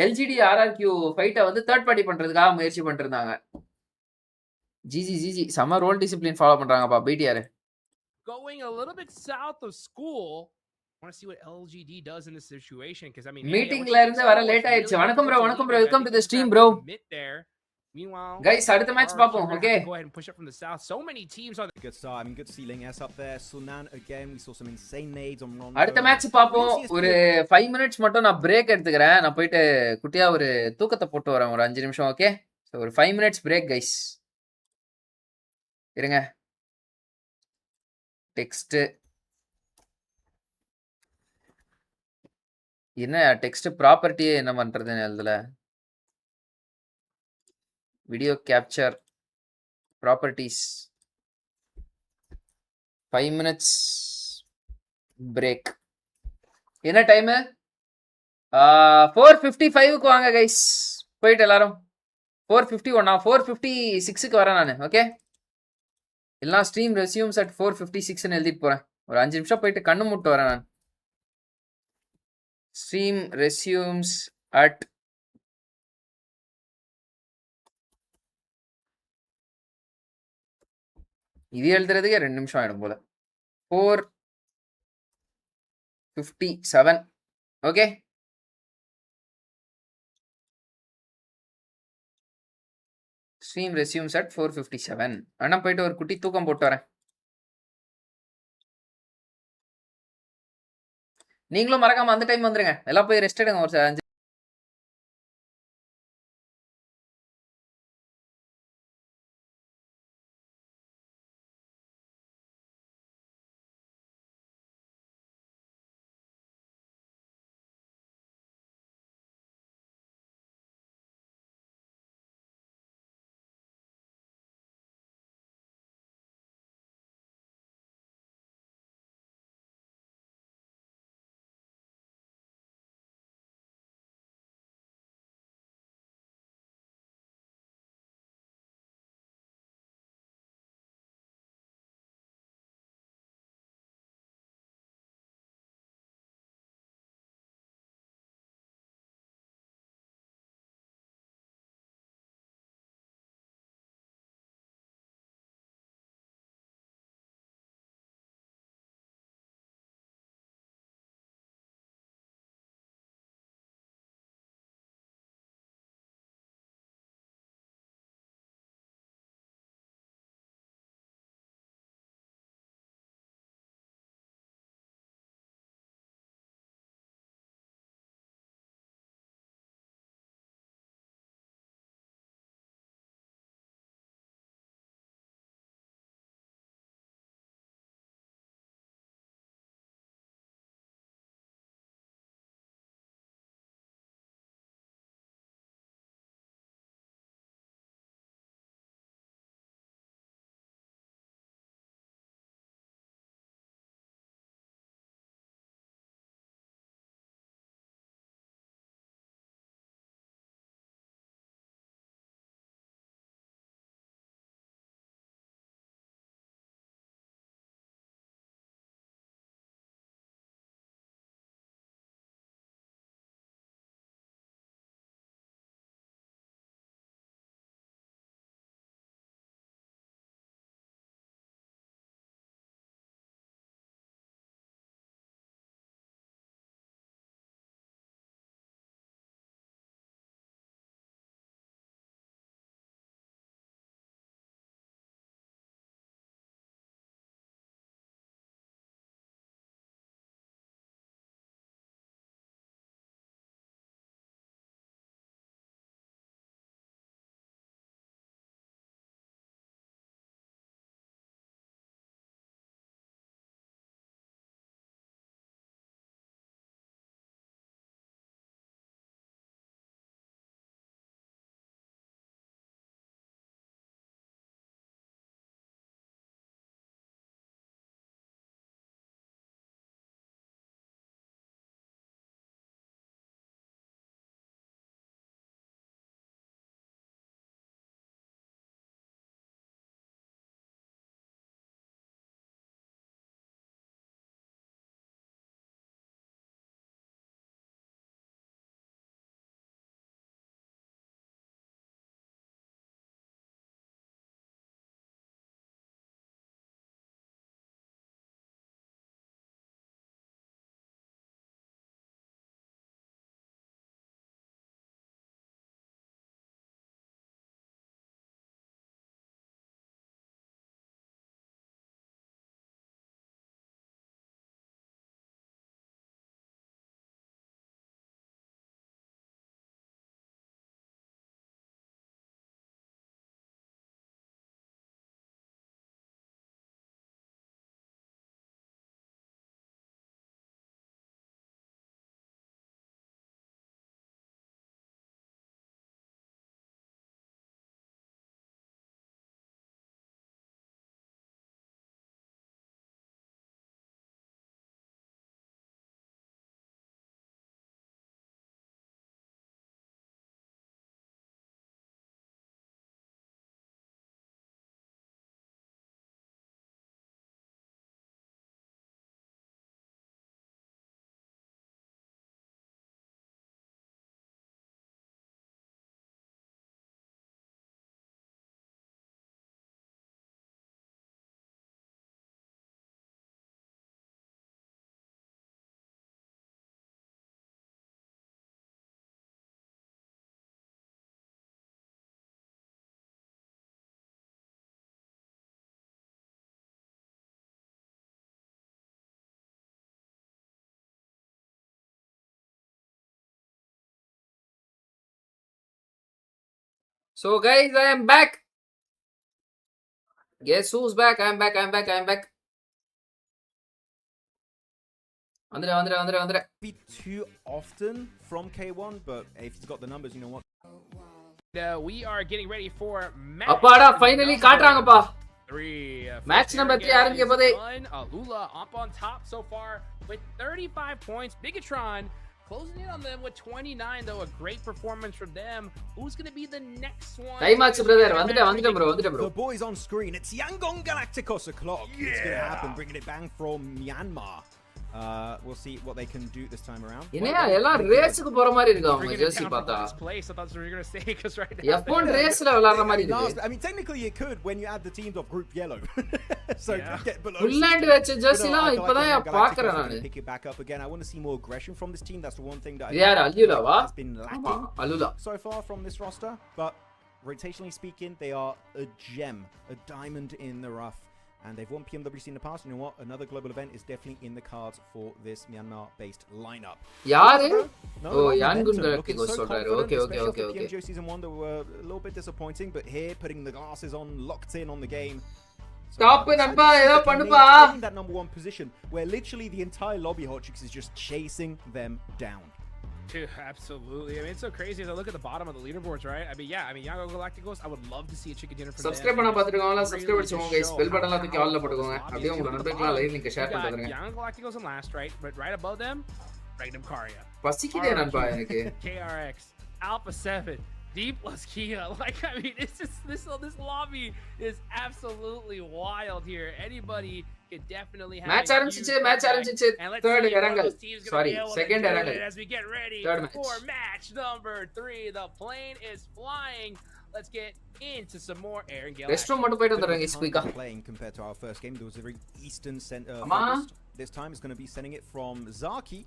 எல்ஜிடி ஆர்ஆர்கியூ ஃபைட்டை வந்து தேர்ட் பார்ட்டி பண்றதுக்காக முயற்சி பண்ணிட்டு இருந்தாங்க. ஜிஜி செம ரோல் டிசிப்ளின் ஃபாலோ பண்றாங்கப்பா BTR. Going a little bit south of school. I want to see what LGD does in this situation because I mean மீட்டிங்ல இருந்து வர லேட் ஆயிடுச்சு. வணக்கம் bro welcome to the stream bro. Meanwhile, guys அடுத்த match பாப்போம். Okay go ahead and push up from the south. So many teams on Good start. I mean, good to see Ling S up there. Sunan again. We saw some insane nades on Rondo. அடுத்த match பாப்போம். ஒரு 5 minutes மட்டும் நான் break எடுத்துக்கிறேன். நான் போயிட்டு குட்டியா ஒரு தூக்கத்தை போட்டு வரேன் ஒரு 5 நிமிஷம். ஓகே ஸோ ஒரு 5 மினிட்ஸ் பிரேக் கைஸ். இருங்க. டெக்ஸ்ட் என்ன டெக்ஸ்ட் ப்ராப்பர்ட்டியே என்ன பண்றதுன்னு எழுதல. Video capture properties 5 minutes break. என்ன டைமு 4:55க்கு வாங்க கைஸ். போயிட்டு எல்லாரும் 4:51 நான் 4:56க்கு வரேன் நான். ஓகே எல்லாம் ஸ்ட்ரீம் ரெஸ்யூம்ஸ் அட் 4:56ன்னு எழுதிட்டு போறேன். ஒரு 5 நிமிஷம் போயிட்டு கண்ணு மூட்டு வரேன் நான். ஸ்ட்ரீம் ரெஸ்யூம்ஸ் அட் இது எழுதுறதுக்கே 2 நிமிஷம் ஆயிடும் போல. 4:57 ஓகே. Stream resumes at 4:57. அண்ணா போயிட்டு ஒரு குட்டி தூக்கம் போட்டு வரேன். நீங்களும் மறக்காம அந்த டைம் வந்துருங்க. எல்லாம் போய் ரெஸ்ட் எடுங்க ஒரு 5 So guys, I am back. Guess who's back? I am back. Andre. Be too often from K1, but if he's got the numbers, you know what? We are getting ready for match. அப்பாடா finally காட்றாங்கப்பா. 3. Match number 3 ஆரம்பிக்க போதே. Lula up on top so far with 35 points. Bigatron closing in on them with 29, though. A great performance from them. Who's going to be the next one? Time match, brother. வந்துட்டேன் bro. The boys on screen. It's Yangon Galacticos o'clock. Yeah. It's going to happen. Bringing it back from Myanmar. We'll see what they can do this time around. என்னையா எல்லாம் ரேஸ்க்கு போற மாதிரி இருக்கு அவங்க Jersey பார்த்தா. Place. I thought you were going to say because right now F1 ரேஸ்ல விளையாடுற மாதிரி இருக்கு. I mean technically it could when you add the teams of group yellow. So get below. Full hand வெச்ச ஜெர்சிலாம் இப்பதான் பார்க்கறேன் நான். Pick it back up again. I want to see more aggression from this team. That's the one thing that Yeah, Alulawa has been lacking Alula so far from this roster, but rotationally speaking, they are a gem, a diamond in the rough. And they've won PMWC in the past. You know what? Another global event is definitely in the cards for this Myanmar-based lineup. யாரு? No, Oh, Yangon looking Galacticos so சொல்றாரு. confident, Okay. especially after PMGO season 1 that were a little bit disappointing, but here putting the glasses on, locked in on the game. Stop it, நண்பா ஏதோ பண்ணுப்பா. That number 1 position where literally the entire lobby Hotchix is just chasing them down. Dude, absolutely. I mean, it's so crazy as I look at the bottom of the leaderboards, right? I mean, Yangon Galacticos, I would love to see a chicken dinner from Subscribe பண்ணா பாத்துக்கோங்க. Subscribe அடிச்சுக்கோங்க guys. Bell button எல்லாம் தூக்கி ஆல்ல போட்டுக்கோங்க. அப்படியே உங்க நண்பர்களுக்கு live link share பண்ணிட்டு வந்துருங்க. Yangon Galacticos in last, right? But right above them, Magnum Caria. பசிக்குதே நண்பா எனக்கு. KRX, Alpha 7, D plus Kia. Like, I mean, it's just this lobby is absolutely wild here. Anybody can definitely have match ஆரம்பிச்சிச்சு. Third இறங்கல். Sorry, second இறங்கல். As we get ready for match number 3, the plane is flying. Let's get into some more air and gale. Restroom மட்டும் போயிட்டு வந்துறேங்க ஸ்பீக்கா. Playing compared to our first game, there was a very eastern center. This time is going to be sending it from Zaki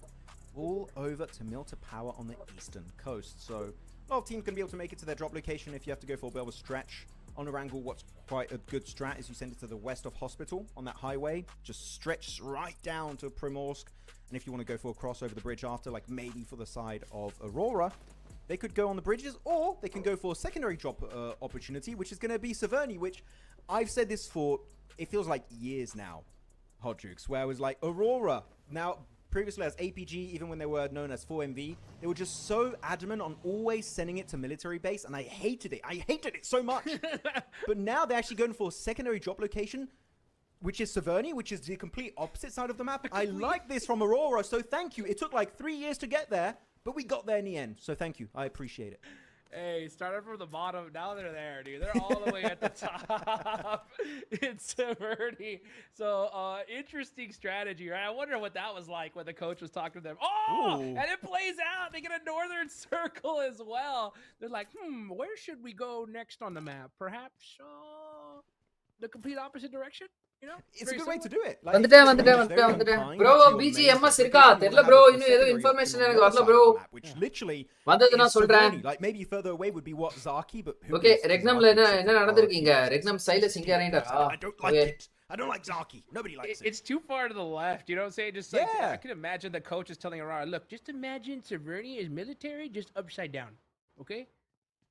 all over to Milta Power on the eastern coast. So a lot of teams can be able to make it to their drop location if you have to go for a bit of a stretch. On a wrangle, what's quite a good strat is you send it to the west of Hospital on that highway. Just stretch right down to Primorsk. And if you want to go for a cross over the bridge after, like maybe for the side of Aurora, they could go on the bridges, or they can go for a secondary drop opportunity, which is going to be Severny, which I've said this for, it feels like years now, Hot Jukes, where I was like, Aurora, now previously as APG, even when they were known as 4MV, they were just so adamant on always sending it to military base, and I hated it so much. But now they're actually going for a secondary drop location, which is Severny, which is the complete opposite side of the map. I like this from Aurora, so thank you. It took like 3 years to get there, but we got there in the end, so thank you. I appreciate it. Hey, started from the bottom, now they're there, dude. They're all the way at the top. It's Severny. So, interesting strategy, right? I wonder what that was like when the coach was talking to them. Oh, ooh. And it plays out. They get a northern circle as well. They're like, where should we go next on the map? Perhaps the complete opposite direction? You know, it's a good way to do it. வந்துட்டேன் bro. BGMS இருக்கா தெரியல bro. இன்னும் ஏதோ information எனக்கு வரல bro. Which literally வந்தது நான் சொல்றேன். Like maybe further away would be what Zaki, but okay, Regnumல என்ன நடந்துருக்கீங்க? Regnum Silas இங்க இறங்கிட்டாரா? I don't like it. I don't like Zaki. Nobody likes it. It's too far to the left. You know what I'm saying? Just like I can imagine the coach is telling Aurora, look, just imagine Severny is military, just upside down. Okay?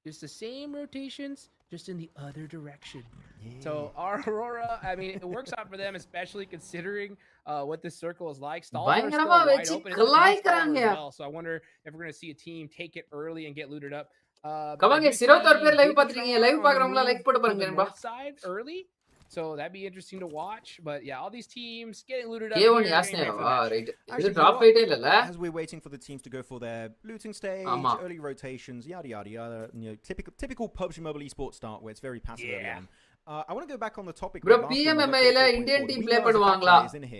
Just the same rotations, just in the other direction. Yeah. So our Aurora, I mean, it works out for them, especially considering what this circle is like. Stalls are still wide open as well. So I wonder if we're going to see a team take it early and get looted up. கமாங்க 24 பேர் live பாத்துறீங்க. Live பாக்குறவங்க like போட்டு பாருங்க நண்பா. Side early. So that'd be interesting to watch, but yeah, all these teams getting looted up. K1 yasne right. Is it drop fight illala? As we're waiting for the teams to go for their looting stage, early rotations, yada yada yada, you know, typical PUBG Mobile esports start where it's very passive early on. I want to go back on the topic. Bro, PMMI la Indian team play பண்ணுவாங்களா?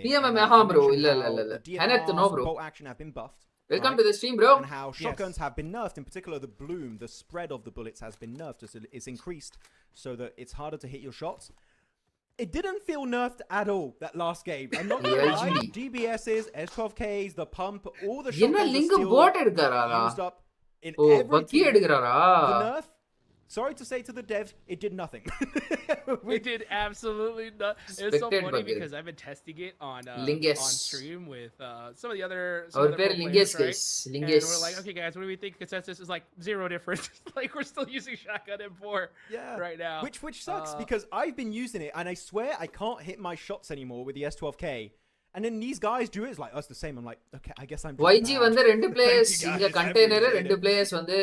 PMMI ha bro, illa. Haneth no bro. Bolt action have been buffed. Welcome to the stream, bro. And how shotguns have been nerfed, in particular the bloom, the spread of the bullets has been nerfed. It's increased so that it's harder to hit your shots. It didn't feel nerfed at all that last game. I'm not gonna lie. DBSs, S12Ks, the pump, all the shotguns are still used up in every team. The nerf sorry to say to the devs, it did nothing. It did absolutely nothing. It's so Spectate funny bug. because I've been testing it on Lingus. stream with some of the other Our pro pair players, Lingus, right? guys. And Lingus. we're like, okay, guys, what do we think? Consensus is like 0 difference. Like we're still using shotgun M4 right now. Which sucks because I've been using it and I swear I can't hit my shots anymore with the S12K. And then these guys do it. It's like, us the same. I'm like, okay, I guess I'm just YG bad. வந்து ரெண்டு players Thank you, இங்க guys. I container appreciate ரெண்டு it. players வந்து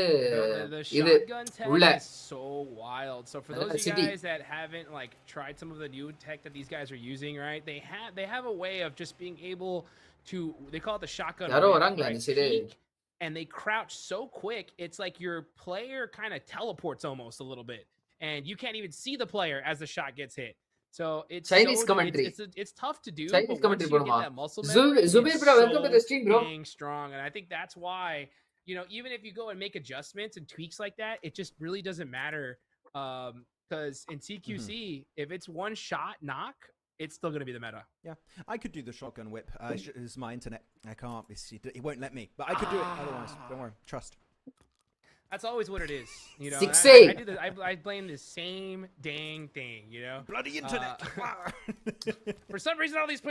The இது shotgun tech உள்ள is so wild. So for those of you City. guys that haven't like tried some of the new tech that these guys are using, right? They have a way of just being able to, they call it the shotgun யாரோ whip, வராங்களா right? இந்த side Peek, and they crouch so quick, it's like your player kind of teleports almost a little bit, and you can't even see the player as the shot gets hit. So it's Chinese so, commentary. It's tough to do, Chinese but once commentary you போடுமா get that muscle memory, Zubir it's bro, welcome to the so stream bro. dang strong. And I think that's why, you know, even if you go and make adjustments and tweaks like that, it just really doesn't matter. Because in CQC, if it's one shot knock, it's still going to be the meta. Yeah, I could do the shotgun whip. It's my internet. I can't. It won't let me. But I could do it otherwise. Don't worry. Trust. That's always what it is, you know. 6A. I do this. I blame the same dang thing, you know. Bloody internet. For some reason, all these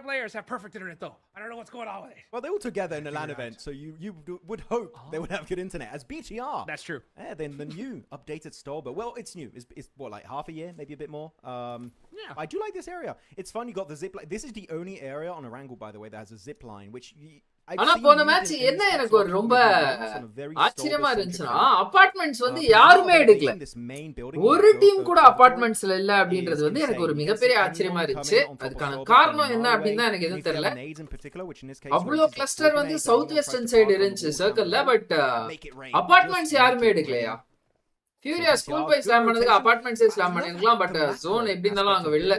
players have perfect internet, though. I don't know what's going on with it. Well, they're all together in a LAN Figure it event, so you would hope they would have good internet. As BTR. That's true. Yeah, then the new updated store, but well, it's new. It's what, like half a year, maybe a bit more. Yeah. I do like this area. It's fun. You got the zip line. This is the only area on Erangel, by the way, that has a zip line, which ஆனா போன match என்ன எனக்கு ஒரு ரொம்ப ஆச்சரியமா இருந்துச்சுன்னா apartments வந்து யாருமே எடுக்கல ஒரு டீம் கூட அபார்ட்மெண்ட்ஸ்ல இல்ல அப்படின்றது வந்து எனக்கு ஒரு மிகப்பெரிய ஆச்சரியமா இருந்துச்சு அதுக்கான காரணம் என்ன அப்படின்னு தான் எனக்கு எதுவும் தெரியல அவ்வளவு கிளஸ்டர் வந்து சவுத் வெஸ்டர்ன் சைடு இருந்துச்சு சர்க்கிள்ல பட் அபார்ட்மெண்ட்ஸ் யாருமே எடுக்கலையா ஃபியூரியா ஸ்கூல் போய் ஸ்லாம் பண்ணதுக்கு அபார்ட்மெண்ட்ஸ் ஸ்லாம் பண்ணிருக்கலாம் பட் ஜோன் எப்படி இருந்தாலும் அங்க வெளில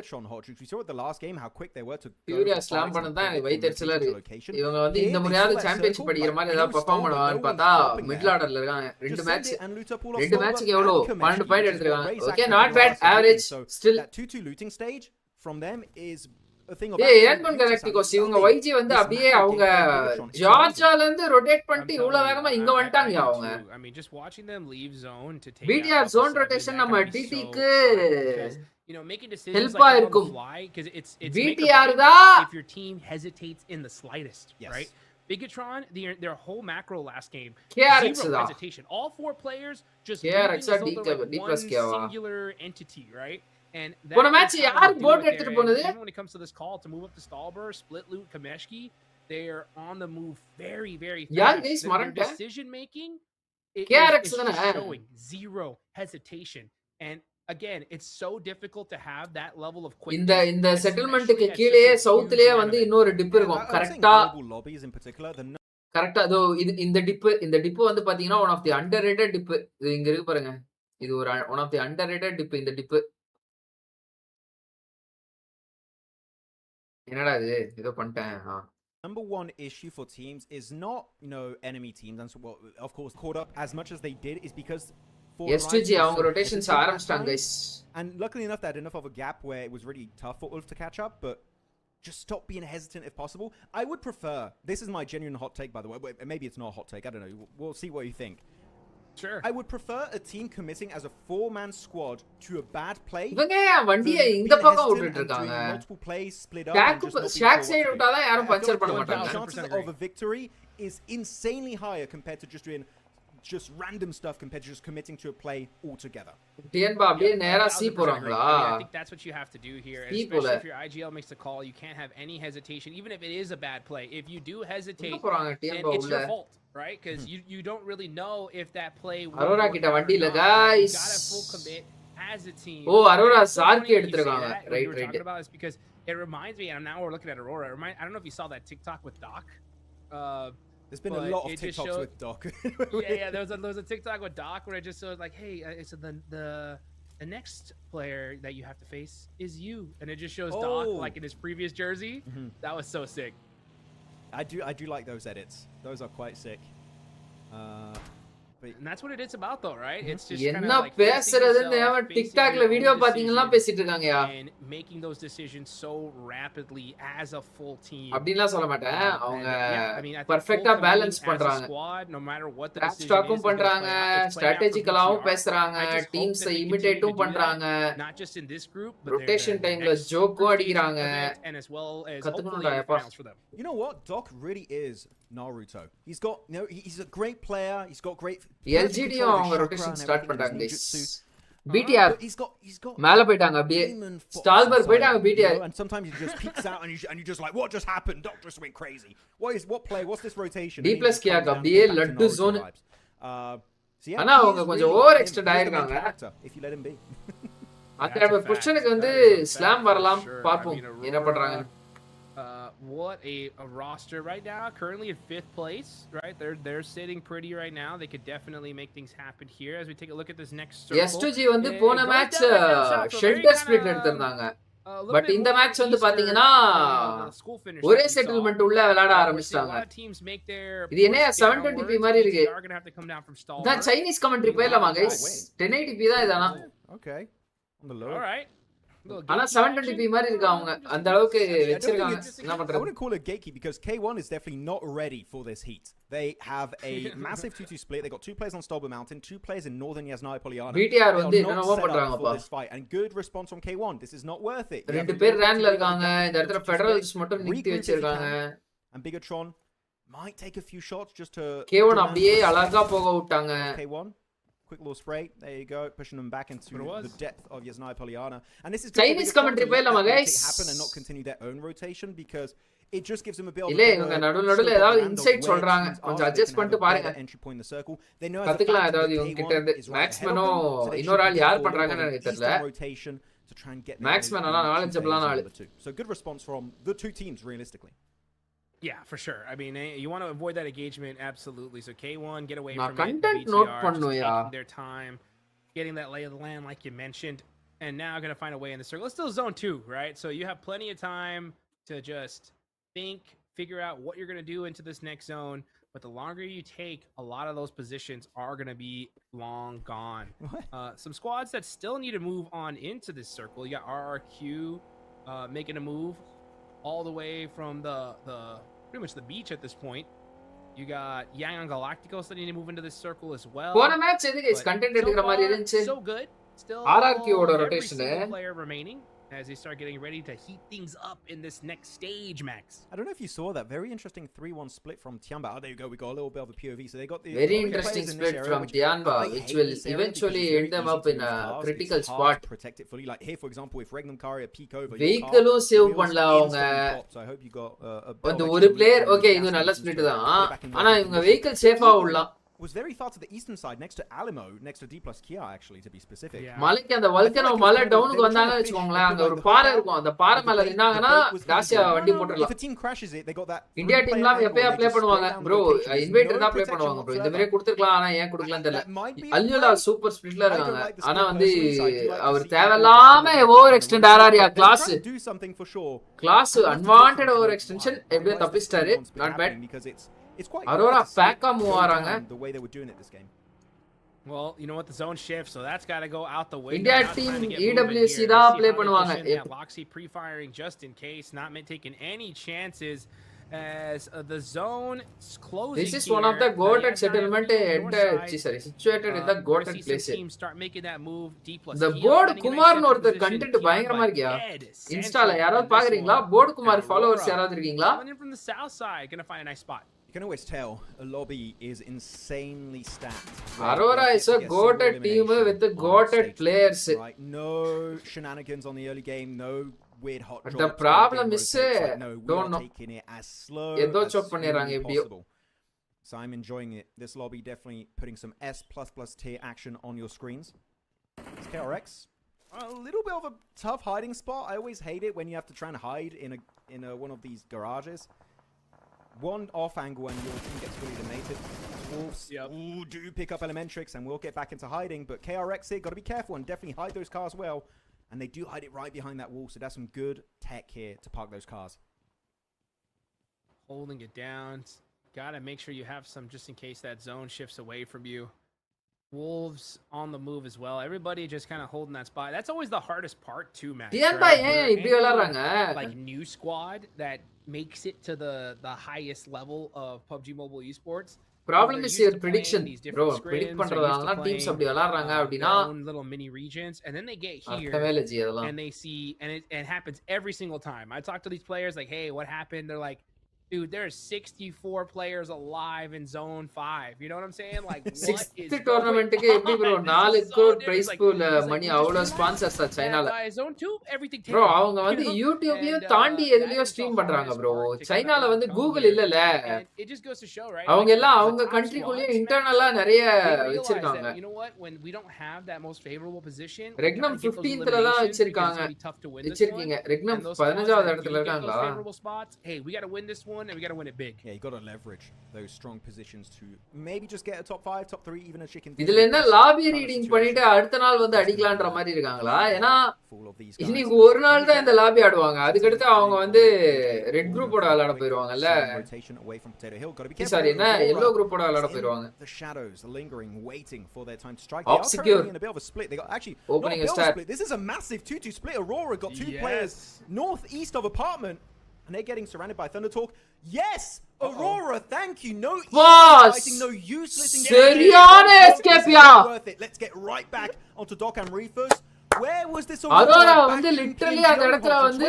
ஃபியூரியா ஸ்லாம் பண்ணதான் எனக்கு வயித்தெரிச்சலா இருக்கு இவங்க வந்து இந்த முறையாவது சாம்பியன்ஷிப் படிக்கிற மாதிரி ஏதாவது பெர்ஃபார்ம் பண்ணுவாங்கன்னு பார்த்தா மிடில் ஆர்டர்ல இருக்காங்க ரெண்டு மேட்ச்க்கு எவ்வளவு 12 பாயிண்ட் எடுத்துருக்காங்க okay not bad average still from them is இவங்க YG வந்து அப்படியே அவங்க ஜார்ஜியால இருந்து ரொட்டேட் பண்ணிட்டு இவ்வளவு வேகமா இங்க வந்துட்டாங்க அவங்க I mean just watching them leave zone to take BTR zone rotation நம்ம TT-க்கு you know making decisions help like இருக்கும் because it's BTR தான் if your team hesitates in the slightest right Bigatron their whole macro last game KRX zero தான் hesitation all 4 players just KRX one singular entity right And போன match யார் boat எடுத்துட்டு போனது when it comes to this call to move up to Stalber, split loot Kameshki, they're on the move very fast. யார் guys மறந்த decision making KRX தான showing zero hesitation and again it's so difficult to have that level of quickness இந்த செட்டில்மென்ட்க்கு கீழயே சவுத்லயே வந்து இன்னொரு tip இருக்கும் கரெக்ட்டா அதோ இந்த டிப் வந்து பாத்தீங்கன்னா one of the underrated tip இது இங்க இருக்கு பாருங்க இது ஒரு one of the underrated tip இந்த டிப் என்னடா இது ஏதோ பண்ணிட்டேன் Number one issue for teams is not, you know, enemy teams. And so, well, of course, caught up as much as they did is because S2G அவங்க rotations ஆரம்பிச்சிட்டாங்க guys. And luckily enough, they had enough of a gap where it was really tough for Ulf to catch up. But just stop being hesitant if possible. I would prefer. This is my genuine hot take, by the way. Maybe it's not a hot take. I don't know. We'll see what you think. Sure. I would prefer a team committing as a 4-man squad to a bad play. இவங்க வண்டியை இந்த பக்கம் விட்டுட்டு இருக்காங்க. Multiple plays split up and just stack side விட்டா தான் யாரும் puncture பண்ண மாட்டாங்க. Chances of a victory is insanely higher compared to just doing random stuff compared to just committing to a play altogether. டிஎன்பா அப்படியே நேரா சி போறாங்களா? I think that's what you have to do here. And especially if your IGL makes the call, you can't have any hesitation even if it is a bad play. If you do hesitate, then it's your fault. Right? Because you don't really know if that play will Aurora கிட்ட வண்டி இல்ல guys. You gotta full commit as a team. O Aurora Charkhi எடுத்துறாங்க. Right. Talking about this because it reminds me and now we're looking at Aurora. I don't know if you saw that TikTok with Doc. There's been a lot of TikToks with Doc. yeah, there was a TikTok with Doc where it just shows like, hey, it's the next player that you have to face is you, and it just shows Doc like in his previous jersey. That was so sick. I do like those edits. Those are quite sick. And that's what it is about, though, right? It's just kind என்ன of like பேசுறதுன்னு அவன் டிக்டாக்ல video பாத்தீங்கன்னா பேசிட்டு இருக்காங்கயா. and making those decisions so rapidly as a full team. அப்படிலாம் சொல்ல மாட்டேன். அவங்க I mean, I think பெர்ஃபெக்ட்டா full balance committing as a பண்றாங்க. squad, no matter what the trash decision is, டாக்கும் is gonna பண்றாங்க, play out. It's played out for ஸ்ட்ராட்டஜிக்கலாவும் BTR. பேசுறாங்க, I just hope teams that they continue to இமிட்டேட்டும் do பண்றாங்க. that, not just in this group, but rotation the டைம்ல next ஜோக்கும் group stage அடிக்கிறாங்க. event, and as well as hopefully கத்துக்கணும்டா in the எப்பா. finals for them. You know what? Doc really is Naruto. He's got, you know, he's a great player. He's got great. எல்ஜிடியும் அவங்க rotation start பண்றாங்க guys. But BTR he's got மேல போயிட்டாங்க அப்படியே. ஸ்டால்பர்க் போயிட்டாங்க BTR. And sometimes he just peeks out and you're just like, what just happened? Doc just went crazy. What's this rotation? D plus கியாக்கு அப்படியே laddu zone. So yeah, ஆனா அவங்க கொஞ்சம் over extend ஆயிருக்காங்க. if you let him be. அந்த பொசிஷனுக்கு வந்து slam வரலாம் பாப்போம் என்ன பண்றாங்க. What a roster right now. Currently in 5th place, right? They're sitting pretty right now. They could definitely make things happen here as we take a look at this next circle. S2G வந்து போன match shelter split எடுத்திருந்தாங்க. But இந்த match வந்து பாத்தீங்கன்னா ஒரே settlement உள்ள விளையாட ஆரம்பிச்சிட்டாங்க. இது என்ன 720p மாதிரி இருக்கு. இதான் சைனீஸ் கமெண்ட்ரி போயிடலாமா கைஸ்? 1080p தான் இதானா? Okay. On the low. All right. ஆனா 720p மாதிரி இருக்கு அவங்க அந்த அளவுக்கு வெச்சிருக்காங்க. என்ன பண்றது? I wouldn't call it gatekeep because K1 is definitely not ready for this heat. They have a massive 2-2 split. They got 2 players on Stolber Mountain, 2 players in Northern Yasnai Polyana. BTR வந்து என்னவோ பண்றாங்கப்பா. And good response from K1. This is not worth it. ரெண்டு பேர் ரேன்ல இருக்காங்க. இந்த இடத்துல ஃபெடரல்ஸ் மட்டும் நிறுத்தி வச்சிருக்காங்க. And Bigatron might take a few shots just to K1 அப்படியே அழகா போக விட்டாங்க. K1 quick little spray. There you go, pushing them back into the depth of Yasnai Polyana. And this is Chinese commentary போயிடலாமா guys? Happen and not continue their own rotation because it just gives them a bit of இல்ல இவங்க நடுவுல ஏதாவது inside சொல்றாங்க. கொஞ்சம் adjust பண்ணிட்டு பாருங்க. கத்துக்கலாம் ஏதாவது இவங்க கிட்ட இருந்து. மேக்ஸ்மனோ இன்னொரு ஆள் யார் பண்றாங்கன்னு எனக்கு தெரியல. மேக்ஸ்மன் ஆனா நாலேஜபிளான ஆளு. So good response from the two teams realistically. Yeah, for sure. I mean, you want to avoid that engagement, absolutely. So K1, get away from content it. note taking their time, getting that lay of the land like you mentioned, and now going to find a way in the circle. It's still zone 2, right? So you have plenty of time to just think, figure out what you're going to do into this next zone. But the longer you take, a lot of those positions are going to be long gone. Some squads that still need to move on into this circle. You got RRQ making a move all the way from the pretty much the beach at this point. You got Yang Galacticos that need to move into this circle as well. போன match எதுக்கு content எடுக்கிற மாதிரி இருந்துச்சு. So good. Still RRQ ஓட rotation player remaining as they start getting ready to heat things up in this next stage, Max. I don't know if you saw that very interesting 3-1 split from Tianba. Oh, there you go. We got a little bit of a POV. So they got the very interesting split from Tianba, which will eventually end them up in a critical spot. Protect it fully. Like here, for example, if Regnum Karya peek over, vehicle save பண்ணல அவங்க. So I hope you got அந்த ஒரு player okay இது நல்ல split தான். ஆனா இவங்க vehicle சேஃபா விடலாம். Was very far to the eastern side next to Alamo, next to D plus Kia actually to be specific. மலைக்கு அந்த வல்கனோ மலை டவுனுக்கு வந்தாங்க வெச்சுக்கோங்களேன் அங்க ஒரு பாறை இருக்கும் அந்த பாறை மேல நின்னாங்கன்னா டாசியா வண்டி போட்டுறலாம். If a team crashes it, they got that. India டீம்லாம் எப்பயா ப்ளே பண்ணுவாங்க bro, இன்வைட்டர் தான் ப்ளே பண்ணுவாங்க bro. இந்த மாதிரி கொடுத்துக்கலாம் ஆனா ஏன் கொடுக்கலன்னு தெரியல. அல்யுலா சூப்பர் ஸ்பிளிட்ல இருக்காங்க. ஆனா வந்து அவர் தேவையில்லாம ஓவர் எக்ஸ்டெண்ட் ஆறாரியா class. Class unwanted over extension எப்படியோ தப்பிச்சிட்டாரு. Not bad. It's quite Aurora Paka move ஆறாங்க. The way they were doing it this game. Well, you know what, the zone shift, so that's got to go out the way. India team EWC தான் play பண்ணுவாங்க. Loxy pre-firing just in case, not taking any chances as the zone is closing. This is one of the goated settlement situated in the goated place. Start making that move deep plus. The board Kumar னு ஒருத்தர் content பயங்கரமா இருக்கியா? இன்ஸ்டால யாராவது பாக்குறீங்களா? Board Kumar followers யாராவது இருக்கீங்களா? From the south side, going to find a nice spot. You can always tell a lobby is insanely stacked. Aurora is a goated team with the goated players. Right? No shenanigans on the early game, no weird hot drops. The problem is don't know. Taking it as slow as possible. So I'm enjoying it. This lobby definitely putting some S++ tier action on your screens. It's KRX. A little bit of a tough hiding spot. I always hate it when you have to try and hide in one of these garages. One off angle and your team gets fully eliminated. Wolves do pick up Elementrix and we'll get back into hiding, but KRX here, got to be careful and definitely hide those cars well. And they do hide it right behind that wall, so that's some good tech here to park those cars. Holding it down. Got to make sure you have some just in case that zone shifts away from you. Wolves on the move as well. Everybody just kind of holding that spot. That's always the hardest part too, man. டிஎன்பா ஏன் இப்படி விளையாடுறாங்க? Like new squad that makes it to the highest level of PUBG Mobile esports. Problem is your prediction, bro. Predict பண்றதால teams அப்படி விளையாடுறாங்க அப்படினா little mini regions, and then they get here and they see, and it happens every single time. I talk to these players like, hey, what happened? They're like, dude, there's 64 players alive in zone 5. You know what I'm saying? Like, what is 6th tournament க்கு எப்படி bro 4 crore prize pool money அவ்வளவு sponsors சைனால. Zone 2 everything bro அவங்க வந்து YouTubeையும் தாண்டி எதுலயோ stream பண்றாங்க bro. சைனால வந்து கூகுள் இல்லல. It just goes to show, right? அவங்க எல்லாம் அவங்க கண்ட்ரிக்குள்ளே இன்டர்னலா நிறைய வச்சிருக்காங்க. You know what? When we don't have that most favorable position, ரெக்னம் 15th ல தான் வச்சிருக்காங்க. வச்சிருக்கீங்க. ரெக்னம் 15வது இடத்துல இருக்காங்களா? Hey, we got to win this one. And we got to win it big. Yeah, you got to leverage those strong positions to maybe just get a top 5, top 3, even a chicken. இதுல என்ன lobby reading பண்ணிட்டு அடுத்த நாள் வந்து அடிக்கலாம்ன்ற மாதிரி இருக்காங்களா? ஏனா இன்னைக்கு ஒரு நாள் தான் இந்த லாபி ஆடுவாங்க. அதுக்கு அடுத்து அவங்க வந்து ரெட் குரூப்போட விளையாட போயிடுவாங்கல்ல. சாரி என்ன yellow குரூப்போட விளையாட போயிடுவாங்க. The shadows are lingering, waiting for their time to strike. Obscure. In a bit of a split. They got actually opening a start. This is a massive 2-2 split. Aurora got two players northeast of apartment. And they're getting surrounded by Thunder Talk. Yes! Aurora, thank you. No fighting, no useless escape ya. Worth it. Let's get right back onto Doc and Reefers. Where was this Aurora வந்து literally அந்த இடத்துல வந்து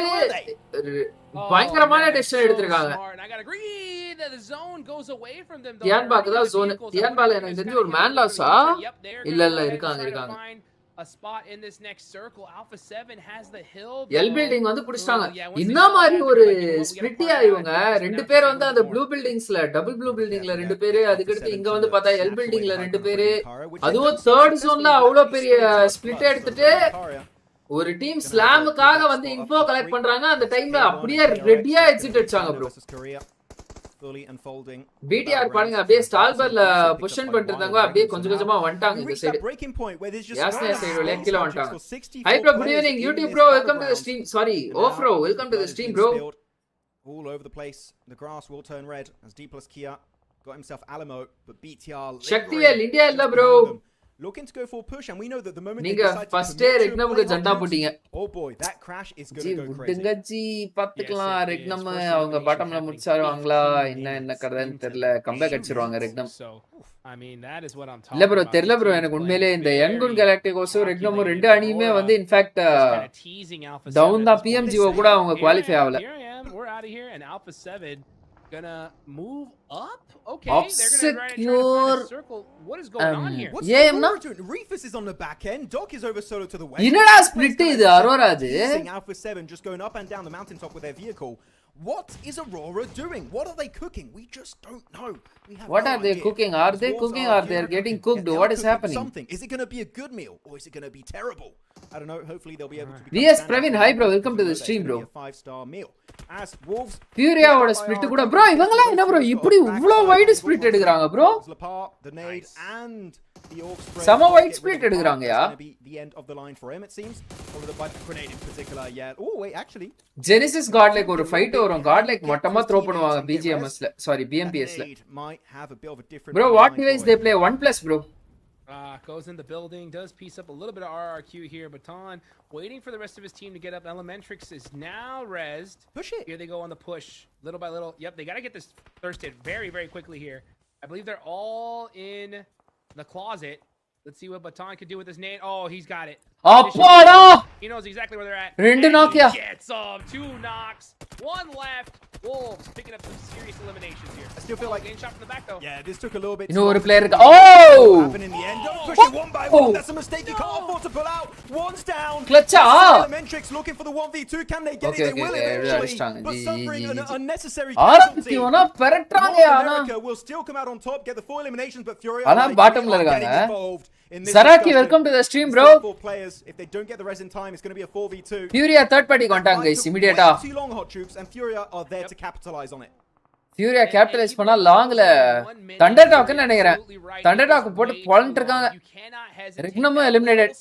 பயங்கரமான decision எடுத்துருக்காங்க. I got to agree that the zone goes away from them. தியான்பாக்கு தான் zone. தியான்பால எனக்கு தெரிஞ்சு ஒரு மேன் லாஸா? இல்ல இருக்காங்க. A spot in this next circle. Alpha 7 has the hill. L building வந்து புடிச்சாங்க. இந்த மாதிரி ஒரு ஸ்பிளிட்டியா இவங்க ரெண்டு பேர் வந்து அந்த ப்ளூ பில்டிங்ஸ்ல டபுள் ப்ளூ பில்டிங்ல ரெண்டு பேர், அதுக்கு அடுத்து இங்க வந்து பார்த்தா L பில்டிங்ல ரெண்டு பேர், அதுவும் தேர்ட் ஜோன்ல அவ்வளவு பெரிய ஸ்பிளிட் எடுத்துட்டு ஒரு டீம் ஸ்லாமுக்காக வந்து இன்ஃபோ கலெக்ட் பண்றாங்க. அந்த டைம்ல அப்படியே ரெடியா எக்ஸிட் அடிச்சாங்க ப்ரோ. BTR பாருங்க அப்படியே ஸ்டால்பர்ல பொசிஷன் பண்ணிட்டாங்க. அப்படியே கொஞ்சம் கொஞ்சமா வந்துட்டாங்க இந்த சைடு. யாஸ்னே சைடு வழியா கீழ வந்துட்டாங்க. Hi bro, good evening YouTube bro, welcome to the stream. Sorry off bro, welcome to the stream bro. All over the place. The grass will turn red as D plus Kia got himself Alamo, but BTR Sakthivel India இல்ல bro. Looking to go for push, and we know that the moment நீங்க first ரெக்னம்க்கு ஜண்டா போட்டீங்க. Oh boy, that crash is going to go crazy. விடுங்கஜி பாத்துக்கலாம். ரெக்னம் அவங்க பாட்டம்ல முடிச்சாருவாங்களா என்ன கதைன்னு தெரியல. Comeback அடிச்சிருவாங்க Regnum. I mean, that is what I'm talking இல்ல bro, தெரியல ப்ரோ. எனக்கு உண்மையிலே இந்த யன்குன் கேலக்டிகோஸும் ரெக்னமும் ரெண்டு அணியுமே வந்து இன்ஃபேக்ட் டவுன் தான். PMGO கூட அவங்க குவாலிஃபை ஆகல. We're out of here and Alpha 7 gonna move up. Okay, Obscure. they're gonna try to circle. What is going on here? What's Aurora doing? Reefus is on the back end. Doc is over solo to the west. என்னடா split இது அரோரா இது? Alpha 7 just going up and down the mountaintop with their vehicle. What is Aurora doing? What are they cooking? We just don't know. What are they cooking? Are they cooking or they are getting cooked? What is happening? Something. Is it going to be a good meal or is it going to be terrible? I don't know. Hopefully they'll be able to. VS Praveen, hi bro, welcome to the stream bro. 5-star meal. As Wolves Furia ஓட split கூட bro, இவங்களா என்ன bro இப்படி இவ்ளோ white split எடுக்கறாங்க bro? The nade and the orc spread. Sama wide split எடுக்கறாங்கயா? The end of the line for him it seems. Over the grenade in particular. Yeah. Oh wait, actually. Genesis Godlike ஒரு fight வரும். Godlike மொத்தமா throw பண்ணுவாங்க BGMS ல. Sorry, BMPS ல. Bro, what device they play? OnePlus bro. Goes in the building, does piece up a little bit of RRQ here. Baton waiting for the rest of his team to get up. Elementrix is now rezzed. Push it. Here they go on the push, little by little. Yep, they got to get this thirsted very, very quickly here. I believe they're all in the closet. Let's see what Baton can do with his nade. Oh, he's got it. அப்பாடா! He knows exactly where they're at. ரெண்டு knockயா. Gets 2 knocks, 1 left. Wolves picking up some serious eliminations here. I still feel like getting shot from the back though. Yeah, this took a little bit. இன்னொரு player இருக்கு. Oh! Happened in the end. Don't push it one by one. That's a mistake. You can't afford to pull out. One's down. Clutcha. Elementrix looking for the 1v2. Can they get it? They will eventually. But suffering an unnecessary casualty. ஆனா பெரட்றாங்கயா. America will still come out on top, get the 4 eliminations, but Furia ஆனா பாட்டம்ல இருக்காங்க. Saraki, welcome to the stream bro. If they don't get the res in time, it's going to be a 4v2. Furia third party contact guys immediate ah. Too long hot troops and Furia are there to capitalize on it. Furia capitalize பண்ணா லாங்ல Thunder Talk ன்னு நினைக்கிறேன். Thunder Talk போட்டு பொளந்துட்டு இருக்காங்க. ரெக்னமும் eliminated.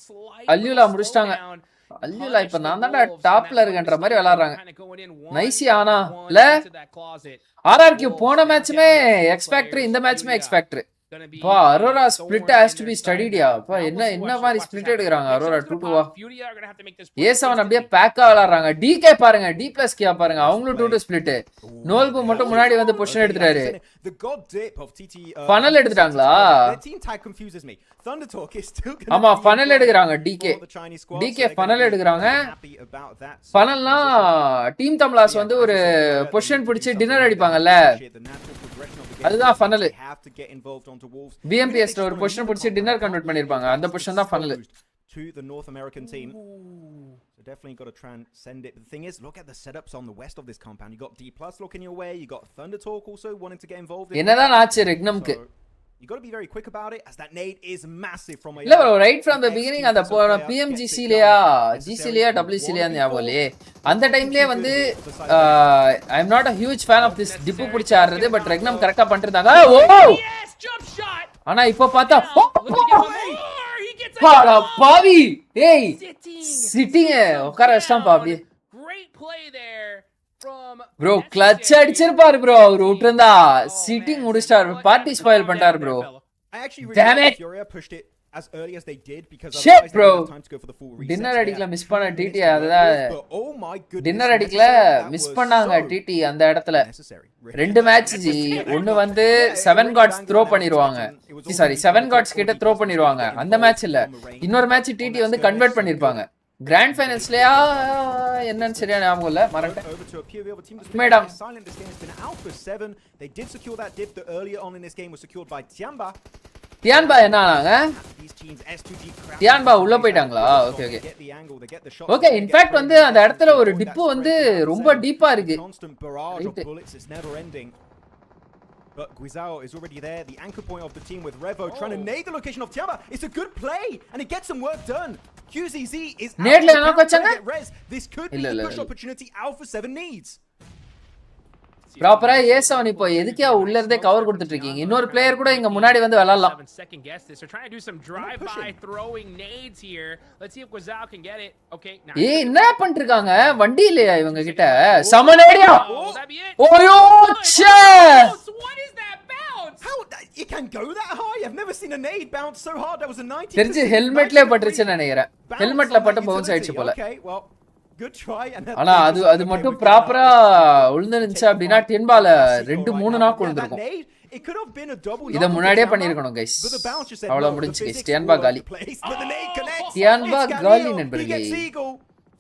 அல்யூலா முடிச்சிட்டாங்க. அல்யூலா இப்ப நான் தான்டா டாப்ல இருக்கேன்ற மாதிரி விளையாடுறாங்க. நைஸ் ஆனா இல்ல RRQ போன மேட்ச்மே எக்ஸ் ஃபேக்டரி, இந்த மேட்ச்மே எக்ஸ் ஃபேக்டரி. gonna be பா Aurora a split thorn has in to their be side ஸ்டடிடியா now. பா Now என்ன we'll see என்ன watch மாதிரி this ஸ்பிளிட் happen. எடுக்கறாங்க Next Arora one's gonna 2-2 pop. Furia are gonna have to make this play ஏசவன் அப்படியே instantly. பேக்கா விளையாடுறாங்க decay பாருங்க D+K பாருங்க அவங்களும் 2-2 ஸ்பிளிட் நோல்பு மட்டும் முன்னாடி வந்து பொசிஷன் எடுத்துறாரு The god dip of TT funnel எடுத்துட்டாங்களா their team tag confuses me. Thunder Talk is still going to ஆமா be ஃபனல் எடுக்கறாங்க DK for the Chinese squad. DK funnel எடுக்கறாங்க ஃபனல்னா டீம் தம்லாஸ் வந்து ஒரு பொசிஷன் பிடிச்சு டின்னர் அடிப்பாங்கல்ல அதுதான் ஃபனல் BMPS ல ஒரு பொசிஷன் பிடிச்சு டின்னர் கன்வெர்ட் பண்ணிருப்பாங்க அந்த பொசிஷன் தான் funnel to the North American team. So definitely got to transcend it. But the thing is, look at the setups on the west of this compound. You got D+ looking your way. You got Thunder Talk also wanting to get involved. என்னதான் ஆச்சு ரெக்னம்க்கு You got to be very quick about it, as that nade is massive from a. இல்ல bro right from the beginning அந்த PMGC லயா GC லயா WC லயா ஞாபகம் இல்லையே அந்த டைம்லயே வந்து I am not a huge fan of this tip பிடிச்சு ஆடுறது பட் ரெக்னம் கரெக்ட்டா பண்ணிருந்தாங்க ஓ Yes, jump shot. ஆனா இப்போ பார்த்தா Looking to get one more. He gets பாடா பாவி ஏய் sitting. சிட்டிங் உட்கார வச்சான் பா அப்படியே Great play there from bro clutch அடிச்சிருப்பாரு ப்ரோ அவர் விட்டுருந்தா சிட்டிங் முடிச்சிட்டாரு பார்ட்டி ஸ்பாயில் பண்ணிட்டாரு bro I actually Damn really it. thought Furia pushed it as early as they did because Shit, otherwise they bro. didn't have time to go for the full reset. Dinner அடிக்கல miss பண்ண DD But அதுதான் oh my goodness. Dinner அடிக்கல miss பண்ணாங்க DD அந்த இடத்துல Necessary. ரெண்டு match G ஒன்னு வந்து 7 காட்ஸ் த்ரோ பண்ணிடுவாங்க சாரி 7 காட்ஸ் கிட்ட த்ரோ பண்ணிடுவாங்க அந்த மேட்ச் இல்ல இன்னொரு மேட்ச் டிடி வந்து கன்வெர்ட் பண்ணிருப்பாங்க கிராண்ட் ஃபைனல்ஸ்லயா என்னன்னு சரியா ஞாபகம் இல்ல மறந்துட்டேன் Over to a POV of a team that's Madam. been silent. This game has been Alpha 7. They did secure that dip that earlier on in this game was secured by Tianba. தியான்பா என்ன ஆனாங்க These teams S2G crowd. தியான்பா உள்ள போயிட்டாங்களா okay okay They get the angle, they get the shot. Okay they get in fact thrown வந்து in. அந்த இடத்துல ஒரு Avoid tip that வந்து spread from ரொம்ப outside. டீப்பா இருக்கு Constant barrage of Right. bullets is never ending. But Guizao is already there, the anchor point of the team with Revo trying to nade the location of Tiamba. It's a good play, and it gets some work done. QZZ is out Nedle of the என்ன count, வச்சாங்க? trying to get res. This could be இல்ல, the இல்ல, push இல்ல. opportunity Alpha 7 needs. ப்ராப்பரா ஏசவன் இப்போ எதுக்கே உள்ள இருந்தே கவர் கொடுத்துட்டு இருக்கீங்க இன்னொரு பிளேயர் கூட இங்க முன்னாடி வந்து விளையாடலாம் Second guess this. They're trying to do some drive-by throwing nades here. Let's see if Guizao can get it. Okay. Now ஏய் என்ன பண்ணிட்டு இருக்காங்க வண்டி இல்லையா இவங்க கிட்ட சமனேடியா will that be it? OYO ச்சே Bounce! What is that bounce? How it can go that high? I've never seen a nade bounce so hard. That was a 90. தெரிஞ்சு ஹெல்மெட்லயே பட்டுருச்சுன்னு நினைக்கிறேன் ஹெல்மெட்ல பட்டு பவுன்ஸ் ஆயிடுச்சு போல Okay, well, good try. And ஆனா அது மட்டும் ப்ராப்பரா உளுந்துருந்துச்சு அப்படின்னா டென்பால 2-3 நாக் விழுந்திருக்கும் It could have been a double. இத முன்னாடியே பண்ணிருக்கணும் guys But the bounce just said அவ்வளவு no, முடிஞ்சு the கைஸ் physics டியான்பா were காலி the place, but the nade connects. டியான்பா It's காலி Galil. He நண்பர்களே gets Eagle.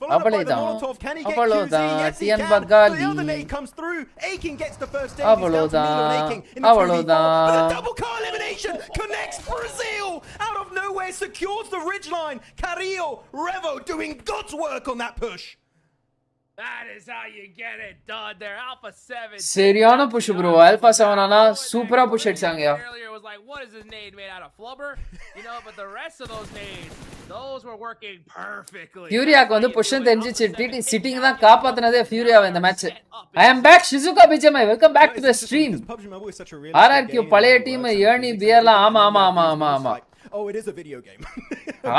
Followed up by the அவ்வளவுதான் Molotov. Can he get அவ்வளவுதான் QZ? Yes, he டியான்பா can. காலி The other nade comes through. Aiken gets the first stage. He's down to அவ்வளவுதான் Milo and Aiken in the 2v4. அவ்வளவுதான் But a double car elimination connects Brazil out of nowhere, secures the ridgeline. Carrillo, Revo doing God's work on that push. That is how you get it done there. Alpha 7. சரியான push bro alpha 7 ஆனா சூப்பரா push அடிச்சாங்கயா Earlier was like, what is this nade made out of flubber? You know, but the rest of those nades, those were working perfectly. ஃபியூரியாக்கு வந்து position தெரிஞ்சிச்சு TT sitting தான் காப்பாத்துனதே ஃபியூரியாவை இந்த match I am back Shizuka BGMI welcome back to the stream PUBG Mobile is such a really RRQ பழைய team ஏர்னி பியர்லாம் ஆமா ஆமா ஆமா ஆமா ஆமா Oh, it is a video game.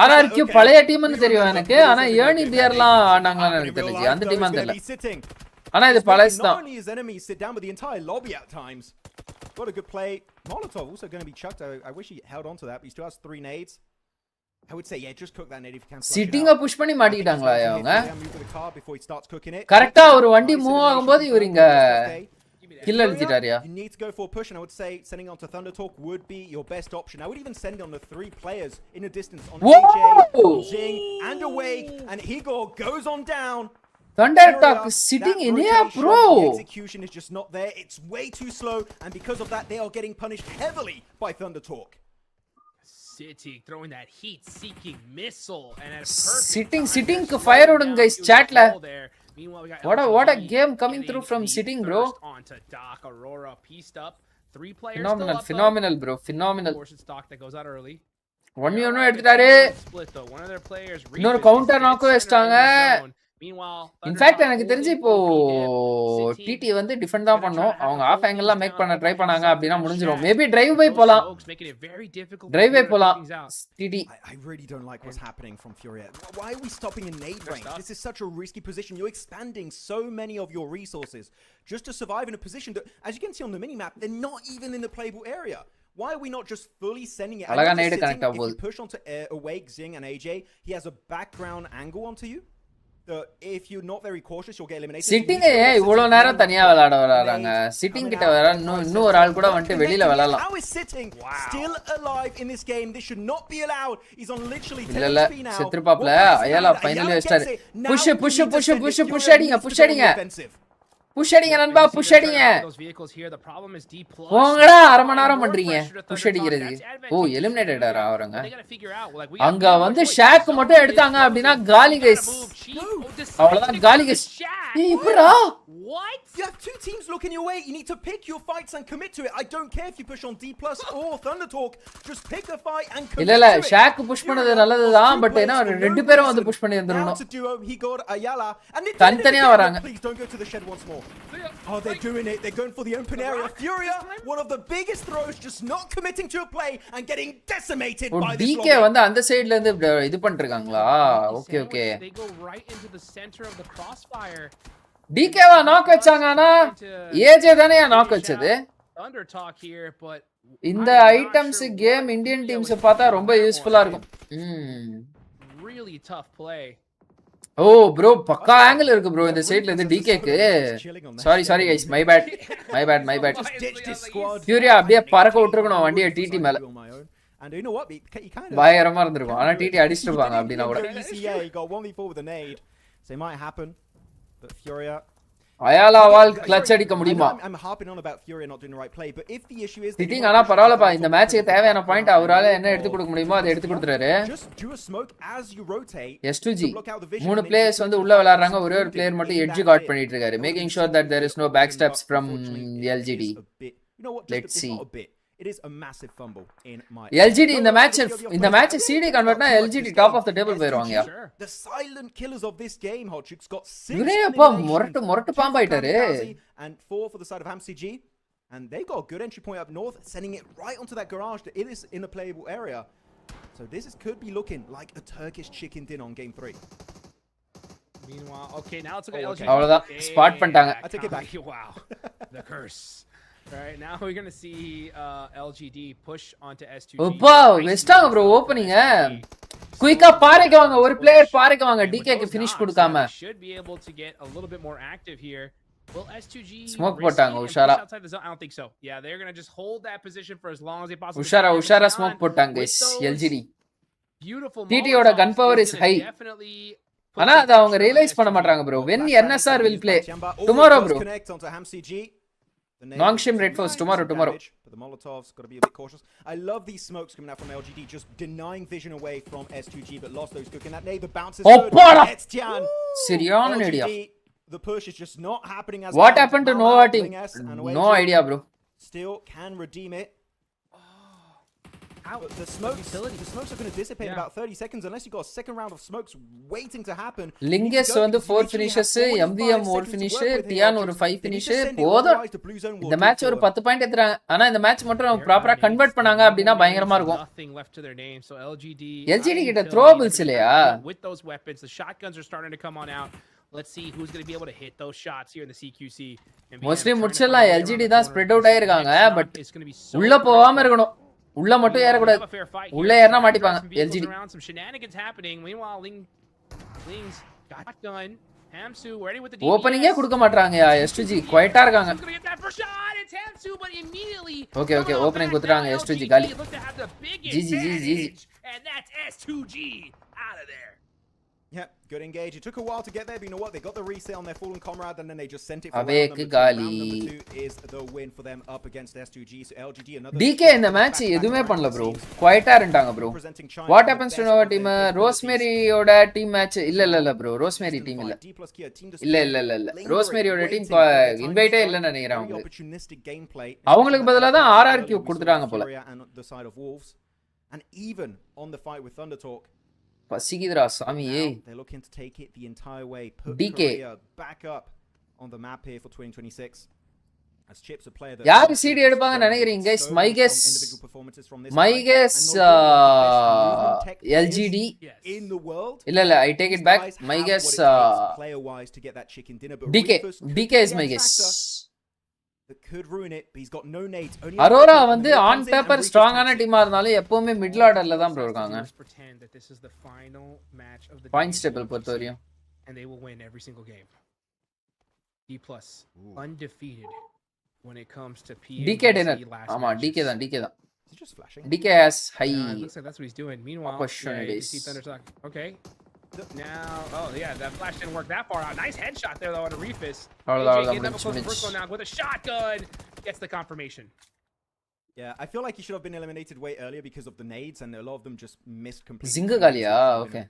ஆர்ஆர்கியூ பழைய டீம்னு தெரியும் எனக்கு ஆனா ஏர்னி பியர்லாம் ஆனாங்களான்னு எனக்கு தெரியல அந்த டீம் தெரியல ஆனா இது பழசுதான் Not only his enemies sit down, but the entire lobby at times. What a good play. Molotov also going to be chucked. I wish he held on to that, but he still has 3 nades. I would say, yeah, just cook that nade if you can. சிட்டிங்க push பண்ணி மாட்டிட்டாங்களா அவங்க Move to the car before he starts cooking it. கரெக்ட்டா ஒரு வண்டி move ஆகும்போது இவரு இங்க kill அடிச்சிட்டாரியா You need to go for a push, and I would say sending on to Thunder Talk would be your best option. I would even send on the 3 players in a distance on Whoa! AJ, on Jing, and Awake, and Igor goes on down. Thunder dog sitting இனியா bro The execution is just not there. It's way too slow, and because of that, they are getting punished heavily by Thunder Talk. City throwing that heat-seeking missile, and at a perfect sitting time, fire odung guys chat la there. Meanwhile, we got what a LGD game coming getting through from the sitting, bro. first onto Doc. Aurora pieced up. 3 players still up, though. phenomenal bro phenomenal Portion stock that goes out early. ஒன்னு எடுத்துட்டாரு Split though. One of their players இன்னொரு refits counter his நாக்கு center வச்சிட்டாங்க in the zone. Meanwhile, in fact எனக்கு தெரிஞ்சு இப்போ DD வந்து defend தான் பண்ணோம் அவங்க ஆஃப் ஆங்கிள்லாம் மேக் பண்ண ட்ரை பண்ணாங்க அப்படினா முடிஞ்சிரும் மேபி டிரைவ் பை போலாம் டிரைவ் பை போலாம் DD I really don't like what's happening from Furia. Why are we stopping in nade range? This is such a risky position. You're expanding so many of your resources just to survive in a position that, as you can see on the minimap, they're not even in the playable area. Why are we not just fully sending it? I அழகா know நேடு just connect sitting, if ஆகுது. you push onto Awake, Xing, and AJ, he has a background angle onto you. If you're not very cautious, you'll get eliminated. Sitting இவ்வளவு நேரம் தனியா விளையாடுறாங்க. Sitting கிட்ட வேற இன்னும் ஒரு ஆள் கூட வந்து வெளியில விளையாடலாம். How is sitting still alive in this game? This should not be allowed. He's on literally 10 இல்ல HP now. செத்துப்பாப்ல. Ayala finally வெஸ்டர். Push அடிங்க. புஷ் அடிங்க நண்பா, புஷ் அடிங்க. போங்கடா, அரை மணி நேரம் பண்றீங்க புஷ் அடிக்கிறது. ஓ எலிமினேட்டட் ஆறாங்க. அங்க வந்து ஷாக் மட்டும் எடுத்தாங்க அப்படினா காலி கைஸ். அவ்வளவுதான் காலி கைஸ். ஏய் இப்பரா What? You have two teams looking your way. You need to pick your fights and commit to it. I don't care if you push on D+ or Thunder Talk. Just pick a fight and commit to it. இல்ல shock push பண்ணது நல்லதுதான். But ஏனா ரெண்டு பேரும் வந்து push பண்ணி வந்துறணும். He got Ayala and they தனித்தனியா வராங்க. Please don't go to the shed once more. Oh, they're doing it. They're going for the open area. Furia, one of the biggest throws, just not committing to a play and getting decimated by this DK வந்து அந்த சைடுல இருந்து இது பண்ணிருக்காங்களா? Okay okay. They go right into the center of the crossfire. DK வா knock வச்சாங்கனா AJ தானே knock வச்சது. Thunder Talk here, but இந்த ஐட்டம்ஸ் கேம் இந்தியன் டீம்ஸ் பார்த்தா ரொம்ப யூஸ்ஃபுல்லா இருக்கும். Really tough play. ஓ ப்ரோ பக்கா ஆங்கிள் இருக்கு ப்ரோ இந்த சைடுல இருந்து DK க்கு. Sorry guys, my bad. Furia அப்படியே பறக்க விட்டுறணும் வண்டியை டிடி மேல. And you know what? He kind of பயங்கரமா இருந்திருக்கும். ஆனா டிடி அடிச்சிருப்பாங்க அப்படினா கூட. He got 1v4 with a nade. So it might happen. But Furia அயாலாவால் கிளட்ச் அடிக்க முடியுமா? I'm harping on about Furia not doing the right play, but if the issue is sitting ஆனா பரவாயில்லப்பா, இந்த மேட்ச்க்கு தேவையான பாயிண்ட் அவரால என்ன எடுத்து கொடுக்க முடியுமோ அதை எடுத்து கொடுத்துறாரு. just do a smoke as you rotate. S2G மூணு பிளேயர்ஸ் வந்து உள்ள விளையாடுறாங்க. ஒரே ஒரு பிளேயர் மட்டும் எட்ஜ் கார்ட் பண்ணிட்டு இருக்காரு. Making sure that there is no back steps from LGD. You know what? Let's see. It is a massive fumble in my LGD இந்த மேட்ச் CD கன்வெர்ட்னா LGD top of the table போயிடுவாங்க. The silent killers of this game, Hotchuk's got 6. இவரேப்பா மொரட்டு பாம்பாயிட்டாரு. And 4 for the side of HamCG, and they got a good entry point up north, sending it right onto that garage. It is in a playable area, so this could be looking like a Turkish chicken dinner on game 3. Meanwhile, okay, now it's okay. அவ்வளவுதான் spot பண்ணிட்டாங்க. I take it back. Wow, the curse. All right, now we're going to see LGD push onto S2G. அப்பா வெஸ்டாங்க bro opening. குயிக்கா பாறைக்கு வாங்க, ஒரு player பாறைக்கு வாங்க. DK க்கு ஃபினிஷ் கொடுக்காம. Should be able to get a little bit more active here. Will S2G smoke போட்டாங்க உஷாரா. outside the zone? I don't think so. Yeah, they're going to just hold that position for as long as they possibly உஷாரா smoke போட்டாங்க guys LGD. Beautiful. TT ஓட கன் power is high. ஆனா அத அவங்க realise பண்ண மாட்டாங்க bro. When NSR will play tomorrow bro. Nongshim Red Force tomorrow. But the Molotovs got to be a bit cautious. I love these smokes coming out from LGD, just denying vision away from S2G, but lost those cooking that neighbor bounces. It's Tian. Sirion idea. The push is just not happening as what happened to Nova team? No idea bro. Still can redeem it. But the smokes are going to dissipate in about 30 seconds unless you got a second round of smokes waiting to happen. Lingus வந்து 4 finishes, MVM 1 finish, Tian ஒரு 5 finish. போதும். இந்த match ஒரு 10 point எடுத்துறாங்க. ஆனா இந்த match மட்டும் ப்ராப்பரா convert பண்ணாங்க அப்படினா பயங்கரமா இருக்கும். LGD கிட்ட த்ரோபிள்ஸ் இல்லையா? With those weapons, the shotguns are starting to come on out. Let's see who's going to be able to hit those shots here in the CQC. Mostly முடிச்சலாம் LGD தான் spread out ஆயிருக்காங்க. But உள்ள போகாம இருக்கணும். உள்ள மட்டும் ஏற கூடாது. உள்ள ஏறனா மாட்டிப்பாங்க LGD. Some shenanigans happening. Meanwhile, Ling's got gun. Hamsu ready with the ஓபனிங்கே கொடுக்க மாட்டாங்க. S2G குவைட்டா இருக்காங்க. ஓகே ஓபனிங் கொடுத்துறாங்க. S2G காலி. GG. And that's S2G out of there. Yeah, good engage. It took a while to get there, but you know what? They got the reset on their fallen comrade, and then they just sent it for round number 2. Round number 2 is the win for them up against S2G. So LGD another. DK இந்த match எதுமே பண்ணல bro. குவைட்டா இருந்தாங்க bro. What happens to our team? Rosemary ஓட team match இல்ல bro. Rosemary team இல்ல. இல்ல. Rosemary ஓட team இன்வைட்டே இல்லன்னு நினைக்கிறேன் அவங்க. அவங்களுக்கு பதிலா தான் RRQ கொடுத்துட்டாங்க போல. And even on the fight with Thunder Talk, பசிக்குதுடா சாமியே. They're looking to take it the entire way. Put DK Korea back up on the map here for 2026. As Chips a player that யார் seat எடுப்பாங்க நினைக்கிறீங்க guys? My guess LGD in the world. இல்ல I take it back. My guess player wise to get that chicken dinner, but DK is my guess. that could ruin it, but he's got no nades. Only Arora வந்து on paper ஸ்ட்ராங்கான டீமா இருந்தாலும் எப்பவுமே middle ஆர்டர்ல தான் bro இருக்காங்க Pretend that this is the final match of the points table பொறுத்த வரையும் and they will win every single game. D+ undefeated when it comes to PMMI. DK டினர் ஆமா DK தான் Is he just flashing? DK has high It looks like that's what he's doing. Meanwhile, opportunities. you see Thunder talk. Okay. Now, oh yeah, that flash didn't work that far out. Nice headshot there though on a Reefus. AJ getting up close to first one now with a shotgun. Gets the confirmation. Yeah, I feel like he should have been eliminated way earlier because of the nades, and a lot of them just missed completely. Zinga Galia, okay.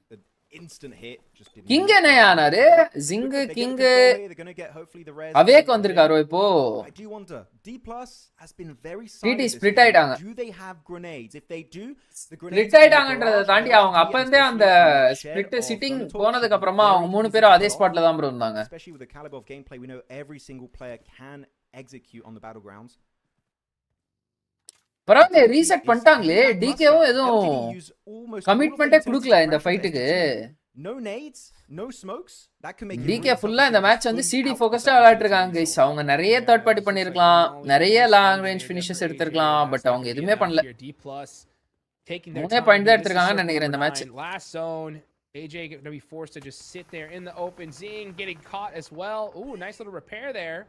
Instant hit, just didn't. King என்ன ஆனாரு Zing King They're going to get hopefully the res. Awake வந்திருக்காரோ இப்போ I do wonder. D+ has been very TT silent. split ஆயிட்டாங்க Do they have grenades? If they do, the split grenades ஆயிட்டாங்கன்றத தாண்டி அவங்க அப்ப இருந்தே அந்த ஸ்பிளிட் சிட்டிங் போனதுக்கு அப்புறமா அவங்க மூணு பேரும் அதே ஸ்பாட்ல தான் ப்ரோ இருந்தாங்க especially with the caliber of gameplay we know every single player can execute on the battlegrounds. பரவாயில்ல ரீசெட் பண்ணிட்டாங்களே டிகேவும் எதுவும் கமிட்மெண்டே கொடுக்கல இந்த ஃபைட்டுக்கு No nades, no smokes. That can make DK ஃபுல்லா இந்த மேட்ச் வந்து சிடி ஃபோக்கஸ்டா விளையாட்டு இருக்காங்க கைஸ் அவங்க நிறைய தேர்ட் பார்ட்டி பண்ணிருக்கலாம் நிறைய லாங் ரேஞ்ச் ஃபினிஷஸ் எடுத்திருக்கலாம் பட் அவங்க எதுவுமே பண்ணல மூணே பாயிண்ட் தான் எடுத்திருக்காங்கன்னு நினைக்கிறேன் இந்த match Last zone. AJ going to be forced to just sit there in the open. Zing getting caught as well. Ooh, nice little repair there.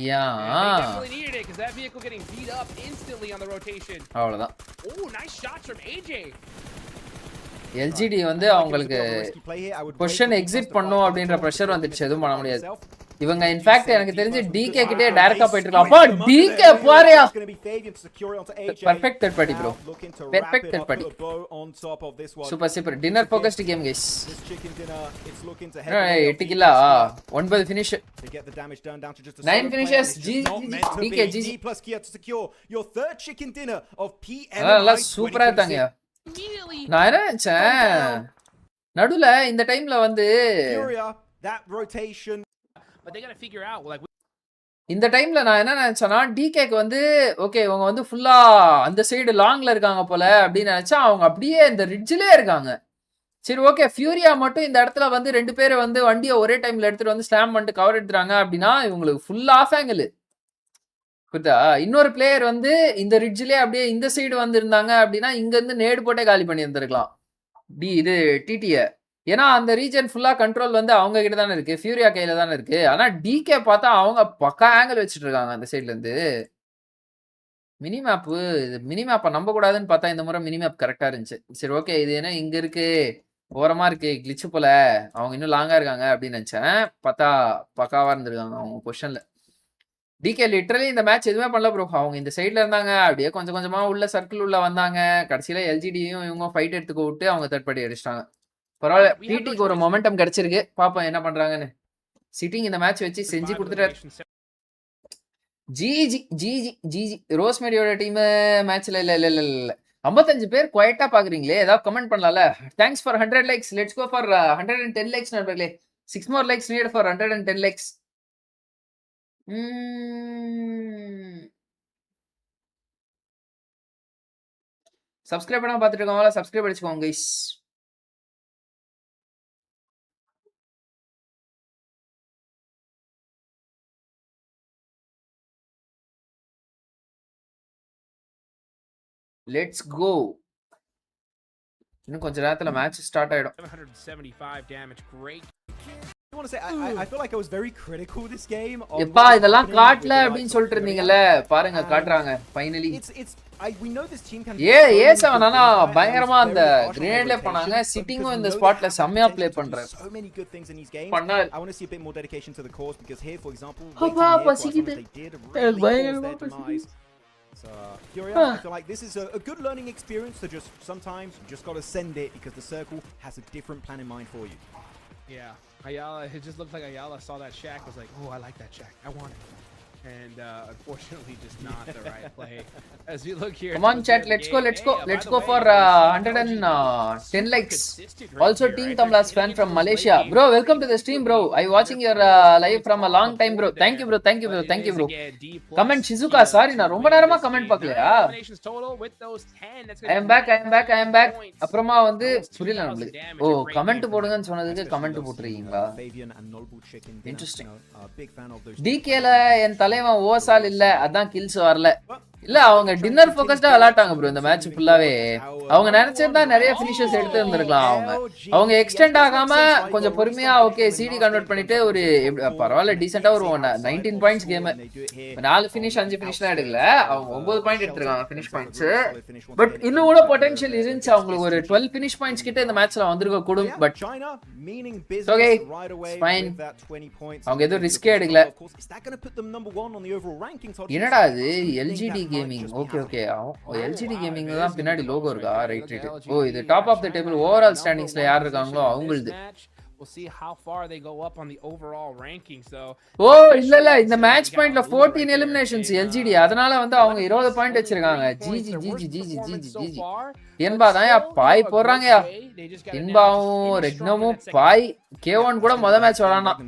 Yeah They definitely needed it because that vehicle getting beat up instantly on the rotation. அவ்வளவுதான் Ooh, nice shots from AJ. LGD வந்து அவங்களுக்கு position exit பண்ணும் அப்படின்ற pressure வந்துச்சு எதுவும் பண்ண முடியாது இவங்க இன்ஃபேக்ட் எனக்கு தெரிஞ்சு டிகே கிட்டே டைரக்டா போயிட்டு இருக்கலாம் அப்பா டிகே பாரியா perfect third party bro perfect third party super super dinner focused game guys 8 கில்லா 9 finish 9 finishes DK GG your third chicken dinner of PMMI. சூப்பரா இருக்காங்க நான் என்ன நினைச்சேன் நடுவுல இந்த டைம்ல வந்து that rotation. But they got to figure out like இந்த டைம்ல நான் என்ன நினைச்சேன்னா டிகேக்கு வந்து ஓகே இவங்க வந்து ஃபுல்லா அந்த சைடு லாங்ல இருக்காங்க போல அப்படின்னு நினைச்சா அவங்க அப்படியே இந்த ரிட்ஜ்லயே இருக்காங்க சரி ஓகே ஃபியூரியா மட்டும் இந்த இடத்துல வந்து ரெண்டு பேரை வந்து வண்டியை ஒரே டைம்ல எடுத்துட்டு வந்து ஸ்லாம் பண்ணிட்டு கவர் எடுத்துறாங்க அப்படின்னா இவங்களுக்கு ஃபுல் ஆஃப் ஆங்கிள் புரியுதா இன்னொரு பிளேயர் வந்து இந்த ரிட்ஜ்லயே அப்படியே இந்த சைடு வந்து இருந்தாங்க அப்படின்னா இங்க இருந்து நேடு போட்டே காலி பண்ணி இருந்திருக்கலாம் இது டிடிய ஏன்னா அந்த ரீஜன் ஃபுல்லா கண்ட்ரோல் வந்து அவங்க கிட்ட தானே இருக்கு ஃபியூரியா கையில தானே இருக்கு ஆனா டிகே பார்த்தா அவங்க பக்கா ஆங்கிள் வச்சுட்டு இருக்காங்க அந்த சைட்ல இருந்து மினி மேப்பை நம்ப கூடாதுன்னு பார்த்தா இந்த முறை மினி மேப் கரெக்டா இருந்துச்சு சரி ஓகே இது என்ன இங்க இருக்கு ஓரமா இருக்கு கிளிச்சு போல அவங்க இன்னும் லாங்கா இருக்காங்க அப்படின்னு நினைச்சேன் பார்த்தா பக்காவா இருந்திருக்காங்க அவங்க பொசிஷன்ல டிகே லிட்டரலி இந்த மேட்ச் எதுவுமே பண்ணல ப்ரோ அவங்க இந்த சைட்ல இருந்தாங்க அப்படியே கொஞ்சம் கொஞ்சமா உள்ள சர்க்கிள் உள்ள வந்தாங்க கடைசியில எல்ஜிடியும் இவங்க ஃபைட் எடுத்துக்க விட்டு அவங்க தேர்ட் பார்ட்டி அடிச்சிட்டாங்க பரவாயில்ல பிடிக்கு ஒரு மொமெண்டம் கிடைச்சிருக்கு பாப்போம் என்ன பண்றாங்கன்னு சிட்டிங் இந்த மேட்ச் வச்சு செஞ்சு கொடுத்துட்டாரு ஜிஜி ஜிஜி ஜிஜி ரோஸ்மேரியோட டீம் மேட்ச்ல இல்ல 55 பேர் குவைட்டா பாக்குறீங்களே ஏதாவது கமெண்ட் பண்ணலாம்ல thanks for 100 likes let's go for 110 likes நண்பர்களே 6 more likes need for 110 likes subscribe பண்ணாம பார்த்துட்டு இருக்கவங்களா சப்ஸ்கிரைப் அடிச்சுக்கோங்க கைஸ் லெட்ஸ் கோ இன்னும் கொஞ்ச நேரத்துல மேட்ச் ஸ்டார்ட் ஆயிடும் 775 damage. Great. I want to say I feel like I was very critical this game. எப்பா இதெல்லாம் காட்டல அப்படினு சொல்லிட்டு இருந்தீங்கல பாருங்க காட்றாங்க finally we know this team can seven ஆனா பயங்கரமா அந்த கிரேட்ல பண்ணாங்க சிட்டிங்கும் இந்த ஸ்பாட்ல செமையா ப்ளே பண்றாரு so many good things in these games. பண்ணாரு I want to see a bit more dedication to the cause because here for example பசிக்குது பயங்கரமா பசிக்குது. So, Furia, I feel like this is a good learning experience to just sometimes you just got to send it because the circle has a different plan in mind for you. Yeah, Ayala, it just looked like Ayala saw that shack was like, oh, I like that shack. I want it. And unfortunately, just not the right play. As we look here, Come on, chat. Let's go. Let's go for 110 likes. Also, Team Tamla's fan from Malaysia. Bro, welcome to the stream, bro. I watching your live from a long time, bro. Thank you, bro. Thank you, bro. Thank you, bro. Comment Shizuka. Sorry, na romba நேரமா comment பார்க்கலையா? I am back. அப்புறமா வந்து புரியல நம்மளுக்கு. ஓ, comment போடுங்கன்னு சொன்னதுக்கு comment போட்டுறீங்களா? Interesting. DKல என் தலைவன் ஓசால் இல்ல, அதான் கில்ஸ் வரல. இல்ல, அவங்க டின்னர் ஃபோக்கஸ்டா விளையாட்டாங்க ப்ரோ இந்த மேட்ச் ஃபுல்லாவே. அவங்க நினைச்சிருந்தா நிறைய ஃபினிஷர்ஸ் எடுத்து இருந்திருக்கலாம். அவங்க எக்ஸ்டெண்ட் ஆகாம கொஞ்சம் பொறுமையா ஓகே சிடி கன்வெர்ட் பண்ணிட்டு ஒரு பரவாயில்ல டீசெண்டா ஒரு 19 பாயிண்ட்ஸ் கேம். 4 ஃபினிஷ் 5 ஃபினிஷ்லாம் எடுக்கல, அவங்க 9 பாயிண்ட் எடுத்துருக்காங்க ஃபினிஷ் பாயிண்ட்ஸ். பட் இன்னும் கூட பொட்டன்ஷியல் இருந்துச்சு அவங்களுக்கு. ஒரு 12 ஃபினிஷ் பாயிண்ட்ஸ் கிட்ட இந்த மேட்ச்ல வந்திருக்க கூடும். பட் ஓகே ஃபைன், அவங்க எதுவும் ரிஸ்கே எடுக்கல. என்னடா இது LGD gaming? Okay LGD gaming தான் பின்னாடி லோகோ இருக்கா? ரைட். ஓ, இது top of the table overall ஸ்டாண்டிங்ஸ்ல யார் இருக்காங்களோ அவங்களுது. We'll see how far they go up on the overall rankings though. ஓ இல்ல இந்த மேட்ச் பாயிண்ட்ல 14 எலிமினேஷன்ஸ் எல்ஜிடி, அதனால வந்து அவங்க 20 பாயிண்ட் வச்சிருக்காங்க. ஜிஜி என்பா தான் பாய் போடுறாங்கயா. என்பாவும் ரெக்னமும் பாய் K1 கூட முத மேட்ச் விளையாடலாம்.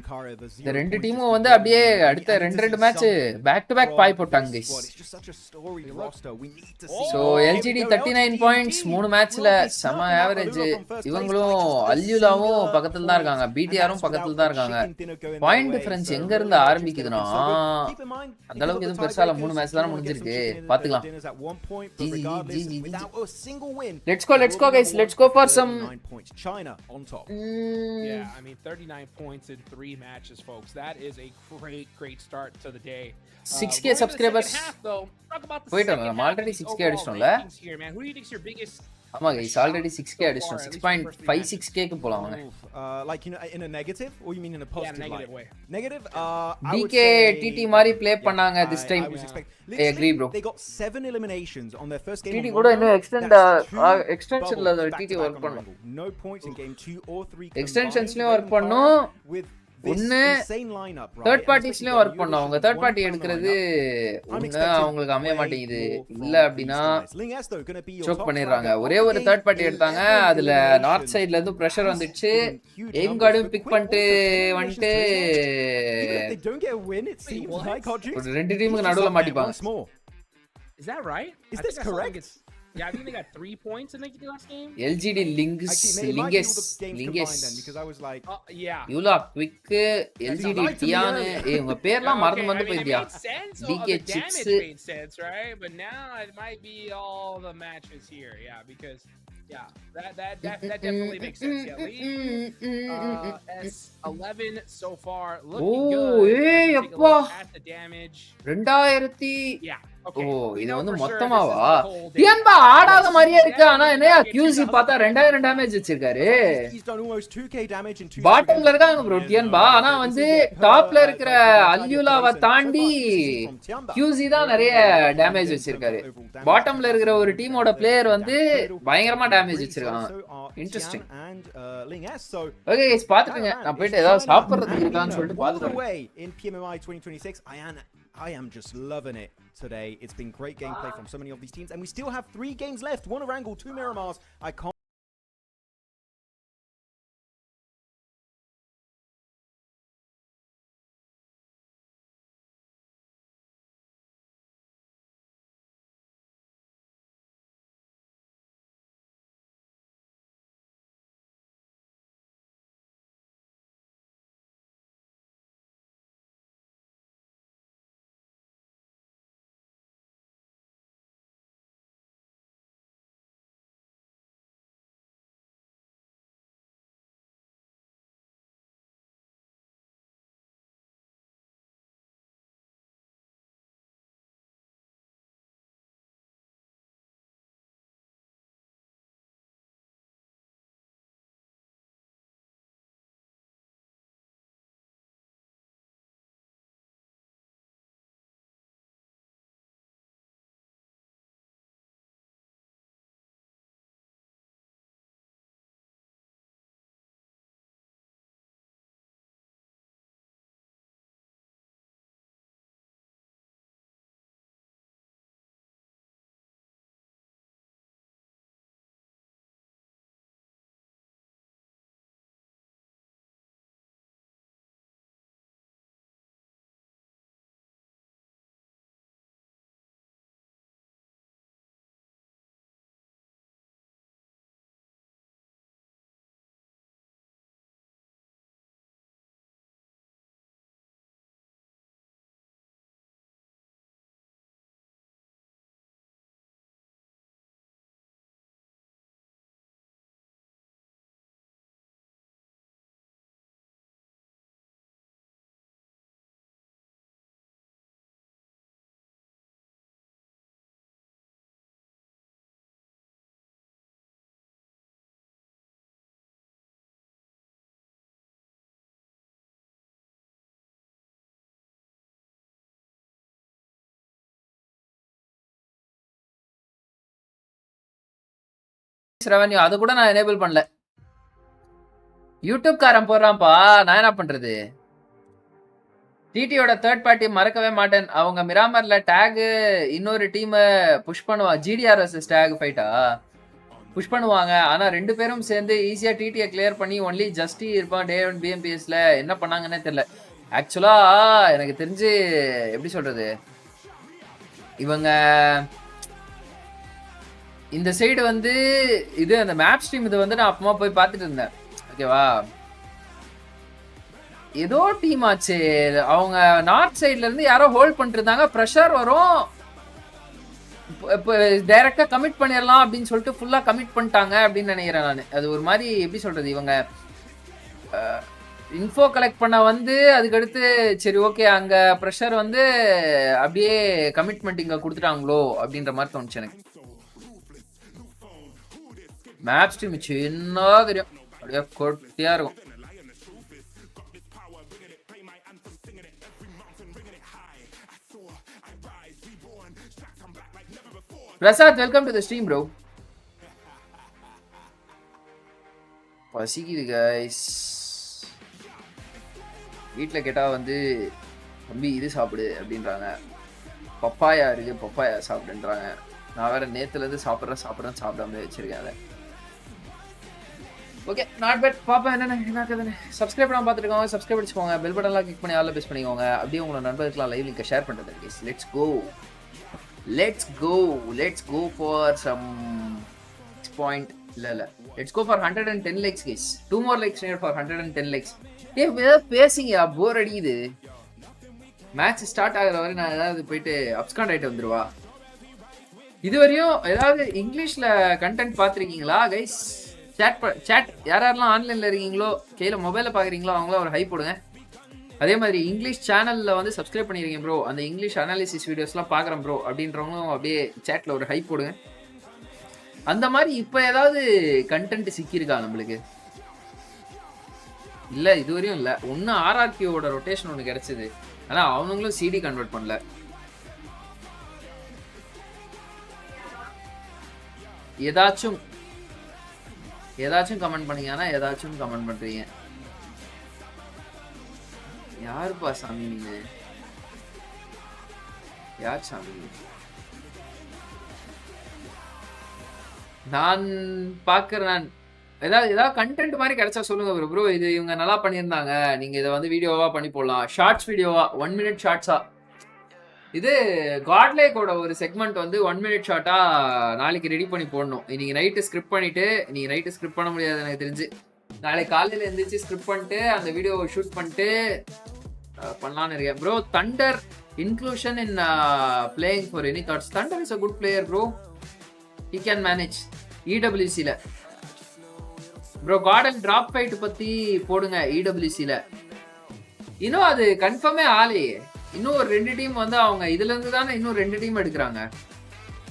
இந்த ரெண்டு டீமும் வந்து அப்படியே அடுத்த ரெண்டு மேட்ச் பேக் டு பேக் பாய் போட்டாங்க guys. சோ எல்ஜிடி 39 பாயிண்ட்ஸ் 3 மேட்ச்ல செம ஆவரேஜ். இவங்களும் அல்யூலாவும் பக்கத்துல தான் இருக்காங்க, பிடிஆரும் பக்கத்துல தான் இருக்காங்க. பாயிண்ட் டிஃபரன்ஸ் எங்க இருந்து ஆரம்பிக்குதுன்னா அந்த அளவுக்கு எதுவும் பெருசா இல்ல. 3 மேட்ச் தான முடிஞ்சிருக்கு, பாத்துக்கலாம். Let's go guys, let's go for some China on top. Yeah, I mean 39 points in 3 matches folks. That is a great start to the day. 6k subscribers. Wait a minute, I'm already 6k அடிச்சிட்டோம்ல. Who do you think is your biggest? ஆமா guys, already 6k அடிச்சிட்டோம். 6.56k க்கு போலாம் வாங்க. Like in a negative or you mean in a positive negative way? Negative DK TT மாதிரி play பண்ணாங்க this time. I agree bro. They got 7 eliminations on their first game. TT கூட இன்னும் எக்ஸ்டென்ஷன்ல TT work பண்ணனும். No points in game 2 or 3. எக்ஸ்டென்ஷன்ஸ்லயும் work பண்ணனும். ஒன்னு third பார்ட்டிஸ்லயும் work பண்ணோம். அவங்க தேர்ட் பார்ட்டி எடுக்கிறது ஒண்ணு அவங்களுக்கு அமைய மாட்டேங்குது, இல்ல அப்படின்னா சோக் பண்ணிடுறாங்க. ஒரே ஒரு தேர்ட் பார்ட்டி எடுத்தாங்க, அதுல நார்த் சைடுல இருந்து பிரஷர் வந்துச்சு. எய்ம் கார்டும் பிக் பண்ணிட்டு வந்துட்டு ஒரு ரெண்டு டீமுக்கு நடுவுல மாட்டிப்பாங்க. Is that right? Is this correct? Yeah, I think they got 3 points in the last game. LGD Lingus because I was like yeah. Yula quick LGD Tian உங்க பேர்லாம் மறந்து போயிடியா? DK Chips made sense, right? But now it might be all the matches here. Yeah, because yeah, that definitely makes sense. Yeah, S11 so far looking good. Hey, appa. At the damage. 2000 Yeah. ஓ, இது வந்து மொத்தமாவா? டியன்பா ஆடாத மாதிரியே இருக்கு. ஆனா என்னையா QC பார்த்தா 2000 damage வச்சிருக்காரு. பாட்டம்ல இருக்காங்க ப்ரோ டியன்பா. ஆனா வந்து டாப்ல இருக்கிற அல்யூலாவை தாண்டி QC தான் நிறைய டேமேஜ் வச்சிருக்காரு. பாட்டம்ல இருக்கிற ஒரு டீமோட பிளேயர் வந்து பயங்கரமா டேமேஜ் வச்சிருக்காங்க. இன்ட்ரஸ்டிங். ஓகே गाइस, பாத்துக்கங்க. நான் போயிட்டு ஏதாவது சாப்பிடுறதுக்கு இருக்கான்னு சொல்லிட்டு பாத்துறேன். In PMMI 2026, I am just loving it today. It's been great gameplay from so many of these teams, and we still have 3 games left. 1 Erangel, 2 Miramars. I can't revenue அது கூட நான் எனேபிள் பண்ணல. யூடியூப் காரன் போடுறான்ப்பா, நான் என்ன பண்றது? டிடியோட third party மறக்கவே மாட்டேன். அவங்க மிராமர்ல டேக் இன்னொரு டீம் புஷ் பண்ணுவா. ஜிடிஆர்எஸ் டேக் ஃபைட்டா புஷ் பண்ணுவாங்க. ஆனா 2 பேரும் சேர்ந்து ஈஸியா டிடியை கிளியர் பண்ணி ஒன்லி ஜஸ்டி இருப்பான். டே 1 பிஎம்பிஎஸ்ல என்ன பண்ணாங்கன்னே தெரியல. ஆக்சுவலா எனக்கு தெரிஞ்சு எப்படி சொல்றது, இவங்க இந்த சைடு வந்து இது அந்த மேப் ஸ்ட்ரீம் இது வந்து நான் அப்பமா போய் பார்த்துட்டு இருந்தேன். ஓகேவா, ஏதோ டீம் ஆச்சு. அவங்க நார்த் சைட்ல இருந்து யாரோ ஹோல்ட் பண்ணிட்டு இருந்தாங்க. ப்ரெஷர் வரும், இப்போ டைரக்டா கமிட் பண்ணிடலாம் அப்படின்னு சொல்லிட்டு ஃபுல்லா கமிட் பண்ணிட்டாங்க அப்படின்னு நினைக்கிறேன் நான். அது ஒரு மாதிரி எப்படி சொல்றது, இவங்க இன்ஃபோ கலெக்ட் பண்ண வந்து அதுக்கடுத்து சரி ஓகே அங்க ப்ரெஷர் வந்து அப்படியே கமிட்மெண்ட் இங்க கொடுத்துட்டாங்களோ அப்படின்ற மாதிரி தோணுச்சு எனக்கு. மேப் ஸ்ட்ரீம் சின்ன தெரியும், அப்படியே கொட்டியா இருக்கும். Prasad, welcome to the stream bro. பசிக்குது கைஸ். வீட்டில் கேட்டால் வந்து தம்பி இது சாப்பிடு அப்படின்றாங்க. பப்பாயா இருக்கு, பப்பாயா சாப்பிடுன்றாங்க. நான் வேற நேற்றுலேருந்து சாப்பிட்றேன் சாப்பிடாம வச்சிருக்கேன் அதை. Okay, not bad. பாப்பா என்னக்குதுன்னு சப்ஸ்கிரைப் பண்ணாமல் பார்த்துருக்கோங்க, சப்ஸ்கிரைப் அடிச்சுக்கோங்க. பெல் பட்டன்லாம் கிளிக் பண்ணி ஆல்ல பெஸ்ட் பண்ணிக்கோங்க. அப்படியே உங்களோட நண்பர்களுக்குலாம் லைவ் லிங்கை ஷேர் பண்ணுறது guys. Let's go for some 6 point. இல்ல let's go for 110 likes guys. 2 more likes needed for 110 likes. பேசிங்க, போர் அடிக்குது. மேட்ச் ஸ்டார்ட் ஆகிற வரை நான் ஏதாவது போயிட்டு அப்ஸ்காண்ட் ஆகிட்டு வந்துடுவா. இதுவரையும் ஏதாவது இங்கிலீஷ்ல கண்டென்ட் பார்த்துருக்கீங்களா கைஸ்? சேட் யாரெல்லாம் ஆன்லைன்ல இருக்கீங்களோ, கையில மொபைல பாக்குறீங்களோ அவங்களாம் ஒரு ஹை போடுங்க. அதே மாதிரி இங்கிலீஷ் சேனல்ல வந்து சப்ஸ்கிரைப் பண்ணிருக்கீங்க ப்ரோ, அந்த இங்கிலீஷ் அனாலிசிஸ் வீடியோஸ்லாம் பார்க்குறேன் ப்ரோ அப்படின்றவங்களும் அப்படியே சேட்ல ஒரு ஹை போடுங்க. அந்த மாதிரி இப்போ ஏதாவது கண்டென்ட் சிக்கியிருக்கா நம்மளுக்கு? இல்லை, இதுவரையும் இல்லை. ஒன்று ஆர்ஆர்கியோட ரொட்டேஷன் ஒன்று கிடைச்சது, ஆனால் அவங்களும் சிடி கன்வெர்ட் பண்ணல. ஏதாச்சும் கமெண்ட் பண்ணீங்கன்னா ஏதாச்சும் கமெண்ட் பண்றீங்க. யாருப்பா சாமி நீங்க? யார் சாமி? நான் பாக்குறேன். ஏதாவது கண்டென்ட் மாதிரி கிடைச்சா சொல்லுங்க ப்ரோ. ப்ரோ இது இவங்க நல்லா பண்ணியிருந்தாங்க, நீங்க இதை வந்து வீடியோவா பண்ணி போடலாம், ஷார்ட்ஸ் வீடியோவா 1 minute ஷார்ட்ஸா. இது காட்லேக்கோட ஒரு செக்மெண்ட் வந்து 1 minute ஷார்ட்டா நாளைக்கு ரெடி பண்ணி போடணும். இன்னைக்கு நைட்டு ஸ்கிரிப்ட் பண்ணிட்டு, நீ நைட்டு ஸ்கிரிப்ட் பண்ண முடியாது எனக்கு தெரிஞ்சு. நாளைக்கு காலையில எழுந்திரிச்சு ஸ்கிரிப்ட் பண்ணிட்டு அந்த வீடியோவை ஷூட் பண்ணிட்டு பண்ணலான்னு இருக்கேன் bro. Thunder inclusion in playing for any thoughts. Thunder is a good player bro, he can manage இடபிள்யூசியில். ப்ரோ கார்டன் டிராப் ஃபைட் பற்றி போடுங்க இடபிள்யூசியில். இன்னும் அது கன்ஃபார்மே ஆலையே. இன்னும் ஒரு 2 டீம் வந்து அவங்க இதுலேருந்து தானே இன்னும் 2 டீம் எடுக்கிறாங்க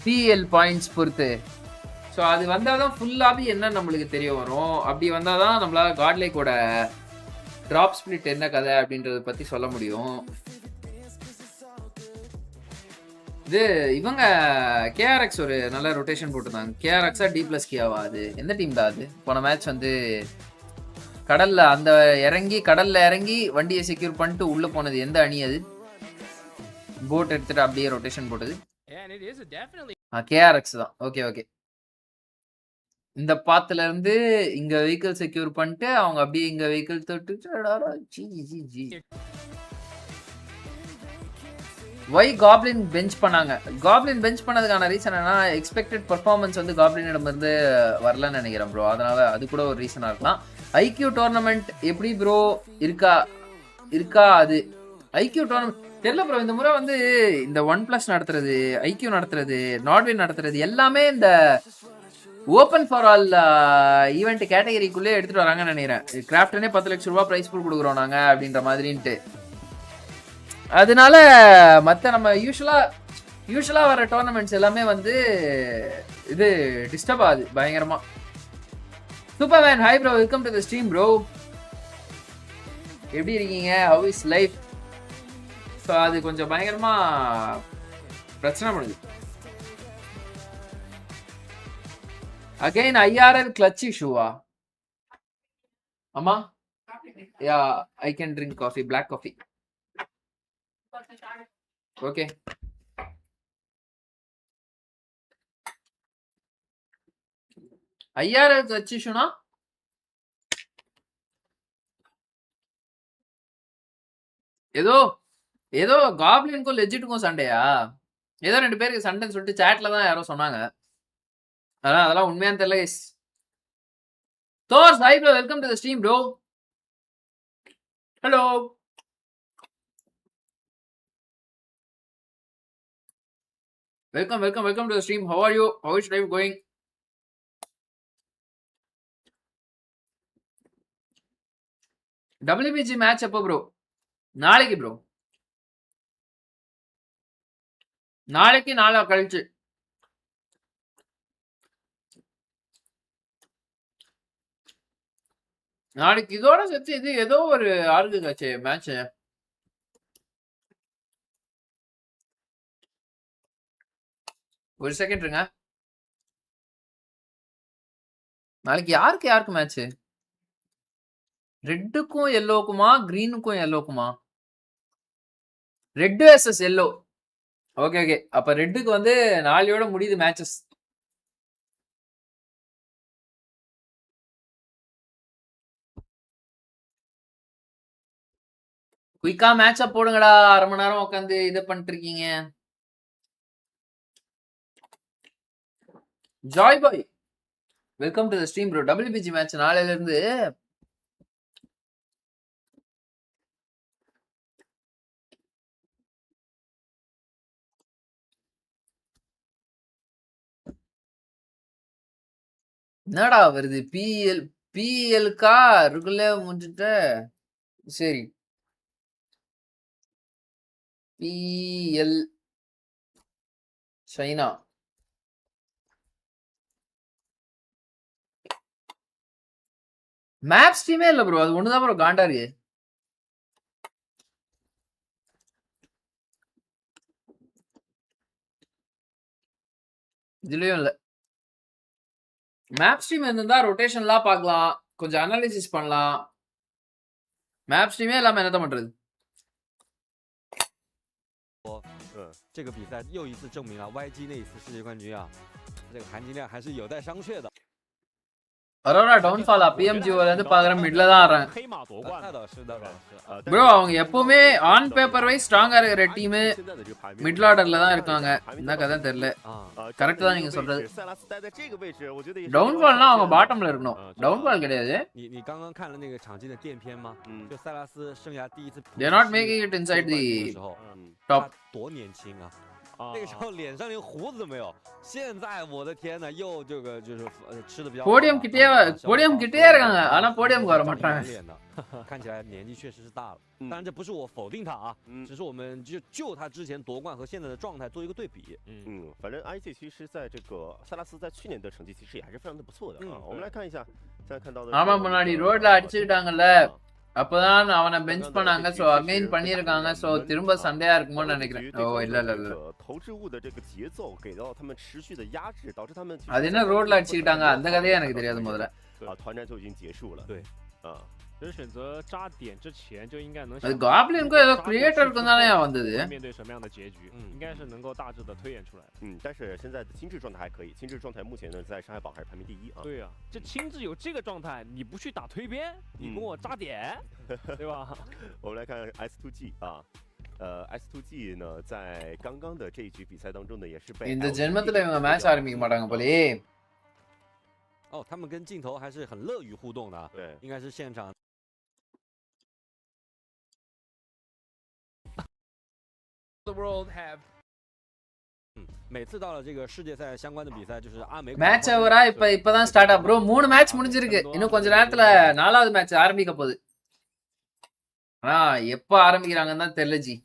பிஎல் பாயிண்ட்ஸ் பொறுத்து. ஸோ அது வந்தால் தான் ஃபுல்லாகவே என்ன நம்மளுக்கு தெரிய வரும். அப்படி வந்தால் தான் நம்மளால் காட்லேக்கோட ட்ராப் ஸ்பிளிட் என்ன கதை அப்படின்றத பற்றி சொல்ல முடியும். இது இவங்க கேஆர்எக்ஸ் ஒரு நல்ல ரொட்டேஷன் போட்டிருந்தாங்க. கேஆர்எக்ஸா D+ கியாவா? அது எந்த டீம் தான் அது? போன மேட்ச் வந்து கடல்ல இறங்கி வண்டியை செக்யூர் பண்ணிட்டு உள்ள போனது எந்த அணி? அது போட் எடுத்துட்டு அப்படியே ரொட்டேஷன் போட்டது கேஆர்எக்ஸ் தான். ஓகே, இந்த பாத்துல இருந்து இங்க வெஹிக்கிள் செக்யூர் பண்ணிட்டு அவங்க அப்படியே இங்க வெஹிக்கிள் தொட்டு ஒய் காப்ளின் பெஞ்ச் பண்ணாங்க. காப்ளின் பெஞ்ச் பண்ணதுக்கான ரீசன் என்ன? எக்ஸ்பெக்டட் பெர்ஃபார்மன்ஸ் வந்து காப்ளினிடம் இருந்து வரலன்னு நினைக்கிறேன் ப்ரோ. அதனால அது கூட ஒரு ரீசனா இருக்கலாம். ஐக்யூ டோர்னமெண்ட் எப்படி ப்ரோ இருக்கா? அது ஐக்யூ டோர்னமெண்ட் தெரியல ப்ரோ. இந்த முறை வந்து இந்த 1+ நடத்துறது, ஐக்யூ நடத்துறது, நாட்வின் நடத்துறது எல்லாமே இந்த ஓப்பன் ஃபார் ஆல் ஈவெண்ட் கேட்டகரிக்குள்ளே எடுத்துட்டு வராங்கன்னு நினைக்கிறேன். கிராஃப்டனே 10 லட்சம் ரூபாய் ப்ரைஸ் பூல் கொடுக்குறோம் நாங்க அப்படின்ற மாதிரின்ட்டு. அதனால மற்ற நம்ம யூஸ்வலா வர டோர்னமெண்ட்ஸ் எல்லாமே வந்து இது டிஸ்டர்ப் ஆகுது பயங்கரமா. Superman hi bro, welcome to the stream bro. எப்படி இருக்கீங்க? How is life? ஸோ அது கொஞ்சம் பயங்கரமா பிரச்சனை பண்ணுது. அகைன் IRL கிளட்ச் இஷ்யூவா? ஆமா, yeah I can drink coffee, black coffee. Okay. IRL clutch இஷ்யூனா ஏதோ ஏதோ காப்ளினுக்கும் லெஜிட்டுக்கும் சண்டையா? ஏதோ 2 பேருக்கு சண்டைன்னு சொல்லிட்டு சாட்ல தான் யாரோ சொன்னாங்க. அதெல்லாம் உண்மையான்னு தெரியல guys. Thor, hi bro, welcome to the stream bro. Hello. Welcome to the stream. How are you? How is life going? WBG match எப்போ bro? நாளைக்கு bro. நாளைக்கு நாளா கழிச்சு. நாளைக்கு இதோட சேர்த்து இது ஏதோ ஒரு ஆர்குகாச்சே மேட்ச். ஒரு செகண்ட் இருங்க. நாளைக்கு யாருக்கு மேட்ச்? ரெட்டுக்கும் எல்லோக்குமா, கிரீனுக்கும் எல்லோக்குமா? Red versus yellow. ஓகே. அப்ப ரெட்டுக்கு வந்து நாளையோட முடியுது மேட்சஸ். குயிக்கா மேட்ச போடுங்கடா. 1/2 மணி நேரம் உட்காந்து இதை பண்ணிட்டு இருக்கீங்க. Joy bye, welcome to the stream bro. WBG match நாளையில இருந்து. என்னடா வருது? பிஎல்கா ரெகுலர் முடிஞ்சிட்ட. சரி, பிஎல் சைனா மேப் ஸ்ட்ரீமே இல்ல ப்ரோ. அது ஒண்ணுதான் ப்ரோ காண்டா இருக்கு. இதுலயும் இல்ல. மேப் ஸ்ட்ரீம் இருந்தா ரொட்டேஷன்லாம் பார்க்கலாம், கொஞ்சம் அனாலிசிஸ் பண்ணலாம். மேப் ஸ்ட்ரீமே இல்லாம என்னதான் பண்றது? 这个比赛又一次证明了 YG 那一次世界冠军啊，这个含金量还是有待商榷的。அரோரா டவுன்ஃபாலா? PMGல இருந்து பாக்குற மிட்ல தான் ஆடுறாங்க. 黑马夺冠，那倒是，那倒是。ப்ரோ அவங்க எப்பவுமே ஆன் பேப்பர் வைஸ் ஸ்ட்ராங்கா இருக்கிற டீம் மிடில் ஆர்டர்ல தான் இருக்காங்க. என்ன கதை தெரியல. கரெக்ட் தான் நீங்க சொல்றது. டவுன்ஃபால்னா அவங்க பாட்டம்ல இருக்கணும். டவுன்ஃபால் கிடையாது.你刚刚看了那个场均的电片吗？就塞拉斯生涯第一次 They are not making it inside the top. 多年轻啊！那个时候脸上连胡子都没有，现在我的天呐，又这个就是吃的比较。போடியம் கிட்டே இருக்காங்க, ஆனா போடியம்க்கு வர மாட்டாங்க.看起来年纪确实是大了，当然这不是我否定他啊，只是我们就他之前夺冠和现在的状态做一个对比。反正 IC 其实在这个塞拉斯在去年的成绩其实也还是非常的不错的啊。我们来看一下，现在看到的。ஆமா, முன்னாடி ரோட்ல அடிச்சுக்கிட்டாங்கல்ல, அப்பதான் அவனை பெஞ்ச் பண்ணாங்க. சோ அகைன் பண்ணிருக்காங்க. சோ திரும்ப சண்டையா இருக்குமோன்னு நினைக்கிறேன். ஓ இல்ல. 投掷物的这个节奏给到他们持续的压制，导致他们அது என்ன ரோட்ல அடிச்சுக்கிட்டாங்க? அந்த கதையே எனக்கு தெரியாது முதல்ல.团战就已经结束了。对，其实选择扎点之前就应该能。அது காப்ளினுக்கும் ஏதோ கிரியேட்டருக்கும் தானே வந்தது.面对什么样的结局，应该是能够大致的推演出来。但是现在的心智状态还可以，心智状态目前呢在上海榜还是排名第1啊。对啊，这心智有这个状态，你不去打推边，你跟我扎点，对吧？我们来看 S2G 啊。S2G 呢，在刚刚的这一局比赛当中呢，也是被இந்த ஜென்மத்துல இவங்க மேட்ச் ஆரம்பிக்க மாட்டாங்க போலே.哦，他们跟镜头还是很乐于互动的。对，应该是现场。The world have 每次到了这个世界赛相关的比赛，就是阿美மேட்ச் ஓவரா இப்பதான் ஸ்டார்ட் ஆ ப்ரோ. 3 மேட்ச் முடிஞ்சிருக்கு. இன்னும் கொஞ்ச நேரத்துல 4வது மேட்ச் ஆரம்பிக்க போகுது. ஆனா எப்ப ஆரம்பிக்கிறாங்கன்னு தான் தெரியல ஜி.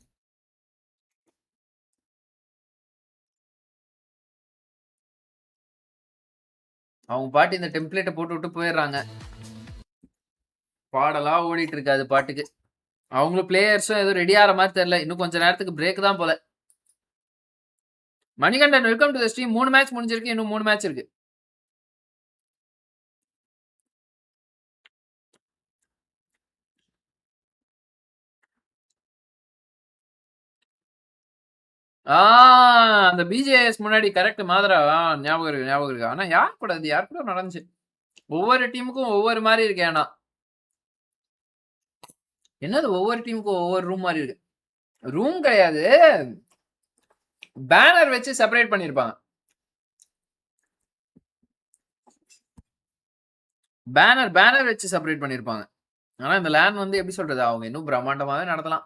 அவங்க பாட்டு இந்த டெம்ப்ளேட்டை போட்டு விட்டு போயிடுறாங்க. பாடலா ஓடிட்டு இருக்காது பாட்டுக்கு. அவங்களும் பிளேயர்ஸும் ஏதோ ரெடி ஆகிற மாதிரி தெரியல. இன்னும் கொஞ்ச நேரத்துக்கு பிரேக் தான் போல. Manikandan welcome to the stream. 3 match முடிஞ்சிருக்கு, இன்னும் 3 மேட்ச் இருக்கு. அந்த பிஜேஎஸ் முன்னாடி கரெக்ட் மாதிரா ஞாபகம் இருக்கு. ஆனா யார் கூட நடந்துச்சு. ஒவ்வொரு டீமுக்கும் ஒவ்வொரு மாதிரி இருக்கு. ஆனா என்னது ஒவ்வொரு டீமுக்கும் ஒவ்வொரு ரூம் மாதிரி இருக்கு. ரூம் கிடையாது, பேனர் வச்சு செப்பரேட் பண்ணிருப்பாங்க. பேனர் வச்சு செப்பரேட் பண்ணிருப்பாங்க. ஆனா இந்த லேன் வந்து எப்படி சொல்றது, அவங்க இன்னும் பிரம்மாண்டமாவே நடத்தலாம்.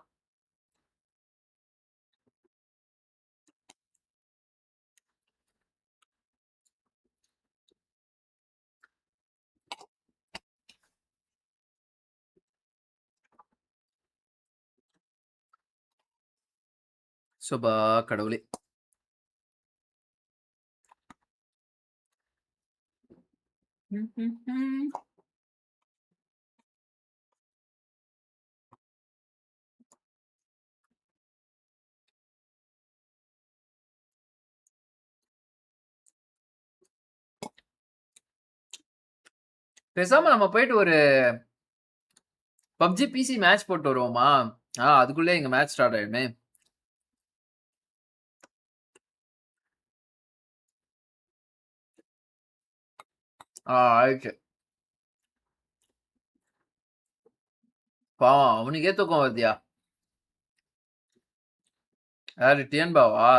சுபா கடவுளே. பேசாம நம்ம போயிட்டு ஒரு பப்ஜி பிசி மேட்ச் போட்டு வருவோமா? அதுக்குள்ளே எங்க மேட்ச் ஸ்டார்ட் ஆயிடுமே. ஆயிடுச்சு. பாவம் அவனுக்கே தூக்கம் வருதியா? யாரு டிஎன் பாவா?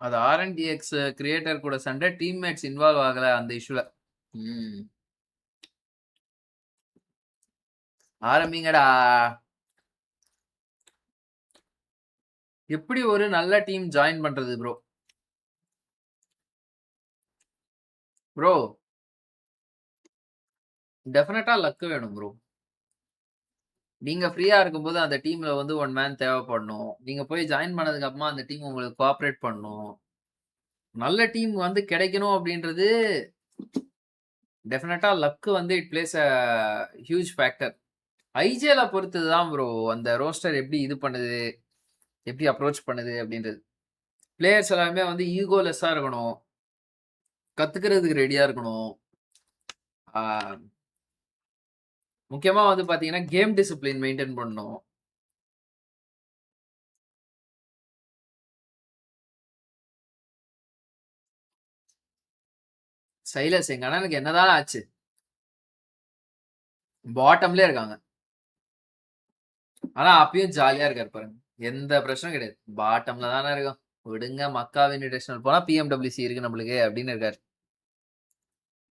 அது ஆர்என்டிஎக்ஸ் கிரியேட்டர் கூட சண்டை, டீம்மேட்ஸ் இன்வால்வ் ஆகல அந்த இஷ்யூல. ஆரம்பிங்கடா. எப்படி ஒரு நல்ல டீம் ஜாயின் பண்றது ப்ரோ? ப்ரோ டெஃபினட்டா லக் வேணும் ப்ரோ. நீங்க ஃப்ரீயா இருக்கும்போது அந்த டீம்ல வந்து ஒன் மேன் தேவைப்படணும். நீங்க போய் ஜாயின் பண்ணதுக்கு அப்புறமா அந்த டீம் உங்களுக்கு கோஆபரேட் பண்ணணும். நல்ல டீம் வந்து கிடைக்கணும் அப்படின்றது டெஃபினட்டா லக் வந்து it plays a huge factor. ஐஜேல பொறுத்தது தான் ப்ரோ அந்த ரோஸ்டர் எப்படி இது பண்ணுது, எப்படி அப்ரோச் பண்ணுது அப்படின்றது. பிளேயர்ஸ் எல்லாருமே வந்து ஈகோலெஸ்ஸா இருக்கணும், கத்துக்கிறதுக்கு ரெடியா இருக்கணும். முக்கியமா வந்து பாத்தீங்கன்னா கேம் டிசிப்ளின் மெயின்டைன் பண்ணணும். சைலஸ் எங்க அண்ணனுக்கு என்னதான் ஆச்சு? பாட்டம்லயே இருக்காங்க. ஆனா அப்பயும் ஜாலியா இருக்காரு பாருங்க, எந்த பிரச்சனையும் கிடையாது. பாட்டம்ல தானே இருக்கும், விடுங்க மக்காவின் இன்டர்நேஷனல் போனா பிஎம்டபிள்யூசி இருக்கு நம்மளுக்கு அப்படின்னு இருக்காரு.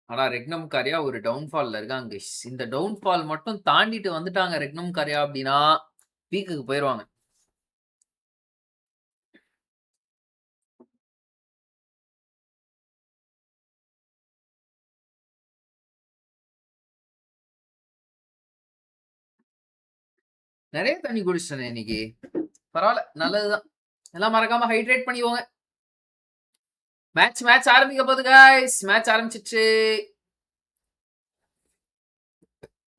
ஆனா ரெக்னம் காரியா ஒரு டவுன்ஃபால்ல இருக்காங்க. இந்த டவுன்ஃபால் மட்டும் தாண்டிட்டு வந்துட்டாங்க ரெக்னம் காரியா அப்படின்னா பீக்குக்கு போயிருவாங்க. நிறைய தண்ணி குடிச்சிட்டேன் இன்னைக்கு, பரவாயில்ல, நல்லதுதான். எல்லாம் மறக்காம ஹைட்ரேட் பண்ணிக்கோங்க. மேட்ச் ஆரம்பிக்க போகுது गाइस. மேட்ச் ஆரம்பிச்சிச்சு.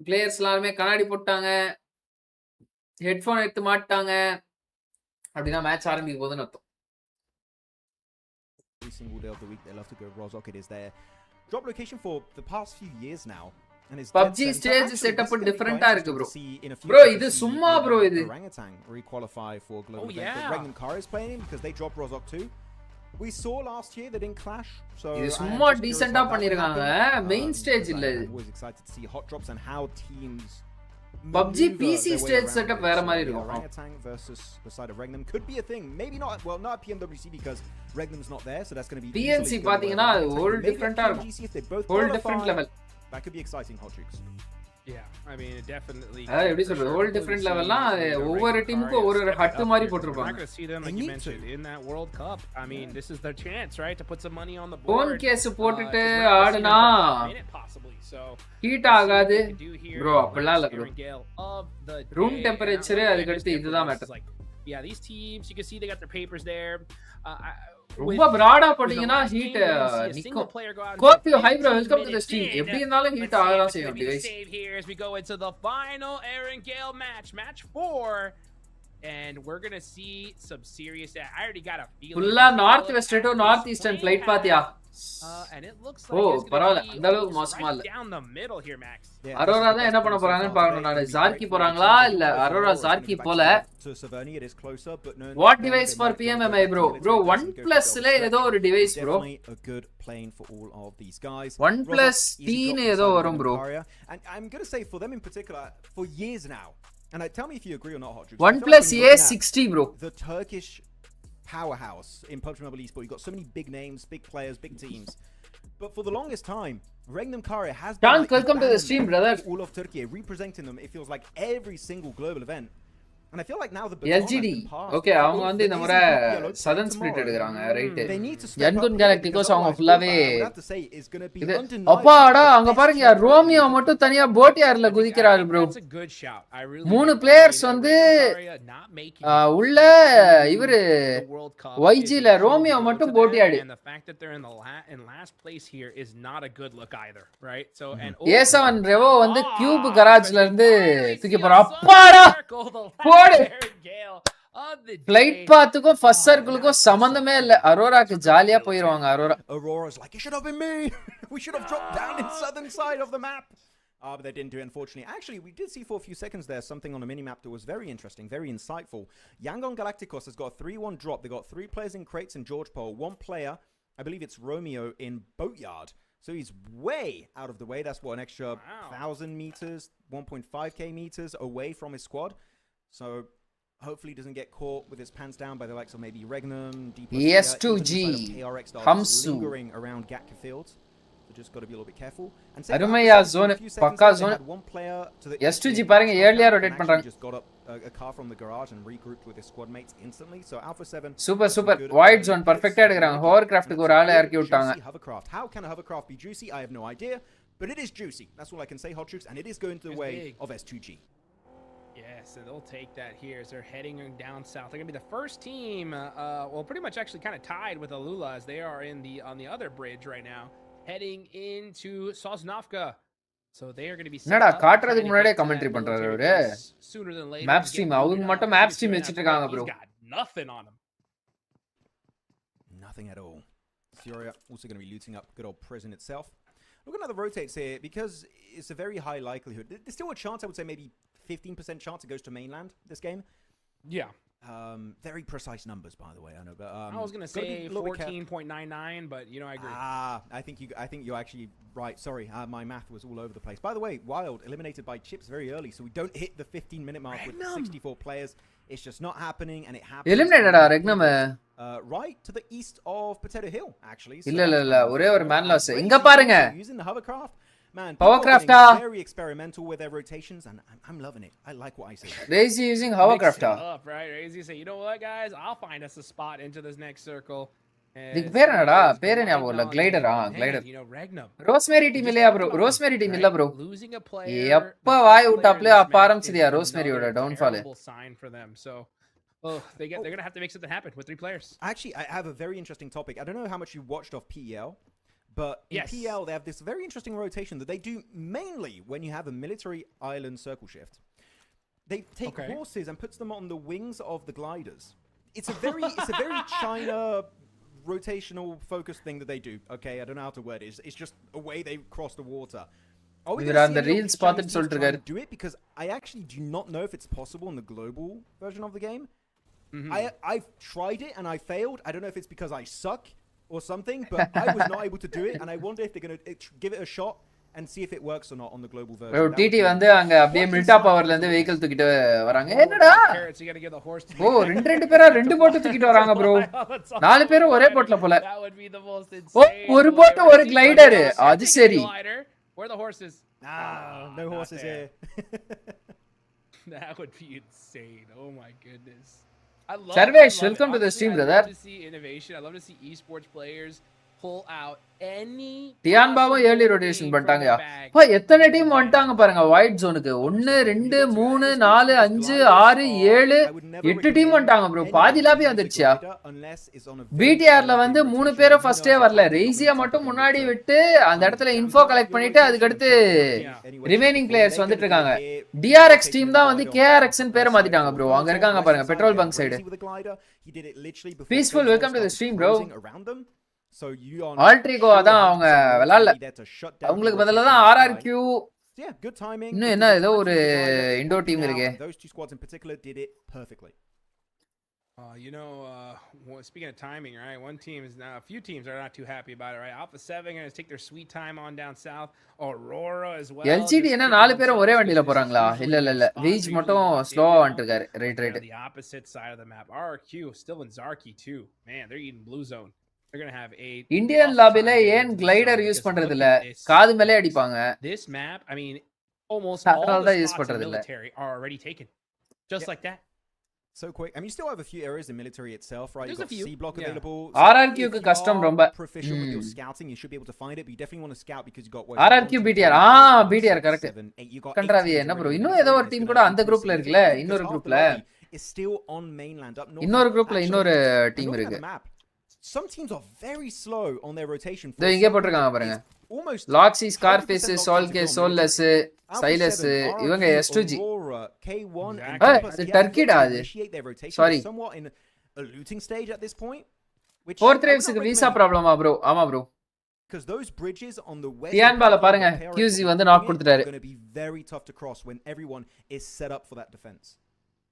பிளேயர்ஸ் எல்லாருமே கண்ணாடி போட்டாங்க, ஹெட்போன் எடுத்து மாட்டாங்க அப்படின்னா மேட்ச் ஆரம்பிக்க போகுதுன்னு அர்த்தம். Every single day of the week they love to go Rozok. It is their drop location for the past few years now. PUBG stage setup different இருக்கு bro. Bro இது சும்மா bro இது. Orangutan requalify for global event. Regnum Car is playing because they dropped Rozok too. We saw last year they didn't clash. So இது சும்மா டீசன்ட்டா பண்ணிருக்காங்க, main stage இல்ல இது. Always excited to see hot drops and how teams PUBG PC stage setup வேற மாதிரி இருக்கும். Orangutan versus the side of Regnum could be a thing. Maybe not, well, not PMWC because Regnum's not there, so that's going to be PNC பாத்தீங்கன்னா whole different-ஆ இருக்கும். Whole different level. That could be exciting, hot tricks. Yeah, I mean it definitely. எப்படி சொல்றது, whole different level-னா ஒவ்வொரு டீமுக்கும் ஒரு hut மாதிரி போட்டுருப்பாங்க. We're not going to see them like you mentioned in that World Cup. I mean, this is their chance, right, to put some money on the board. Phone case போட்டுட்டு ஆடுனா heat ஆகாது bro. அப்படிலாம் இல்ல bro, room temperature அதுக்கு அடுத்து இதுதான் matter. Yeah, these teams, you can see they got their papers there. ரொம்ப பிராடா போட்டீங்கன்னா ஹீட் நிக்கும். கோர்பியோ hi bro welcome to the stream. எப்படி இருந்தாலும் ஹீட் ஆக தான் செய்யும் device. Here as we go into the final Aaron Gale match 4. And we're going to see some serious I already got a feeling. ஃபுல்லா north west to north eastern flight பாத்தியா? And it looks like it's பரவாயில்ல. அந்த அளவுக்கு மோசமா இல்ல. down the middle here, Max. Arora தான் என்ன பண்ண போறாங்கன்னு பார்க்கணும். நான் ஜார்கி போறாங்களா இல்ல அரோரா ஜார்கி போல. What device for PMMI bro? Bro OnePlus ல ஏதோ ஒரு டிவைஸ் bro. OnePlus T னு ஏதோ வரும் bro. And I'm going to say for them in particular for years now. And tell me if you agree or not, Hot Juice. OnePlus A60 bro. The Turkish powerhouse in PUBG Mobile Esports. You've got so many big names, big players, big teams. But for the longest time, Regnum Kare has been Tank, welcome to the stream, brother. All of Turkey, representing them, it feels like every single global event. And I feel like now the LGD. Okay, அவங்க வந்து இந்த முறை Sathan split எடுக்கறாங்க right. யன்குன் கேலக்டிகோஸ் அவங்க ஃபுல்லாவே இது அப்பாடா அங்க பாருங்க ரோமியோ மட்டும் தனியா போட்டியார்ல குதிக்கறாரு bro. 3 பிளேயர்ஸ் வந்து உள்ள இவரு YG ல ரோமியோ மட்டும் போட்டியாடு. And the fact that they're in last place here is not a good look either, right? So and A7 Revo வந்து கியூப் கராஜ்ல இருந்து தூக்கி போறான். அப்பாடா ஃளைட் பாத்துக்கும் ஃபர்ஸ்ட் சர்க்கிளுக்கும் சம்பந்தமே இல்ல. அரோராக்கு ஜாலியா போயிடுவாங்க. Aurora's like, it should have been me. We should have dropped down in southern side of the map. But they didn't do it, unfortunately. Actually, we did see for a few seconds there something on the minimap that was very interesting, very insightful. Yangon Galacticos has got a 3-1 drop. They got 3 players in crates in George Pole, 1 player, I believe it's Romeo, in Boatyard. So he's way out of the way. That's what, an extra 1,000 meters, 1.5k meters away from his squad. So hopefully he doesn't get caught with his pants down by the likes of maybe Regnum, S2G, Hamsu lingering around Gatka Fields. So just got to be a little bit careful. And அருமையா zone பக்கா zone. S2G பாருங்க ஏர்லியா rotate பண்றாங்க. Just got up a car from the garage and regrouped with his squad mates instantly. So Alpha 7 super wide zone perfectா எடுக்கறாங்க. ஹோவர்கிராஃப்ட்க்கு ஒரு ஆளை இறக்கி விட்டாங்க. How can a hovercraft be juicy? I have no idea, but it is juicy. That's all I can say, Hot Troops, and it is going to the way of S2G. Yes, and they'll take that here as they're heading down south. They're going to be the first team, well, pretty much actually kind of tied with Alula as they are on the other bridge right now, heading into Sosnovka. So they are going to be என்னடா காட்றதுக்கு முன்னாடியே commentary பண்றாரு அவரு. Map stream அவங்க மட்டும் map stream வச்சிட்டு இருக்காங்க bro. Nothing on him. Nothing at all. Syria also going to be looting up good old prison itself. Look at how the rotates here because it's a very high likelihood. There's still a chance, I would say maybe 15% chance it goes to mainland this game. Yeah. Very precise numbers, by the way. I know, but I was gonna say 14.99, but you know I agree. I think you're actually right. Sorry, my math was all over the place. By the way, Wild eliminated by Chips very early, so we don't hit the 15-minute mark with 64 players. It's just not happening, and it happens. Eliminated Regnum. Right to the east of Potato Hill, actually. இல்ல ஒரே ஒரு man loss. இங்க பாருங்க. Using the hovercraft. Man, hovercraft very experimental with their rotations, and I'm loving it. I like what I see. Razy using hovercraft. Right, Razy say, you know what, guys? I'll find us a spot into this next circle. இதுக்கு பேர் என்னடா? பேர் ஞாபகம் இல்ல. கிளைடரா? Glider. You know, Regnum. Rosemary team இல்லையா bro? Rosemary team இல்ல bro. எப்ப வாய் விட்டாப்ல அப்ப ஆரம்பிச்சதியா ரோஸ்மேரியோட downfall. Sign for them. So they're going to have to make something happen with 3 players. Actually, I have a very interesting topic. I don't know how much you watched of PEL, but in PEL they have this very interesting rotation that they do mainly when you have a military island circle shift. They take horses and puts them on the wings of the gliders. It's a very China rotational focus thing that they do. Okay, I don't know how to word it. It's just a way they cross the water. Are we going to real spotted soldier do it? Because I actually do not know if it's possible in the global version of the game. I've tried it and I failed. I don't know if it's because I suck or something, but I was not able to do it, and I wonder if they're going to give it a shot and see if it works or not on the global version. TT வந்து அங்க அப்படியே மில்டா பவர்ல இருந்து vehicle தூக்கிட்டு வராங்க. என்னடா? ஓ ரெண்டு பேரா ரெண்டு போட் தூக்கிட்டு வராங்க bro. 4 பேரும் ஒரே போட்ல போல. ஓ ஒரு போட் ஒரு கிளைடர். அது சரி. Where are the horses? No horses here. That would be insane. Oh my goodness. Sarvesh, welcome to the stream, brother. I love to see innovation. I love to see esports players pull out any டியான் பாவும் possible early rotation game from பண்ணிட்டாங்கயா. their bag. அப்பா எத்தனை team வந்துட்டாங்க பாருங்க white ஜோனுக்கு. 1 2 3 4 5 6 7 8 team வந்துட்டாங்க bro. பாதி லாபி வந்துருச்சியா. பிடிஆர்ல வந்து 3 பேரும் ஃபர்ஸ்டே வரல. ரெய்சியா மட்டும் முன்னாடி விட்டு அந்த இடத்துல இன்ஃபோ கலெக்ட் பண்ணிட்டு அதுக்கு அடுத்து ரிமைனிங் பிளேயர்ஸ் வந்துட்டு இருக்காங்க. டிஆர்எக்ஸ் டீம் தான் வந்து கேஆர்எக்ஸ் ன்னு பேரை மாத்திட்டாங்க ப்ரோ. அங்க இருக்காங்க பாருங்க petrol bunk side. Peaceful welcome to the stream bro. ஆல்ட்ரிகோ அதான் அவங்க விளையாடல. அவங்களுக்கு பதிலா தான் ஆர்ஆர்கியூ. இன்னும் என்ன ஏதோ ஒரு இண்டோ டீம் இருக்கு. Speaking of timing, right? One team is now, a few teams are not too happy about it, right? Alpha 7 going to take their sweet time on down south. Aurora as well. LGD என்ன நாலு பேரும் ஒரே வண்டியில போறாங்களா? இல்ல வீஜ் மட்டும் ஸ்லோவா வந்துட்டு இருக்காரு. Right. The opposite side of the map. RRQ still in Zarky too. Man, they're eating blue zone. They're going to have a Indian லாபில ஏன் கிளைடர் யூஸ் பண்றது இல்ல? காது மேலே அடிப்பாங்க. This map, I mean, almost all the spots in military are already taken. Just like that. So quick. I mean, you still have a few areas in military itself, right? You've got C block available. RRQ க்கு கஷ்டம் ரொம்ப. Proficient with your scouting, you should be able to find it, but you definitely want to scout because you got RRQ BTR. BTR correct. கண்டராவி என்ன bro? இன்னும் ஏதோ ஒரு team கூட அந்த குரூப்ல இருக்குல. இன்னொரு குரூப்ல is still on mainland up north. இன்னொரு குரூப்ல இன்னொரு டீம் இருக்கு. Some teams are very slow on their rotation. இதோ இங்க போட்டுருக்காங்க பாருங்க. லாக்ஸி, ஸ்கார்ஃபேஸ், சோல்கே, சோல்லஸ், சைலஸ், இவங்க S2G. அது டர்க்கிடா அது. சாரி. 4th raveஸ்க்கு வீசா ப்ராப்ளமா ப்ரோ? ஆமா bro. Because those bridges on the west டியான்பால பாருங்க QZ வந்து நாக் கொடுத்துட்டாரு. going to be very tough to cross when everyone is set up for that defense.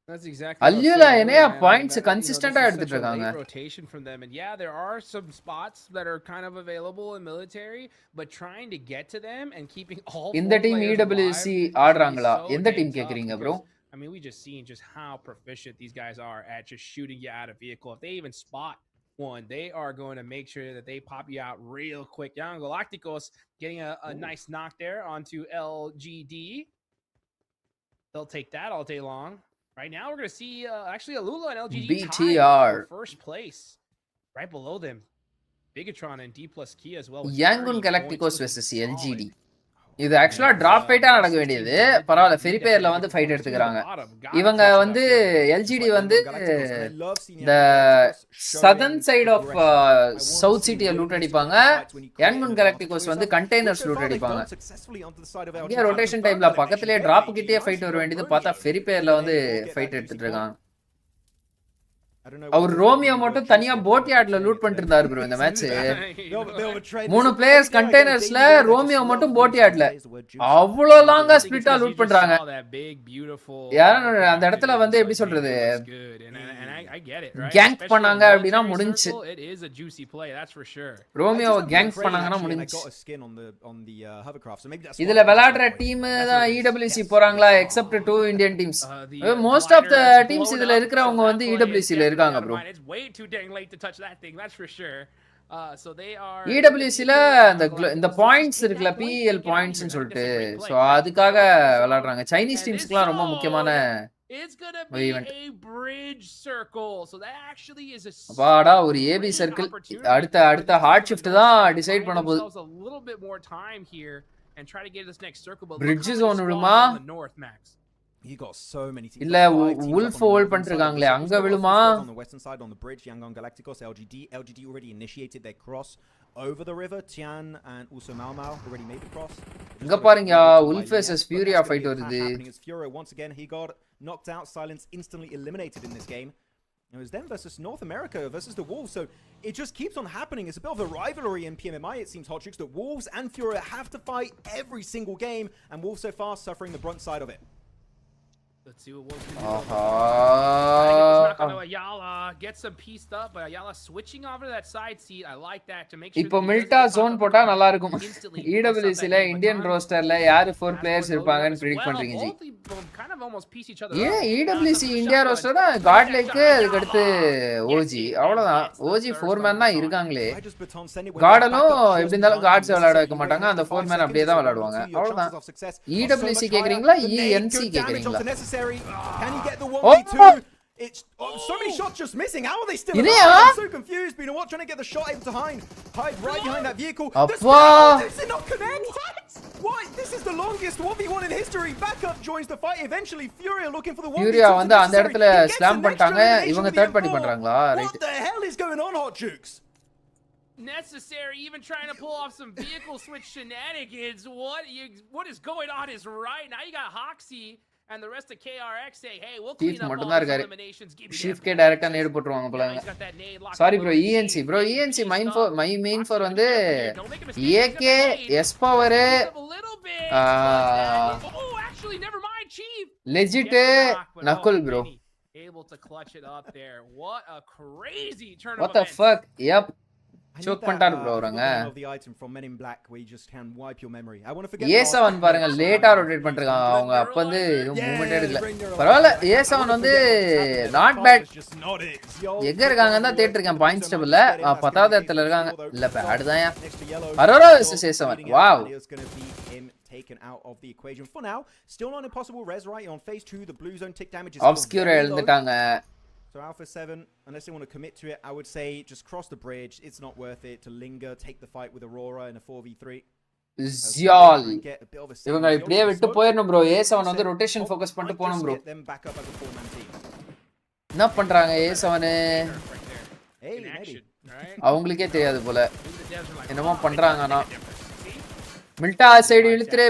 That's exactly. Allula என்னையா points கன்சிஸ்டன்ட்டா எடுத்துட்டு இருக்காங்க. Rotation from them, and yeah, there are some spots that are kind of available in military, but trying to get to them and keeping all. இந்த team EWC ஆடுறாங்களா? எந்த team கேக்குறீங்க bro? I mean, we just seen just how proficient these guys are at just shooting you out of vehicle. If they even spot one, they are going to make sure that they pop you out real quick. Young Galacticos getting a nice knock there onto LGD. They'll take that all day long. Right now, we're going to see actually Alula and LGD BTR for first place. Right below them, Bigatron and D plus Kia as well. Yangon Galacticos versus LGD. இது ஆக்சுவலா drop ஃபைட்டா நடக்க வேண்டியது. பரவாயில்ல, ferry பேர்ல வந்து fight எடுத்துக்கிறாங்க. இவங்க வந்து LGD வந்து the southern side of South City loot அடிப்பாங்க. Yangon Galacticos வந்து கண்டெய்னர்ஸ் லூட் அடிப்பாங்க. இங்க ரொட்டேஷன் டைம்ல பக்கத்துலயே டிராப் கிட்டே ஃபைட் வர வேண்டியது பார்த்தா ஃபெரி பேர்ல வந்து ஃபைட் எடுத்துட்டு இருக்காங்க. அவர் ரோமியோ மட்டும் தனியா போட் யார்ட்ல லூட் பண்ணிட்டு இருந்தாரு ப்ரோ இந்த மேட்ச். 3 பிளேயர்ஸ் கண்டெய்னர்ஸ்ல, ரோமியோ மட்டும் போட் யார்ட்ல. அவ்வளவு லாங்கா ஸ்பிளிட்டா லூட் பண்றாங்க. யாரும் அந்த இடத்துல வந்து எப்படி சொல்றது, கேங்க் பண்ணாங்க அப்படினா முடிஞ்சு. ரோமியோ கேங்க் பண்ணாங்கன்னா முடிஞ்சு. இதுல விளையாடுற டீம் தான் EWC போறாங்களா except 2 Indian teams. Most of the teams இதுல இருக்கிறவங்க வந்து EWC ல இருக்காங்க ப்ரோ. EWC ல இந்த பாயிண்ட்ஸ் இருக்குல, PEL பாயிண்ட்ஸ் னு சொல்லிட்டு, சோ அதுக்காக விளையாடுறாங்க. சைனீஸ் டீம்ஸ்க்குலாம் ரொம்ப முக்கியமான It's gonna be a bridge circle, so that actually is a. வாடா ஒரு AB சர்க்கிள். அடுத்த ஹார்ட் ஷிஃப்ட் தான் டிசைட் பண்ண போகுது. A little bit more time here and try to get this next circle, but bridge zone விழுமா? You got so many teams. இல்ல wolf hold பண்ணிருக்காங்களே, அங்க விழுமா? On the western side on the bridge, Yangon Galacticos, LGD already initiated their cross over the river. Tian and also Mau Mau already made the cross. இங்க பாருங்க, wolf versus furia fight வருது. Furia once again he got knocked out, Silence instantly eliminated in this game. It was them versus North America versus the Wolves, so it just keeps on happening. It's a bit of a rivalry in PMMI, it seems, Hot Tricks, that Wolves and Furia have to fight every single game, and Wolves so far suffering the brunt side of it. Let's see what Wolves can do. Knock onto Ayala, get some pieced up, but Ayala switching over to that side seat. I like that to make sure. இப்போ மில்டா zone போட்டா நல்லா இருக்கும். EWC ல Indian ரோஸ்டர்ல யாரு 4 players இருப்பாங்கன்னு predict பண்றீங்க G? Kind of almost piece each other. ஏன் EWC India roster தான் காட் லைக், அதுக்கு அடுத்து OG, அவ்வளவுதான். OG 4 மேன் தான் இருக்காங்களே. காடலும் எப்படி இருந்தாலும் காட்ஸ் விளையாட வைக்க மாட்டாங்க, அந்த 4 மேன் அப்படியே தான் விளையாடுவாங்க, அவ்வளவுதான். EWC கேக்குறீங்களா ENC கேக்குறீங்களா? Can he get the 1v2? It's so many shots just missing. How are they still alive? I'm so confused. But you know what? Trying to get the shot able to hide right behind that vehicle. Does it not connect? What? This is the longest 1v1 in history. Backup joins the fight. Eventually, Furia looking for the 1v2. Furia வந்து அந்த இடத்துல slam பண்ணிட்டாங்க. இவங்க third party பண்றாங்களா? What the hell is going on, Hot Jukes? Necessary, even trying to pull off some vehicle switch shenanigans. What is going on is right. Now you got Hoxie and the rest of KRX say, hey, we'll clean up all the eliminations. Chief K டைரக்டா நேடு போட்டுருவாங்க போல. Sorry bro, ENC bro, ENC my main for வந்து AK S power actually never mind, Chief. Legit knuckle bro. Able to clutch it up there. What a crazy turn of What the fuck? Yep. Choke பண்ணிட்டாரு bro அவரங்க. A7 பாருங்க லேட்டா rotate பண்றாங்க. அவங்க அப்ப வந்து movement எடுக்கல. பரவாயில்ல A7 வந்து நாட் பேட். எங்க இருக்காங்க தான் தேடிட்டு இருக்கேன் பாயிண்ட்ஸ் டேபிள்ல. 10வது இடத்துல இருக்காங்க. இல்ல பேட் தான். Arora vs A7. Wow. Taken out of the equation for now. Still not impossible res right on phase 2. The blue zone tick damage is obscure எழுந்துட்டாங்க. So Alpha 7, unless they want to commit to it, I would say just cross the bridge. It's not worth it to linger, take the fight with Aurora in a 4v3. Zial. இவங்க இப்படியே விட்டு போயிரணும் bro. A7 வந்து rotation focus பண்ணிட்டு போணும் bro. என்ன பண்றாங்க A7? அவங்களுக்கே தெரியாது போல. என்னமோ பண்றாங்கனா. Milta side இழுத்துரு.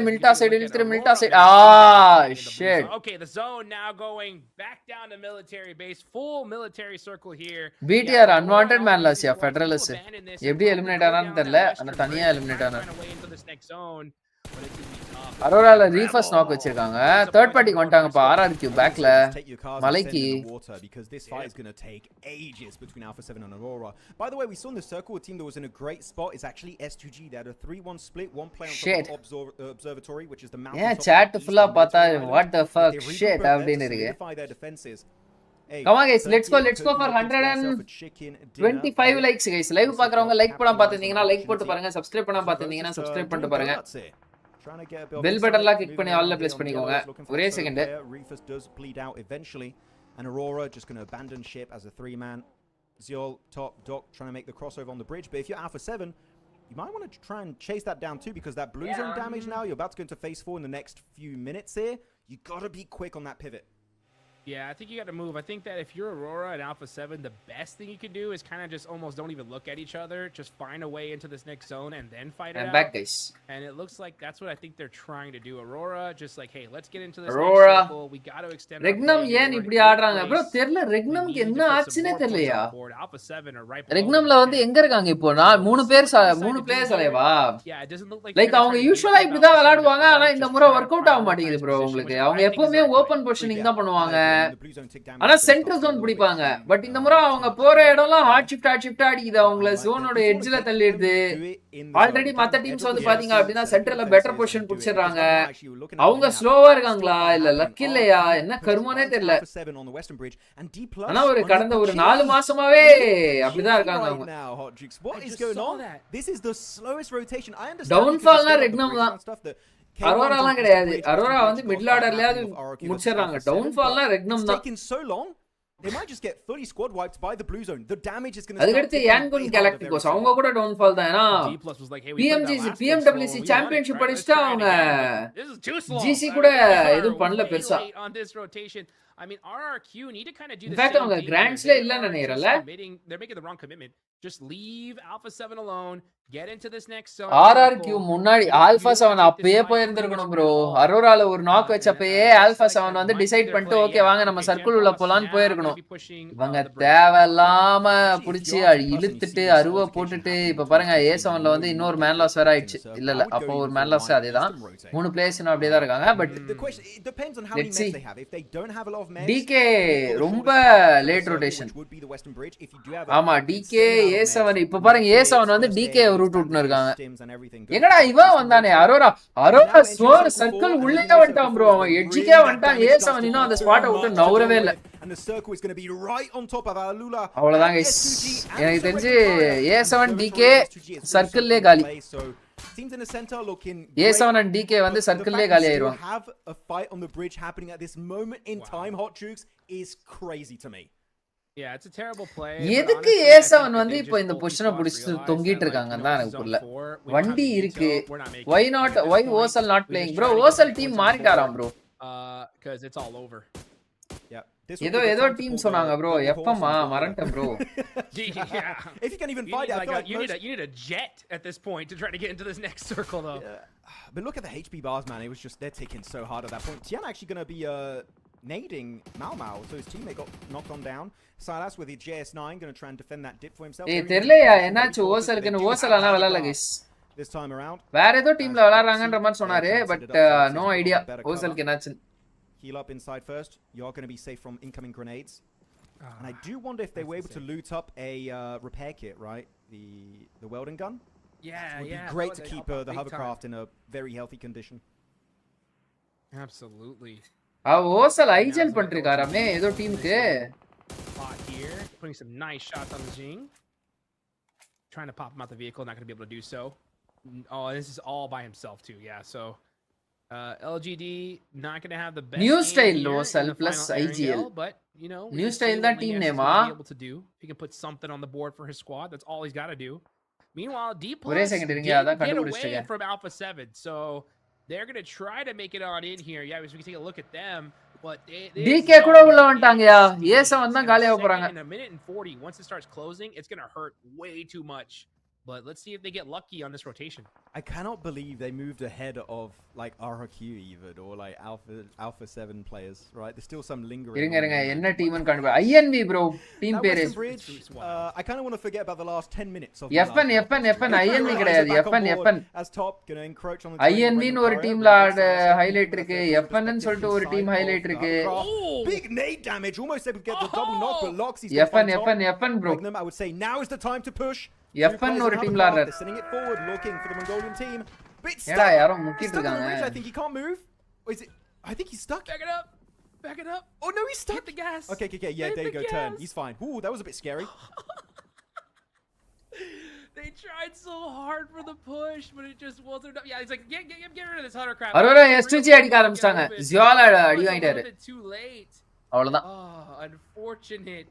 Shit. Okay, the zone now going back down to military base. Full military circle here. BTR unwanted man loss ya Federalist. எப்படி எலிமினேட் ஆனான்னு தெரியல. ஆனா தனியா எலிமினேட் ஆனாரு. அரோரால ரீஃபர்ஸ் நாக் வச்சிருக்காங்க. தேர்ட் பார்ட்டி வந்துட்டாங்கப்பா RRQ பேக்ல. மலைக்கு because this fight is going to take ages between Alpha 7 and Aurora. By the way, we saw in the circle a team that was in a great spot is actually S2G. They had a 3-1 split, one play on top of observatory, which is the mountain. Yeah, chat full பார்த்தா what the fuck shit அப்படினு இருக்கு. Come on guys, let's go for 125 likes guys. Live பாக்குறவங்க like பண்ணா பாத்தீங்கன்னா like போட்டு பாருங்க. Subscribe பண்ணா பாத்தீங்கன்னா subscribe பண்ணிட்டு பாருங்க. Bell button la click பண்ணி all place பண்ணிக்கோங்க. ஒரே second. Reefus does bleed out eventually and Aurora just going to abandon ship as a 3-man. Ziol top Doc trying to make the crossover on the bridge, but if you're Alpha 7, you might want to try and chase that down too because that blue zone damage now you're about to go into phase 4 in the next few minutes here. You got to be quick on that pivot. Yeah, I think you got to move. I think that if you're Aurora and Alpha 7, the best thing you can do is kind of just almost don't even look at each other. Just find a way into this next zone and then fight it out. Back, guys. And it looks like that's what I think they're trying to do. Aurora, just like, hey, let's get into this Aurora. next circle. We got to extend. Regnum ஏன் இப்படி ஆடுறாங்க bro? தெரியல ரெக்னம்க்கு என்ன ஆச்சுனே தெரியலையா? Alpha 7 are right. ரெக்னம்ல வந்து எங்க இருக்காங்க இப்போ? நான் 3 players அலைவா? Yeah, it doesn't look like அவங்க யூசுவலா இப்படி தான் விளையாடுவாங்க. ஆனா இந்த முறை வொர்க் அவுட் ஆக மாட்டேங்குது bro உங்களுக்கு. அவங்க எப்பவுமே ஓபன் பொசிஷனிங் தான் பண்ணுவாங்க. ஆனா சென்டர் ஜோன் பிடிப்பாங்க. பட் இந்த முறை அவங்க போற இடம்லாம் ஹாட் ஷிஃப்ட் அடிக்குது. அவங்கள ஜோனோட எட்ஜ்ல தள்ளிடுது. ஆல்ரெடி மத்த டீம்ஸ் வந்து பாத்தீங்க அப்படினா சென்டர்ல பெட்டர் பொசிஷன் புடிச்சறாங்க. அவங்க ஸ்லோவா இருக்காங்களா இல்ல லக் இல்லையா என்ன கர்மனே தெரியல. ஆனா ஒரு கடந்த ஒரு 4 மாசமாவே அப்படிதான் இருக்காங்க அவங்க. டவுன்ஃபால்னா ரெக்னம் தான். அரோராலாம் கிடையாது. அரோரா வந்து மிடில் ஆர்டர்லயாவது முடிச்சறாங்க. டவுன்ஃபால்னா ரெக்னம் தான். They might just get fully squad wiped by the blue zone. The damage is going to அதுக்கு அடுத்து யான்குன் கேலக்டிகோஸ் அவங்க கூட டவுன்ஃபால் தான். ஏனா PMWC சாம்பியன்ஷிப் அடிச்சிட்டா அவங்க GC கூட எதுவும் பண்ணல பெருசா. I mean, RRQ need to kind of do the same thing. அவங்க கிராண்ட்ஸ்ல இல்ல நினைக்கிறேன்ல. They're making the wrong commitment. Just leave Alpha 7 alone. Get into this next zone. RRQ முன்னாடி Alpha 7 அப்பவே போயிருந்திருக்கணும் bro. அரோரால ஒரு நாக் வச்சப்பயே Alpha 7 வந்து டிசைட் பண்ணிட்டு okay வாங்க நம்ம circle உள்ள போலான்னு போயிருக்கணும். இவங்க தேவையில்லாம புடிச்சு இழுத்துட்டு அருவ போட்டுட்டு இப்ப பாருங்க A7ல வந்து இன்னொரு மேன் லாஸ் வேற ஆயிடுச்சு. இல்ல அப்போ ஒரு மேன் லாஸ் அதேதான். 3 பிளேயர்ஸ் இன்னும் அப்படியே தான் இருக்காங்க. பட் DK ரொம்ப லேட் ரொட்டேஷன். ஆமா DK A7 இப்ப பாருங்க A7 வந்து DK ரூட் விட்டுன்னு இருக்காங்க. எங்கடா இவன் வந்தானே அரோரா ஸ்வோர் சர்க்கிள் உள்ளே வந்துட்டான் bro. அவன் எட்ஜ்க்கே வந்துட்டான். A7 இன்னும் அந்த ஸ்பாட்டை விட்டு நவரவே இல்ல. And the circle is going to be right on top of Alula. அவ்வளவுதான் गाइस. எனக்கு தெரிஞ்சு A7 DK சர்க்கிள்லே காலி. teams in the center looking A7 and DK வந்து சர்க்கிள்லயே காலி ஆயிருவாங்க. Have a fight on the bridge happening at this moment in time, Hot Jukes, is crazy to me. Yeah, it's a terrible play. எதுக்கு A7 வந்து இப்போ இந்த பொசிஷனை பிடிச்சிட்டு தொங்கிட்டு இருக்காங்கன்னு தான் எனக்கு புரியல. வண்டி இருக்கு. Why Osal not playing? Bro, Osal team மாறிட்டாராம் bro. Because it's all over. Yeah. ஏதோ டீம் சொன்னாங்க bro. எப்பமா மறந்துட்டேன் bro. Yeah. If you can even find it, I feel like you need a jet at this point to try to get into this next circle though. Yeah. But look at the HP bars, man. It was just they're ticking so hard at that point. Tian actually going to be nading Mau, so his teammate got knocked on down. Silas with the JS9 going to try and defend that dip for himself. தெரியலையா என்னாச்சு ஓசலுக்கு ஓசலானா விளையாடல guys. This time around. வேற ஏதோ டீம்ல விளையாடுறாங்கன்ற மாதிரி சொன்னாரு but no idea ஓசலுக்கு என்னாச்சு. Heal up inside first. You're going to be safe from incoming grenades. And I do wonder if they were able to loot up a repair kit, right? The welding gun. Yeah, it would yeah. be great to keep the hovercraft in a very healthy condition. Absolutely. ஓசல் ஐஜல் பண்றாராமே ஏதோ டீமுக்கு. Pot here, putting some nice shots on the Jing. Trying to pop him out the vehicle, not going to be able to do so. Oh, this is all by himself too. Yeah, so LGD not going to have the best new style Osal plus IGL, but you know, new style that team name able to do. He can put something on the board for his squad. That's all he's got to do. Meanwhile, D plus did get away from Alpha 7, so they're going to try to make it on in here. Yeah, we can take a look at them. But DK கூட உள்ள வந்துட்டாங்கயா. A7 தான் காலியா போறாங்க. In a minute and 40, once it starts closing, it's going to hurt way too much. But let's see if they get lucky on this rotation. I cannot believe they moved ahead of like RQ even or like Alpha 7 players, right? There's still some lingering. இருங்க என்ன டீம்னு கண்டுபிடி. INV bro team பேரு. I kind of want to forget about the last 10 minutes of FN INV கிடையாது. FN as top going to encroach on the INV னு ஒரு டீம்ல highlight இருக்கு. FN னு சொல்லிட்டு ஒரு டீம் ஹைலைட் இருக்கு. Big nade damage, almost able to get the double knock, but locks he's FN bro. I would say now is the time to push. FN ஒரு டீம்ல ஆடுறாரு. Sending it forward, looking for the Mongolian team. ஏடா யாரோ முக்கிட்டு இருக்காங்க. I think he can't move. Or is it? I think he's stuck. Back it up. Oh no, he's stuck. Hit the gas. Okay. Yeah, there you go. Turn. He's fine. Ooh, that was a bit scary. They tried so hard for the push, but it just wasn't enough. Yeah, he's like, get rid of this hovercraft. Arora S2G அடிக்க ஆரம்பிச்சாங்க. ஜியாலா அடி வாங்கிட்டாரு. Too late. அவ்வளவுதான். Oh, unfortunate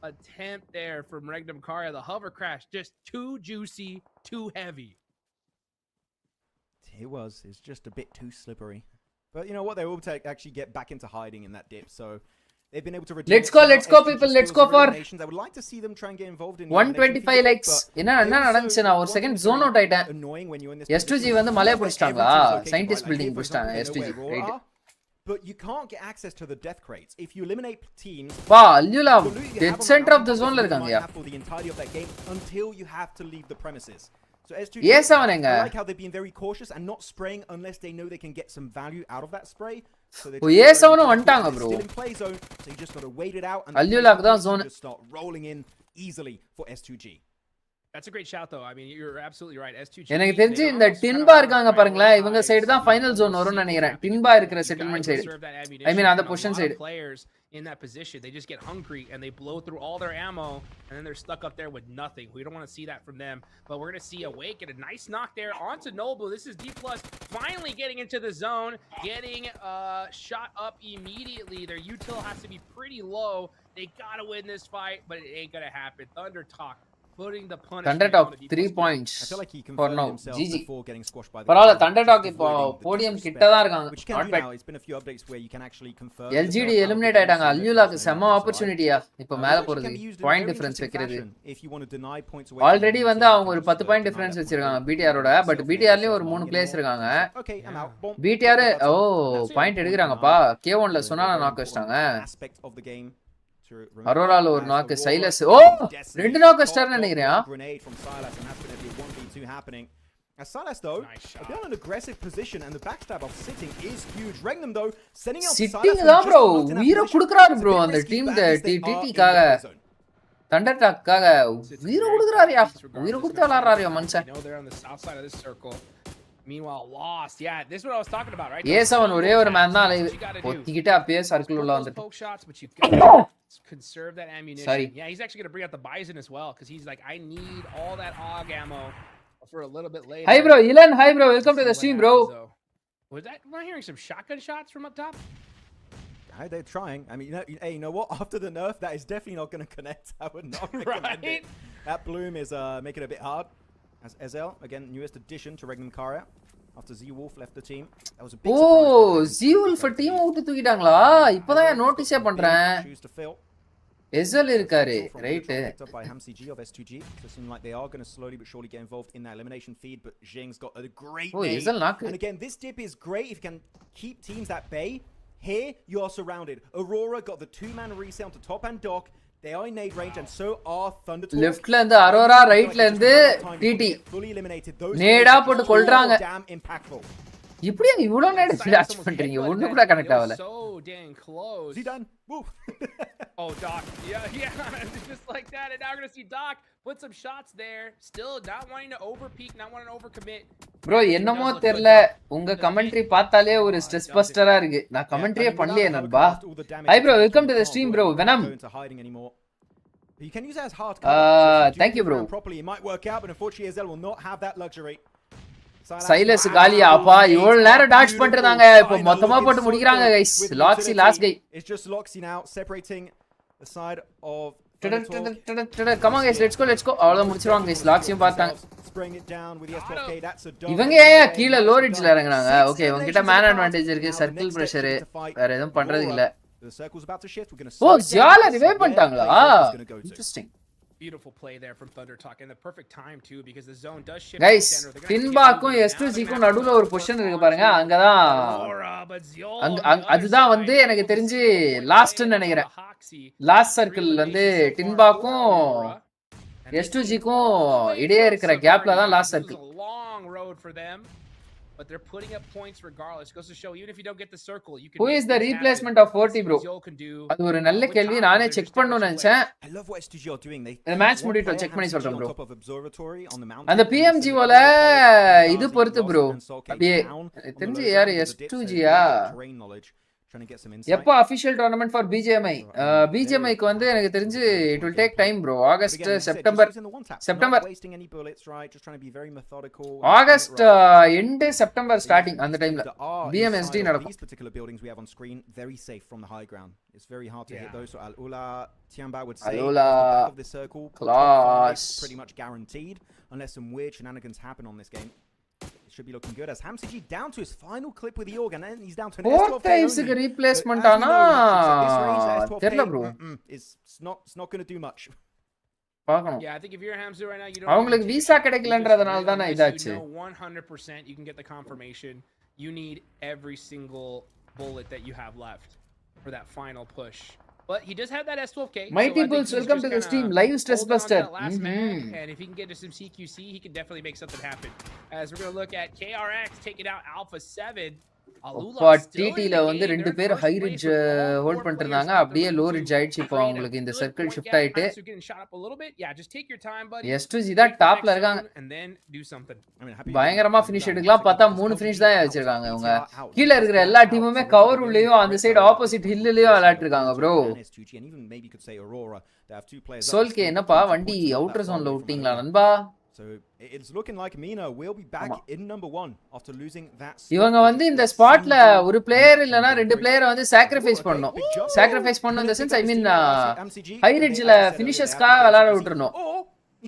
attempt there from Regnum Karya. The hover crash just too juicy, too heavy. It was. It's just a bit too slippery. But you know what? They will actually get back into hiding in that dip. So they've been able to redeem. Let's go people. Let's go for. I would like to see them try and get involved in 125 likes. என்ன நடந்துச்சு நான் ஒரு second zone out ஆயிட்டேன். S2G வந்து மலைய புடிச்சிட்டாங்களா? Scientist building புடிச்சிட்டாங்க S2G. Right. But you can't get access to the death crates if you eliminate teams. வா அல்லுலா டெட் சென்டர் ஆஃப் தி ஜோன்ல இருக்காங்கயா. For the entirety of that game until you have to leave the premises. So S2G ஏசவனங்க. I like how they've been very cautious and not spraying unless they know they can get some value out of that spray. So they ஏசவனும் வந்துட்டாங்க bro. Still in play zone, so you just got to wait it out and அல்லுலாக்கு தான் zone just start rolling in easily for S2G. That's a great shout though. I mean, you're absolutely right. S2G. எனக்கு தெரிஞ்சு இந்த டின்பா இருக்காங்க பாருங்களா இவங்க side தான் final zone வரும்னு நினைக்கிறேன். டின்பா இருக்கிற செட்டில்மென்ட் சைடு. I mean அந்த position side. Players in that position, they just get hungry and they blow through all their ammo and then they're stuck up there with nothing. We don't want to see that from them. But we're going to see Awake get a nice knock there onto Noble. This is D+ finally getting into the zone, getting shot up immediately. Their util has to be pretty low. They got to win this fight, but it ain't going to happen. Thunder Talk Thunder Talk 3 points I feel like he for now. himself GG. before getting squashed by the பரவாயில்ல Thunder Talk இப்போ podium கிட்ட தான் இருக்காங்க. Which can be now. It's been a few updates where you can actually confirm. LGD eliminate ஆயிட்டாங்க. அல்லுலாக்கு செம ஆப்பர்சூனிட்டியா இப்போ மேல போறது. பாயிண்ட் டிஃபரன்ஸ் வைக்கிறது. ஆல்ரெடி வந்து அவங்க ஒரு 10 பாயிண்ட் டிஃபரன்ஸ் வச்சிருக்காங்க BTRோட. பட் BTRலயும் ஒரு 3 பிளேயர்ஸ் இருக்காங்க. BTR ஓ பாயிண்ட் எடுக்கறாங்கப்பா. K1ல சொன்னா நாக் வச்சிட்டாங்க. அரோரால ஒரு நாக்கு சைலஸ் ஓ ரெண்டு நாக்கு ஸ்டார் நினைக்கிறேன். Silas though, they're in an aggressive position and the backstab of sitting is huge. Regnum though sending out Silas தான் bro வீர குடுக்குறாரு bro அந்த டீம் TT காக Thunder Talk காக வீர குடுக்குறாருயா. வீர குடுத்து விளையாடுறாருயா மனுஷன். Meanwhile, lost. Yeah, this is what I was talking about, right? A7 ஒரே ஒரு மேன் தான் லைவ் ஒத்திக்கிட்ட அப்படியே சர்க்கிள் உள்ள வந்துட்டு. Conserve that ammunition. Sorry. Yeah, he's actually going to bring out the Bison as well because he's like, I need all that AUG ammo for a little bit later. Hi bro, Ilan. Hi bro. Welcome to the stream, bro. Was that? Am I hearing some shotgun shots from up top? They're trying. I mean, you know what? After the nerf, that is definitely not going to connect. I would not recommend it. That bloom is making it a bit hard. As Ezel, again, newest addition to Regnum Karia. After Z-Wolf left the team. That was a big surprise. Z-Wolf team விட்டு தூக்கிட்டாங்களா? இப்போதான் நோட்டீஸே பண்றேன். Ezel இருக்காரு, right? Picked up by HamCG of S2G. So it seems like they are going to slowly but surely get involved in that elimination feed. But Jing's got a great nade. Ezel knocked. And again, this dip is great if you can keep teams at bay. Here, you are surrounded. Aurora got the two-man reset onto top and Doc. They are in nade range, and so are Thundertorch. Left la irundhu Aurora, right la irundhu TT. Fully eliminated. Those நேடா போட்டு கொல்றாங்க. Damn impactful. இப்படியே இவ்வளவு நேரம் touch பண்றீங்க? ஒண்ணு கூட connect ஆகல. So dang close. Zidane, woo. Oh, Doc. Yeah. Just like that. And now we're going to see Doc put some shots there. Still not wanting to overpeak, not wanting to overcommit. Bro, என்னமோ தெரியல. உங்க commentary பார்த்தாலே ஒரு stress பஸ்டரா இருக்கு. நான் கமெண்ட்ரியே பண்ணலையே நண்பா. Hi bro, welcome to the stream bro. Venom. You can use it as hard cover. Thank you bro. Properly, it might work out, but unfortunately Ezel will not have that luxury. Silas காலியா அப்பா இவ்வளவு நேரம் touch பண்றாங்க. இப்போ மொத்தமா போட்டு முடிக்கறாங்க guys. Loxy last guy. It's just Loxy now separating the side of Come on guys, let's go. அவ்வளவு முடிச்சிருவாங்க guys. Loxyயும் பார்த்தாங்க. Spraying it down with the S12K. That's a dog. இவங்க கீழ லோ ரிட்ஜ்ல இறங்குறாங்க. ஓகே, இவங்க கிட்ட மேன் அட்வான்டேஜ் இருக்கு, circle pressure, வேற எதுவும் பண்றது இல்ல. The circle's about to shift. We're going to Oh, ஜால ரிவைவ் பண்ணிட்டாங்களா? Interesting. Beautiful play there from Thunder Talk, and the perfect time too, because the zone does shift. Guys, Tinbaக்கும் S2Gக்கும் நடுவுல ஒரு position இருக்கு பாருங்க. அங்கதான் அதுதான் வந்து எனக்கு தெரிஞ்சு லாஸ்ட்னு நினைக்கிறேன். லாஸ்ட் சர்க்கிள் வந்து Tinbaக்கும் S2Gக்கும் இடையே இருக்கிற கேப்ல தான் last circle. Long road for them. But they're putting up points regardless. Goes to show, even if you don't get the circle, you can. Who is the replacement of 40 bro? அது ஒரு நல்ல கேள்வி. நானே செக் பண்ணனும்னு நினைச்சேன். I love what S2G are doing. இந்த match முடிட்டு check பண்ணி சொல்றேன் bro. அந்த PMGOல இது பொறுத்து bro. அப்படியே தெரிஞ்சு யார் S2G-யா? எப்போ official tournament for BGMI? BGMI-க்கு வந்து எனக்கு தெரிஞ்சு it will take time bro. August, September. August end, September starting அந்த டைம்ல BMSD நடக்கும். These particular buildings we have on screen very safe from the high ground. It's very hard to hit those. So Al-Ula, Tianba would say of this circle class pretty much guaranteed unless some weird shenanigans happen on this game. It should be looking good as HamCG down to his final clip with the organ, and he's down to an S12K. 4 times the replacement ana terla bro. It's not going to do much. பாக்கணும். Yeah, I think if you're Hamzu right now, you don't. அவங்களுக்கு visa கிடைக்கலன்றதனால தான் இதாச்சு. 100% you can get the confirmation. You need every single bullet that you have left for that final push. But he does have that S12K. Mighty Bulls, welcome to the stream. Live stress buster. And if he can get to some CQC, he can definitely make something happen. As we're going to look at KRX taking out Alpha 7. அப்பா டிடில வந்து ரெண்டு பேர் high ridge hold பண்ணிட்டு இருந்தாங்க. அப்படியே low ridge ஆயிடுச்சு. இப்போ உங்களுக்கு இந்த சர்க்கிள் ஷிஃப்ட் ஆயிட்டு S2G தான் டாப்ல இருக்காங்க. பயங்கரமா ஃபினிஷ் எடுக்கலாம் பார்த்தா 3 ஃபினிஷ் தான் வச்சிருக்காங்க. அவங்க கீழ இருக்கிற எல்லா டீமுமே கவர் உள்ளேயும் அந்த சைடு ஆப்போசிட் ஹில்லிலயும் விளையாட்டு இருக்காங்க ப்ரோ. சோல்கே என்னப்பா வண்டி அவுட்டர் ஜோன்ல விட்டீங்களா நண்பா? So it's looking like Mina will be back in number 1 after losing that. இவங்க வந்து இந்த ஸ்பாட்ல ஒரு பிளேயர் இல்லனா ரெண்டு பிளேயரை வந்து சாக்ரிஃபைஸ் பண்ணனும். சாக்ரிஃபைஸ் பண்ணனும் in the sense I mean high ரிட்ஜ்ல ஃபினிஷர்ஸ்கா விளையாட விட்டுறணும்.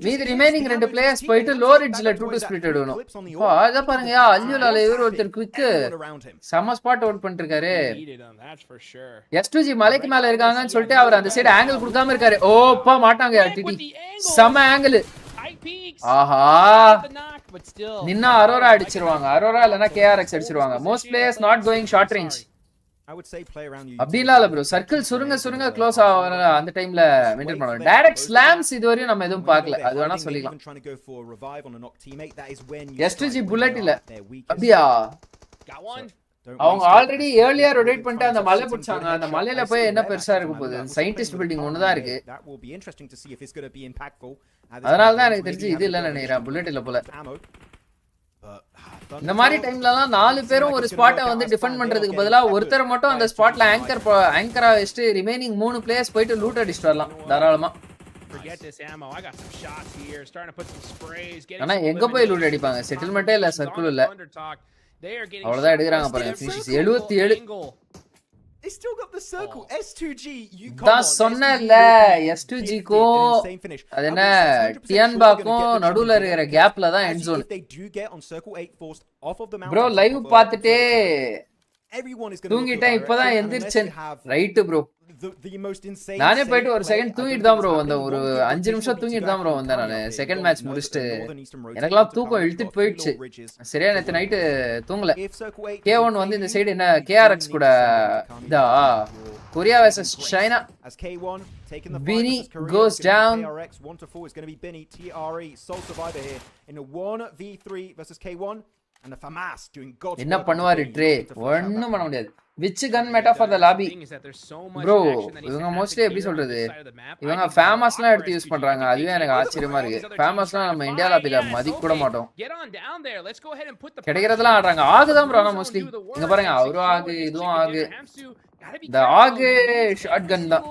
மீதி ரிமைனிங் ரெண்டு பிளேயர்ஸ் போயிட்டு லோ ரிட்ஜ்ல 2-2 ஸ்ப்ளிட் எடுக்கணும். அப்ப அத பாருங்க அல்யூலால இவர் ஒருத்தர் குவிக் சம ஸ்பாட் அவுட் பண்ணிருக்காரு. S2G மலைக்கு மேல இருக்காங்கன்னு சொல்லிட்டு அவர் அந்த சைடு ஆங்கிள் கொடுக்காம இருக்காரு. ஓப்பா மாட்டாங்க டிடி. சம ஆங்கிள். ஆஹா நின்னா அரோரா அடிச்சிருவாங்க. அரோரா இல்லனா KRX அடிச்சிருவாங்க. most players not going short range. I would say play around you. அப்படில இல்ல bro. சர்க்கிள் சுருங்க க்ளோஸ் ஆவற அந்த டைம்ல மெயின்டெய்ன் பண்ணனும். டைரக்ட் ஸ்லாம்ஸ் இதுவரையும் நம்ம எதுவும் பார்க்கல. அது வேணா சொல்லிக்கலாம். S2G புல்லட் இல்ல. அப்படியே அவங்க ஆல்ரெடி ஏர்லியா ரொட்டேட் பண்ணிட்டு அந்த மலை பிடிச்சாங்க. அந்த மலையில போய் என்ன பெருசா இருக்க போகுது? சயின்டிஸ்ட் பில்டிங் ஒன்னு தான் இருக்கு. அதனால தான் எனக்கு தெரிஞ்சு இது இல்லன்னு நினைக்கிறேன். புல்லட் இல்ல போல. இந்த மாதிரி டைம்லலாம் 4 பேரும் ஒரு ஸ்பாட்டை வந்து டிஃபெண்ட் பண்றதுக்கு பதிலா ஒருத்தர் மட்டும் அந்த ஸ்பாட்ல ஆங்கரா வச்சுட்டு ரிமைனிங் 3 பிளேயர்ஸ் போயிட்டு லூட் அடிச்சிட்டு வரலாம் தாராளமா. forget this ammo. I got some shots here. Starting to put some sprays. ஆனா எங்க போய் லூட் அடிப்பாங்க? செட்டில்மென்ட்டே இல்ல, சர்க்கிள் இல்ல. அவ்வளவுதான் எடுக்கறாங்க பாருங்க. Finish 77. They still got the circle. S2G, you தான் சொன்னல S2G க்கும் அது என்ன டியன்பாக்கும் நடுவுல இருக்கிற கேப்ல தான் எண்ட் ஜோன். ப்ரோ லைவ் பார்த்துட்டே தூங்கிட்டேன், இப்பதான் எந்திரிச்சேன். ரைட் ப்ரோ, நானே போயிட்டு ஒரு செகண்ட் தூங்கிட்டு தான் ப்ரோ வந்தேன். ஒரு 5 நிமிஷம் தூங்கிட்டு தான் ப்ரோ வந்தேன். நான் செகண்ட் மேட்ச் முடிச்சுட்டு எனக்கெல்லாம் தூக்கம் இழுத்துட்டு போயிடுச்சு. சரியா நேற்று நைட்டு தூங்கல. K1 வந்து இந்த சைடு என்ன KRX கூட இதா Korea vs China. Bini goes down. KRX 1-4 is going to be Bini. TRE sole survivor here in a 1v3 versus K1. And the FAMAS doing God's என்ன பண்ணுவாரு ட்ரே? ஒண்ணும் பண்ண முடியாது. which gun meta for the lobby bro? இவங்க mostly எப்படி சொல்றது, இவங்க ஃபேமஸ்லாம் எடுத்து யூஸ் பண்றாங்க. அதுவே எனக்கு ஆச்சரியமா இருக்கு. ஃபேமஸ்லாம் நம்ம இந்தியா லாபில மதிக்க கூட மாட்டோம். கிடைக்கிறதெல்லாம் ஆடுறாங்க. ஆகுதான் ப்ரோ. ஆனா மோஸ்ட்லி இங்க பாருங்க, அவரும் ஆகு, இதுவும் ஆகு. இந்த ஆகு ஷார்ட் கன் தான்.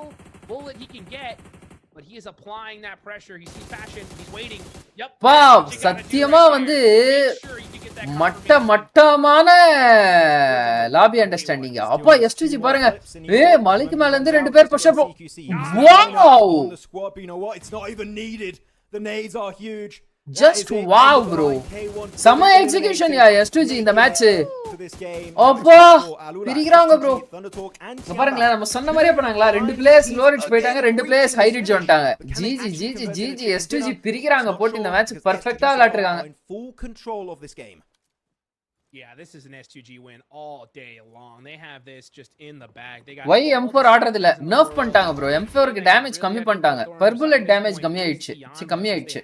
But he is applying that pressure. He's passion. He's waiting. Yep. Wow, சத்தியமா வந்து மட்டமான லாபி அண்டர்ஸ்டாண்டிங். அப்பா S2G பாருங்க, மலைக்கு மேல இருந்து 2 பேர் push up. Wow, it's not even needed. The nades are huge. just wow bro, sama execution ya S2G இந்த மேட்ச். அப்பா பிரிக்குறாங்க ப்ரோ. இங்க பாருங்களேன், நம்ம சொன்ன மாதிரியே பண்ணாங்களா? 2 பிளேயர்ஸ் லோ ரிட்ஜ் போயிட்டாங்க, 2 பிளேயர்ஸ் ஹை ரிட்ஜ் வந்துட்டாங்க. ஜிஜி S2G பிரிக்குறாங்க போட்டு. இந்த மேட்ச் பெர்ஃபெக்ட்டா விளையாடுறாங்க. Full control of this game. Yeah, this is an S2G win all day long. They have this just in the bag. They got why M4 ஆடுறது இல்ல, நர்ஃப் பண்ணிட்டாங்க bro. M4 க்கு damage கம்மி பண்ணிட்டாங்க. per bullet டேமேஜ் கம்மி ஆயிடுச்சு. கம்மி ஆயிடுச்சு.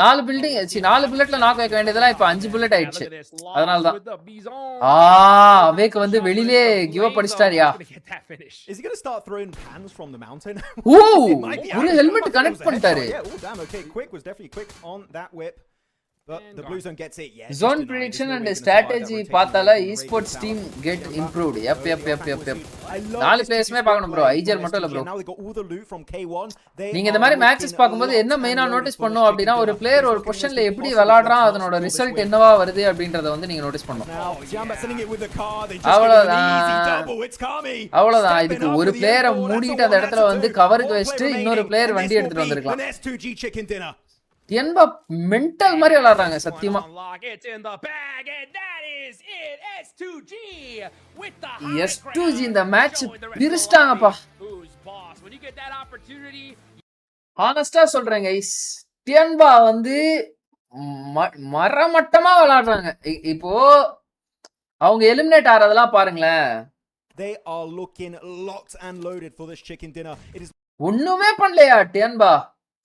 4 பில்டிங் 4 புல்லட்ல நாக் வைக்க வேண்டியதெல்லாம் இப்ப 5 புல்லட் ஆயிடுச்சு. அதனால தான் அவேக் வந்து வெளியிலே கிவ் அப் பண்ணிட்டாரியா. Is he going to start throwing pans from the mountain? ஒரு ஹெல்மெட் கனெக்ட் பண்ணிட்டாரு. Yeah, oh damn, okay, quick was definitely quick on that whip. But the blue zone gets it. Yes. Zone prediction and strategy பார்த்தல esports team get improved. Yep. 4 பிளேயர்ஸ்மே பார்க்கணும் bro. IGL மட்டும் இல்ல bro. Now they got all the loot from K1. நீங்க இந்த மாதிரி matches பாக்கும்போது என்ன மெயினா நோட்டீஸ் பண்ணனும் அப்படினா, ஒரு பிளேயர் ஒரு பொசிஷன்ல எப்படி விளையாடுறான், அதனோட ரிசல்ட் என்னவா வருது அப்படின்றத வந்து நீங்க நோட்டீஸ் பண்ணனும். அவ்வளவுதான். இதுக்கு ஒரு பிளேயரை மூடிட்டு அந்த இடத்துல வந்து கவருக்கு வச்சிட்டு இன்னொரு பிளேயர் வண்டி எடுத்துட்டு வந்திருக்கலாம். என்பா மென்டல் மாதிரி விளையாடுறாங்க சத்தியமா. S2G இந்த மேட்ச் பிரிச்சிட்டாங்கப்பா. ஹானஸ்டா சொல்றேன் கைஸ், டியன்பா வந்து மரமட்டமா விளையாடுறாங்க. இப்போ அவங்க எலிமினேட் ஆறதெல்லாம் பாருங்களேன். They are looking locked and loaded for this chicken dinner. It is ஒண்ணுமே பண்ணலையா டியன்பா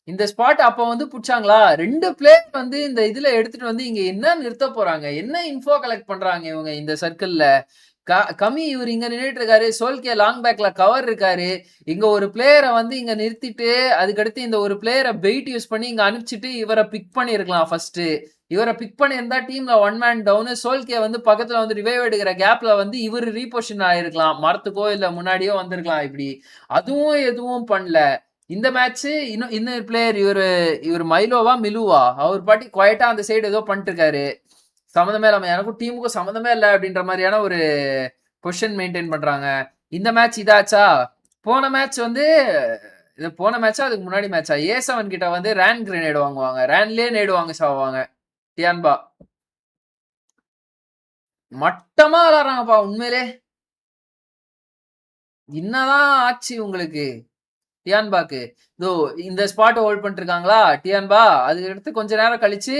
இந்த ஸ்பாட்? அப்ப வந்து புடிச்சாங்களா? 2 பிளேயர் வந்து இந்த இதுல எடுத்துட்டு வந்து இங்க என்ன நிறுத்த போறாங்க, என்ன இன்ஃபோ கலெக்ட் பண்றாங்க இவங்க இந்த சர்க்கிள்ல? கம்மி இவர் இங்க நின்றுட்டு இருக்காரு, சோல்கே லாங் பேக்ல கவர் இருக்காரு. இங்க ஒரு பிளேயரை வந்து இங்க நிறுத்திட்டு அதுக்கடுத்து இந்த ஒரு பிளேயரை பெயிட் யூஸ் பண்ணி இங்க அனுப்பிச்சிட்டு இவரை பிக் பண்ணிருக்கலாம். ஃபர்ஸ்ட் இவரை பிக் பண்ணியிருந்தா டீம்ல 1 மேன் டவுன். சோல்கே வந்து பக்கத்துல வந்து ரிவைவ் எடுக்கிற கேப்ல வந்து இவர் ரீபொசிஷன் ஆயிருக்கலாம், மரத்துக்கோ இல்ல முன்னாடியோ வந்திருக்கலாம். இப்படி அதுவும் எதுவும் பண்ணல. இந்த மேட்ச் இன்னொரு பிளேயர் இவர் மைலோவா மிலுவா, அவர் பாட்டி குவைட்டா அந்த சைடு ஏதோ பண்ணிட்டு இருக்காரு. சம்மந்தமே இல்லாம, எனக்கும் டீமுக்கும் சம்மந்தமே இல்லை அப்படின்ற மாதிரியான ஒரு பொசிஷன் மெயின்டைன் பண்றாங்க. இந்த மேட்ச் இதாச்சா? போன மேட்ச் வந்து போன மேட்சா அதுக்கு முன்னாடி மேட்சா A7 கிட்ட வந்து ரேன் கிரேனேட் வாங்குவாங்க, ரேன்லயே நேடு வாங்க சாவாங்க. டியான்பா மட்டமா விளாடுறாங்கப்பா உண்மையிலே. என்னதான் ஆச்சு உங்களுக்கு டியான்பாக்கு? இதோ இந்த ஸ்பாட் ஹோல்ட் பண்ணிட்டு இருக்காங்களா டியான்பா. அதுக்கு அடுத்து கொஞ்ச நேரம் கழிச்சு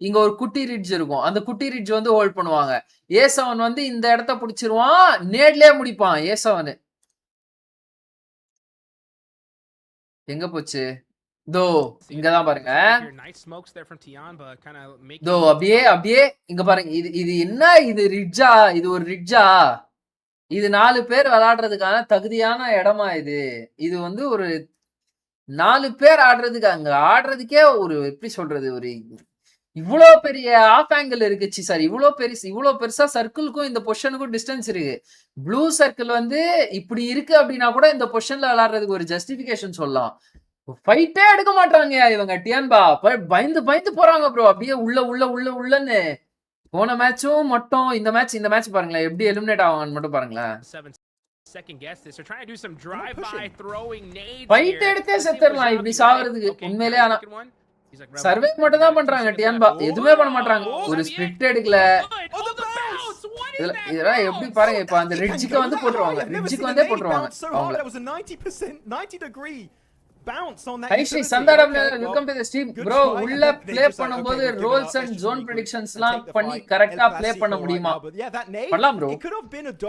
இங்க ஒரு குட்டி ரிட்ஜ் இருக்கும், அந்த குட்டி ரிட்ஜ் வந்து ஹோல்ட் பண்ணுவாங்க. A7 வந்து இந்த இடத்த பிடிச்சிருவான், நேட்லயே முடிப்பான். A7 எங்க போச்சு? தோ இங்கதான் பாருங்க. தோ அப்படியே இங்க பாருங்க. இது என்ன? இது ரிட்ஜா? இது ஒரு ரிட்ஜா? இது 4 பேர் விளையாடுறதுக்கான தகுதியான இடமா? இது வந்து ஒரு 4 பேர் ஆடுறதுக்கு, அங்க ஆடுறதுக்கே ஒரு எப்படி சொல்றது, ஒரு இவ்வளோ பெரிய ஆஃப் ஆங்கிள் இருக்குச்சு சார். இவ்வளோ பெருசா சர்க்கிளுக்கும் இந்த பொசிஷனுக்கும் டிஸ்டன்ஸ் இருக்கு. ப்ளூ சர்க்கிள் வந்து இப்படி இருக்கு அப்படின்னா கூட இந்த பொசிஷன்ல விளையாடுறதுக்கு ஒரு ஜஸ்டிபிகேஷன் சொல்லலாம். ஃபைட்டே எடுக்க மாட்டாங்கயா இவங்க டியான்பா. பயந்து பயந்து போறாங்க ப்ரோ. அப்படியே உள்ளன்னு. போன மேட்சும் மட்டும் இந்த மேட்ச் பாருங்களேன். எப்படி எலிமினேட் ஆவாங்கன்னு மட்டும் பாருங்களேன். Second guess this. They're trying to do some drive-by throwing nades. Fight எடுத்தே செத்துறலாம் இப்படி சாவறதுக்கு. உண்மையிலேயே ஆனா சர்வே மட்டும் தான் பண்றாங்க டியான்பா. எதுவுமே பண்ண மாட்டாங்க. ஒரு ஸ்பிளிட் எடுக்கல. இதெல்லாம் எப்படி பாருங்க. இப்ப அந்த ரிட்ஜுக்கு வந்து போட்டுருவாங்க. ரிட்ஜுக்கு வந்தே போட்டுருவாங்க அவங்கள. ஹைஸ்ரீ சந்தாடா welcome to the stream bro. உள்ள ப்ளே பண்ணும்போது ரோல்ஸ் அண்ட் ஜோன் பிரெடிக்ஷன்ஸ்லாம் பண்ணி கரெக்ட்டா ப்ளே பண்ண முடியுமா? பண்ணலாம் ப்ரோ.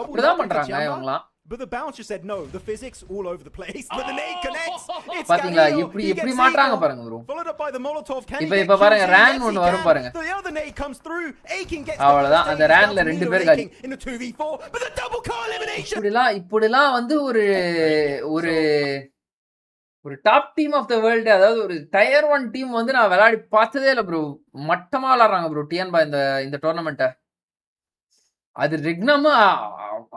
அப்படிதான் பண்றாங்க இவங்கலாம். But the bouncer said no. The physics all over the place. But the nade connects. It's பாத்தீங்களா இப்படி மாட்றாங்க பாருங்க bro. Followed up by the Molotov. இப்ப பாருங்க ரேன் ஒன்னு வரும் பாருங்க. The other nade comes through. Aiken gets அவ்வளவுதான். அந்த ரேன்ல ரெண்டு பேர் காலி. In the 2v4. But the double car elimination. இப்படிலாம் வந்து ஒரு top team of the world, அதாவது ஒரு டயர் 1 டீம் வந்து நான் விளையாடி பார்த்ததே இல்லை ப்ரோ. மட்டமா விளையாடுறாங்க ப்ரோ டியான்பா இந்த டோர்னமெண்ட்டை. அது ரிக்னம்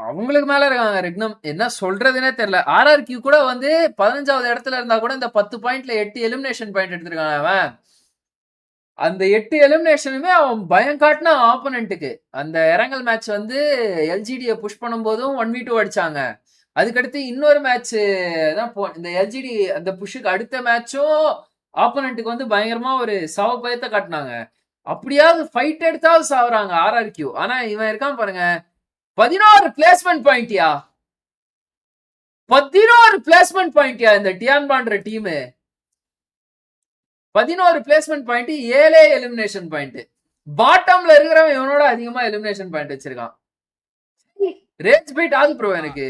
அவங்களுக்கு மேல இருக்காங்க. ரிக்னம் என்ன சொல்றதுன்னே தெரியல. RRQ கூட வந்து 15வது இடத்துல இருந்தா கூட இந்த 10 பாயிண்ட்ல 8 எலிமினேஷன் பாயிண்ட் எடுத்திருக்காங்க அவன். அந்த 8 எலிமினேஷனுமே அவன் பயம் காட்டின ஆப்போனண்ட்டுக்கு. அந்த இறங்கல் மேட்ச் வந்து LGD புஷ் பண்ணும்போதும் 1v2 அடிச்சாங்க. அதுக்கடுத்து இன்னொரு மேட்ச் தான் இந்த LGD அந்த புஷுக்கு அடுத்த மேட்சும் ஆப்போனண்ட்டுக்கு வந்து பயங்கரமா ஒரு சவ பயத்தை காட்டினாங்க. அப்படியாவது ஃபைட் எடுத்தாவது சாவுறாங்க RRQ. ஆனா இவன் இருக்கான் பாருங்க, 11 பிளேஸ்மெண்ட் பாயிண்ட்யா. 11 பிளேஸ்மெண்ட் பாயிண்ட்யா இந்த டியான்பான்ற team. 11 placement point, 7 elimination point. பாட்டம்ல இருக்கிறவன் இவனோட அதிகமா எலிமினேஷன் பாயிண்ட் வச்சிருக்கான். ரேஞ்ச் பைட் ஆகுது ப்ரோ எனக்கு.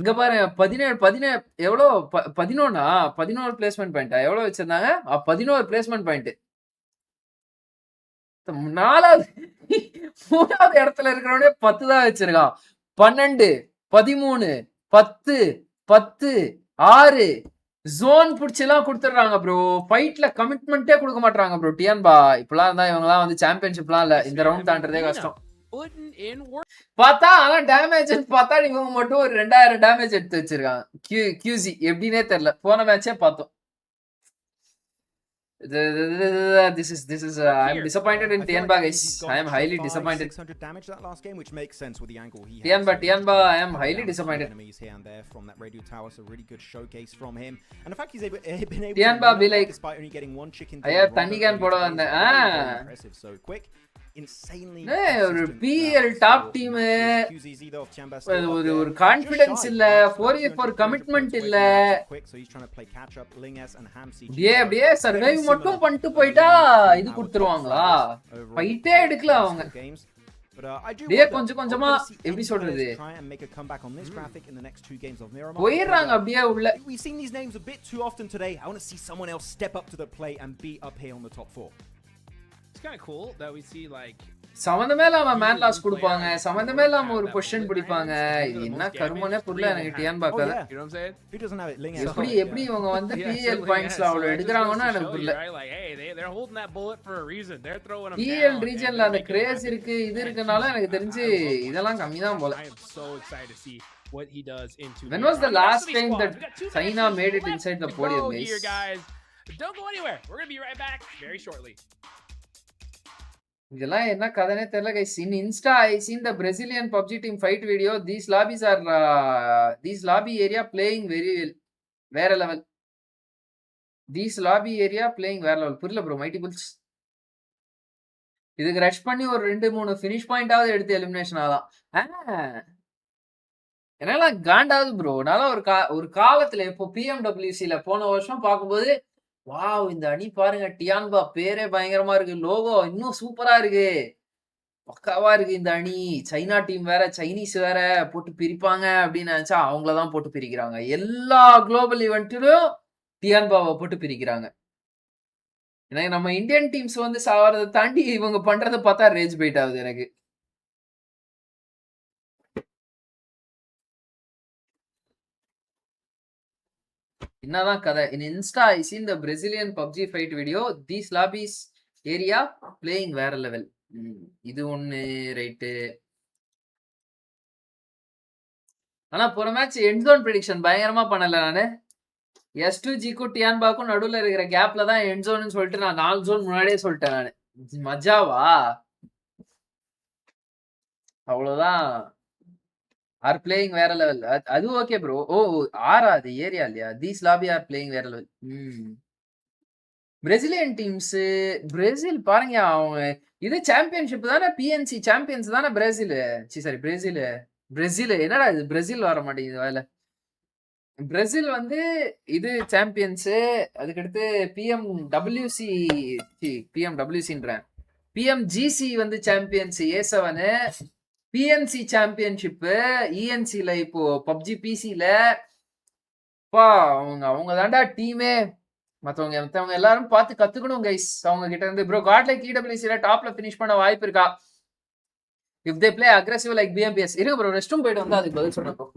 இங்க பாருங்க 17 எவ்வளோ 11 பிளேஸ்மெண்ட் பாயிண்டா எவ்வளவு வச்சிருந்தாங்க? 11 பிளேஸ்மெண்ட் பாயிண்ட். 3வது இடத்துல இருக்கிறவனே 10 தான் வச்சிருக்கான். 12 13 10 10 6 ஜோன் புடிச்செல்லாம் கொடுத்துடுறாங்க ப்ரோ. ஃபைட்ல கமிட்மெண்ட்டே கொடுக்க மாட்டாங்க ப்ரோ டியான்பா. இப்பெல்லாம் இருந்தா இவங்கலாம் வந்து சாம்பியன்ஷிப்லாம் இல்ல. இந்த ரவுண்ட் தாண்டறதே கஷ்டம். பார்த்தா ஆனா டேமேஜ் பார்த்தா இவங்க மட்டும் ஒரு 2000 டேமேஜ் எடுத்து வச்சிருக்காங்க. QC எப்படின்னே தெரியல. போன மேட்சே பார்த்தோம். This is I'm disappointed in Tianba guys. I am highly disappointed. 600 damage that last game, which makes sense with the angle he has. Tianba, I am highly disappointed. Enemies here and there from that radio tower, so really good showcase from him. And the fact he's been able Tianba to be like, despite only getting one chicken. ஐயா தண்ணி can போட வந்தேன். Impressive, so quick. Insanely ஒரு PL top team. ஒரு confidence இல்ல, 4v4 commitment இல்ல. அப்படியே survive மட்டும் பண்ணிட்டு போயிட்டா இது கொடுத்துருவாங்களா? ஃபைட்டே எடுக்கல அவங்க. கொஞ்சம் கொஞ்சமா எப்படி சொல்றது, போயிடுறாங்க அப்படியே உள்ள. We've seen these names a bit too often today. I want to see someone else step up to the plate and be up here on the top 4. It's kind of cool that we see like சம்பந்தமே இல்லாம man loss கொடுப்பாங்க, சம்பந்தமே இல்லாம ஒரு position பிடிப்பாங்க. இது என்ன கருமனே புரியல எனக்கு டியான்பா கதை. எப்படி இவங்க வந்து PL பாயிண்ட்ஸ்ல அவ்வளவு எடுக்கறாங்கன்னா எனக்கு புரியல. PL ரீஜன்ல அந்த கிரேஸ் இருக்கு, இது இருக்கனால எனக்கு தெரிஞ்சு இதெல்லாம் கம்மி தான் போல. When was the last time that China made it inside the podium, guys? Don't go anywhere. We're going to be right back very shortly. இதெல்லாம் என்ன கதைனே தெரியல guys. In Insta I seen the Brazilian PUBG team fight video. These lobby area playing very well. வேற level. These lobby area playing வேற level. புரியல bro. Mighty Bulls இதுக்கு rush பண்ணி ஒரு 2-3 finish பாயிண்டாவது எடுத்து எலிமினேஷன் ஆகலாம். என்னெல்லாம் காண்டாவது ப்ரோ. நல்லா ஒரு காலத்துல இப்போ PMWCல போன வருஷம் பார்க்கும்போது, வாவ் இந்த அணி பாருங்க டியான்பா பேரே பயங்கரமா இருக்கு, லோகோ இன்னும் சூப்பரா இருக்கு, பக்காவா இருக்கு இந்த அணி, சைனா டீம் வேற சைனீஸ் வேற போட்டு பிரிப்பாங்க அப்படின்னு நினைச்சா அவங்களதான் போட்டு பிரிக்கிறாங்க. எல்லா குளோபல் ஈவெண்ட்டிலும் டியான்பாவை போட்டு பிரிக்கிறாங்க. எனக்கு நம்ம இந்தியன் டீம்ஸ் வந்து சாவறதை தாண்டி இவங்க பண்றதை பார்த்தா ரேஜ் பைட் ஆகுது எனக்கு. என்னதான் கதை. இன் Insta I seen the Brazilian PUBG fight video. These lobbies area playing வேற லெவல். இது ஒண்ணு ரைட்டு. ஆனா போன மேட்ச் எண்ட் ஜோன் ப்ரெடிக்ஷன் பயங்கரமா பண்ணல நானு. S2Gக்கும் டியான்பாக்கும் நடுவுல இருக்கிற கேப்ல தான் எண்ட் ஜோன்னு சொல்லிட்டு நான் 4 ஜோன் முன்னாடியே சொல்லிட்டேன் நானு. மஜாவா? அவ்வளவுதான். ஆர் பிளேயிங் வேற லெவல். அது ஓகே ப்ரோ. ஓ ஆரா அது ஏரியா இல்லையா? தீஸ் லாபி ஆர் பிளேயிங் வேற லெவல். பிரேசிலியன் டீம்ஸ் பிரேசில் பாருங்க அவங்க இது சாம்பியன்ஷிப் தானே. பிஎன்சி சாம்பியன்ஸ் தானே பிரேசில். சாரி பிரேசில் என்னடா இது பிரேசில் வர மாட்டேங்குது வேலை. பிரேசில் வந்து இது சாம்பியன்ஸ். அதுக்கடுத்து பிஎம்டபிள்யூசின்றேன் பிஎம்ஜிசி வந்து சாம்பியன்ஸ் A7 பிஎன்சி சாம்பியன்ஷிப் இஎன்சில இப்போ பப்ஜி பிசில அவங்க தாண்டா டீமே. மத்தவங்க எல்லாரும் பார்த்து கத்துக்கணும் கைஸ் அவங்க கிட்ட இருந்து. ப்ரோ காட்லைக் இடபிள்யூசில டாப்ல ஃபினிஷ் பண்ண வாய்ப்பு இருக்கா if they play aggressive like BMPS? இருக்கு ப்ரோ, ரெஸ்ட் ரூம் போயிட்டு வந்து அதுக்கு பதில் சொல்றேன் ப்ரோ.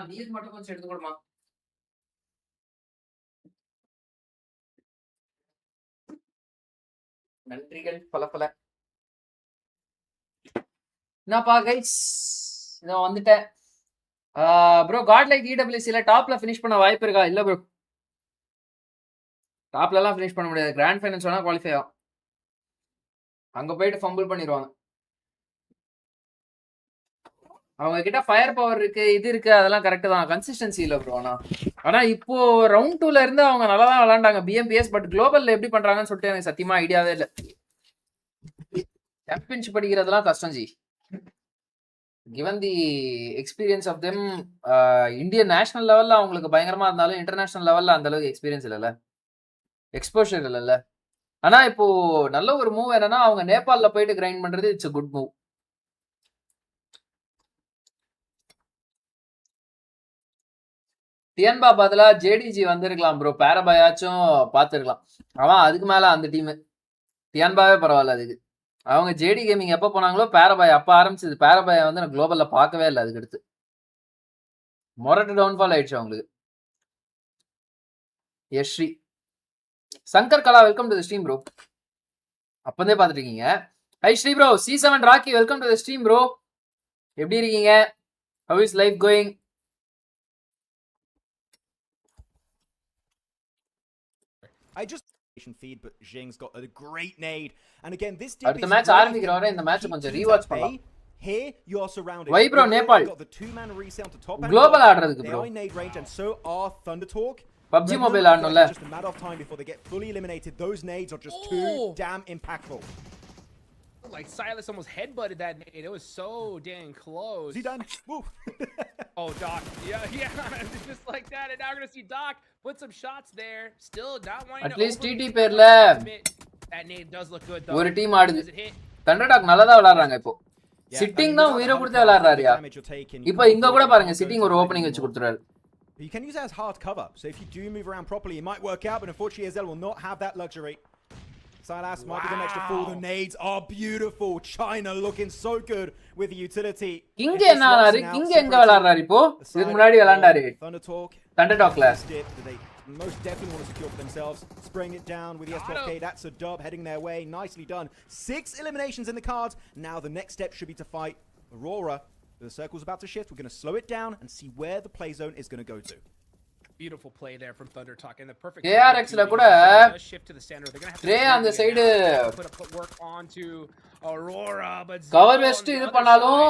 நீர் மட்டும் கொஞ்சம் எடுத்து கொடுமா. நன்றிகள் பல. என்னப்பா கைஸ் நான் வந்துட்டேன். ப்ரோ காட்லைக் இடபிள்யூசில டாப்ல ஃபினிஷ் பண்ண வாய்ப்பு இருக்கா? இல்ல ப்ரோ, டாப்ல எல்லாம் ஃபினிஷ் பண்ண முடியாது. கிராண்ட் ஃபைனல்ஸ் வேணா குவாலிஃபை ஆகும். அங்க போயிட்டு ஃபம்பிள் பண்ணிடுவாங்க. அவங்க கிட்ட ஃபயர் பவர் இருக்கு, இது இருக்கு, அதெல்லாம் கரெக்ட் தான். கன்சிஸ்டன்சி இல்ல ப்ரோ. ஆனா இப்போ ரவுண்ட் 2ல இருந்து அவங்க நல்லா தான் விளையாண்டாங்க பிஎம்பிஎஸ். பட் குளோபல்ல எப்படி பண்றாங்கன்னு சொல்லிட்டு எனக்கு சத்தியமா ஐடியாவே இல்லை. சாம்பியன்ஷிப் படிக்கிறதுலாம் கஷ்டம் ஜி. Given the experience of them Indian national லெவல்ல அவங்களுக்கு பயங்கரமா இருந்தாலும் இன்டர்நேஷனல் லெவல்ல அந்த அளவுக்கு எக்ஸ்பீரியன்ஸ் இல்லைல்ல, எக்ஸ்போஷர் இல்லைல்ல. ஆனா இப்போ நல்ல ஒரு மூவ் என்னன்னா அவங்க நேபாளில போயிட்டு கிரைண்ட் பண்றது இட்ஸ் a குட் மூவ். டிஎன்பா பதிலா ஜேடிஜி வந்திருக்கலாம் ப்ரோ. பேரபாயாச்சும் பார்த்துருக்கலாம். அவன் அதுக்கு மேல அந்த டீம் டிஎன்பாவே பரவாயில்ல அதுக்கு. அவங்க ஜேடி கேமிங் எப்போ போனாங்களோ பேரபாய் அப்ப ஆரம்பிச்சது. பேரபாயை வந்து நான் குளோபல்ல பார்க்கவே இல்லை. அதுக்கு அடுத்து மொரட்டு டவுன்ஃபால் ஆயிடுச்சு அவங்களுக்கு. யஸ்ரீ Shankar Kala welcome to the stream bro. அப்பதே பார்த்துட்டு இருக்கீங்க. Hi Sri bro. C7 Rocky welcome to the stream bro. எப்படி இருக்கீங்க? How is life going? I just feed, but Jing's got a great nade, and again this அடுத்த match ஆரம்பிக்கிற வரை இந்த match கொஞ்சம் ரீவாட்ச் பண்ணலாம். Here you are surrounded. Why bro Nepal got the two-man reset to top global ஆடுறதுக்கு bro. They are in nade range and so are Thunder Talk. PUBG Mobile ஆடணும்ல. Just a matter of time before they get fully eliminated. Those nades are just too damn impactful. Like Silas almost headbutted that nade. It was so dang close. Is he done? Woo. Oh, Doc. Yeah. Just like that. And now we're gonna see Doc put some shots there. Still not wanting at to least TT overcommit. பேர்ல That nade does look good though. ஒரு team ஆடுது. தண்டர்டாக் நல்லா தான் விளையாடுறாங்க இப்போ. Sitting தான் உயிரை கொடுத்து விளையாடுறாருயா. இப்போ இங்க கூட பாருங்க சிட்டிங் ஒரு ஓபனிங் வச்சு கொடுத்துறாரு. You can use that as hard cover. So if you do move around properly, it might work out, but unfortunately Azel will not have that luxury. Silas might be the next to fall. The nades are beautiful. China looking so good with the utility. இங்க என்ன ஆறாரு? இங்க எங்க விளையாடுறாரு இப்போ? இதுக்கு முன்னாடி விளையாண்டாரு. தண்டர்டாக்ல. Most definitely want to secure for themselves. Spraying it down with the S12K. That's a dub heading their way. Nicely done. 6 eliminations in the cards. Now the next step should be to fight Aurora. The circle's about to shift. We're going to slow it down and see where the play zone is going to go to. Beautiful play there from Thunder Talk and the perfect KRX la kuda shift to the center. They're going to have Trey on the side put work onto Aurora, but cover west இது பண்ணாலும்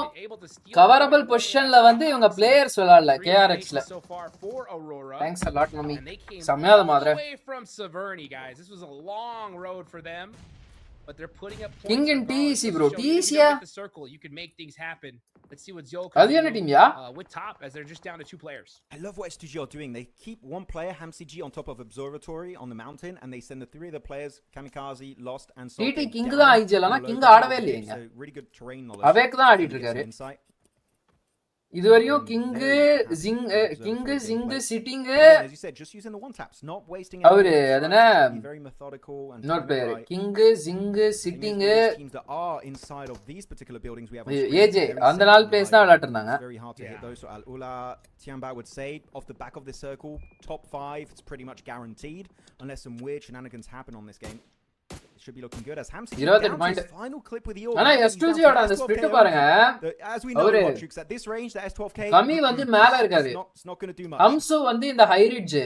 coverable positionல வந்து இவங்க players விளையாடல KRX ல. so far for Aurora. Thanks a lot mummy. Samyada madre. Away from Severny, guys. This was a long road for them, but they're putting up points. King in TC bro. TC ya. The circle, you can make things happen. Let's see what Zio can do team, yeah? With top as they're just down to 2 players. I love what S2G are doing. They keep one player, HamCG, on top of Observatory on the mountain, and they send the 3 other players, Kamikaze, Lost, and Salt. TT King da IGL ana King ஆடவே இல்லைங்க. So really good terrain knowledge. Awake தான் ஆடிட்டு இருக்காரு. இதுவரையும் king sitting as you said, just using the one taps, not wasting அவரு அதனா very methodical and not பேர் king sitting teams that are inside of these particular buildings we have AJ அந்த நாள் place தான் விளையாட்டு இருந்தாங்க. very hard to hit those. So Al Ula Tianba would say off the back of this circle, top 5 it's pretty much guaranteed unless some weird shenanigans happen on this game. Should be looking good as HamCG down to his final clip with the order. ஆனா S2G ஓட அந்த spirit பாருங்க. As we know Hotchukes at this range the S12K கம்மி வந்து மேல இருக்காரு. It's not going to do much. ஹம்சு வந்து இந்த ஹை ரிட்ஜ்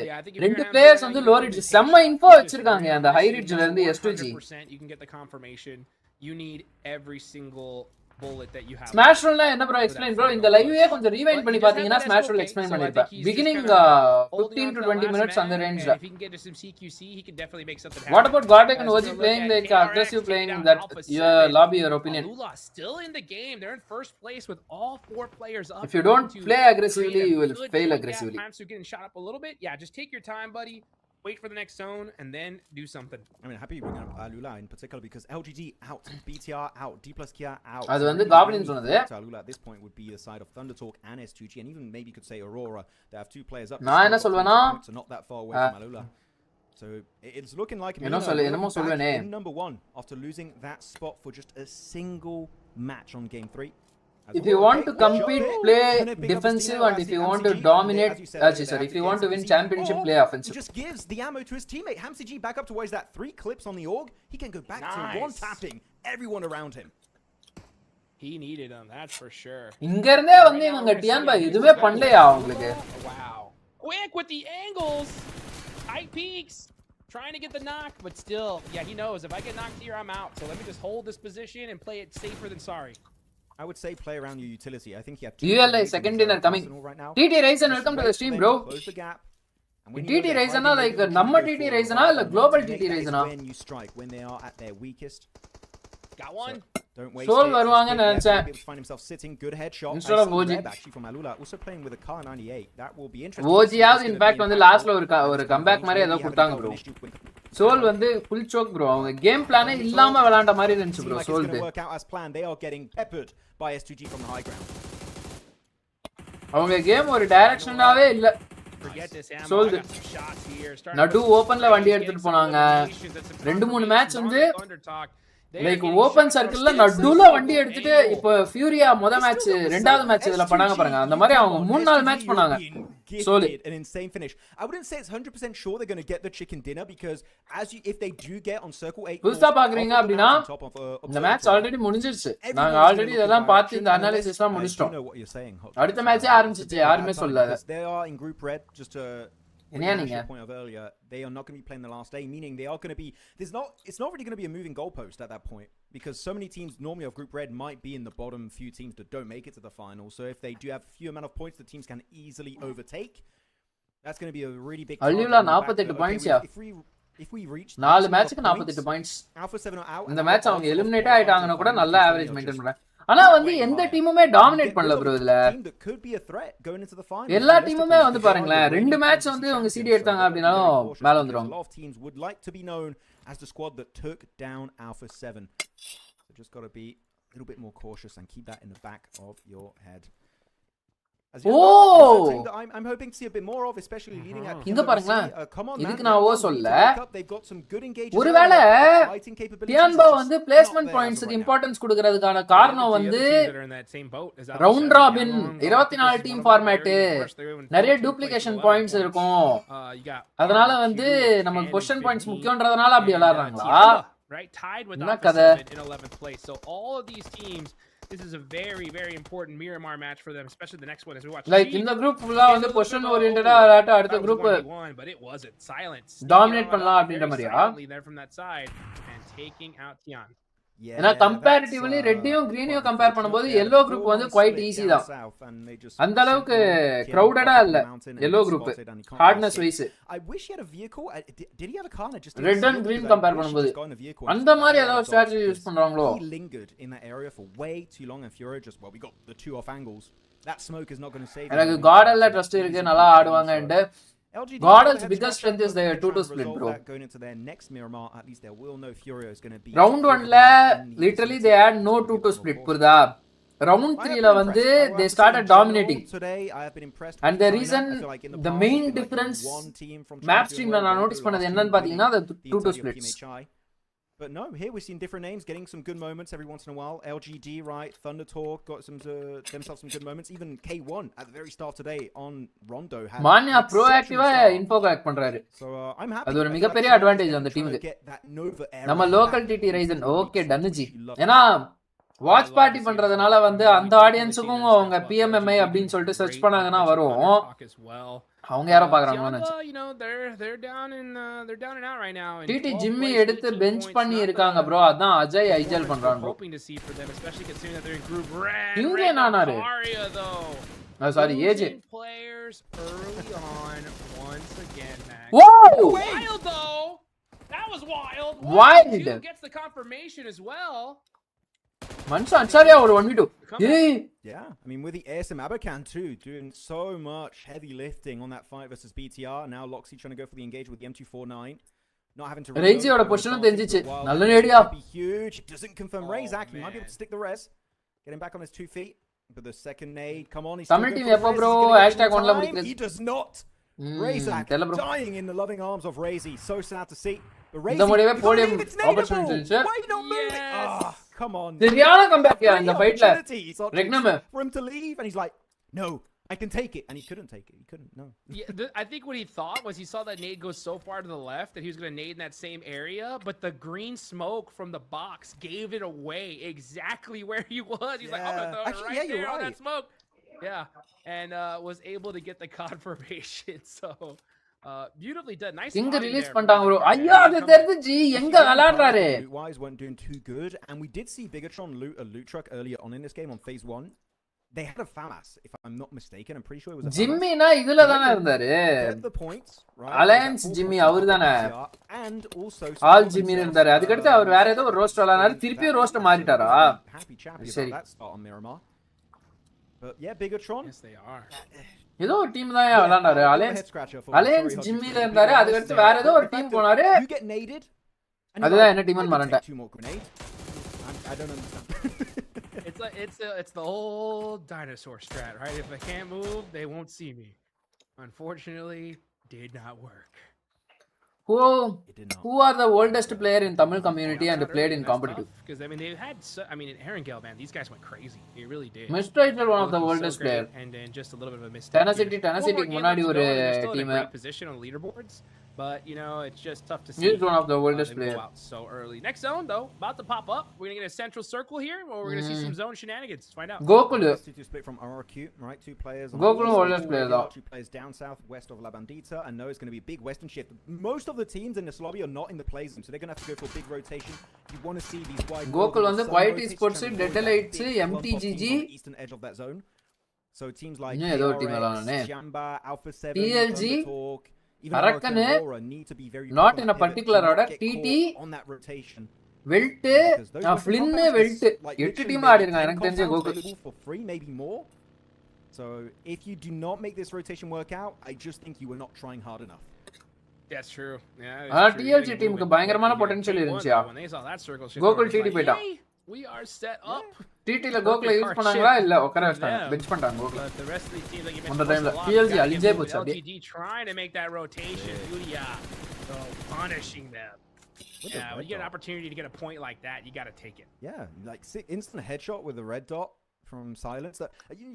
ரெண்டு பிளேயர்ஸ் வந்து லோ ரிட்ஜ் செம்ம இன்ஃபோ வச்சிருக்காங்க அந்த ஹை ரிட்ஜ்ல இருந்து S2G. You can get the confirmation. You need every single bullet that you have. Smash roll na enna bro explain bro இந்த லைவ்வே கொஞ்சம் ரீவைண்ட் பண்ணி பாத்தீங்கன்னா Smash roll explain பண்ணிருப்பேன். Beginning 15 to 20 minutes on the range. If he can get to some CQC, he can definitely make something happen. What about Godek and OG playing like aggressive playing that your lobby your opinion? Lula still in the game. They're in first place with all 4 players up. If you don't play aggressively, you will fail aggressively. Times are getting shot up a little bit. Yeah, just take your time, buddy. Wait for the next zone and then do something. I mean, happy you bring up Alula in particular because LGD out, BTR out, D plus Kia out. அது வந்து Goblin சொன்னது. Alula at this point would be the side of Thunder Talk and S2G and even maybe you could say Aurora. They have 2 players up. நான் என்ன சொல்வேனா not that far away from Alula. So it's looking like என்னமோ சொல்வேனே number 1 after losing that spot for just a single match on game 3. If you want to compete, play defensive, and if you want to dominate, if you want to win championship, play offensive. He just gives the ammo to his teammate. HamCG back up to where he's at 3 clips on the org. He can go back to one tapping everyone around him. He needed them, that's for sure. இங்க இருந்தே வந்து இவங்க டியான்பா இதுவே பண்ணலையா உங்களுக்கு? Wow. Quick with the angles. High peaks. Trying to get the knock, but still, yeah, he knows if I get knocked here, I'm out. So let me just hold this position and play it safer than sorry. I would say play around your utility. I think you have ULA second dinner coming. TT Ryzen welcome to the stream bro. Close the gap. TT Ryzen like நம்ம TT Ryzen இல்ல global TT Ryzen when you strike when they are at their weakest. Got one. Don't waste Soul வருவாங்க நினைச்சேன். Find himself sitting good headshot. Instead of OG actually from Alula also playing with a car 98. That will be interesting. OG யாவது in fact வந்து லாஸ்ட்ல ஒரு comeback மாதிரி ஏதோ கொடுத்தாங்க bro. Soul வந்து ஃபுல் சோக் bro. அவங்க கேம் பிளானே இல்லாம விளையாண்ட மாதிரி இருந்துச்சு bro Soul. Work out as planned. They are getting peppered by S2G from the high ground. அவங்க கேம் ஒரு டைரக்ஷனாவே இல்ல. சோல் நடு ஓபன்ல வண்டி எடுத்துட்டு போனாங்க. 2-3 மேட்ச் வந்து லைக் ஓபன் சர்க்கிள்ல நடுவுல வண்டி எடுத்துட்டு இப்போ ஃபியூரியா முத மேட்ச் ரெண்டாவது மேட்ச் இதல பண்ணாங்க பாருங்க அந்த மாதிரி அவங்க 3-4 மேட்ச் பண்ணாங்க solid an insane finish. I wouldn't say it's 100% sure they're going to get the chicken dinner because if they do get on circle 8 புதுசா பாக்குறீங்க அப்படினா இந்த மேட்ச் ஆல்ரெடி முடிஞ்சிருச்சு நாங்க ஆல்ரெடி இதெல்லாம் பார்த்து இந்த அனாலிசிஸ்லாம் முடிச்சிட்டோம் அடுத்த மேட்சே ஆரம்பிச்சிச்சு யாருமே சொல்லல they are in group red just to point of earlier they are not going to be playing the last day meaning they are going to be it's not really going to be a moving goalpost at that point because so many teams normally of group red might be in the bottom few teams that don't make it to the final so if they do have few amount of points the teams can easily overtake that's going to be a really big Alula 48 points yeah if we reach 4 மேட்ச்க்கு 48 points Alpha 7 are out இந்த match அவங்க eliminate ஆயிட்டாங்கன்னா கூட நல்ல average மெயின்टेन பண்றாங்க ஆனா வந்து எந்த டீமுமே dominate பண்ணல bro இதுல எல்லா டீமுமே வந்து பாருங்களேன் ரெண்டு மேட்ச் வந்து அவங்க சிடி எடுத்தாங்க அப்படினாலும் மேல வந்துருவாங்க a lot of teams would like to be known as the squad that took down Alpha 7 so just got to be a little bit more cautious and keep that in the back of your head I'm hoping to see a bit more of especially leading at இங்க பாருங்க இதுக்கு நான் சொல்ல ஒருவேளை டியான்பா வந்து placement பாயிண்ட்ஸ்க்கு importance கொடுக்கிறதுக்கான காரணம் வந்து round robin 24 team format நிறைய டூப்ளிகேஷன் பாயிண்ட்ஸ் இருக்கும் அதனால வந்து நமக்கு பொசிஷன் பாயிண்ட்ஸ் முக்கியம்ன்றதனால அப்படி விளையாடுறாங்களா right tied with Alpha 7 in 11th place so all of these teams this is a very, very important Miramar match for them, especially the next one as we watch. Like in the group ஃபுல்லா வந்து position ஓரியன்டடா விளையாட்ட அடுத்த group but it wasn't silence. Dominate பண்ணலாம் அப்படின்ற மாதிரியா? There from that side and taking out Tian. ஏன்னா comparatively ரெட்டையும் கிரீனையும் compare பண்ணும்போது yellow group வந்து quite easy தான். அந்த அளவுக்கு crowded-ஆ இல்ல yellow group hardness wise. I wish he had a vehicle. Did he have a car? Just red and green compare பண்ணும்போது அந்த மாதிரி ஏதாவது strategy யூஸ் பண்றாங்களோ? He lingered in that area for way too long and Furio just we got the two off angles. That smoke is not going to save him. எனக்கு கார்டல்ல trust இருக்கு, நல்லா ஆடுவாங்கன்னு. God's biggest strength is their 2-2 split, bro. Going into their next Miramar, at least they will know Furio is going to be. Round 1 la literally they had no 2-2 split purda. Round 3 la வந்து they started dominating. Today I have been impressed. And the reason, the main difference map stream la நான் notice பண்ணது என்னன்னு பாத்தீங்கன்னா the 2-2 splits. But no, here we've seen different names getting some good moments every once in a while. LGD, right? Thunder Talk got themselves some good moments. Even K1 at the very start today on Rondo had Manya proactive-ஆ info collect பண்றாரு. So I'm happy. அது ஒரு மிகப்பெரிய advantage அந்த டீமுக்கு. நம்ம local DD Ryzen okay டன்னுஜி. ஏன்னா watch party பண்றதுனால வந்து அந்த ஆடியன்ஸுக்கும் அவங்க PMMI அப்படின்னு சொல்லிட்டு சர்ச் பண்ணாங்கன்னா வரும். அவங்க யாரோ பாக்குறாங்களோ they're down and out right now. DD Jimmy எடுத்து பெஞ்ச் பண்ணி இருக்காங்க bro. அதான் அஜய் ஐஜல் பண்றான் bro. Hoping to see for them, especially considering that they're in group red. இங்க நானாரு sorry AJ players early on once again, Max. Whoa! Wild though. That was wild. Wild. Gets the confirmation as well. மனுஷன் அச்சாரியா ஒரு 1v2. Yeah, I mean with the ASM Abakan too, doing so much heavy lifting on that fight versus BTR. Now Loxy trying to go for the engage with the M249. Not having to Raze oda position தெரிஞ்சிச்சு. நல்ல நேடியா. Huge. Doesn't confirm Raze actually might be able to stick the res. Getting back on his 2 feet. But the second nade, come on, he's Tamil team எப்போ bro #1 ல முடிக்கிறது. He does not. Razak dying in the loving arms of Razy. So sad to see. இந்த முடிவே podium opportunity இருந்துச்சு. Why not move it? Come on. சரியான comeback இந்த ஃபைட்ல. ரெக்னம் for him to leave and he's like, "No, I can take it." And he couldn't take it. He couldn't. No. Yeah, I think what he thought was he saw that nade go so far to the left that he was going to nade in that same area, but the green smoke from the box gave it away exactly where he was. He's like, "I'm going to throw it right there on that smoke." Yeah. And was able to get the confirmation. So beautifully done. Nice. இங்க release பண்ணிட்டாங்க bro. ஐயா அது தெரிஞ்சி எங்க விளையாடுறாரு. Wise weren't doing too good and we did see Bigatron loot a loot truck earlier on in this game on phase 1. They had a FAMAS if I'm not mistaken. I'm pretty sure it was a Jimmy na இதுல தான இருந்தாரு. The points, right? Alliance Jimmy அவர்தானே. And also All Jimmy இருந்தாரு. அதுக்கு அடுத்து அவர் வேற ஏதோ ஒரு roast விளையாடுறாரு. திருப்பி roast மாறிட்டாரா? Happy chappy about that start on Miramar. But yeah, Bigatron. Yes, they are. ஏதோ ஒரு டீம் தான் விளையாண்டாரு. அலையன்ஸ் ஜிம்மில இருந்தாரு. அதுக்கு அடுத்து வேற ஏதோ ஒரு டீம் போனாரு. அதுதான் என்ன டீம்னு மறந்துட்டேன். I don't understand. It's the old dinosaur strat, right? If I can't move, they won't see me. Unfortunately, did not work. Who are the oldest player in Tamil community and played in competitive? Because I mean they've had in Erangel, man, these guys went crazy. They really did. Mr. is one of the oldest player. And then just a little bit of a mistake. Tennessee முன்னாடி ஒரு team position on leaderboards. But you know, it's just tough to see. He's one of the oldest players. So early. Next zone though, about to pop up. We're gonna get a central circle here, or we're gonna see some zone shenanigans. Let's find out. Gokul split from RRQ, right? 2 players. Gokul oldest player though. 2 players down south, west of La Bandita, and no, it's gonna be a big western shift. Most of the teams in this lobby are not in the play zone, so they're gonna have to go for a big rotation. You want to see these wide. Gokul வந்து Quiet Sports, Deadlights, MTGG, eastern edge of that zone. So teams like Jamba, Alpha 7, PLG, Arakkanu, not in a particular order. TT on that rotation. Wilt, Flynn, Wilt. 8 team ஆடிருங்க எனக்கு தெரிஞ்ச Gokul. For free, maybe more. So if you do not make this rotation work out, I just think you were not trying hard enough. That's true. Yeah. TLG டீமுக்கு பயங்கரமான potential இருந்துச்சியா. Gokul TT போய்டா. We are set up. TT ல Gokul use பண்ணாங்களா இல்ல உட்கார வச்சாங்க. Bench பண்ணிட்டாங்க Gokul. The rest of these teams like you அந்த mentioned. டைம்ல TLG அழிஞ்சே போச்சு அப்படியே. LGD trying to make that rotation. Yulia. So punishing them. Yeah, when you get an opportunity to get a point like that, you got to take it. Yeah, like instant headshot with the red dot. from Silence.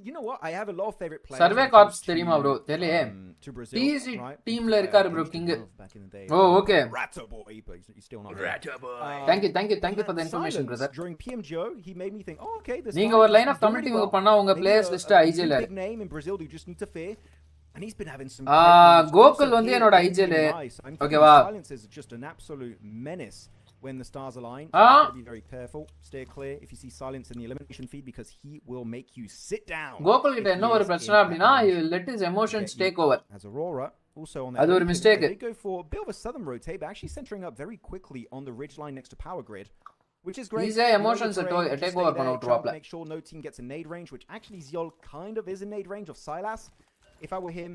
You know what? I have a lot of favorite players. Survey Corps தெரியுமா bro? தெரியலையே. To Brazil, TC right? teamல இருக்காரு bro king. Back in the day. Oh, okay. Ratto boy, but he's still not. Ratto boy. Thank you for the information, brother. During PMGO, he made me think, oh, okay, this நீங்க ஒரு line of community work பண்ணா உங்க players list IJ ல big name in Brazil you just need to fear. And he's been having some Gokul வந்து என்னோட IJ ல ஓகேவா? Silence is just an absolute menace. When the stars align, be very careful, steer clear if you see Silence in the elimination feed because he will make you sit down. Gokul கிட்ட என்ன ஒரு பிரச்சனை அப்படினா he will let his emotions take over. As Aurora also on that. அது ஒரு mistake. They go for a bit of a southern rotate, but actually centering up very quickly on the ridge line next to power grid, which is great. These emotions take over பண்ண விட்டுருவாப்ல. Make sure no team gets in nade range, which actually Ziol kind of is in nade range of Silas. If I were him,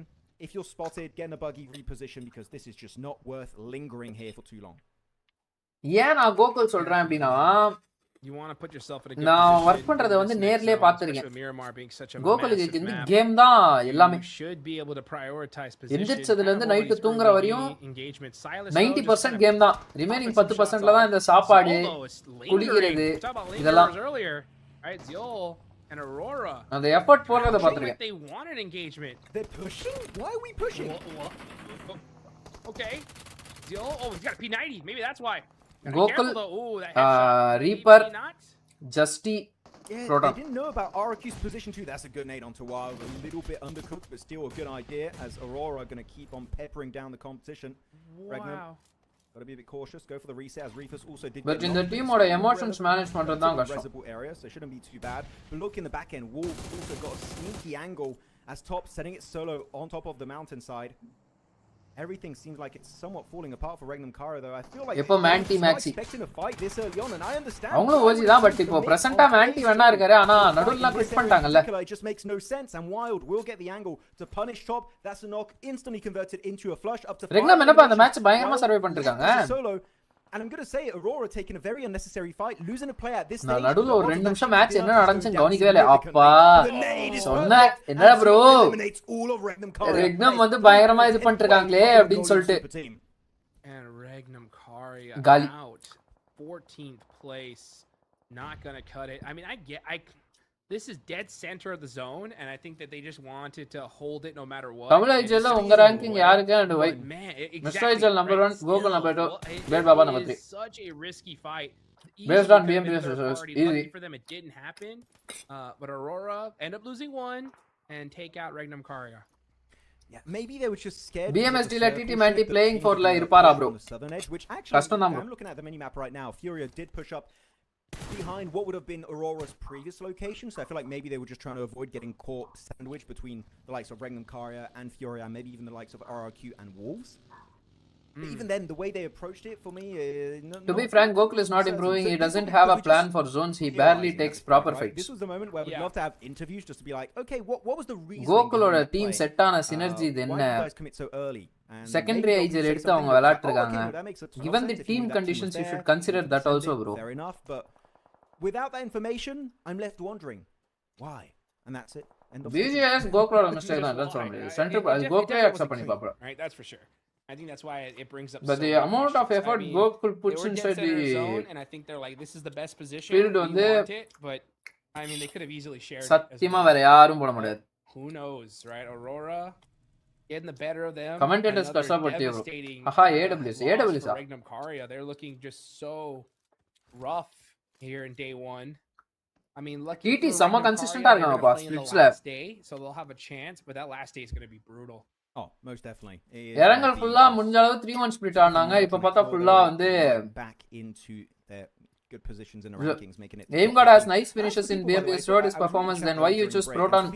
if you're spotted, get in a buggy, reposition because this is just not worth lingering here for too long. ஏன் நான் கோகுல் சொல்றேன் அப்படினா You want to put yourself in a good நான் position. Work பண்றத வந்து நேர்லயே பாத்துர்க்கேன். Miramar being such a கோகுலுக்கு இந்த game தான் எல்லாமே. You should be able to prioritize position. எந்திரச்சதுல இருந்து நைட் தூங்குற வரையும் 90% கேம் தான். ரிமைனிங் 10%ல தான் இந்த சாப்பாடு குடிக்கிறது இதெல்லாம். Right, Ziol and Aurora. அந்த எஃபோர்ட் போடுறத பாத்துர்க்கேன். They wanted engagement. They're pushing? Why are we pushing? Okay. Ziol, oh, he's got a P90. Maybe that's why. Gokul, Reaper, Justy, Yeah, Proton. they didn't know about RQ's position too. That's a good nade onto Wild. A little bit undercooked, but still a good idea as Aurora going to keep on peppering down the competition. Regnum, got to be a bit cautious. Go for the reset as Reefus also did. But in the team oda emotions manage பண்றது தான் கஷ்டம். Reservoir area, so it shouldn't be too bad. But look in the back end, Wolf also got a sneaky angle as Top setting it solo on top of the mountainside. Everything seems like it's somewhat falling apart for Regnum Kara though. I feel like இப்போ Manti Maxi expecting a fight this early on and I understand. அவங்களும் OG தான் but இப்போ பிரசன்ட்டா Manti வேணா இருக்காரு ஆனா நடுவுல quit பண்ணிட்டாங்கல்ல. It just makes no sense and Wild will get the angle to punish Top. That's a knock instantly converted into a flush up to Regnum என்னப்பா அந்த match பயங்கரமா சர்வே பண்ணிருக்காங்க. Solo and I'm going to say Aurora taking a very unnecessary fight losing a player at this stage. நான் நடுவுல ஒரு 2 நிமிஷம் match என்ன நடந்துச்சுன்னு கவனிக்கவே இல்ல. அப்பா சொன்ன என்ன ப்ரோ Regnum வந்து பயங்கரமா இது பண்ணிருக்காங்களே அப்படினு சொல்லிட்டு. And Regnum Kari Gali. out 14th place, not gonna cut it. I mean, this is dead center of the zone, and I think that they just wanted to hold it no matter what. Tamil ஐஜல்ல உங்க ranking யாருக்கு and why? Mr. Ijal number 1, Gokul number 2, Bed Baba number 3. Such a risky fight. Based on BMPS results, easy for them. It didn't happen, but Aurora end up losing one and take out Regnum Kari. Yeah, maybe they were just scared. BMSD la TT Manti playing for la irpara bro. Southern edge, which actually Custom I'm looking at the mini map right now. Furia did push up behind what would have been Aurora's previous location, so I feel like maybe they were just trying to avoid getting caught sandwiched between the likes of Regnum Karia and Furia, and maybe even the likes of RRQ and Wolves. But even then, the way they approached it for me, to be frank, Gokul is not improving. He doesn't have a plan for zones. He barely takes proper fights. This was the moment where we'd love to have interviews just to be like, okay, what was the reason? Gokuloda team set ஆன synergy இது என்ன? Secondary IGL எடுத்து அவங்க விளையாட்டு இருக்காங்க. Given the team conditions, you should consider that also, bro. Fair enough, but without that information, I'm left wondering why, and that's it. BGS Gokuloda mistake தான் சொல்ல முடியாது. Center Gokul accept பண்ணி பாப்போம். Right, that's for sure. I think that's why it brings up. But the amount of effort Gokul puts inside the zone, and I think they're like, this is the best position. Field we want it, but I mean, they could have easily shared. சத்தியமா வேற யாரும் போட முடியாது. Who knows, right? Aurora getting the better of them. Commentators கஷ்டப்பட்டு ஆஹா AWS Regnum Kari, they're looking just so rough here in day 1. I mean, lucky TT sama consistent ah இருக்காங்கப்பா ஸ்பிளிட்ஸ்ல. So they'll have a chance, but that last day is going to be brutal. Oh, most definitely. இறங்கல் ஃபுல்லா முடிஞ்ச அளவு 3-1 split ஆனாங்க. இப்போ பார்த்தா ஃபுல்லா வந்து back into their good positions in the rankings, making it. Aim God has nice finishes in BMPS showed his performance. Then why you choose Proton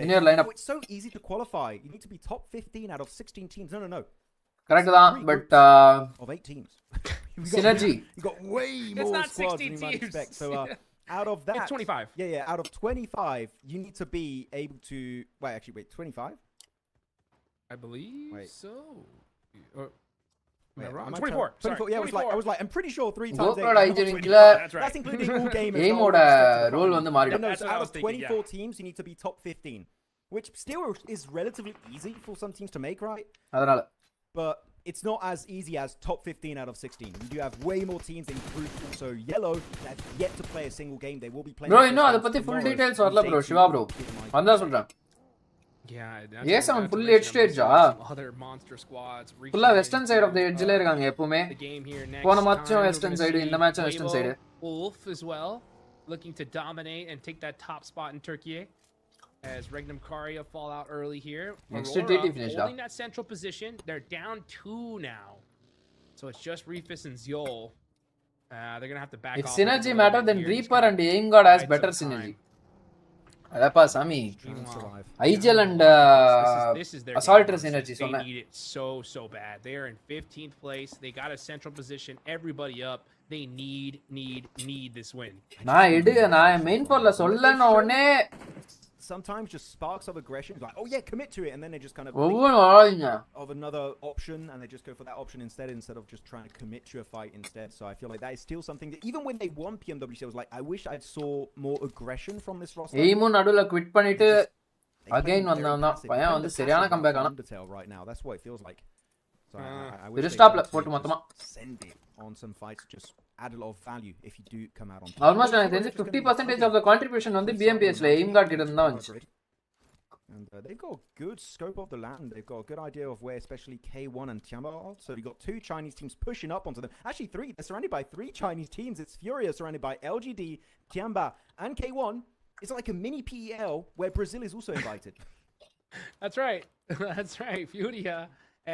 in your lineup? Oh, it's so easy to qualify. You need to be top 15 out of 16 teams. No. Correct தான், but of 8 teams. synergy. You got way more squads than you might expect. So out of that, it's 25. Yeah. Out of 25, you need to be able to. Wait, 25. I believe so. Wait, 24. 24. Yeah, 24. I was like, I'm pretty sure 3 times 8. Gokuloda IGL That's including all game. Aim oda role வந்து மாறிடும். No, so out of 24 teams, you need to be top 15, which still is relatively easy for some teams to make, right? அதனால But it's not as easy as top 15 out of 16. You do have way more teams in group also yellow that have yet to play a single game. They will be playing. Bro, இன்னும் அத பத்தி full details வரல bro. Siva bro. வந்தா சொல்றேன். Yeah, yes, I'm fully edge stage other monster squads. Full western side of the edge la irukanga எப்பவுமே. போன matchம் western side, இந்த matchம் western side. Wolf as well, looking to dominate and take that top spot in Turkey. As Regnum Karia fall out early here. Next Aurora TT finished holding that central position. They're down 2 now. So it's just Reefus and Zol. They're going to have to back It's off. synergy matter than Reaper and Aim God has better synergy. Adappa Sami. Igel and this is their Assaulter synergy. They need it so bad. They are in 15th place. They got a central position. Everybody up. They need this win. நான் main for la சொல்லன உடனே sometimes just sparks of aggression, like, oh yeah, commit to it, and then they just kind of of another option, and they just go for that option instead of just trying to commit to a fight instead. So I feel like that is still something that even when they won PMWC, I was like, I wish I saw more aggression from this roster. Aim நடுவுல quit பண்ணிட்டு again வந்தானா பையன் வந்து சரியான comeback ஆனா right now. That's what it feels like. So I wish they stop போட்டு மொத்தமா send it on some fights, just add a lot of value if you do come out on top. Almost I think 50% of the contribution on the BMPS la aim guard கிட்ட இருந்தா வந்துச்சு. And they've got a good scope of the land. They've got a good idea of where especially K1 and Tiamba are. So you've got 2 Chinese teams pushing up onto them. Actually 3. They're surrounded by 3 Chinese teams. It's Furia surrounded by LGD, Tiamba, and K1. It's like a mini PEL where Brazil is also invited. That's right. That's right. Furia.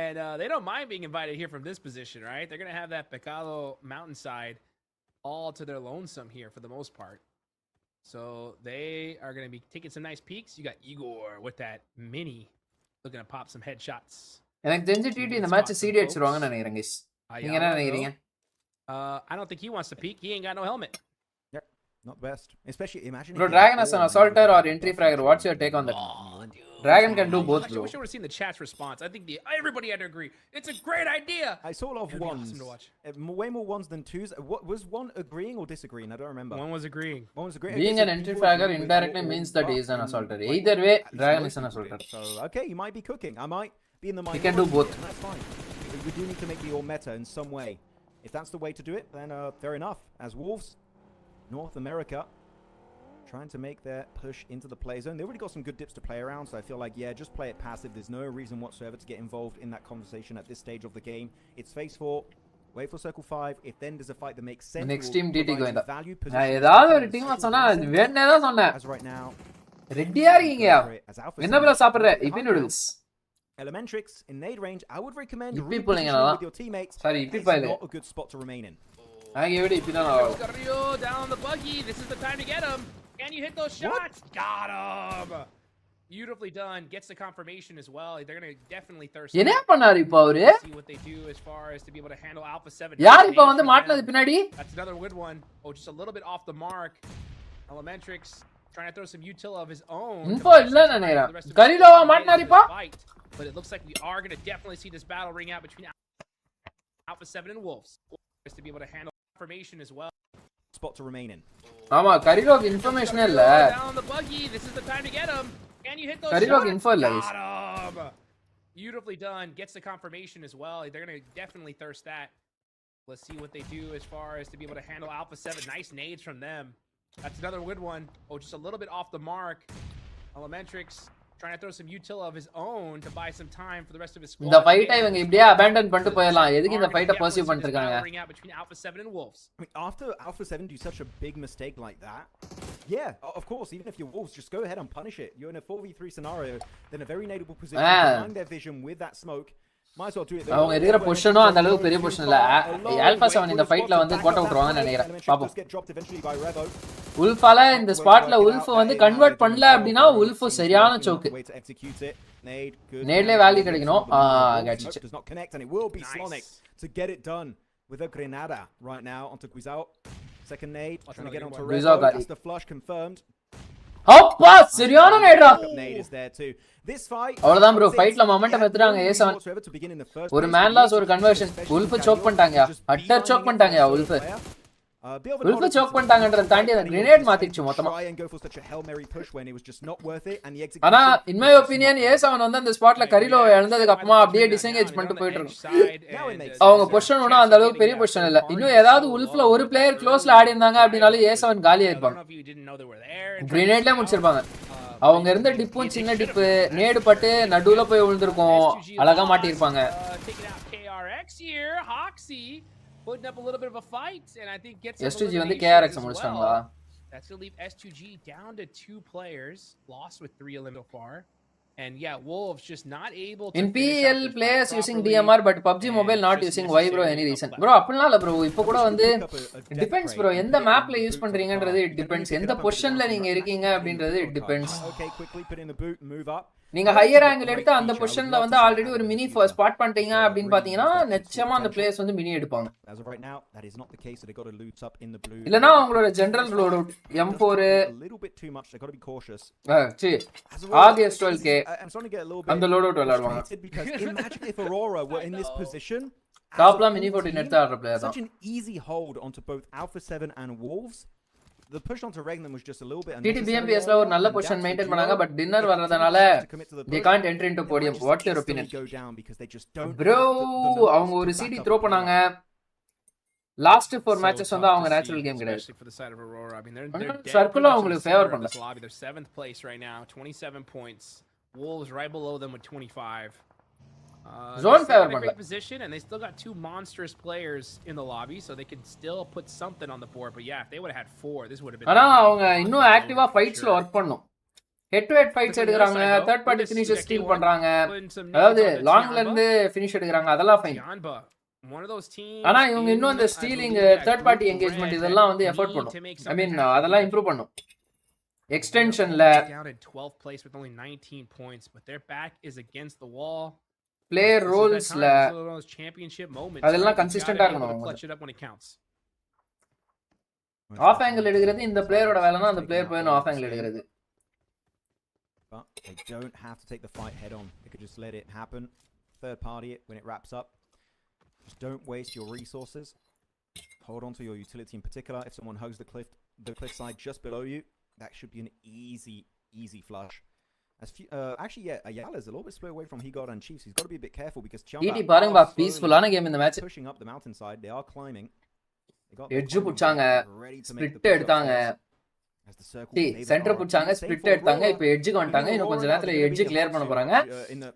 And they don't mind being invited here from this position, right? They're going to have that Pecado mountainside all to their lonesome here for the most part. So they are going to be taking some nice peeks. You got Igor with that mini looking to pop some headshots. எனக்கு தெரிஞ்சு DD இந்த match CD அடிச்சிருவாங்கன்னு நினைக்கிறேன் guys. நீங்க என்ன நினைக்கிறீங்க? I don't think he wants to peek. He ain't got no helmet. Yep, not the best. Especially imagine Bro, Dragon as an assaulter or entry fragger. What's your take on that? Dragon can do both, Actually, bro. I wish I would have seen the chat's response. I think everybody had to agree. It's a great idea. I saw a lot of ones. Awesome to watch. Way more ones than twos. What was one agreeing or disagreeing? I don't remember. One was agreeing. One was agreeing. Being an entry fragger indirectly means that he is an assaulter. Either way, Dragon is an assaulter. So okay, you might be cooking. I might be in the minority. He can do both. That's fine. We do need to make the all meta in some way. If that's the way to do it, then fair enough. As Wolves, North America, trying to make their push into the play zone. They've already got some good dips to play around, so I feel like, yeah, just play it passive. There's no reason whatsoever to get involved in that conversation at this stage of the game. It's phase 4. Wait for circle 5. If then there's a fight that makes sense, next team DT going da. Value நான் ஏதாவது ஒரு team சொன்னா வேணே தான் சொன்னேன். As right now, ரெடியா இருக்கீங்க. என்ன bro சாப்பிடுற? Yippee noodles. Elementrix in nade range. I would recommend Yippee repositioning போலீங்களா? with your teammates. Sorry, Yippee It's பாயில. not a good spot to remain in. நான் எവിടെ இப்பி தான் ஆகும். Carrillo down the buggy. This is the time to get him. Can you hit those shots? Got him. Beautifully done. Gets the confirmation as well. They're going to definitely thirst. என்ன பண்ணாரு இப்போ அவரு? See what they do as far as to be able to handle Alpha 7. யார் இப்போ வந்து மாட்னது பின்னாடி? That's another good one. Oh, just a little bit off the mark. Elementrix trying to throw some util of his own. Info இல்ல நினைக்கிறேன். கரிலோவா மாட்னாரு இப்போ? But it looks like we are going to definitely see this battle ring out between Alpha 7 and Wolves. To be able to handle confirmation as well. Spot to remain in. ஆமா கரிலோக்கு இன்ஃபர்மேஷனே இல்ல. Down the buggy. This is the time to get him. Can you hit those கரிலோக்கு shots? Info இல்ல. Got him. Beautifully done. Gets the confirmation as well. They're going to definitely thirst that. Let's see what they do as far as to be able to handle Alpha 7. Nice nades from them. That's another good one. Oh, just a little bit off the mark. Elementrix trying to throw some util of his own to buy some time for the rest of his squad. இந்த ஃபைட்டை இவங்க இப்படியே abandon பண்ணிட்டு போயிடலாம். எதுக்கு இந்த ஃபைட்டை pursue பண்ணிட்டு இருக்காங்க? Between Alpha 7 and Wolves. I mean, after Alpha 7 do such a big mistake like that, yeah, of course, even if you're Wolves, just go ahead and punish it. You're in a 4v3 scenario, then a very nadeable position behind their vision with that smoke. Might as well do it. அவங்க இருக்கிற பொசிஷனும் அந்த அளவுக்கு பெரிய position இல்ல. Alpha 7 இந்த ஃபைட்ல வந்து கோட்ட விட்டுருவாங்கன்னு நினைக்கிறேன். பாப்போம். உல்ஃபால இந்த ஸ்பாட்ல உல்ஃப் வந்து கன்வெர்ட் பண்ணல அப்படினா உல்ஃப் சரியான சோக்கு. நேட்ல வேல்யூ கிடைக்கணும். கட்சிச்சு. Does not connect and it will be Slonic to get it done with a Grenada right now onto Guizao. Second nade trying to get onto Revo. That's the flush confirmed. அப்பா சரியான நேடா. Nade is there too. This fight அவ்வளவுதான் bro ஃபைட்ல momentum எடுத்துறாங்க A7. ஒரு man loss ஒரு conversion. Wolf choke பண்ணிட்டாங்க. Utter choke பண்ணிட்டாங்க Wolf. Bit of an Wolf oddity choke to பண்ணிட்டாங்கன்றத the தாண்டி அந்த and he grenade was மாத்திடுச்சு மொத்தமா. try and go for such a Hail Mary push when it was just not worth it and the ஆனா execution in my opinion A7 வந்து அந்த ஸ்பாட்ல கரிலோ இழந்ததுக்கு அப்புறமா அப்படியே டிசெங்கேஜ் பண்ணிட்டு போயிட்டு இருக்கும். அவங்க பொசிஷன் ஒன்றும் அந்த அளவுக்கு பெரிய பொசிஷன் இல்ல. இன்னும் ஏதாவது உல்ஃப்ல ஒரு பிளேயர் க்ளோஸ்ல ஆடி இருந்தாங்க அப்படினாலே A7 காலியா இருப்பாங்க. கிரேனேட்லயே முடிச்சிருப்பாங்க. அவங்க இருந்த டிப்பும் சின்ன டிப்பு நேடு பட்டு நடுவுல போய் விழுந்திருக்கும். அழகா மாட்டி இருப்பாங்க. Putting up a little bit of a fight, and I think gets S2G வந்து KRX முடிச்சிட்டாங்களா? That's gonna leave S2G down to 2 players, lost with 3 eliminated so far. And yeah, Wolves just not able to in PL players using DMR but PUBG Mobile not using. Why bro? Any reason? Bro அப்படிலாம் இல்ல bro. இப்போ கூட வந்து depends bro. எந்த மேப்ல use பண்றீங்கன்றது it depends. எந்த பொசிஷன்ல நீங்க இருக்கீங்க அப்படின்றது it depends. Okay, quickly put in the boot, move up. நீங்க ஹையர் ஆங்கிள் எடுத்து அந்த பொசிஷன்ல வந்து ஆல்ரெடி ஒரு மினி ஸ்பாட் பண்ணிட்டீங்க அப்படின்னு பாத்தீங்கன்னா நிச்சயமா அந்த பிளேயர்ஸ் வந்து மினி எடுப்பாங்க. As of right now, that is not the case. They got to loot up in the blue. இல்லனா அவங்களோட general load out M4 a little bit too much. They got to be cautious. C RDS 12K I'm starting to get a little bit அந்த load out விளையாடுவாங்க. because imagine if Aurora were in this position. டாப்ல mini 14 எடுத்து ஆடுற player தான். Such an easy hold onto both Alpha 7 and Wolves. The push onto Regnum was just a little bit TTBMPS ல ஒரு நல்ல position மெயின்टेन பண்ணாங்க but dinner வரதுனால they can't enter into podium. What's your opinion? Bro அவங்க ஒரு CD throw பண்ணாங்க. Last 4 matches வந்து அவங்க நேச்சுரல் கேம் கிடையாது. சர்க்குலா அவங்களுக்கு ஃபேவர் பண்ணல. They're 7th place right now, 27 points. Wolves right below them with 25. Zone favor in a great position, and they still got 2 monstrous players in the lobby, so they can still put something on the board. But yeah, if they would have had 4, this would have been. ஆனா அவங்க இன்னும் ஆக்டிவா ஃபைட்ஸ்ல work பண்ணனும். Head to head fights எடுக்கறாங்க, third party finishes steel பண்றாங்க. அதாவது லாங்ல இருந்து finish எடுக்கறாங்க. அதெல்லாம் fine. One of those teams. ஆனா இவங்க இன்னும் அந்த ஸ்டீலிங் தேர்ட் பார்ட்டி என்கேஜ்மென்ட் இதெல்லாம் வந்து எஃபோர்ட் பண்ணனும். ஐ மீன் அதெல்லாம் இம்ப்ரூவ் பண்ணனும். எக்ஸ்டென்ஷன்ல down in 12th place with only 19 points, but their back is against the wall. Player ரோல்ஸ்ல அதெல்லாம் கன்சிஸ்டன்ட்டா இருக்கணும். ஆஃப் ஆங்கிள் எடுக்கிறது இந்த பிளேயரோட வேலைனா அந்த பிளேயர் போய் ஆஃப் ஆங்கிள் எடுக்கிறது. But they don't have to take the fight head on. They could just let it happen. Third party it when it wraps up. Just don't waste your resources. Hold on to your utility in particular. If someone hugs the cliff side just below you, that should be an easy flush. As actually, yeah, Ayala's a little bit split away from Higod and Chiefs. He's got to be a bit careful because TT பாருங்க பீஸ்ஃபுல்லான game இந்த match. Pushing up the mountainside, they are climbing. They got edge புடிச்சாங்க, split எடுத்தாங்க. Centre புடிச்சாங்க, split எடுத்தாங்க. இப்போ எட்ஜுக்கு வந்துட்டாங்க. இன்னும் கொஞ்ச நேரத்துல எட்ஜ் கிளியர் பண்ண போறாங்க.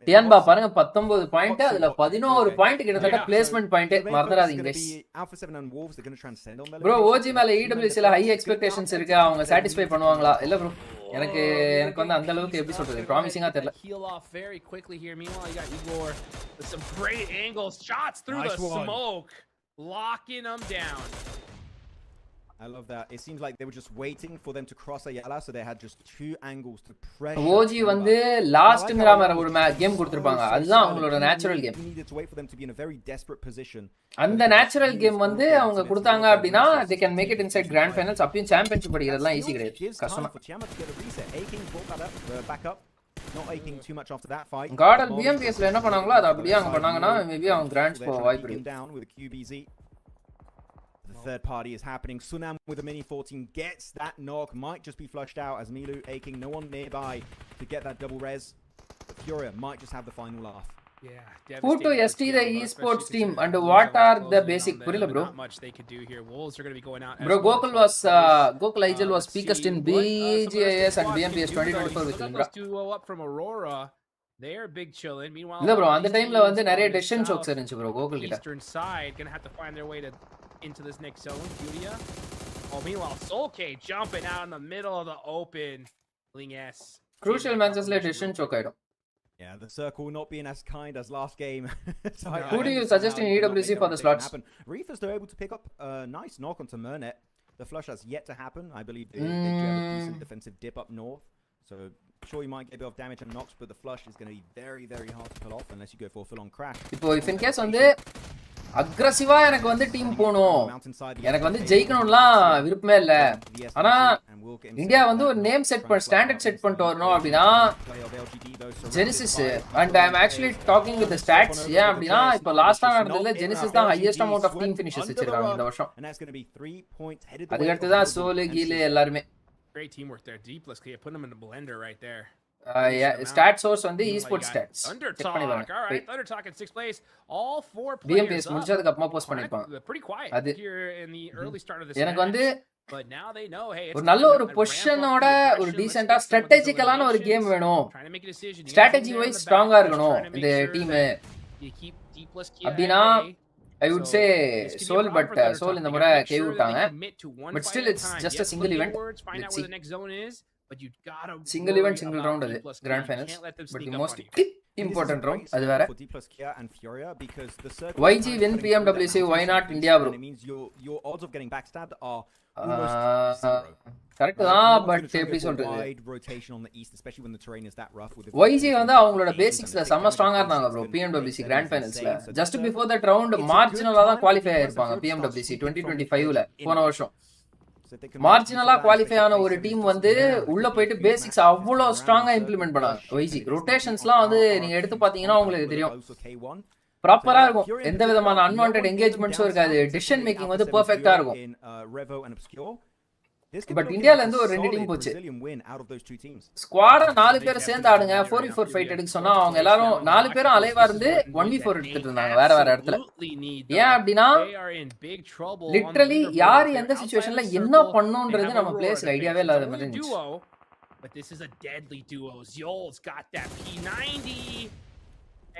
டியான்பா பாருங்க 19 பாயிண்ட், அதுல 11 பாயிண்ட் கிட்டத்தட்ட பிளேஸ்மென்ட் பாயிண்ட். மறந்துடாதீங்க guys. Alpha 7 and Wolves they're going to transcend on them. Bro OG மேல EWC ல ஹை எக்ஸ்பெக்டேஷன்ஸ் இருக்கு. அவங்க சாட்டிஸ்ஃபை பண்ணுவாங்களா? இல்ல bro. எனக்கு வந்து அந்த அளவுக்கு எப்படி சொல்றது ப்ராமிசிங்கா தெரியல. Heal off very quickly here. Meanwhile, you got Igor with some great angles, shots through the smoke, locking them down. I love that. It seems like they were just waiting for them to cross Ayala, so they had just 2 angles to pressure. OG வந்து last Miramar ஒரு game கொடுத்திருப்பாங்க. அதுதான் அவங்களோட natural game. We needed to wait for them to be in a very desperate position. அந்த natural game வந்து அவங்க கொடுத்தாங்க அப்படினா they can make it inside grand finals. அப்பயும் சாம்பியன்ஷிப் படிக்கிறதெல்லாம் ஈஸி கிடையாது. கஷ்டமா. Not aching too much after that fight. Gordon BMPS ல என்ன பண்ணாங்களோ அது அப்படியே அவங்க பண்ணாங்கனா மேபி அவங்க கிராண்ட்ஸ் போக வாய்ப்பு இருக்கு. Down with a QBZ. The third party is happening. Sunam with a mini 14 gets that knock. Might just be flushed out as Milu aching. No one nearby to get that double res. But Furia might just have the final laugh. Yeah. Who to ST the esports team and what are the basic purila bro? Not much they could do here. Wolves are going to be going out. Bro Gokul Igel was speakest in BGIS and BMPS 2024 with Limbra. Duo up from Aurora. They are big chillin'. Meanwhile, இல்ல bro அந்த டைம்ல வந்து நிறைய decision shocks இருந்துச்சு bro Gokul கிட்ட. Eastern side going to have to find their way into this next zone. Furia. Oh, meanwhile, Soul K jumping out in the middle of the open. Ling S. Crucial matches like decision choke ஆயிடும். Yeah, the circle not being as kind as last game. So who do you suggest in EWC for the slots? Reefers they're able to pick up a nice knock onto Mernet. The flush has yet to happen. I believe they have a decent defensive dip up north. So sure you might get a bit of damage and knocks, but the flush is going to be very hard to pull off unless you go for a full-on crash. இப்போ if in case வந்து அக்ரெசிவா எனக்கு வந்து team போணும், எனக்கு வந்து ஜெயிக்கணும்லாம் விருப்பமே இல்ல. ஆனா இந்தியா வந்து ஒரு நேம் செட் பண்ண ஸ்டாண்டர்ட் செட் பண்ணிட்டு வரணும் அப்படின்னா Genesis. And I am actually talking with the stats. ஏன் அப்படின்னா இப்போ லாஸ்டா நடந்ததுல ஜெனிசிஸ் தான் highest amount of team finishes வச்சிருக்காங்க இந்த வருஷம். அதுக்கு அடுத்து தான் சோலு கீலு எல்லாருமே. Great teamwork there. D plus K putting them in the blender right there. Stat source வந்து esports stats. Undertalk. All right, Undertalk in 6th place. All 4 players. BMPS முடிச்சதுக்கு அப்புறமா போஸ்ட் பண்ணிருப்பாங்க. Pretty quiet here in the early start of this. எனக்கு வந்து but now they know, hey, ஒரு நல்ல ஒரு பொசிஷனோட ஒரு டீசென்ட்டா ஸ்ட்ராட்டஜிக்கலான ஒரு கேம் வேணும். ஸ்ட்ராட்டஜி வைஸ் ஸ்ட்ராங்கா இருக்கணும் இந்த டீம். அப்படினா I would say Soul, but Soul in the முறை கேவ் விட்டாங்க. But still it's just a single event. Let's see. Single event, single round அது grand finals. But the most important round அது வேற. YG win PMWC, why not India bro? Your odds of getting backstabbed are correct தான், but எப்படி சொல்றது, YG வந்து அவங்களோட பேசிக்ஸ்ல செம்ம ஸ்ட்ராங்கா இருந்தாங்க ப்ரோ PMWC கிராண்ட் ஃபைனல்ஸ்ல. ஜஸ்ட் பிஃபோர் தட் ரவுண்ட் மார்ஜினலா தான் குவாலிஃபை ஆயிருப்பாங்க PMWC 2025ல போன வருஷம். மார்ஜினலா குவாலிஃபை ஆன ஒரு டீம் வந்து உள்ள போயிட்டு பேசிக்ஸ் அவ்வளவு ஸ்ட்ராங்கா இம்ப்ளிமெண்ட் பண்ணாங்க YG. ரொட்டேஷன்ஸ்லாம் வந்து நீங்க எடுத்து பாத்தீங்கன்னா உங்களுக்கு தெரியும் ப்ராப்பரா இருக்கும், எந்த விதமான அன்வான்டட் என்கேஜ்மெண்ட்ஸும் இருக்காது, டிசிஷன் மேக்கிங் வந்து பெர்ஃபெக்ட்டா இருக்கும். பட் இந்தியால இருந்து ஒரு 2 டீம் போச்சு. ஸ்குவாடா 4 பேர் சேர்ந்து ஆடுங்க 4v4 ஃபைட் எடுக்க சொன்னா அவங்க எல்லாரும் 4 பேரும் அலைவா இருந்து 1v4 எடுத்துட்டு இருந்தாங்க வேற வேற இடத்துல. ஏன் அப்படின்னா லிட்டரலி யார் எந்த சிச்சுவேஷன்ல என்ன பண்ணுன்றது நம்ம பிளேயர்ஸ்க்கு ஐடியாவே இல்லாத மாதிரி இருந்துச்சு. But this is a deadly duo. Zol's got that P90.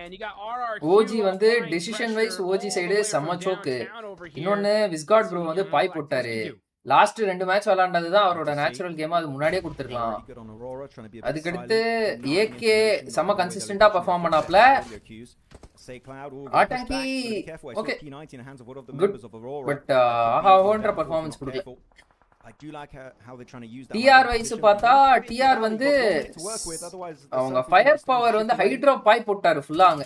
And you got RR2. OG வந்து டிசிஷன் வைஸ் OG சைடு செம்ம சோக்கு. இன்னொன்னு விஸ்காட் ப்ரோ வந்து பாய் போட்டாரு. லாஸ்ட் 2 மேட்ச் விளையாண்டது தான் அவரோட நேச்சுரல் கேம், அது முன்னாடியே கொடுத்துருக்கலாம். அதுக்கடுத்து AK செம்ம கன்சிஸ்டண்டா பெர்ஃபார்ம் பண்ணாப்ல. ஆட்டாங்கி ஓகே குட், பட் ஆஹா ஓன்ற பெர்ஃபார்மன்ஸ் கொடுக்கல. TR வைஸ் பார்த்தா TR வந்து அவங்க ஃபயர் பவர் வந்து ஹைட்ரோ பாய் போட்டாரு ஃபுல்லா. அங்க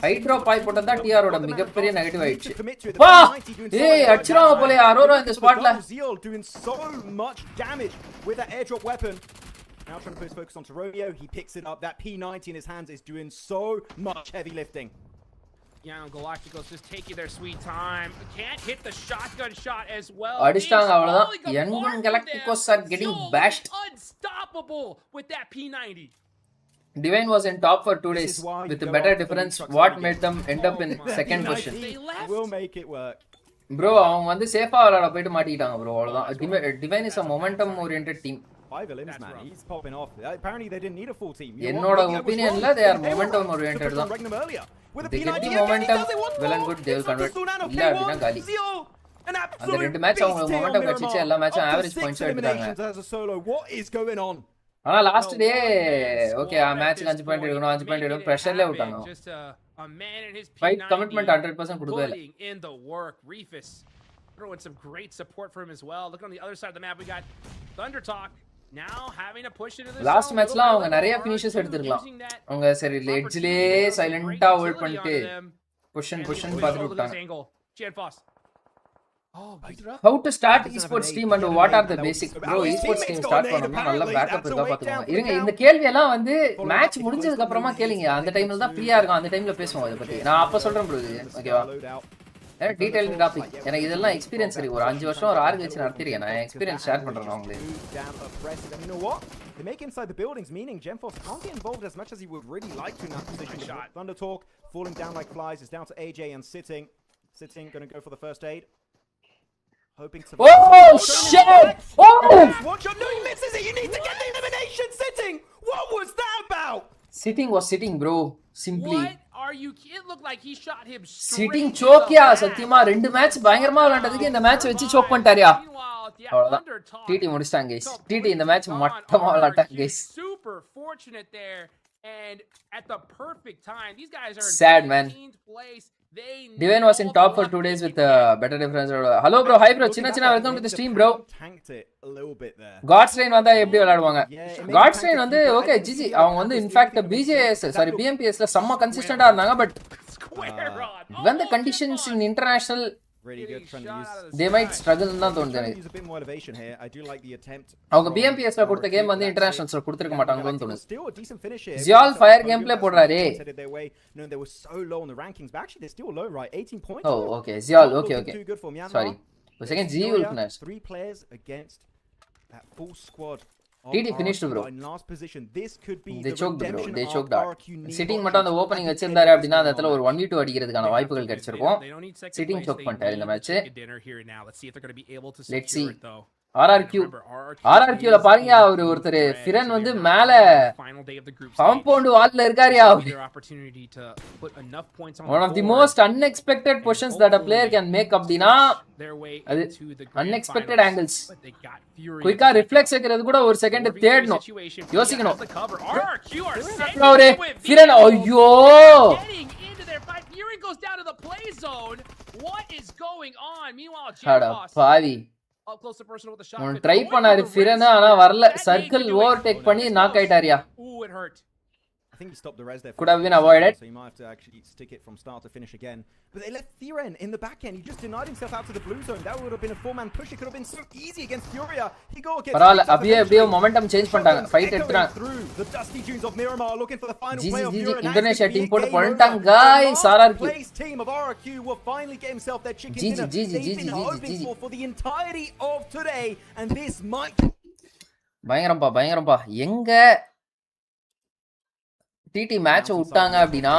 ஹைட்ரோ பாய் போட்டதா TR ஓட மிகப்பெரிய நெகட்டிவ் ஆயிடுச்சு. வா ஏய் அச்சராம போல அரோரா இந்த ஸ்பாட்ல. Now trying to put his focus onto Romeo, he picks it up. That P90 in his hands is doing so much heavy lifting. Yeah, Galacticos just taking their sweet time. Can't hit the shotgun shot as well. அடிச்சாங்க அவ்வளவுதான். Young Galacticos are getting bashed. Unstoppable with that P90. Divine was in top for 2 days with a better difference. What made them end up in second position? We'll make it work. Bro, அவங்க வந்து சேஃபா விளையாட போயிட்டு மாட்டிட்டாங்க bro. அவ்வளவுதான். Divine is a momentum oriented team. 5 villains, man. He's popping off. Apparently they didn't need a full team. என்னோட ஒபினியன்ல they are momentum oriented தான். They get the momentum, well and good, they will convert. இல்ல அப்படினா காலி. அந்த 2 match அவங்க momentum கட்சிச்சு எல்லா மேட்சும் average points எடுத்தாங்க. What is going on? ஆனா லாஸ்ட் டே ஓகே ஆ மேட்ச்ல 5 பாயிண்ட் எடுக்கணும் 5 பாயிண்ட் எடுக்கணும் பிரஷர்ல விட்டாங்க. ஃபைட் கமிட்மென்ட் 100% கொடுக்கவே இல்ல. In the work, Reefus throwing some great support for him as well. Look on the other side of the map, we got Thundertalk now having to push into this. Last மேட்ச்ல அவங்க நிறைய finishes எடுத்துக்கலாம். அவங்க சரி எட்ஜ்லயே சைலண்டா hold பண்ணிட்டு புஷன் பாத்து விட்டாங்க. Genfoss. How to start esports team and what are the basics? Bro, esports team start பண்ணனும்னா நல்ல பேக்கப் இருக்கா பாத்துக்கோங்க. இருங்க இந்த கேள்வி எல்லாம் வந்து மேட்ச் முடிஞ்சதுக்கு அப்புறமா கேளுங்க. அந்த டைம்ல தான் ஃப்ரீயா இருக்கும். அந்த டைம்ல பேசுவோம் இத பத்தி. நான் அப்ப சொல்றேன் bro இது. ஓகேவா? Detailed topic. எனக்கு இதெல்லாம் எக்ஸ்பீரியன்ஸ் இருக்கு. ஒரு 5 வருஷம் ஒரு ஆர்க் வச்சு நடத்திருக்கேன். நான் எக்ஸ்பீரியன்ஸ் ஷேர் பண்றேன் உங்களுக்கு. You know what? They make inside the buildings, meaning Genfoss can't get involved as much as he would really like to in that position. Thundertalk falling down like flies. It's down to AJ and Sitting going to go for the first aid. Hoping to. Oh shit! Oh! Watch out! No, he misses it. You need to get the elimination. Sitting. What was that about? Sitting was sitting, bro. Simply. What are you? It looked like he shot him straight. Sitting chokeயா சத்தியமா 2 match பயங்கரமா விளையாண்டதுக்கு இந்த match வச்சு choke பண்ணிட்டாரியா. அவ்வளவுதான். TT முடிச்சிட்டாங்க guys. TT இந்த match மட்டமா விளையாண்டாங்க guys. Super fortunate there and at the perfect time. These guys are sad man. Place. Divine was in top for 2 days with better difference. Hello bro, hi bro, சின்ன welcome to the stream bro. Tanked it a little bit there. God's Train வந்தா எப்படி விளையாடுவாங்க? God's Train வந்து okay GG அவங்க வந்து in fact BMPS ல செம்ம கன்சிஸ்டன்ட்டா இருந்தாங்க. But Square on. when the conditions in international Really good. Trying to use. they might struggle தான் தோணுது Trying to எனக்கு. use a bit more elevation here. I do like the attempt. அவங்க from BMPSல கொடுத்த Oracle, game வந்து but that's இன்டர்நேஷனல்ஸ்ல it. கொடுத்திருக்க Yeah, மாட்டாங்களோன்னு Galactic was தோணுது. still a decent finish here. Zial Against fire Podium, gameplay that's போடுறாரே. really headed their way. No, they were so low on the rankings, but actually they're still low, right? 18 points. Oh, okay. Zial, Not okay, looking okay. too good for Myanmar. Sorry. For a second, G will finish. 3 players against that full squad. TD finished, bro. In last position. This could be They the choked, bro. redemption They arc choked out. RQ need Sitting for மட்டும் அந்த Chiefs opening at the வச்சிருந்தாரு end of அப்படின்னா அந்த this இடத்துல ஒரு tournament. 1v2 அடிக்கிறதுக்கான வாய்ப்புகள் கிடைச்சிருக்கும். They don't need second Sitting place, choke they பண்ணிட்டாரு இந்த need match. chicken dinner here now. Let's see if they're going to be able to Let's secure see. it though. RRQ RRQல பாருங்க அவரு ஒருத்தர் ஃபிரன் வந்து மேல compound வால்ல இருக்காருயா அவரு. One of the most unexpected positions that a player can make அப்படினா அது unexpected angles. குயிக்கா ரிஃப்ளெக்ஸ் வைக்கிறது கூட ஒரு செகண்ட் தேடணும், யோசிக்கணும். அவரு ஃபிரன் ஐயோ goes down to the play zone. What is going on? Meanwhile, அட பாவி up close to personal with the shot. அவன் ட்ரை பண்ணாரு ஃபிரன், ஆனா வரல. சர்க்கிள் ஓவர்டேக் பண்ணி knock ஆயிட்டாரியா. Ooh, it hurt. I think he stopped the res there. Could have been avoided. So you might have to actually stick it from start to finish again. But they left Thiren in the back end. He just denied himself out to the blue zone. That would have been a 4-man push. It could have been so easy against Furia. He go against. பரவாயில்ல, அப்படியே momentum change பண்ணிட்டாங்க. Fight எடுத்துறாங்க. Through the dusty dunes of Miramar looking for the final play of Furia. Indonesia team போட்டு பண்ணிட்டாங்க guys. RRQ Place team of RRQ will finally get himself their chicken dinner. They've been hoping for the entirety of today, and this might. பயங்கரம்பா. எங்க DD match விட்டாங்க அப்படினா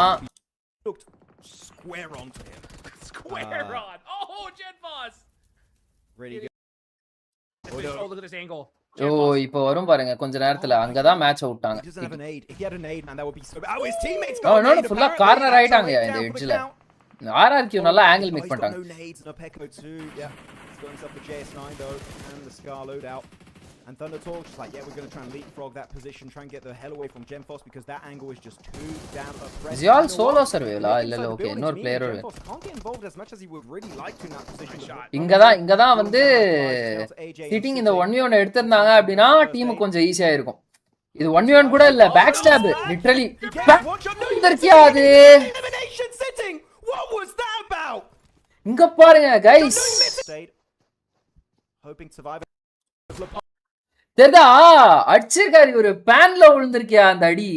Square on to him. Square on. Oh, Jet Boss. Really good. Oh, look at this angle. ஓ இப்போ வரும் பாருங்க கொஞ்ச நேரத்துல. அங்கதான் match விட்டாங்க. He doesn't have an aid. If he had an aid, man, that would be so bad. Oh, his teammates Oh, got no, an aid. full corner ஆயிட்டாங்க இந்த எட்ஜ்ல. RRQ நல்லா ஆங்கிள் மேக் பண்ணிட்டாங்க. No nades, no Pekko too. Yeah. He's got himself the JS9 though, and the Scar loadout. And Thunder Talk just like, yeah, we're going to try and leapfrog that position, try and get the hell away from Gemfos because that angle is just too damn oppressive. Zial solo survival இல்ல okay இன்னொரு player can't get involved as much as he would really like to in that position. இங்கதான் வந்து sitting இந்த 1v1 எடுத்துட்டாங்க அப்படினா team கொஞ்சம் ஈஸியா இருக்கும். இது 1v1 கூட இல்ல, பேக் ஸ்டாப் லிட்டரலி. வந்திருக்கியா அது? What was that about? இங்க பாருங்க गाइस. Hoping to survive. தெர்தா அடிச்சிருக்காரு ஒரு பேன்ல விழுந்திருக்கியா அந்த அடி.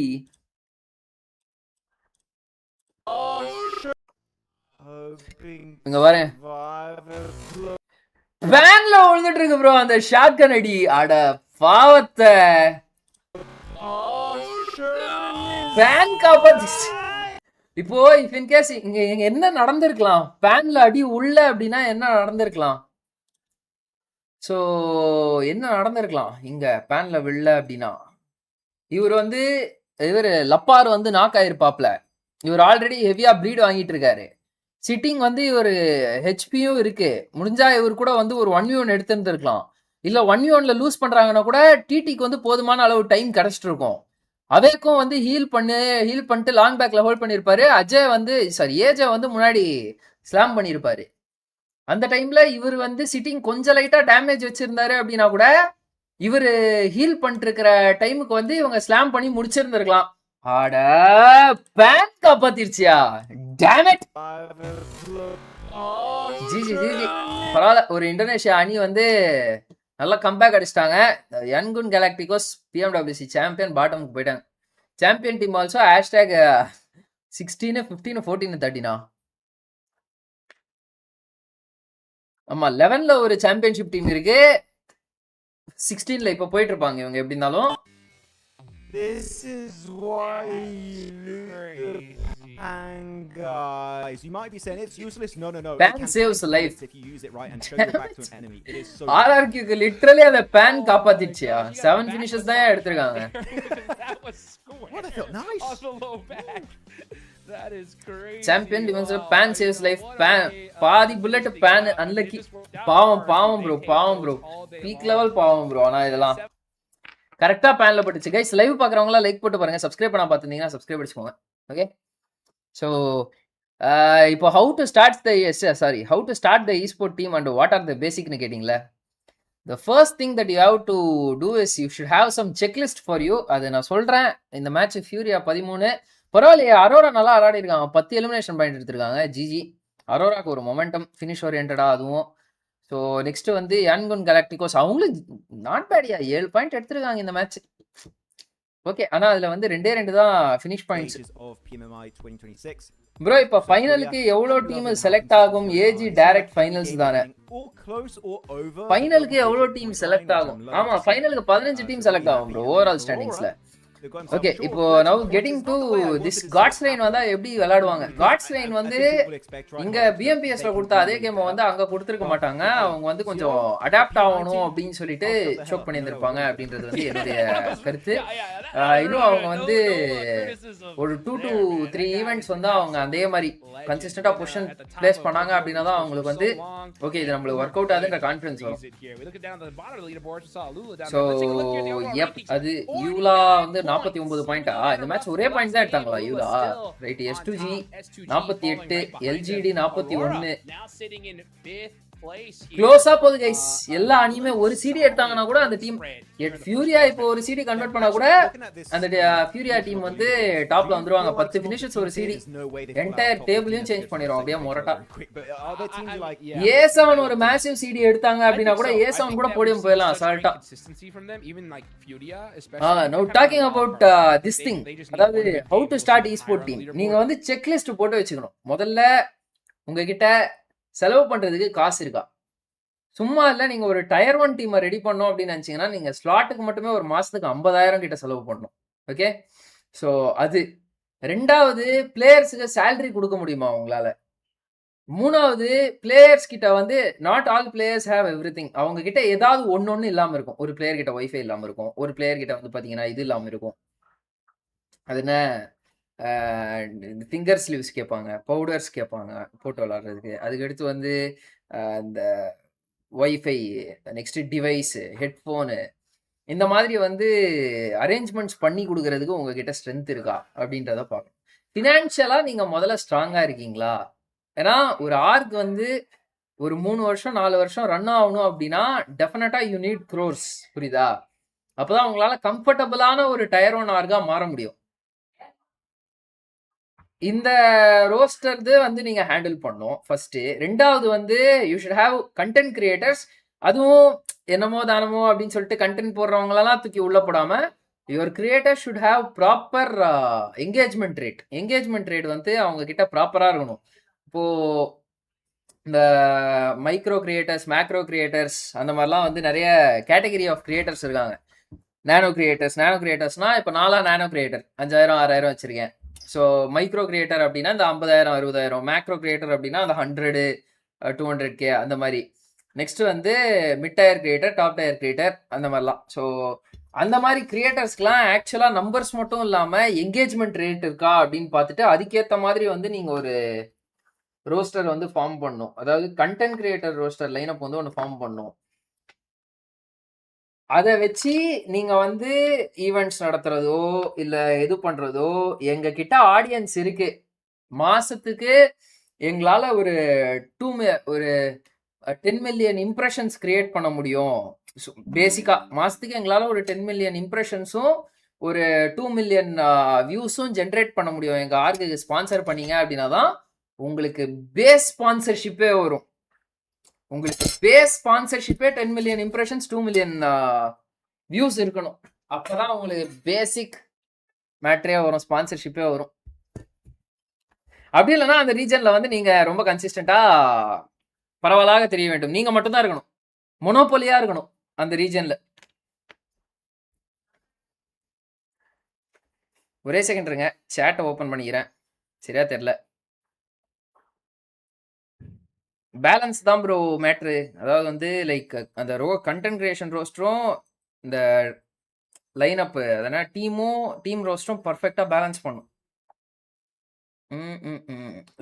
இங்க பாருங்க பேன்ல விழுந்துட்டு இருக்கு ப்ரோ அந்த ஷாட்கன் அடி. அட பாவத்தை பேன் காப்பாத்திச்சு. இப்போ இஃப் இன் கேஸ் இங்க என்ன நடந்திருக்கலாம், பேன்ல அடி உள்ள அப்படின்னா என்ன நடந்திருக்கலாம்? ஸோ என்ன நடந்திருக்கலாம் இங்க பேன்ல விழல அப்படின்னா? இவர் லப்பார் வந்து நாக் ஆயிருப்பாப்ல. இவர் ஆல்ரெடி ஹெவியா ப்ளீட் வாங்கிட்டு இருக்காரு. சிட்டிங் வந்து இவர் ஹெச்பியும் இருக்கு. முடிஞ்சா இவர் கூட வந்து ஒரு 1v1 எடுத்துருந்துருக்கலாம். இல்ல 1v1ல லூஸ் பண்றாங்கன்னா கூட டிடிக்கு வந்து போதுமான அளவு டைம் கிடைச்சிட்டு இருக்கும். அவேக்கும் வந்து ஹீல் பண்ணிட்டு லாங் பேக்ல ஹோல்ட் பண்ணிருப்பாரு. ஏஜே வந்து முன்னாடி ஸ்லாம் பண்ணிருப்பாரு. அந்த டைம்ல இவர் வந்து சிட்டிங் கொஞ்சம் லைட்டா டேமேஜ் வச்சிருந்தாரு அப்படின்னா கூட இவர் ஹீல் பண்ணிட்டு இருக்கிற டைமுக்கு வந்து இவங்க ஸ்லாம் பண்ணி முடிச்சிருந்திருக்கலாம். ஆட பேன் காப்பாத்திருச்சியா? Damn it. ஜி பரவாயில்ல, ஒரு இந்தோனேஷியா அணி வந்து நல்லா கம்பேக் அடிச்சிட்டாங்க. யன்குன் கேலாக்டிகோஸ் PMWC சாம்பியன் பாட்டமுக்கு போயிட்டாங்க. சாம்பியன் டீம் ஆல்சோ ஹேஷ்டேக் 16 15 14 13 ஆமா 11ல ஒரு சாம்பியன்ஷிப் டீம் இருக்கு. 16ல இப்ப போயிட்டு இருப்பாங்க இவங்க எப்படி இருந்தாலும். This is why and guys, you might be saying it's useless. No. Pan saves life if you use it right and show your back to an enemy. It is so. RRQ க்கு literally அந்த pan காப்பாத்திடுச்சியா. 7 finishes தான் எடுத்துருக்காங்க. That was square. What, that felt nice. On the low back. That is crazy. Champion defence pan saves life. Pan பாதி bullet pan unlucky. பாவம் bro. Peak level பாவம் bro. ஆனா இதெல்லாம் கரெக்டா பேன்ல பட்டுச்சு. கைஸ் லைவ் பாக்குறவங்களா லைக் போட்டு பாருங்க. சப்ஸ்கிரைப் பண்ணா பாத்துட்டீங்கன்னா சப்ஸ்கிரைப் அடிச்சுக்கோங்க. ஓகே ஸோ இப்போ how to start the esport team and what are the basicனு கேட்டிங்களா? The first thing that you have to do is you should have some checklist for you. அதை நான் சொல்றேன். இந்த மேட்ச் ஃபியூரியா 13, பரவாயில்லையே, அரோரா நல்லா விளையாடி இருக்காங்க. 10 எலிமினேஷன் பாயிண்ட் எடுத்திருக்காங்க. ஜிஜி. அரோராக்கு ஒரு மொமெண்டம் ஃபினிஷ் ஓரியன்டா அதுவும். ஸோ நெக்ஸ்ட் வந்து யான்குன் கேலாக்டிகோஸ் அவங்களும் நாட் பேடியா 7 பாயிண்ட் எடுத்திருக்காங்க இந்த மேட்ச். ஓகே, ஆனா அதுல வந்து 2 தான் finish points. Stages of PMMI 2026. Bro இப்போ ஃபைனலுக்கு எவ்வளோ டீம் செலக்ட் ஆகும்? ஏஜி டைரக்ட் ஃபைனல்ஸ் தானே. ஃபைனலுக்கு எவ்வளோ டீம் செலக்ட் ஆகும்? ஆமா, ஃபைனலுக்கு 15 டீம் செலக்ட் ஆகும் ப்ரோ ஓவரால் ஸ்டாண்டிங்ஸ்ல. ஓகே, இப்போ now getting to this Gods Reign வந்தா எப்படி விளையாடுவாங்க? காட்ஸ் ரெயின் வந்து இங்க பிஎம்பிஎஸ்ல கொடுத்த அதே கேம் வந்து அங்க கொடுத்துருக்க மாட்டாங்க. அவங்க வந்து கொஞ்சம் அடாப்ட் ஆகணும் அப்படின்னு சொல்லிட்டு ஷோக் பண்ணியிருந்திருப்பாங்க அப்படின்றது வந்து என்னுடைய கருத்து. இன்னும் அவங்க வந்து ஒரு 2 to 3 ஈவெண்ட்ஸ் வந்து அவங்க அதே மாதிரி கன்சிஸ்டன்டா பொசிஷன் பிளேஸ் பண்ணாங்க அப்படின்னா தான் அவங்களுக்கு வந்து ஓகே இது நம்மளுக்கு ஒர்க் அவுட் ஆகுதுன்ற கான்ஃபிடன்ஸ் வரும். ஸோ எப் அது யூலா வந்து 49 பாயிண்டா? இந்த மேட்ச் ஒரே பாயிண்ட் தான் எடுத்தாங்களா யூலா? Right, S2G 48, LGD 41. க்ளோஸா போகுது கைஸ். எல்லா அணியுமே ஒரு சிடி எடுத்தாங்கன்னா கூட அந்த டீம் ஃபியூரியா இப்போ ஒரு சிடி கன்வெர்ட் பண்ணா கூட அந்த ஃபியூரியா டீம் வந்து டாப்ல வந்துருவாங்க. 10 ஃபினிஷஸ் ஒரு சிடி என்டையர் டேபிளையும் சேஞ்ச் பண்ணிரும் அப்படியே மொரட்டா. A7 ஒரு மேசிவ் சிடி எடுத்தாங்க அப்படின்னா கூட A7 கூட போடியம் போயிடலாம் அசால்ட்டா. No talking about this thing, அதாவது how to start eSport team. நீங்க வந்து செக் லிஸ்ட் போட்டு வச்சுக்கணும். முதல்ல உங்ககிட்ட செலவு பண்றதுக்கு காசு இருக்கா? சும்மா இல்லை, நீங்க ஒரு டயர் 1 டீமை ரெடி பண்ணோம் அப்படின்னு நினைச்சீங்கன்னா நீங்க ஸ்லாட்டுக்கு மட்டுமே ஒரு மாசத்துக்கு 50,000 கிட்ட செலவு பண்ணணும். ஓகே, ஸோ அது 2வது பிளேயர்ஸுக்கு சேலரி கொடுக்க முடியுமா உங்களால? 3வது பிளேயர்ஸ் கிட்ட வந்து not all players have everything. அவங்க கிட்ட ஏதாவது ஒன்னொன்னு இல்லாம இருக்கும். ஒரு பிளேயர் கிட்ட வைஃபை இல்லாம இருக்கும். ஒரு பிளேயர் கிட்ட வந்து பாத்தீங்கன்னா இது இல்லாம இருக்கும். அது என்ன ஃபிங்கர் ஸ்லீவ்ஸ் கேட்பாங்க, பவுடர்ஸ் கேட்பாங்க போட்டு விளாட்றதுக்கு. அதுக்கடுத்து வந்து இந்த ஒய்ஃபை, நெக்ஸ்ட் டிவைஸு, ஹெட்ஃபோனு, இந்த மாதிரி வந்து அரேஞ்ச்மெண்ட்ஸ் பண்ணி கொடுக்கறதுக்கு உங்ககிட்ட ஸ்ட்ரென்த் இருக்கா அப்படின்றத பார்க்கணும். ஃபினான்ஷியலாக நீங்கள் முதல்ல ஸ்ட்ராங்காக இருக்கீங்களா? ஏன்னா ஒரு ஆர்க் வந்து ஒரு 3 வருஷம் 4 வருஷம் ரன் ஆகணும் அப்படின்னா டெஃபினட்டாக யூ நீட் க்ரோர்ஸ். புரியுதா? அப்போதான் உங்களால் கம்ஃபர்டபுளான ஒரு டயர் 1 ஆர்காக மாற முடியும். இந்த ரோஸ்டர் வந்து நீங்க ஹேண்டில் பண்ணும் ஃபர்ஸ்ட். 2வது வந்து you should have content creators. அதுவும் என்னமோ தானமோ அப்படின்னு சொல்லிட்டு கண்டென்ட் போடுறவங்களெல்லாம் தூக்கி உள்ள போடாம your creator should have proper engagement rate. Engagement rate வந்து அவங்க கிட்ட ப்ராப்பரா இருக்கணும். இப்போ இந்த மைக்ரோ கிரியேட்டர்ஸ், மேக்ரோ கிரியேட்டர்ஸ், அந்த மாதிரிலாம் வந்து நிறைய கேட்டகரி ஆஃப் கிரியேட்டர்ஸ் இருக்காங்க. நானோ கிரியேட்டர்ஸ்னா இப்போ 4 நானோ கிரியேட்டர் 5000 6000 வச்சிருக்கேன். ஸோ மைக்ரோ கிரியேட்டர் அப்படின்னா இந்த 50,000 60,000, மேக்ரோ கிரியேட்டர் அப்படின்னா அந்த 100 200K அந்த மாதிரி. நெக்ஸ்ட் வந்து mid tier creator, top tier creator, அந்த மாதிரிலாம். ஸோ அந்த மாதிரி கிரியேட்டர்ஸ்க்குலாம் ஆக்சுவலாக நம்பர்ஸ் மட்டும் இல்லாமல் என்கேஜ்மெண்ட் ரேட் இருக்கா அப்படின்னு பார்த்துட்டு அதுக்கேற்ற மாதிரி வந்து நீங்கள் ஒரு ரோஸ்டர் வந்து ஃபார்ம் பண்ணணும். அதாவது கண்டென்ட் கிரியேட்டர் ரோஸ்டர் லைனப் வந்து ஒன்று ஃபார்ம் பண்ணணும். அதை வச்சு நீங்க வந்து ஈவெண்ட்ஸ் நடத்துறதோ இல்ல இது பண்றதோ, எங்க கிட்ட ஆடியன்ஸ் இருக்கு, மாசத்துக்கு எங்களால ஒரு 10 மில்லியன் இம்ப்ரெஷன்ஸ் கிரியேட் பண்ண முடியும். பேசிக்கா மாசத்துக்கு எங்களால ஒரு 10 மில்லியன் இம்ப்ரெஷன்ஸும் ஒரு 2 மில்லியன் வியூஸும் ஜென்ரேட் பண்ண முடியும் எங்க ஆர்க்கு ஸ்பான்சர் பண்ணீங்க அப்படின்னா தான் உங்களுக்கு பேஸ் ஸ்பான்சர்ஷிப்பே வரும். உங்களுக்கு பேஸ் ஸ்பான்சர்ஷிப்பே 10 மில்லியன் இம்ப்ரெஷன்ஸ் 2 மில்லியன் வியூஸ் இருக்கணும். அப்பதான் உங்களுக்கு பேசிக் மேட்ரே வரும், ஸ்பான்சர்ஷிப்பே வரும். அப்படி இல்லைன்னா அந்த ரீஜன்ல வந்து நீங்க ரொம்ப கன்சிஸ்டண்டா பரவலாக தெரிய வேண்டும். நீங்க மட்டும்தான் இருக்கணும், மொனோபோலியா இருக்கணும் அந்த ரீஜன்ல. ஒரே செகண்ட் இருங்க, சேட்டை ஓப்பன் பண்ணிக்கிறேன். சரியா தெரியல. பேலன்ஸ் தான் ப்ரோ மேட்ரு. அதாவது வந்து லைக் அந்த கண்டென்ட் கிரியேஷன் ரோஸ்டரும் இந்த லைனப்பு, அதனால் டீம் ரோஸ்டரும் பர்ஃபெக்டாக பேலன்ஸ் பண்ணும்.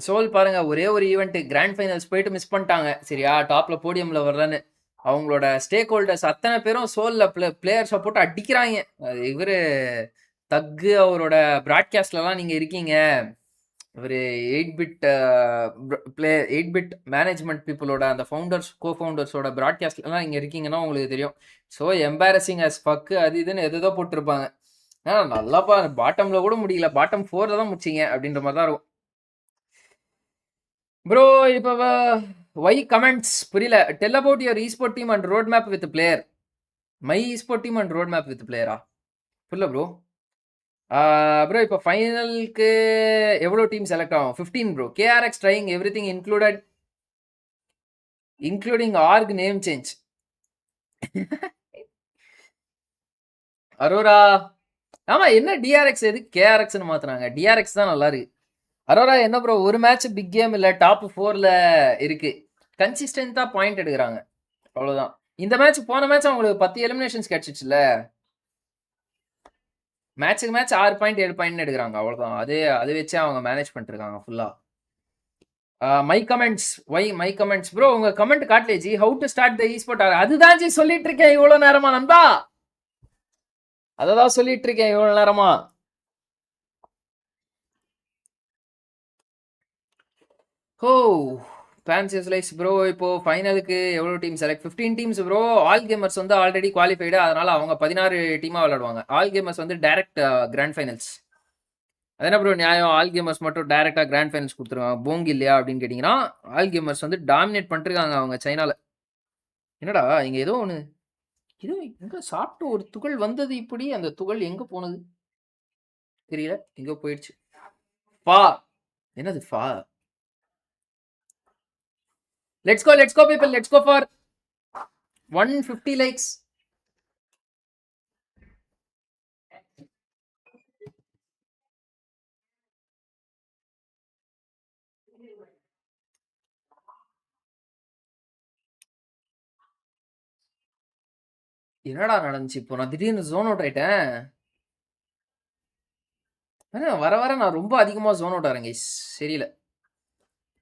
சோல் பாருங்க, ஒரே ஒரு ஈவெண்ட் கிராண்ட் ஃபைனல்ஸ் போயிட்டு மிஸ் பண்ணிட்டாங்க. சரியா, டாப்ல போடியம்ல வரலன்னு அவங்களோட ஸ்டேக் ஹோல்டர்ஸ் அத்தனை பேரும் சோல்ல பிளேயர்ஸை போட்டு அடிக்கிறாங்க. இவரு தக்கு அவரோட ப்ராட்காஸ்ட்லலாம் நீங்க இருக்கீங்க. இவர் 8 பிட் மேனேஜ்மெண்ட் பீப்புளோட அந்த ஃபவுண்டர்ஸ் கோஃபவுண்டர்ஸோட ப்ராட்காஸ்ட்லாம் இங்கே இருக்கீங்கன்னா உங்களுக்கு தெரியும். ஸோ எம்பாரசிங் அஸ் ஃபக்கு அது இதுன்னு எதோ போட்டிருப்பாங்க. நல்லாப்பா பாட்டம்ல கூட முடியல, பாட்டம் 4ல தான் முடிச்சிங்க அப்படின்ற மாதிரி தான் இருக்கும் ப்ரோ. இப்போ வை கமெண்ட்ஸ் புரியல. Tell about your esport team and road map with player. My esport team and road map with பிளேயரா? புரியல ப்ரோ. ப்ரோ இப்போ ஃபைனலுக்கு எவ்வளோ டீம் செலக்ட் ஆகும்? 15 bro. KRX trying everything including org name change. Aurora ஆமா, என்ன TRX எது கேஆர்எக்ஸ்னு மாத்துறாங்க? டிஆர்எக்ஸ் தான் நல்லா இருக்கு. அரோரா என்ன ப்ரோ, ஒரு மேட்ச் பிக் கேம் இல்ல, டாப் 4ல இருக்கு, கன்சிஸ்டன்டா பாயிண்ட் எடுக்கிறாங்க, அவ்வளவுதான். இந்த மேட்ச் போன மேட்ச் அவங்களுக்கு 10 எலிமினேஷன்ஸ் கிடைச்சிச்சுல, மேட்சுக்கு மேட்ச் 6 பாயிண்ட் 7 பாயிண்ட் எடுக்கிறாங்க, அவ்வளவுதான். அது வச்சு அவங்க மேனேஜ் பண்ணிட்டு இருக்காங்க ஃபுல்லா. My comments my comments bro, உங்க கமெண்ட் காட்டலே ji. How to start the esport? அதுதான் ஜி சொல்லிட்டு இருக்கேன் இவ்வளவு நேரமா நண்பா, அததான் சொல்லிட்டு இருக்கேன் இவ்வளவு நேரமா. ஓ பேன்சியஸ் ப்ரோ, இப்போ ஃபைனலுக்கு எவ்வளோ team select? 15 teams bro. All gamers வந்து ஆல்ரெடி குவாலிஃபைடு, அதனால அவங்க 16 டீமா விளையாடுவாங்க. ஆல் கேமர்ஸ் வந்து டைரக்ட் கிராண்ட் ஃபைனல்ஸ். அது என்ன ப்ரோ நியாயம்? ஆல் கேமர்ஸ் மட்டும் டைரக்டா கிராண்ட் ஃபைனல்ஸ் கொடுத்துருவாங்க, போங் இல்லையா அப்படின்னு கேட்டிங்கன்னா, ஆல் கேமர்ஸ் வந்து டாமினேட் பண்ணிருக்காங்க அவங்க சைனால. என்னடா இங்க ஏதோ ஒன்று, இது எங்க சாப்பிட்டு ஒரு துகள் வந்தது, இப்படி அந்த துகள் எங்க போனது தெரியல, எங்க போயிடுச்சு. ஃபா என்னது ஃபா? Let's go people, let's go for 150 likes. என்னடா நடந்துச்சு இப்போ? நான் திடீர்னு ஜோன் அவுட் ஆயிட்டேன். வர வர நான் ரொம்ப அதிகமா ஜோன் அவுட் ஆறேன் கைஸ், சரியில்லை.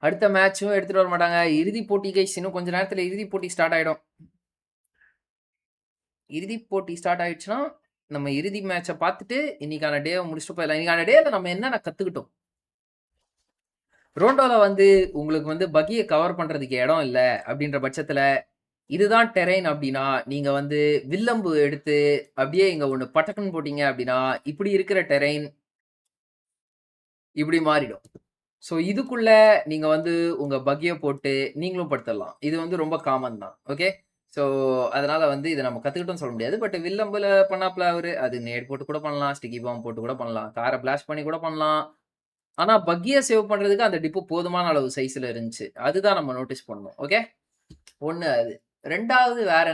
அடுத்த மேட்சும் எடுத்துட்டு வர மாட்டாங்க. இறுதி போட்டி கைஸ், இன்னும் கொஞ்ச நேரத்தில் இறுதி போட்டி ஸ்டார்ட் ஆயிடும். இறுதி போட்டி ஸ்டார்ட் ஆயிடுச்சுன்னா நம்ம இறுதி மேட்சை பார்த்துட்டு இன்னைக்கான டேவை முடிச்சுட்டு போயிடலாம். இன்னைக்கான டேல நம்ம என்னென்ன கத்துக்கிட்டோம்? ரோண்டோல வந்து உங்களுக்கு வந்து பக்கியை கவர் பண்றதுக்கு இடம் இல்லை அப்படின்ற பட்சத்துல, இதுதான் டெரைன் அப்படின்னா, நீங்க வந்து வில்லம்பு எடுத்து அப்படியே இங்க ஒண்ணு பட்டக்குன்னு போட்டீங்க அப்படின்னா, இப்படி இருக்கிற டெரைன் இப்படி மாறிடும். ஸோ இதுக்குள்ள நீங்க வந்து உங்க பக்கியை போட்டு நீங்களும் படுத்தலாம். இது வந்து ரொம்ப காமன் தான். ஓகே, ஸோ அதனால வந்து இதை நம்ம கத்துக்கிட்டோம்னு சொல்ல முடியாது. பட் வில்லம்புல பண்ணாப்ல அவரு அது நேட் போட்டு கூட பண்ணலாம், ஸ்டிக்கி பாம் போட்டு கூட பண்ணலாம், காரை பிளாஷ் பண்ணி கூட பண்ணலாம். ஆனா பக்கியை சேவ் பண்றதுக்கு அந்த டிப்பு போதுமான அளவு சைஸ்ல இருந்துச்சு, அதுதான் நம்ம நோட்டீஸ் பண்ணணும். ஓகே, ஒண்ணு அது. ரெண்டாவது வேற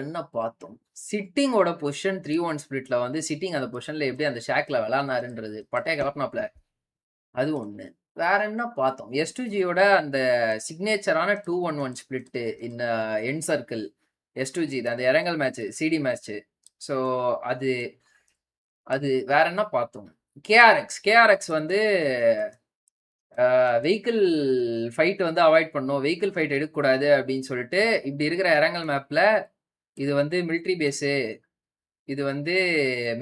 என்ன பார்த்தோம்? சிட்டிங்கோட பொசிஷன் 3-1 ஸ்பிளிட்ல வந்து சிட்டிங் அந்த பொசிஷன்ல எப்படி அந்த ஷாக்ல விளாட்னாருன்றது பட்டைய கலப்பினாப்ல, அது ஒண்ணு. வேற என்ன பார்த்தோம்? S2Gயோட அந்த சிக்னேச்சரான 2-1-1 ஸ்பிளிட் இந்த எண்ட் சர்க்கிள் S2G, அந்த இறங்கல் மேட்ச், சிடி மேட்ச். ஸோ அது வேற என்ன பார்த்தோம்? கேஆர்எக்ஸ் வந்து வெஹிக்கிள் ஃபைட் வந்து அவாய்ட் பண்ணும், வெஹிக்கிள் ஃபைட் எடுக்கக்கூடாது அப்படின்னு சொல்லிட்டு, இப்படி இருக்கிற இறங்கல் மேப்ல இது வந்து மிலிட்ரி பேஸு, இது வந்து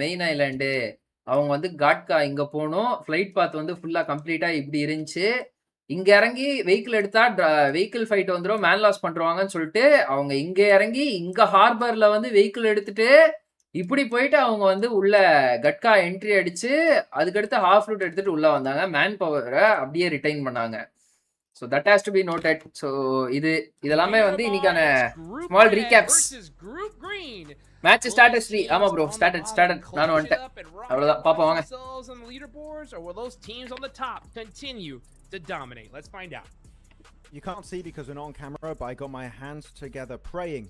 மெயின் ஐலாண்டு, அவங்க வந்து காட்கா இங்க போகணும், ஃப்ளைட் பாத் வந்து ஃபுல்லா கம்ப்ளீட்டா இப்படி இருந்துச்சு, இங்க இறங்கி வெஹிக்கிள் எடுத்தா வெஹிக்கிள் ஃபைட் வந்துடும், மேன் லாஸ் பண்றவாங்கன்னு சொல்லிட்டு அவங்க இங்க இறங்கி இங்க ஹார்பர்ல வந்து வெஹிக்கிள் எடுத்துட்டு இப்படி போயிட்டு அவங்க வந்து உள்ள கட்கா என்ட்ரி அடிச்சு அதுக்கடுத்து ஹாஃப் ரூட் எடுத்துட்டு உள்ள வந்தாங்க, மேன் பவரை அப்படியே ரிட்டைன் பண்ணாங்க. So that has to be noted. So இதெல்லாமே வந்து இன்னைக்கான ஸ்மால் ரீகேப்ஸ். Match started 3. ஆமா ப்ரோ, ஸ்டார்டட். நானும் வந்துட்டேன், அவ்வளவுதான். பாப்போம் வாங்க. You can't see because we're not on camera, but I got my hands together praying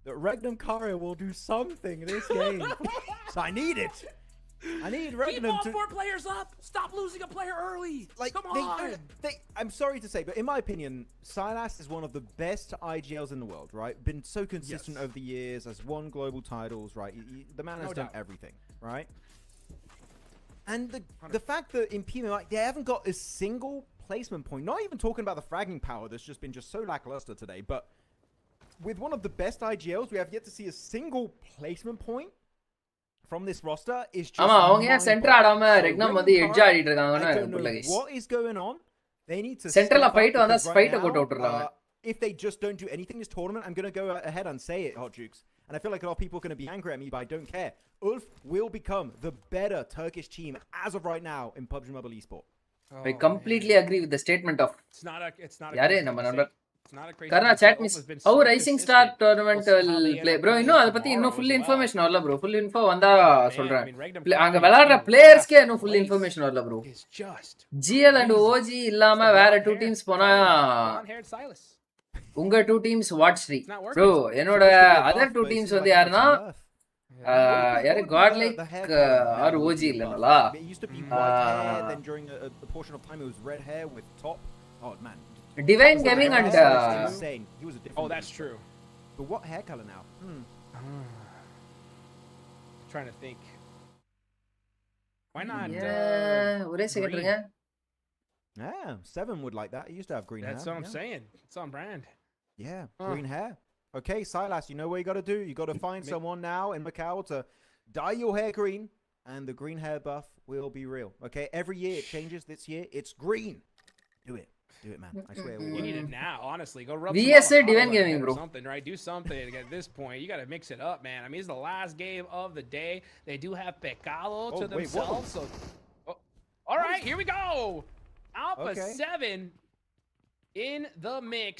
that Regnum Karia will do something this game. So I need it. I need Regnum to... Keep all 4 players up! Stop losing a player early! Like, come on! I'm sorry to say, but in my opinion, Sylas is one of the best IGLs in the world, right? Been so consistent over the years, has won global titles, right? The man has done everything, right? And the fact that in PMMI, they haven't got a single placement point, not even talking about the fragging power that's just been so lackluster today, but with one of the best IGLs, we have yet to see a single placement point from this roster is just அவங்க ஏன் centre ஆடாம ரெக்னம் வந்து edge ஆடிட்டு இருக்காங்கன்னு புரியல guys. What is going on? They need to சென்டர்ல fight வந்தா ஃபைட்ட போட்டு விட்டுறாங்க. If they just don't do anything this tournament, I'm going to go ahead and say it, Hot Jukes. And I feel like a lot of people are going to be angry at me, but I don't care. Ulf will become the better Turkish team as of right now in PUBG Mobile Esport. I completely agree with the statement of It's not a யாரே crazy நம்ம thing to நண்பர் say. It's not a crazy Karna thing to say. chat Ulf miss has been how so rising star consistent. tournament We'll see how will they end play up bro playing இன்னும் அத பத்தி tomorrow இன்னும் as full well. information வரல bro full info வந்தா Man, I சொல்றேன் mean, Regnum அங்க Kari விளையாடுற in பிளேயர்ஸ்க்கே last இன்னும் full place information வரல bro is just GL and crazy. OG இல்லாம It's the வேற blonde two hair. teams போனா Blonde-haired Silas. உங்க two teams watch free It's not working. bro என்னோட Supposed to be a other buff, two but it teams seems வந்து like it has யாருன்னா some nerf. யாரு What would be godlike the hair color now or would OG be a buff? இல்லனலா It used to be white hair, then during a portion of time it was red hair with top. Oh man. Divine His Gaming hair and was insane. He was a different Oh, that's beast. true. But what hair color now? Trying to think. Why not? ஒரே second green. இருங்க Yeah, 7 would like that. He used to have green That's hair. what I'm yeah. saying. It's on brand. Yeah, green hair. Okay, Silas, you know what you got to do? You got to find someone now in Macau to dye your hair green, and the green hair buff will be real. Okay, every year it changes. This year it's green. Do it, man. I swear. It will You work. need it now, honestly. Go rub VSA some avocado Divine on it Gaming, or bro. something, right? Do something at this point. You got to mix it up, man. I mean, it's the last game of the day. They do have Pecado to wait, what? themselves, so. Oh. All right, here we go. Alpha Okay. 7 in the mix.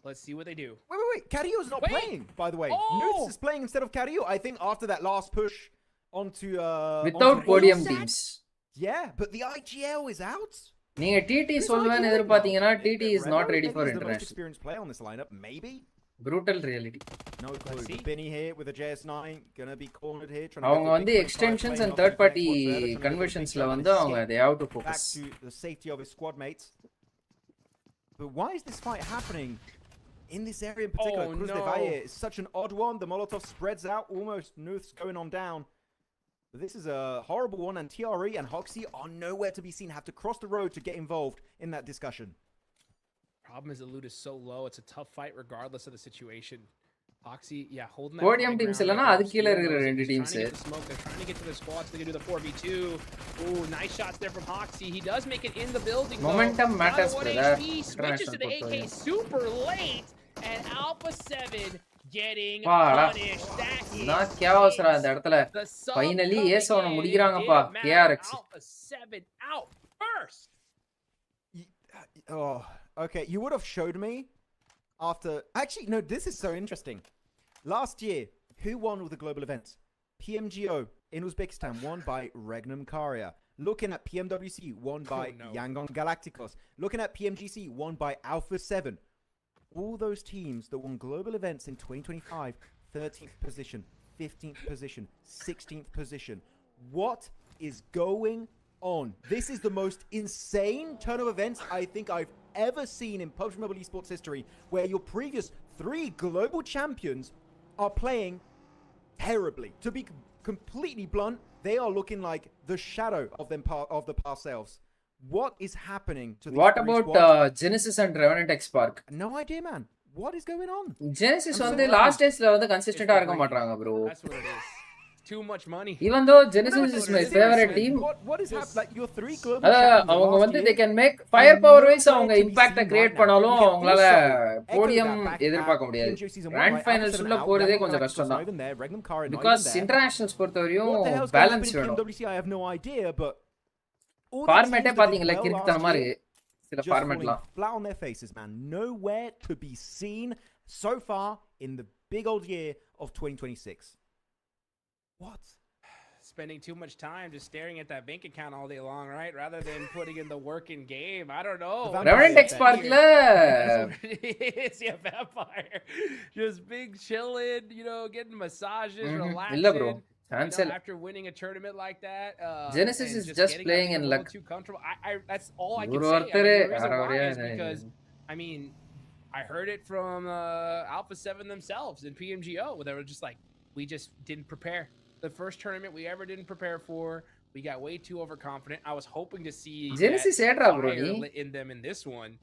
Let's see what they do. Wait. Carrio's not Wait. playing, by the way. Oh! Nuts is playing instead of Carrio. I think after that last push onto without onto podium Ulfsat. teams Yeah, but the IGL is out. நீங்க TT Who's சொல்வேன்னு IGL எதிர்பார்த்தீங்கன்னா now? TT is not ready Maybe for he's the most international experienced player on this lineup, maybe. brutal reality No clue. see. Benny here with a JS9 gonna be cornered here. Trying அவங்க to வந்து get the big extensions 25 and playing third off the party backboard further, trying to get the conversions big ல jump வந்து and அவங்க escape they have to back focus to the safety of his squad mates. But why is this fight happening in this area in particular? Oh, Cruz no. de Valle is such an odd one. The Molotov spreads out, almost Nuth's going on down. But this is a horrible one, and TRE and Hoxie are nowhere to be seen. Have to cross the road to get involved in that discussion. Problem is the loot is so low. It's a tough fight regardless of the situation. Oxy, yeah, holding that Podium high teams ground இல்லனா right அது there. கீழ இருக்கிற Spear ரெண்டு knows it. teams He's trying to get the smoke. They're trying to get to the squad so they can do the 4v2. Ooh, nice shots there from Hoxie. He does make it in the building, though. Momentum Down to matters, 1 brother. HP, switches to the AK International super late, and Alpha 7 getting வாடா punished. That is நான் கேவஸ்ரா இந்த இடத்துல the sub Finally, coming yes, அவன in. முடிக்கிறாங்கப்பா, It didn't KRX. matter. Alpha 7 out first. Oh, okay. You would have showed me after. Actually, no. This is so interesting. Last year, who won with the global events? PMGO in Uzbekistan won by Regnum Karya. Looking at PMWC won by no. Yangon Galacticos. Looking at PMGC won by Alpha 7. All those teams that won global events in 2025, 13th position, 15th position, 16th position. What is going on? This is the most insane turn of events I think I've ever seen in PUBG Mobile Esports history, where your previous 3 global champions are playing terribly. To be completely blunt, they are looking like the shadow of them of the past selves. What is happening to these what three about squads? Genesis and Revenant X Spark No idea, man. What is going on? Genesis I'm வந்து so last ஸ்டேஜ்ல வந்து It's கன்சிஸ்டன்ட்டா the இருக்க greed. மாட்டாங்க bro That's what it is. Too much money. even though Genesis is my Seriously, favorite team What is happening? Like your 3 global அதான் champions அவங்க last வந்து year, they can make fire power wise அவங்க nowhere to be இம்பாக்ட seen create right now. பண்ணாலும் You can அவங்களால also echo podium that back எதிர்பார்க்க at முடியாது PMGO season 1, grand right? Finals Alpha உள்ள 7 out, போறதே Yangon கொஞ்சம் Galacticos கஷ்டம் not தான் even there, Regnum Kara not because even there. Internationals பொறுத்தவரையும் What the hell's going to happen balance in வேணும் PMWC? I have no idea, but all the ஃபார்மேட்டே teams that did பாத்தீங்களா well கிறுக்குத்தனமா last year, இருக்கு சில just falling ஃபார்மேட்லாம் flat on their faces, man. Nowhere to be seen so far in the big old year of 2026. What? Spending too much time just staring at that bank account all day long, right? Rather than putting in the work in game. I don't know. The vampire Revenant X effect. Sparkல That's what it is. Yeah, vampire. Just big chilling, you know, getting massages, relaxing. இல்ல bro You chance know, இல்ல after winning a tournament like that, Genesis and is just getting playing out in there, luck. feeling too comfortable. That's all I can ஒரு say. I mean, ஒருத்தர் the reason வர why வரையா is because, I mean, I heard it from Alpha 7 themselves in PMGO, where they were just like, we just didn't prepare. The first tournament we ever didn't prepare for, we got way too overconfident. I was hoping to see Genesis that ஏட்ரா bro fire நீ lit in them in this one.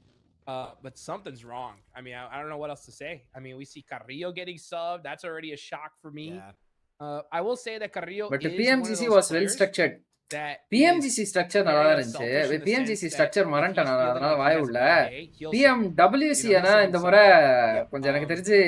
But something's wrong. I mean, I don't know what else to say. I mean, we see Carrillo getting subbed. That's already a shock for me. Yeah. I will say that Carrillo but is PMGC one of those was well players. structured that PMGC is structure நல்லா very இருந்துச்சு. selfish in the PMGC sense that structure if he's மறந்துட்டேன் நான், feeling அதனால like he வாய has a உள்ள. bad day, he'll say, PMWC you know, ஆனா he'll say இந்த himself. முறை Yep. கொஞ்சம் எனக்கு தெரிஞ்சு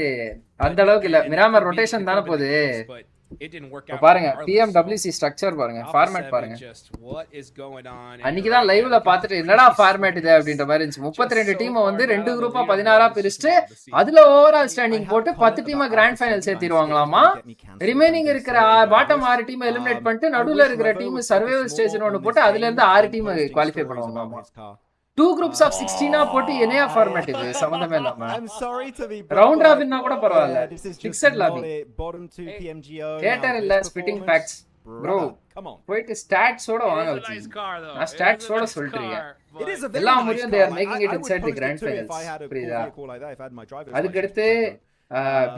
அந்த அளவுக்கு இல்ல. And Miramar it could be- rotation it தானே could have been போகுது. the case, but it didn't work இப்ப out பாருங்க regardless. PMWC ஸ்ட்ரக்சர் பாருங்க, Alpha ஃபார்மேட் 7 பாருங்க. just what is going on? And அன்னைக்கு you're தான் right, லைவ்ல man, look at பார்த்துட்டு the என்னடா previous ஃபார்மேட் இது race. அப்படின்ற மாதிரி இருந்துச்சு. 32 Just so டீமை வந்து far 2 down on குரூப்பா the 16 leaderboard, பிரிச்சுட்டு it's just wild to see. அதுல ஓவரால் I ஸ்டாண்டிங் have போட்டு a 10 comment டீமை about கிராண்ட் Alpha ஃபைனல் 7. சேர்த்திருவாங்களாமா. My skills get me cancelled. Remaining I'm இருக்கிற gonna say it bottom like 6 team eliminate பண்ணிட்டு I நடுவுல wish இருக்கிற Revo team would survival focus ஸ்டேஜ்னு more ஒன்னு on போட்டு this அதுல game இருந்து 6 and team posting qualify stories பண்ணுவாங்களாமா. about his car. 2 groups of 16 போட்டு என்னையா ஃபார்மேட் இது சம்பந்தமே இல்லாம. I'm sorry to be round but ராபின்னா கூட பரவாயில்ல. yeah, this is just fixed not lobby. it. Bottom 2 PMGO. Theatre Now இல்ல this spitting performance, facts. Bro brother, come on. போயிட்டு ஸ்டாட்ஸோட It வாங்க is a வச்சு. nice car, though. நான் It is a ஸ்டாட்ஸோட nice சொல்லிட்டு car, இருக்கேன். but- It is a very எல்லா nice முறையும் car. they are Like, making it I would inside the post grand it too if I finals. had a cool புரியுதா? vehicle like that, if I had my driver's அதுக்கடுத்து license.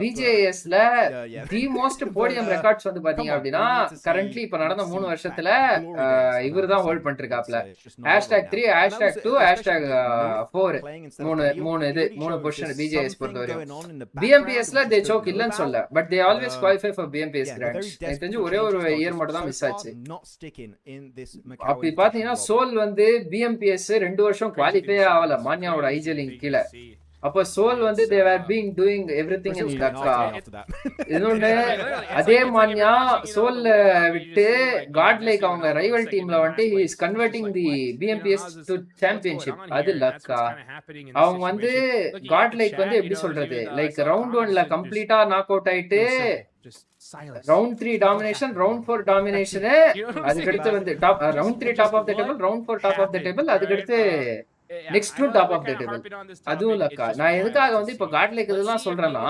BJSல yeah. The most podium records வந்து பாத்தீங்க come on, அப்படின்னா we need to see- currently இப்ப நடந்த see 3 back வருஷத்துல glory days on இவர் Alpha தான் 7. Hold பண்ணிருக்காப்ல. It's just not right #3 now. And that was #2 especially with #4 North playing instead of மூணு Daniel. மூணு It இது really 3 shows position there's BJS something பொறுத்தவரையும். going on in the BMPSல background they we just choke don't know இல்லன்னு சொல்ல, about. But they always qualify for BMPS Yeah, they're very grants. எனக்கு desperate தெரிஞ்சு for ஒரே ஒரு changes, though, year just மட்டும் தான் so miss far ஆச்சு. not sticking in this Macau அப்படி invitation பாத்தீங்கன்னா lobby. சோல் வந்து BMPS 2 வருஷம் குவாலிஃபை ஆகல மான்யாவோட ஐஜலிங் கீழ. அப்போ சோல் வந்து they were being doing everything in Brazil's that going car. after that. இன்னொன்னு அதே மான்யா சோல்ல விட்டு காட் லைக் அவங்க ரைவல் டீம்ல வந்துட்டு he is converting the BMPS to championship. அது லக்கா. அவங்க வந்து காட் லைக் வந்து எப்படி சொல்றது, லைக் ரவுண்ட் 1ல கம்ப்ளீட்டா நாக் அவுட் ஆயிட்டு ரவுண்ட் 3 டாமினேஷன், ரவுண்ட் 4 டாமினேஷன், அதுக்கடுத்து வந்து round 3 top of the table, round 4 top of the table, அதுக்கடுத்து next to top of the table. அதுவும் லக்கா. நான் எதுக்காக வந்து இப்ப காட் லைக் இதெல்லாம் சொல்றேன்னா,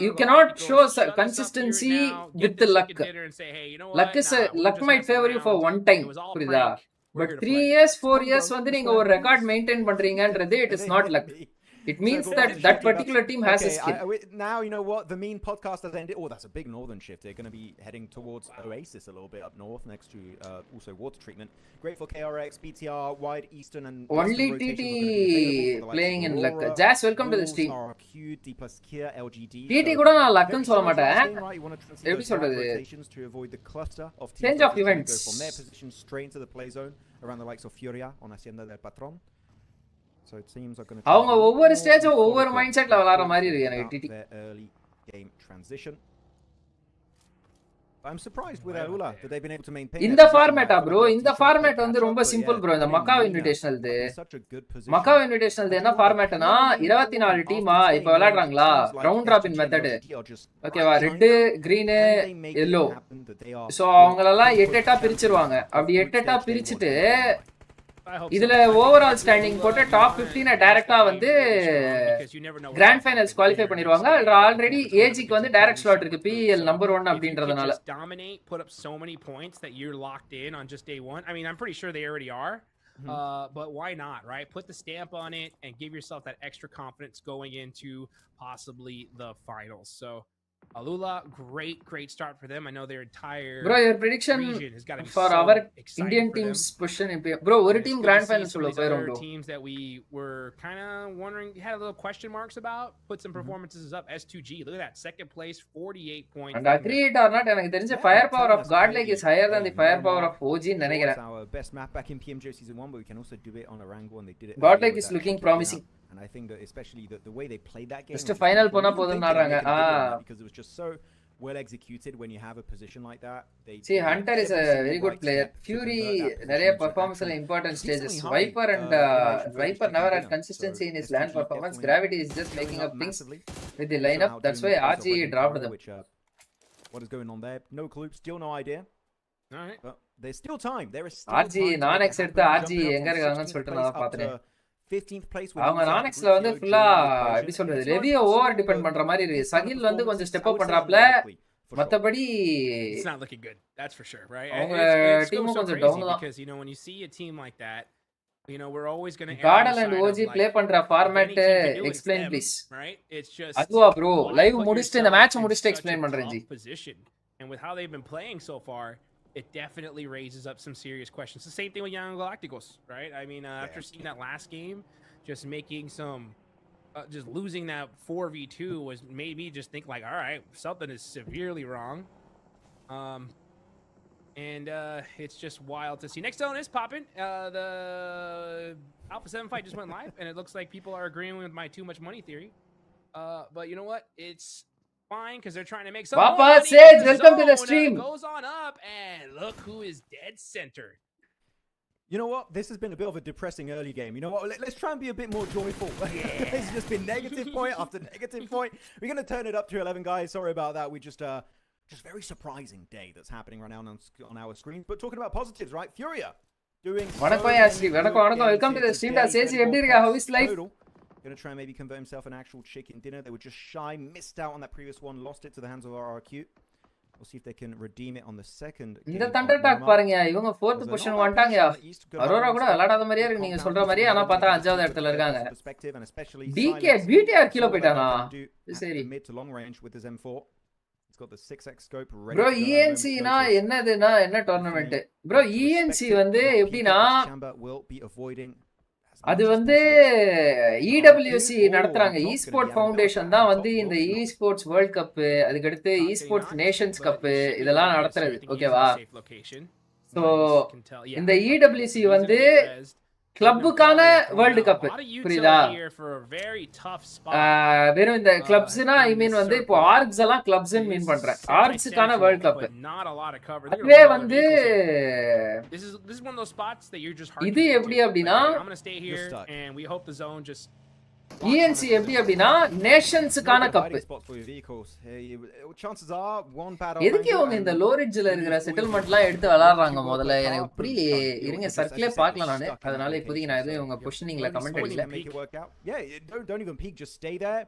you cannot show consistency with the luck. Luck might favor you for one time, புரியுதா? But 3 years 4 years வந்து நீங்க ஒரு ரெக்கார்ட் மெயின்டைன் பண்றீங்கன்றது it is not luck. It means that particular team has a skill. Now you know what the mean podcast has ended. Oh, that's a big northern shift. They're going to be heading towards Oasis a little bit up north, next to also water treatment. Great for KRX, BTR, Wide Eastern, and only TT playing in luck. Jazz, welcome to the stream. D plus Kia, LGD. TT கூட நான் luckன்னு சொல்ல மாட்டேன். எப்படி சொல்றது? To avoid the cluster of teams change of events. Go from their position straight into the play zone around the likes of Furia on Hacienda del Patron. So it seems like going to அவங்க ஒவ்வொரு ஸ்டேஜும் ஒவ்வொரு mind செட்ல விளையாடுற மாதிரி இருக்கு எனக்கு DD. Early game transition. I'm surprised with Aula that they've been able to maintain. இந்த ஃபார்மேட்டா bro, இந்த ஃபார்மேட் வந்து ரொம்ப சிம்பிள் ப்ரோ. இந்த மக்காவ் இன்விடேஷனல்து, மக்காவ் இன்விடேஷனல் என்ன ஃபார்மேட்னா 24 டீமா இப்ப விளையாடுறாங்களா, ரவுண்ட் ராபின் மெத்தட். ஓகேவா, ரெட் கிரீன் yellow. சோ அவங்களெல்லாம் 8 பிரிச்சிருவாங்க. அப்படி 8 பிரிச்சிட்டு இதுல ஓவரால் ஸ்டாண்டிங் போட்டு டாப் 15 டைரக்டா வந்து கிராண்ட் ஃபைனல்ஸ் குவாலிஃபை பண்ணிடுவாங்க. ஆல்ரெடி ஏஜிக்கு வந்து டைரக்ட் ஸ்லாட் இருக்கு PL நம்பர் 1 அப்படின்றதுனால. Dominate, put up so many points that you're locked in on just day one. I mean, I'm pretty sure they already are. But why not, right? Put the stamp on it and give yourself that extra confidence going into possibly the finals. So Alula, great start for them. I know their entire bro, your prediction for so our Indian for team's them. position in bro, ஒரு It's team good grand to see finals some உள்ள of these போயிரும் other bro. teams that we were kind of wondering, had a little question marks about, put some performances up. S2G, look at that, second place, 48 points. And agree it or not, எனக்கு தெரிஞ்ச firepower of Godlike is higher than the firepower of OG ன்னு நினைக்கிறேன். It's our best map back in PMJ season 1, but we can also do it on Erangel, and they did it. Godlike is looking promising. And I think that especially the way they played that game. Just final போனா போதும் நாறாங்க. Because it was just so well executed when you have a position like that. See, Hunter is a very good player. Fury நிறைய performance ல important stages. Viper and Viper never had consistency in his land performance. Gravity is just making up things with the lineup. That's why RG dropped them. What is going on there? No clue. Still no idea. All right. But there's still time. There is still RG time. non-X எடுத்து RG எங்க இருக்காங்கன்னு சொல்லிட்டு நான் பார்த்தேன். 15th place. அவங்க நானெக்ஸ்ல வந்து ஃபுல்லா எப்படி சொல்றது, ரெவிய ஓவர் டிபெண்ட் பண்ற மாதிரி இருக்கு. சகில் வந்து கொஞ்சம் ஸ்டெப் அப் பண்றாப்ல, மத்தபடி it's not looking good, that's for sure, right? அவங்க It's டீமும் so கொஞ்சம் crazy டவுன் தான். because you know when you see a team like that, you know we're always going to கார்டல் அண்ட் ஓஜி ப்ளே பண்ற format explain please. right? It's just அதுவா bro, live put முடிச்சிட்டு இந்த yourself match in முடிச்சிட்டு such explain a பண்றேன் ji. tough position. And with how they've been playing so far, it definitely raises up some serious questions. The same thing with Young Galacticos, right? I mean, after seeing that last game, just making some just losing that 4v2 was made me just think like, all right, something is severely wrong. And it's just wild to see. Next zone is popping. The Alpha 7 fight just went live, and it looks like people are agreeing with my too much money theory. But you know what? It's fine because they're trying to make some Papa more money. Sage, The welcome to the zone, stream. Goes on up, and look who is dead center. You know what? This has been a bit of a depressing early game. You know what? Let's try and be a bit more joyful. It's just been negative point after negative point. We're going to turn it up to 11, guys. Sorry about that. We just very surprising day that's happening right now on our screens. But talking about positives, right? Furia doing வணக்கம் யாஸ்ரீ வணக்கம் welcome to the stream da சேஜி எப்படி இருக்க how is life going to try and maybe convert himself an actual chicken dinner. They were just shy, missed out on that previous one, lost it to the hands of RRQ. We'll see if they can redeem it on the second. இந்த Thunder talk பாருங்க இவங்க 4th position வந்துட்டாங்க அரோரா கூட விளையாடாத மாதிரியே இருக்கு நீங்க சொல்ற மாதிரி ஆனா பார்த்தா 5வது இடத்துல இருக்காங்க டிகே பிடிஆர் கீழ போய்ட்டானா சரி mid to long range with his M4. He's got the 6x scope ready. bro ENC னா என்னதுனா என்ன டோர்னமென்ட் bro ENC வந்து எப்படினா will be avoiding அது வந்து EWC நடத்துறாங்க eSport Foundation தான் வந்து இந்த eSports World Cup அதுக்கு அடுத்து eSports Nations Cup இதெல்லாம் நடத்துறது ஓகேவா சோ இந்த EWC வந்து கிளப்புக்கான வேர்ல்ட் கப் புரியுதா வெறும் இந்த கிளப்ஸ்னா ஐ மீன் வந்து இப்போ ஆர்க்ஸ் எல்லாம் கிளப்ஸ் மீன் பண்றேன் ஆர்க்ஸ்க்கான வேர்ல்ட் கப் அதுவே வந்து இது எப்படி அப்படின்னா ENC எப்படி அப்படின்னா நேஷன்ஸ்க்கான கப் எதுக்கு அவங்க இந்த லோரிட்ஜ்ல இருக்கிற செட்டில்மெண்ட்லாம் எடுத்து விளையாடுறாங்க முதல்ல எனக்கு புரியல இருங்க சர்க்கிளே பார்க்கலாம் நானு அதனால இப்போதைக்கு நான் எதுவும் உங்க பொசிஷனிங்ல கமெண்ட் அடிக்கல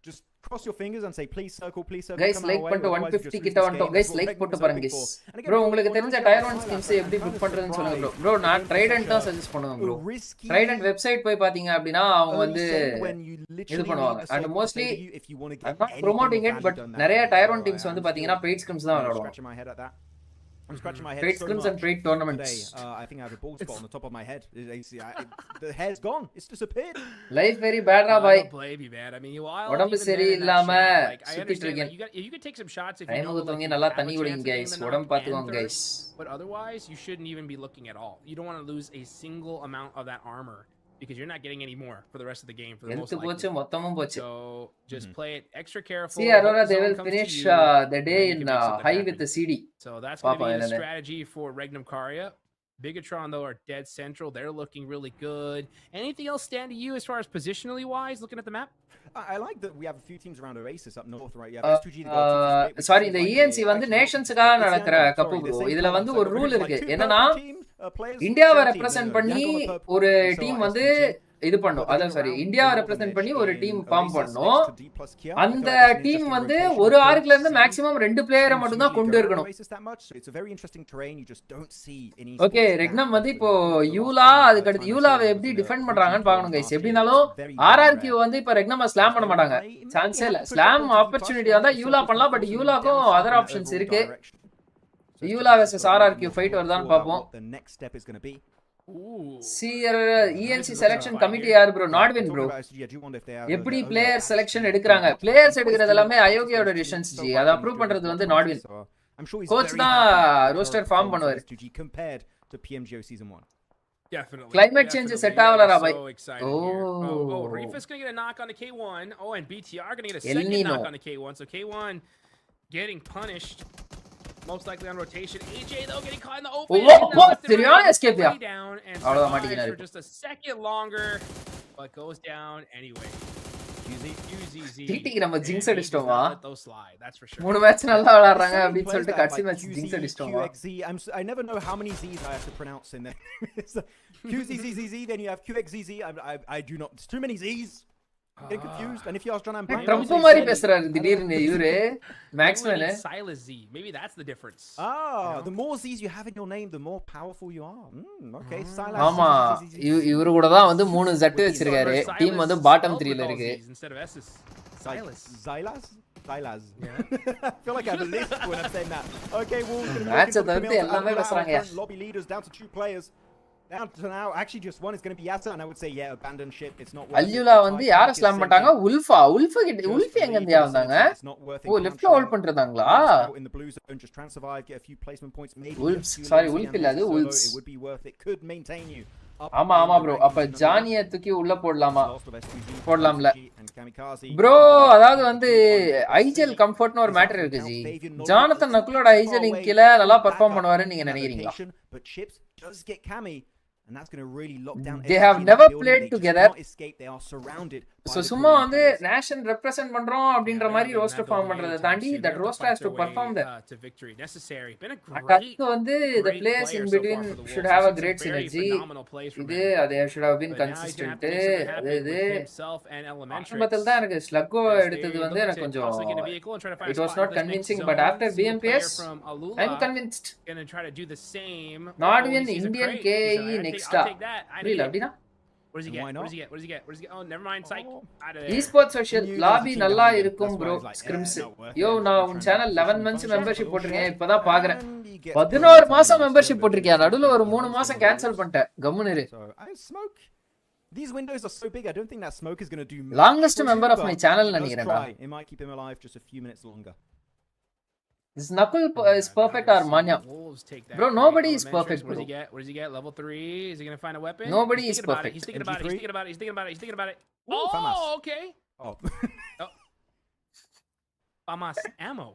Just cross your fingers and say please circle guys like பண்ணிட்டு 150 கிட்ட வந்துட்டோம் guys like போட்டு பாருங்க guys bro உங்களுக்கு தெரிஞ்ச டயர் 1 ஸ்கின்ஸ் எப்படி புக் பண்றதுன்னு சொல்லுங்க bro நான் ட்ரைடன்ட் தான் சஜஸ்ட் பண்ணுவேன் bro ட்ரைடன்ட் வெப்சைட் போய் பாத்தீங்க அப்படினா அவங்க வந்து இது பண்ணுவாங்க and mostly promoting it but நிறைய டயர் 1 டீம்ஸ் வந்து பாத்தீங்கன்னா பெய்ட் ஸ்கின்ஸ் தான் விளையாடுவாங்க I'm scratching my head. Trade skills and trade tournaments. I think I have a bald spot on the top of my head. The hair's gone. It's disappeared. Life very bad, Rabai. Baby bad. I mean, you all உடம்பு சரியில்லாம சுத்திட்டு இருக்கேன். You can take some shots if you know. நல்லா தண்ணி குடிங்க guys. உடம்பு பாத்துக்கோங்க guys. But otherwise, you shouldn't even be looking at all. You don't want to lose a single amount of that armor. Because you're not getting any more for the rest of the game for the most likely. So just play it extra careful. See, Aurora, they will finish the day in high with the CD. So that's going to be the strategy for Regnum Karya. Bigatron, though, are dead central. They're looking really good. Anything else stand to you as far as positionally wise, looking at the map? I like that we have a few teams around Oasis up north, right? Sorry, the ENC வந்து நேஷன்ஸ்க்காக நடக்கிற cup bro இதுல வந்து ஒரு rule இருக்கு என்னன்னா இந்தியாவை represent பண்ணி ஒரு டீம் வந்து இது பண்ணும் அதான் சாரி இந்தியாவை ரெப்ரசன்ட் பண்ணி ஒரு டீம் ஃபார்ம் பண்ணும் அந்த டீம் வந்து ஒரு ஆர்க்ல இருந்து மேக்ஸிமம் 2 பிளேயரை மட்டும் தான் கொண்டு இருக்கணும் ஓகே ரெக்னம் வந்து இப்போ யூலா அதுக்கு அடுத்து யூலாவை எப்படி டிஃபெண்ட் பண்றாங்கன்னு பார்க்கணும் கைஸ் எப்படினாலும் ஆர்ஆர்கியூ வந்து இப்போ ரெக்னம ஸ்லாம் பண்ண மாட்டாங்க சான்ஸே இல்ல ஸ்லாம் ஆப்பர்ச்சுனிட்டி வந்தா யூலா பண்ணலாம் பட் யூலாக்கும் அதர் ஆப்ஷன்ஸ் இருக்கு யூலா வெர்சஸ் ஆர்ஆர்கியூ ஃபைட் வருதான்னு பாப்போம் ENC selection committee யார் bro நாட்வின் bro எப்படி பிளேயர் செலக்ஷன் எடுக்கறாங்க பிளேயர்ஸ் எடுக்கிறது எல்லாமே அயோகியோட டிசிஷன்ஸ் ஜி அத அப்ரூவ் பண்றது வந்து நாட்வின் கோச் தான் ரோஸ்டர் ஃபார்ம் பண்ணுவாரு compared to PMGO season 1 Definitely. Climate change set ஆவல ராபாய் Oh, Reefa's going to get a knock on the K1. Oh, and BTR going to get a second knock on the K1. So K1 getting punished. Most likely on rotation. AJ though getting caught in the open. Oh, சரியான escape யா அவ்வளவுதான் மாட்டிக்கினாரு just a second longer but goes down anyway. டிடிக்கு நம்ம ஜிங்ஸ் அடிச்சிட்டோமா that's for sure. மூணு match நல்லா விளையாடுறாங்க அப்படி சொல்லிட்டு கடைசி match ஜிங்ஸ் அடிச்சிட்டோமா I never know how many Z's I have to pronounce in there. QZZZ then you have QXZZ. I do not. There's too many Z's. Get confused. And if you ask John, I'm Trump மாதிரி பேசுறாரு திடீர்னு இவரு மேக்ஸ்மேன் Silas Z. Maybe that's the difference. The more Z's you have in your name, the more powerful you are. Okay, Silas. ஆமா இவரு கூட தான் வந்து 3 Z வச்சிருக்காரு டீம் வந்து பாட்டம் 3 ல இருக்கு instead of S's. Silas. Silas. Yeah. I feel like I have a list when I'm saying that. Okay, Wolves going to match தவிர்த்து எல்லாமே பேசுறாங்க lobby leaders down to 2 players. Down to now, actually just one is going to be Yata, and I would say, yeah, abandon ship. It's not worth it. அல்யூலா The வந்து Titanic யார is slam பண்ணிட்டாங்க? sinking. உல்ஃபா கிட்ட Just Wolf எங்க leave இருந்தியா the வந்தாங்க? vicinity. It's not worth oh it. லெஃப்ட்ல ஹோல்ட் பண்றதாங்களா? Out in the blue zone, just try and survive, get a few placement points, maybe Wolves, get a few sorry, lanes Wolf in இல்ல, and அது solo. Wolves. It would be worth it. Could maintain you. Up ஆமா in ஆமா the bro. rankings. அப்ப Number ஜானிய தூக்கி உள்ள போடலாமா? lost of SPG, போடலாம்ல. and Kamikaze. Bro அதாவது வந்து ஐஜிஎல் கம்ஃபர்ட்னு ஒரு மேட்டர் இருக்கு ஜி. ஜானதன் நக்குலோட ஐஜிஎல் கீழ நல்லா பெர்ஃபார்ம் பண்ணுவாருன்னு நீங்க நினைக்கிறீங்களா? But Chips does get Cammy, and that's going to really lock down. They have never played together. They are surrounded. So சும்மா வந்து நேஷன் ரெப்ரசன்ட் பண்றோம் அப்படின்ற மாதிரி ரோஸ்டர் ஃபார்ம் பண்றத தாண்டி that roster has to perform the அட்டக்கு வந்து the players in between should have a great synergy. இது they should have been consistent. அது ஆரம்பத்தில் தான் எனக்கு ஸ்லக்கோ எடுத்தது வந்து எனக்கு கொஞ்சம் it was not convincing, but after BMPS I'm convinced. Not even Indian KE next up. புரியல அப்படின்னா What does he get? What does he get? What does he get? What does he get? Oh, never mind. Psych. esports social lobby நல்லா இருக்கும் bro. scrims yo நான் உன் channel 11 months membership போட்டுருக்கேன். இப்போதான் பாக்குறேன். 11 மாசம் மெம்பர்ஷிப் போட்டுருக்கேன். நடுவுல ஒரு 3 மாசம் கேன்சல் பண்ணிட்டேன். கம்முனு இரு. These windows are so big. I don't think that smoke is going to do much. Longest member of my channel நினைக்கிறேன்டா. It might keep him alive just a few minutes longer. Is Knuckle is perfect or Manya? Bro, nobody is perfect, bro. What does he get? Level 3. Is he going to find a weapon? Nobody is perfect. He's thinking about it. He's thinking about it. He's thinking about it. He's thinking about it. Ooh, FAMAS. Oh, okay. Oh. FAMAS ammo.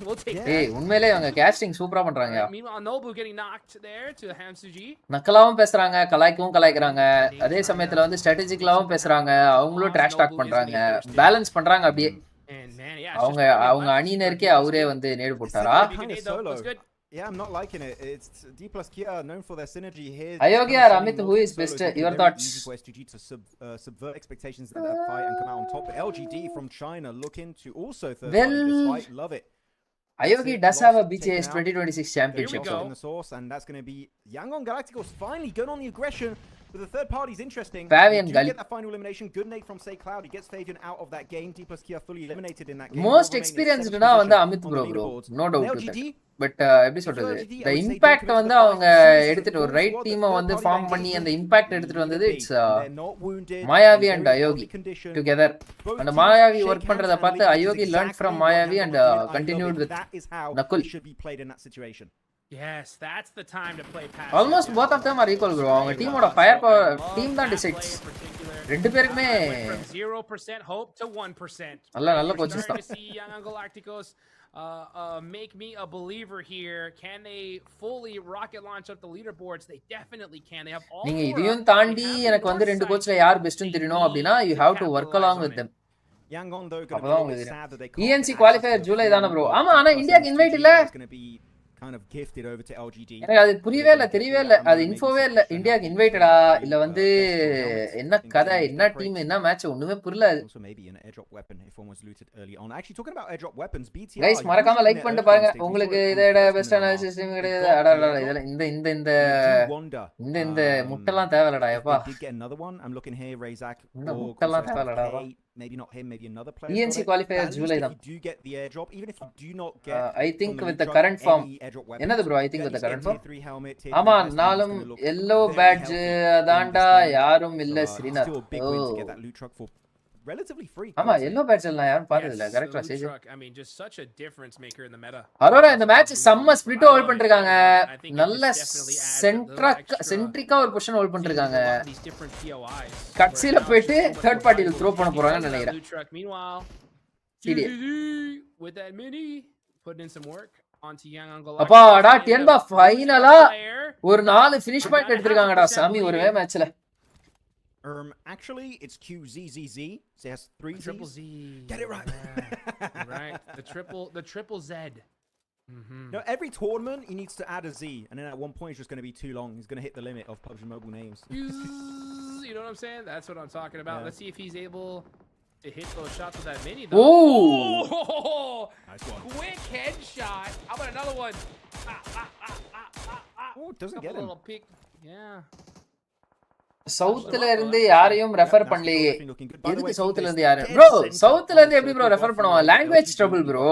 We'll take that. ஏய் உண்மையிலேயே அவங்க casting சூப்பரா பண்றாங்க. Meanwhile, Nobu getting knocked there to Hamsuji. நக்கலாவும் பேசுறாங்க, கலாய்க்கவும் கலாய்க்கறாங்க. அதே சமயத்துல வந்து ஸ்ட்ராட்டஜிக்கலாவும் பேசுறாங்க. அவங்களும் ட்ராஷ் டாக் பண்றாங்க. பேலன்ஸ் பண்றாங்க அப்படியே. அவங்க அணியினருக்கே அவரே வந்து நேடு போட்டாரா? Yeah, I'm not liking it. It's D plus Kia known for their synergy here. Ayogi or Amit, who is best? Your thoughts? Easy for STG to subvert expectations in that fight and come out on top. But LGD from China looking to also third party this fight. Love it. Ayogi does have a BJS 2026 championship. In the source, and that's going to be Yangon Galacticos finally going on the aggression. With the third party is interesting. Fabian you get that final elimination. Good nade from Say Cloud. He gets Fabian out of that game. D plus Kia fully eliminated in that game. Most experienced na வந்து Amit bro. No doubt. But எப்படி சொல்றது? The impact வந்து அவங்க எடுத்துட்டு ஒரு right டீமை வந்து form பண்ணி அந்த இம்பாக்ட் எடுத்துட்டு வந்தது it's Mayavi and Ayogi together. அந்த மாயாவி ஒர்க் பண்றத பார்த்து Ayogi learn from Mayavi and continued with Nakul. Yes, that's the time to play pass. Almost both of them are equal bro. அவங்க டீமோட ஃபயர் பவர் டீம் தான் டிசைட்ஸ். ரெண்டு பேருக்குமே 0% hope to 1%. நல்ல கோச்சஸ் தான். Young Galacticos make me a believer here. Can they fully rocket launch up the leaderboards? They definitely can. They have all. நீங்க இதையும் தாண்டி எனக்கு வந்து ரெண்டு கோச்ல யார் பெஸ்ட்னு தெரியணும் அப்படினா you have to work along with them. Yangon though going to be sad that they can't. ENC qualifier July தான bro. ஆமா ஆனா இந்தியாக்கு இன்வைட் இல்ல. Kind of gifted over to LGD. எனக்கு அது புரியவே இல்ல, தெரியவே இல்ல, அது இன்ஃபோவே இல்ல. இந்தியாக்கு இன்வைட்டடா இல்ல வந்து என்ன கதை, என்ன டீம், என்ன மேட்ச் ஒண்ணுமே புரியல. Also maybe an airdrop weapon if one was looted early on. Actually talking about airdrop weapons, BTR guys மறக்காம லைக் பண்ணிட்டு பாருங்க. உங்களுக்கு இதோட பெஸ்டான சிஸ்டம் கிடையாது. அடடா இதெல்லாம் இந்த முட்டலாம் தேவலடா அப்பா. Did get another one. I'm looking here Razak. முட்டலாம் தேவலடா. Maybe not him, maybe another player. ENC qualifier July தான். If you do get the airdrop, even if you do not get I think with the current form. என்னது bro? I think with the current form. ஆமா நாலும் yellow badge அதான்டா யாரும் இல்ல Srinath. Relatively free. ஆமா yellow badge எல்லாம் யாரும் பார்த்தது இல்ல. கரெக்ட்டா Sage. I mean just such a difference maker in the meta. Arora இந்த மேட்ச் செம்ம ஸ்பிளிட் ஹோல்ட் பண்ணிருக்காங்க. நல்ல சென்ட்ரிக்கா ஒரு பொசிஷன் ஹோல்ட் பண்ணிருக்காங்க. கட்சில போயிட்டு தேர்ட் பார்ட்டில த்ரோ பண்ண போறாங்கன்னு நினைக்கிறேன். With that mini putting in some work onto Young Angola. அப்பாடா டென்பா ஃபைனலா ஒரு 4 ஃபினிஷ் பாயிண்ட் எடுத்துட்டாங்கடா சாமி ஒரே மேட்ச்ல. Actually, it's QZZZ. So it has 3 Z's. Triple Z. Get it right. Right. The triple Z. No, every tournament he needs to add a Z, and then at one point it's just going to be too long. He's going to hit the limit of PUBG Mobile names. You know what I'm saying? That's what I'm talking about. Yeah. Let's see if he's able to hit those shots with that mini though. Oh! Nice one. Quick headshot. How about another one? Oh, doesn't get him. Little peek. Yeah. சவுத்ல இருந்து யாரையும் refer பண்ணலையே. எதுக்கு சவுத்ல இருந்து யாரு? bro சவுத்ல இருந்து எப்படி bro refer பண்ணுவாங்க? Language trouble bro.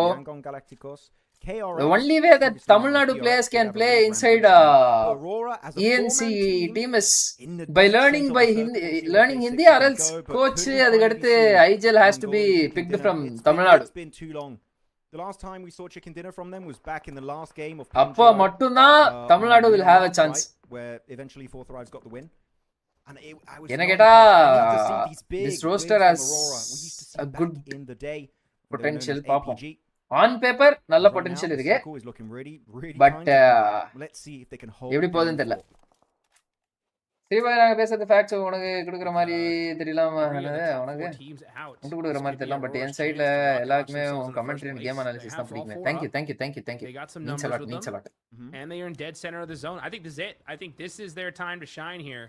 KRS, The only way that obviously Tamil now Nadu PRX players did can have a play really grand inside recently. Aurora as a ENC four-man team is in the by deep learning center by of the Hindi, circle. We'll see what learning phase Hindi, six or they else go, but coach could we finally be adukaduthu seeing IGL has to be Mongolian chicken picked dinner? from It's Tamil been- Nadu. It's been too long. The last time we saw chicken dinner from them was back in the last game of அப்போ PMMI, மட்டும்தான் Tamil Nadu will have a chance. right, where eventually Four Thrives got the win. And I was என்ன not கேட்டா, impressed. I need to see these big this wins roster from has Aurora. We used to see a back good in the day when they were known potential. as பாப்போம். APG. On paper நல்ல Right now, potential the இருக்கு. circle is looking really But kind to them. Let's see if they can hold எப்படி போகுதுன்னு down தெரியல. four. சரி பாய், நாங்க பேசுறது facts உனக்கு கொடுக்குற மாதிரி தெரியலாம Three of the என்னது top உனக்கு four teams out. விட்டு கொடுக்குற This மாதிரி could be தெரியலாம். பட் Aurora's என் சைடில் chance to watch எல்லாருக்குமே themselves in உன் the commentary first game place. Analysis They தான் have all பிடிக்குமே. four thank you up. Thank you thank you thank you. They got some means numbers a lot with means them, a lot. and they are in dead center of the zone. I think this is it. I think this is their time to shine here,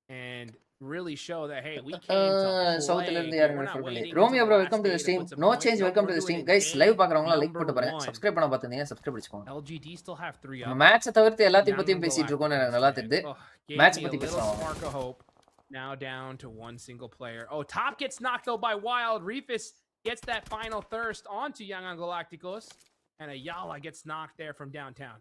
and really show that hey, we came to சவுத்ல play. இருந்து We're யாரும் not refer பண்ணி. waiting Romeo until bro the welcome last to the day to stream. put some no points change up. Welcome to We're the stream. doing guys day live பார்க்குறவங்களாம் like number போட்டு பாருங்க. one. Subscribe பண்ண பார்த்துருந்தீங்க, subscribe பண்ணிக்கோங்க. LGD still have 3 நம்ம up. மேட்சை தவிர்த்து எல்லாத்தையும் Young பத்தியும் and பேசிட்டு இருக்கோம்னு எனக்கு நல்லா தெரியுது. Gave Match me a பத்தி little பேசலாம். spark of hope. Now down to one single player. Oh, top gets knocked though by Wild. Reefus gets that final thirst onto Young and Galacticos, and Ayala gets knocked there from downtown.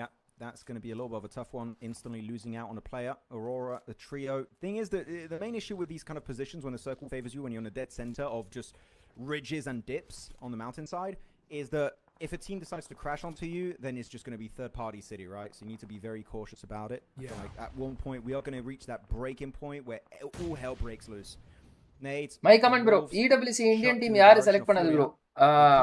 Yeah, that's going to be a little bit of a tough one, instantly losing out on a player. Aurora, the trio. Thing is that the main issue with these kind of positions when the circle favors you, when you're in the dead center of just ridges and dips on the mountainside, is that if a team decides to crash onto you, then it's just going to be third-party city, right? So you need to be very cautious about it. I feel like at one point, we are going to reach that breaking point where all hell breaks loose. Nades, my comment bro, EWC Indian team யாரு select பண்ணது bro?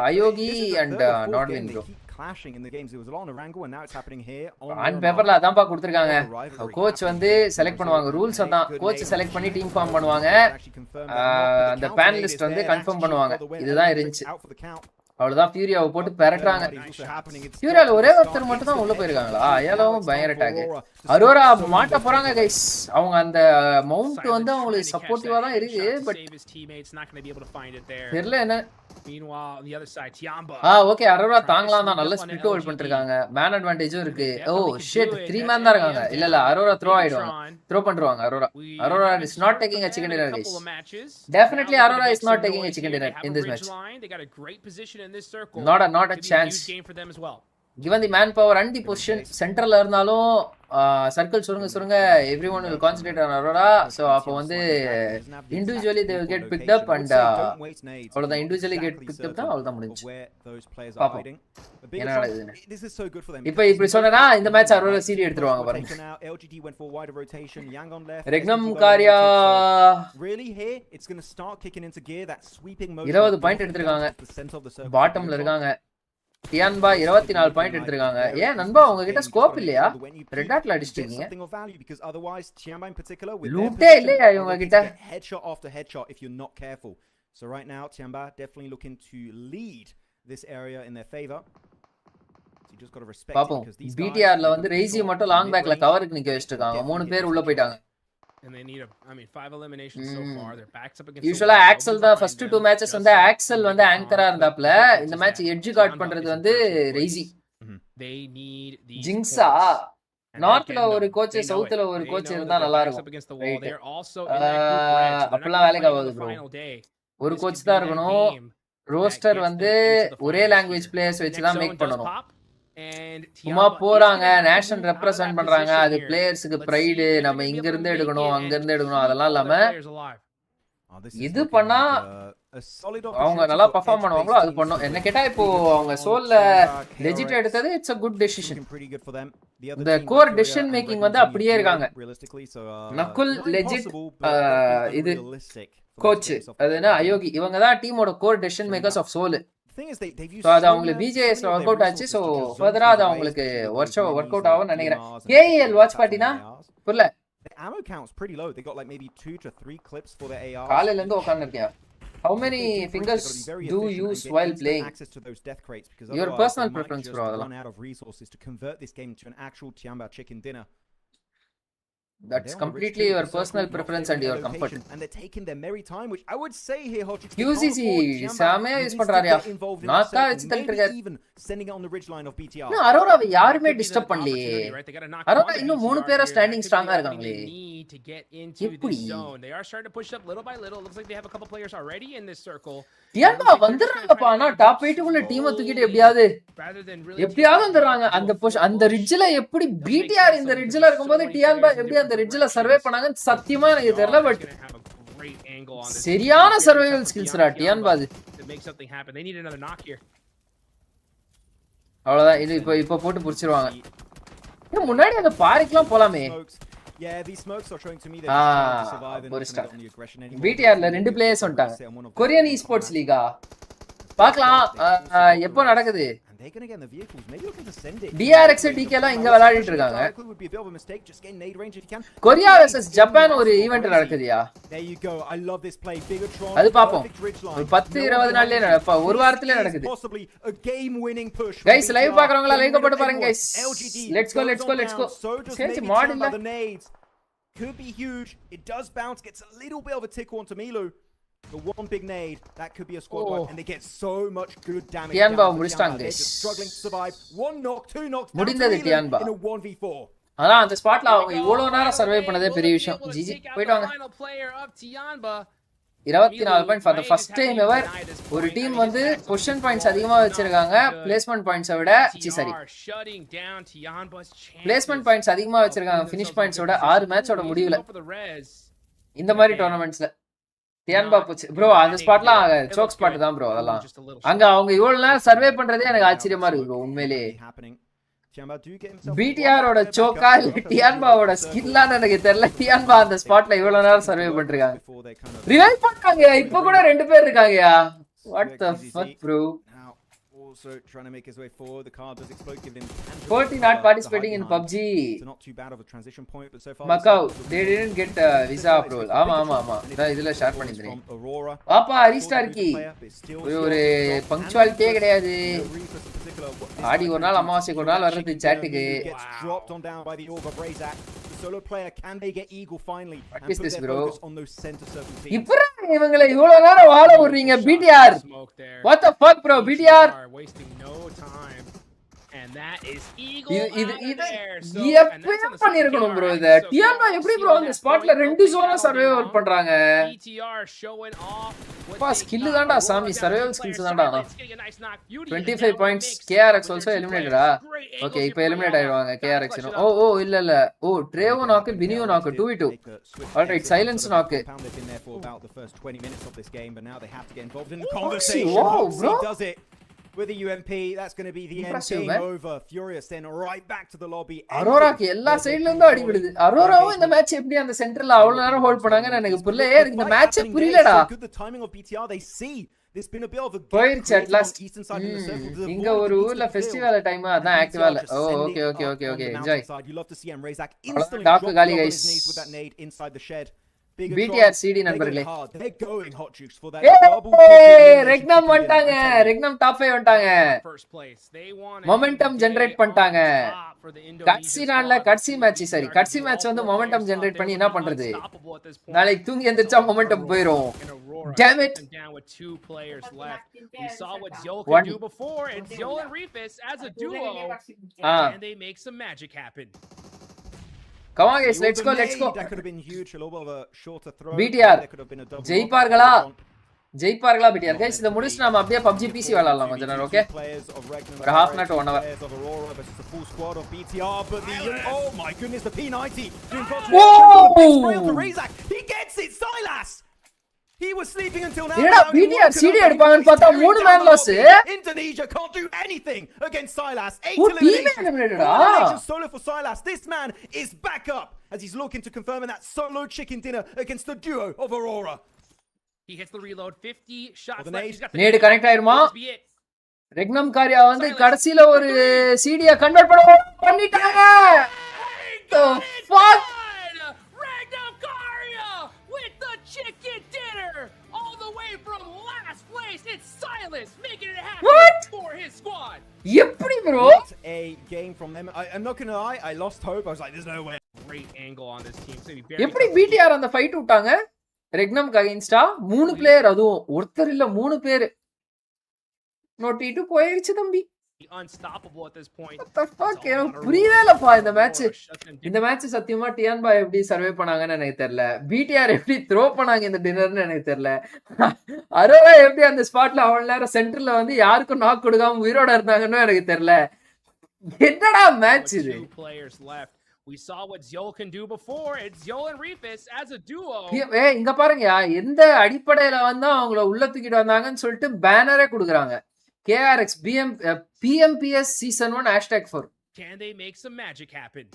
Ayogi and நாட்வின் bro. clashing in the games. It was a lot on Arango, and now it's happening here on பேப்பர்ல அதான்ப்பா கொடுத்துருக்காங்க. Coach வந்து select பண்ணுவாங்க. Rules அதான். Coach select பண்ணி டீம் ஃபார்ம் பண்ணுவாங்க. அந்த பேனலிஸ்ட் வந்து கன்ஃபார்ம் பண்ணுவாங்க. இதுதான் இருந்துச்சு. அவ்வளவுதான். ஃபியூரியாவை போட்டு பெரட்டுறாங்க. ஃபியூரியால ஒரே ஒருத்தர் மட்டும் தான் உள்ள போயிருக்காங்களா? அயலாவும் பயங்கர டாக். அரோரா மாட்ட போறாங்க கைஸ். அவங்க அந்த மவுண்ட் வந்து அவங்களுக்கு சப்போர்ட்டிவா தான் இருக்கு. பட் தெரியல என்ன. Meanwhile, on the other side, Tiamba. Okay, Aurora தாங்கலாம் தான். நல்ல ஸ்பிரிட் ஹோல்ட் பண்ணிருக்காங்க. மேன் அட்வான்டேஜும் இருக்கு. ஓ ஷிட், 3 மேன் தான் இருக்காங்க. இல்ல அரோரா த்ரோ ஆயிடுவாங்க. த்ரோ பண்றாங்க Arora. Arora is not taking a chicken dinner guys. Definitely Aurora is not taking a chicken dinner in this match. They got a great position in this circle. Not a chance. Game for them as well. Given the manpower and the position, சென்டர்ல இருந்தாலும் circle சுருங்க everyone will concentrate on Aurora. So அப்போ வந்து individually they will get picked up and அவ்வளவுதான். individually get picked up தான் அவ்வளவுதான் முடிஞ்சு. பாப்போம் என்ன நடக்குதுன்னு. இப்போ இப்படி சொன்னா இந்த மேட்ச் Aurora சீரி எடுத்துருவாங்க பாருங்க. ரெக்னம் காரியா really here it's going to start kicking into gear. That sweeping motion. 20 point எடுத்துருக்காங்க. பாட்டம்ல இருக்காங்க. டியான்பா 24 பாயிண்ட் எடுத்துருக்காங்க. ஏன் நண்பா உங்ககிட்ட ஸ்கோப் இல்லையா? ரெட் டாட்ல அடிச்சிட்டீங்க. லூட்டே இல்லையா இவங்க கிட்ட? Headshot after headshot if you're not careful. So right now Tiamba definitely looking to lead this area in their favor. So you just got to respect it because these guys BTRல வந்து Raisi மட்டும் long பேக்ல கவருக்கு நிக்க வச்சிருக்காங்க. 3 பேர் உள்ள போய்ட்டாங்க. And they need 5 eliminations so far. Their backs up against. யூசுவலா Axel தான் ஃபர்ஸ்ட் 2 மேட்சஸ் வந்து ஆக்சல் வந்து ஆங்கரா இருந்தாப்ல. இந்த மேட்ச் எட்ஜ் கார்ட் பண்றது வந்து ரெய்சி. They need these ஜிங்ஸா நார்த்ல ஒரு கோச் சவுத்ல ஒரு கோச் இருந்தா நல்லா இருக்கும். அப்பலாம் வேலைக்கு ஆகாது ப்ரோ. ஒரு கோச் தான் இருக்கணும். ரோஸ்டர் வந்து ஒரே லாங்குவேஜ் பிளேயர்ஸ் வச்சு தான் மேக் பண்ணனும். சும்மா போறாங்க, நேஷனல் ரெப்ரசன்ட் பண்றாங்க. அது பிளேயர்ஸ்க்கு பிரைடு. நம்ம இங்க இருந்து எடுக்கணும், அங்க இருந்து எடுக்கணும், அதெல்லாம் இல்லாம இது பண்ணா அவங்க நல்லா பெர்ஃபார்ம் பண்ணுவாங்களோ அது பண்ணும். என்ன கேட்டா இப்போ அவங்க சோல்ல லெஜிட் எடுத்தது இட்ஸ் a good decision. இந்த கோர் டெசிஷன் மேக்கிங் வந்து அப்படியே இருக்காங்க. நக்குல் லெஜிட் இது கோச் அது என்ன அயோகி இவங்க தான் டீமோட core decision makers of Soul. So அது அவங்களுக்கு பிஜேஎஸ்ல ஒர்க் அவுட் ஆச்சு. சோ ஃபர்தரா அது அவங்களுக்கு ஒர்க் அவுட் ஆகும்னு நினைக்கிறேன். கேஎல் வாட்ச் பார்ட்டினா புரியல. Ammo count's pretty low. They got like maybe 2 to 3 clips for their AR. காலையில இருந்து உட்கார்ந்திருக்கேன். How many fingers do you use while playing? Your personal preference bro. Run out of resources to convert this game to an actual Tiamba chicken dinner. That's completely your personal preference and your comfort. And they're taking their merry time, which I would say here, Hodges, QCC செமையா use பண்றாரியா நாக்கா வச்சு தள்ளிட்டு even sending it on the ridge line of BTR. இன்னும் அரோராவை யாருமே disturb பண்ணலையே. அரோரா இன்னும் 3 பேரா standing ஸ்ட்ராங்கா இருக்காங்களே. எப்படி? They are starting to push up little by little. Looks like they have a couple players already in this circle. டியான்பா வந்துறாங்கப்பா. ஆனா top 8 குள்ள டீமை தூக்கிட்டு எப்படியாவது வந்துறாங்க. அந்த புஷ் அந்த ரிட்ஜ்ல எப்படி BTR இந்த ரிட்ஜ்ல இருக்கும்போது டியான்பா எப்படி அந்த ரிட்ஜ்ல சர்வே பண்ணாங்கன்னு சத்தியமா எனக்கு தெரியல. பட் சரியான சர்வைவல் ஸ்கில்ஸ்ரா டியான்பா. அது அவ்வளவுதான். இது இப்போ போட்டு புடிச்சிருவாங்க. முன்னாடி அந்த பாரிக்கலாம் போலாமே. Yeah, these smokes are showing to me that they're to survive and not on the aggression anymore. BTR ல 2 players வந்துட்டாங்க. கொரியன் esports லீகா பார்க்கலாம் எப்போ நடக்குது. They're going to get in the vehicles, maybe looking to send it. DRX DK எல்லாம் இங்க விளையாடிட்டு இருக்காங்க. Korea vs Japan ஒரு event நடக்குதுயா. There you go. I love this play. Bigatron. அது பாப்போம். ஒரு 10-20 நாள்லயே நடப்பா. ஒரு வாரத்திலே நடக்குது. Possibly a game winning push. Guys live பார்க்கறவங்க லைக் போட்டு பாருங்க guys. Let's go. சேஞ்ச் மாட் இல்ல. Could be huge. It does bounce, gets a little bit of a tickle onto Milu. The one big nade, that could be a squad wipe, and they get so much good damage. Tianba முடிச்சிட்டாங்க guys. Struggling to survive. One knock, two knocks. முடிந்தது Tianba. In a 1v4. அதான் அந்த ஸ்பாட்ல அவங்க இவ்வளவு நேரம் survey பண்ணதே பெரிய விஷயம். ஜிஜி போய்ட்டாங்க. 24 point for the first time ever ஒரு டீம் வந்து பொசிஷன் பாயிண்ட்ஸ் அதிகமா வச்சிருக்காங்க. பிளேஸ்மென்ட் பாயிண்ட்ஸை விட சரி பிளேஸ்மென்ட் பாயிண்ட்ஸ் அதிகமா வச்சிருக்காங்க ஃபினிஷ் பாயிண்ட்ஸோட 6 மேட்சோட முடிவுல இந்த மாதிரி டோர்னமெண்ட்ஸ்ல. டியான்பா போச்சு ப்ரோ. அந்த ஸ்பாட்லாம் சோக் ஸ்பாட் தான் ப்ரோ. அதெல்லாம் அங்க அவங்க இவ்வளவு நேரம் சர்வே பண்றதே எனக்கு ஆச்சரியமா இருக்கு ப்ரோ உண்மையிலே. BTR-ஓட சோக்கா இல்ல டியான்பாவோட ஸ்கில்லான்னு எனக்கு தெரியல. டியான்பா அந்த ஸ்பாட்ல இவ்வளவு நேரம் சர்வே பண்ணிருக்காங்க. ரிவைவ் பண்ணாங்க. இப்போ கூட 2 பேர் இருக்காங்கயா. What the fuck bro? Also trying to make his way forward. The card does explode, giving him 40 not participating in PUBG. So not too bad of a transition point, but so far Macau they didn't get visa approval. ஆமா நான் இதெல்லாம் share பண்ணிட்டேன். பாப்பா ரீஸ்டார் கி ஒரு பங்க்சுவாலிட்டியே கிடையாது. ஆடி ஒரு நாள் அமாவாசைக்கு ஒரு நாள் வர்றது சாட்டுக்கு. Dropped on down by the orb of Razak. Solo player, can they get eagle finally? What is this bro? On those center circle teams. இப்பற இவங்களை இவ்வளவு நேரம் வாழ விடுறீங்க BTR. What the fuck bro BTR? Wasting no time. And that is eagle. இது எப்ப பண்ணிருக்கணும் bro இத. டியான்பா எப்படி bro அந்த ஸ்பாட்ல 2 ஜோன சர்வைவல் பண்றாங்க. BTR showing off. பா ஸ்கில் தான்டா சாமி. சர்வைவல் ஸ்கில்ஸ் தான்டா. 25 points. KRX also eliminated ah. Okay இப்போ எலிமினேட் ஆயிடுவாங்க KRX. ஓ இல்ல ஓ ட்ரேவோ நாக்கு வினியோ நாக்கு 2v2. All right silence நாக்கு. They've been there for about the first 20 minutes of this game, but now they have to get involved in the conversation. Wow bro. He does it with the UMP. That's going to be the end. Game over. Furious then right back to the lobby. அரோராக்கு எல்லா சைடுல இருந்தும் அடி விடுது. அரோராவும் இந்த match எப்படி அந்த சென்டர்ல அவ்வளவு நேரம் ஹோல்ட் பண்ணாங்கன்னு எனக்கு புரியல. இந்த மேட்சே புரியலடா. Good the timing of BTR. They see there's been a bit of a போயிடுச்சு at last. இங்க ஒரு ஊர்ல ஃபெஸ்டிவல் டைம் அதான் ஆக்டிவா இல்ல. Okay enjoy. You love to see Razak instantly dog காலி guys. with that nade inside the shed. BTR CD நண்பர்களே. They're going hot jukes for that double ரெக்னம் வந்துட்டாங்க. ரெக்னம் டாப் 5 வந்துட்டாங்க. மொமெண்டம் ஜெனரேட் பண்ணிட்டாங்க. கட்சி நாள்ல கட்சி மேட்ச் வந்து மொமெண்டம் ஜெனரேட் பண்ணி என்ன பண்றது? நாளைக்கு தூங்கி எந்திரச்சா மொமெண்டம் போயிடும். Damn it. Down with 2 players left. We saw what Zol could do before, and Zol and Reefus as a duo, and they make some magic happen. Come on guys, let's go. That could have been huge. A little bit of a shorter throw. BTR There could have been a double. ஜெயிப்பார்களா BTR guys. இத முடிச்சு நாம அப்படியே PUBG PC விளையாடலாம் கொஞ்ச நேரம். Okay ஒரு half an hour to 1 hour. Full squad of BTR, but oh my goodness, the P90 he gets it. Silas, he was sleeping until now. என்னடா BTR CD எடுப்பாங்கன்னு பார்த்தா 3 man loss. Indonesia can't do anything against Silas. 8 eliminated. Solo for Silas. This man is back up as he's looking to confirm that solo chicken dinner against the duo of Aurora. He hits the reload. 50 shots left. நேடு connect ஆயிருமா? ரெக்னம் காரியா வந்து கடைசில ஒரு CD convert பண்ணிட்டாங்க. The fuck? Regnum Karia with the chicken dinner all the way from last place. It's Silas making it happen for his squad. எப்படி bro? A game from them. I'm not gonna lie, I lost hope. I was like, there's no way. great angle on this team. It's gonna be very எப்படி tough to keep. BTR அந்த fight விட்டாங்க ரெக்னம்க்கு அகைன்ஸ்டா 3 player, அதுவும் ஒருத்தர் இல்ல 3 பேர் நோட்டிட்டு போயிடுச்சு தம்பி. Unstoppable at this point. What the fuck? It's all எனக்கு about a புரியவே roll. இல்லப்பா இந்த match. Rush. That's gonna do இந்த மேட்ச் சத்தியமா டியான்பா எப்படி சர்வே பண்ணாங்கன்னு எனக்கு தெரியல. BTR எப்படி த்ரோ பண்ணாங்க இந்த டின்னர்னு எனக்கு தெரியல. அரோரா எப்படி அந்த ஸ்பாட்ல அவ்வளவு நேரம் சென்டர்ல வந்து யாருக்கும் நாக் கொடுக்காம உயிரோட இருந்தாங்கன்னு எனக்கு தெரியல. என்னடா மேட்ச் with இது? 2 players left. We saw what Zol can do before. It's Zol and Reefus as a duo. இங்க பாருங்கயா, எந்த அடிப்படையில வந்து அவங்கள உள்ள தூக்கிட்டு வந்தாங்கன்னு சொல்லிட்டு பேனரே கொடுக்குறாங்க. KRX PMPS Season 1 #4. Can they make some magic happen?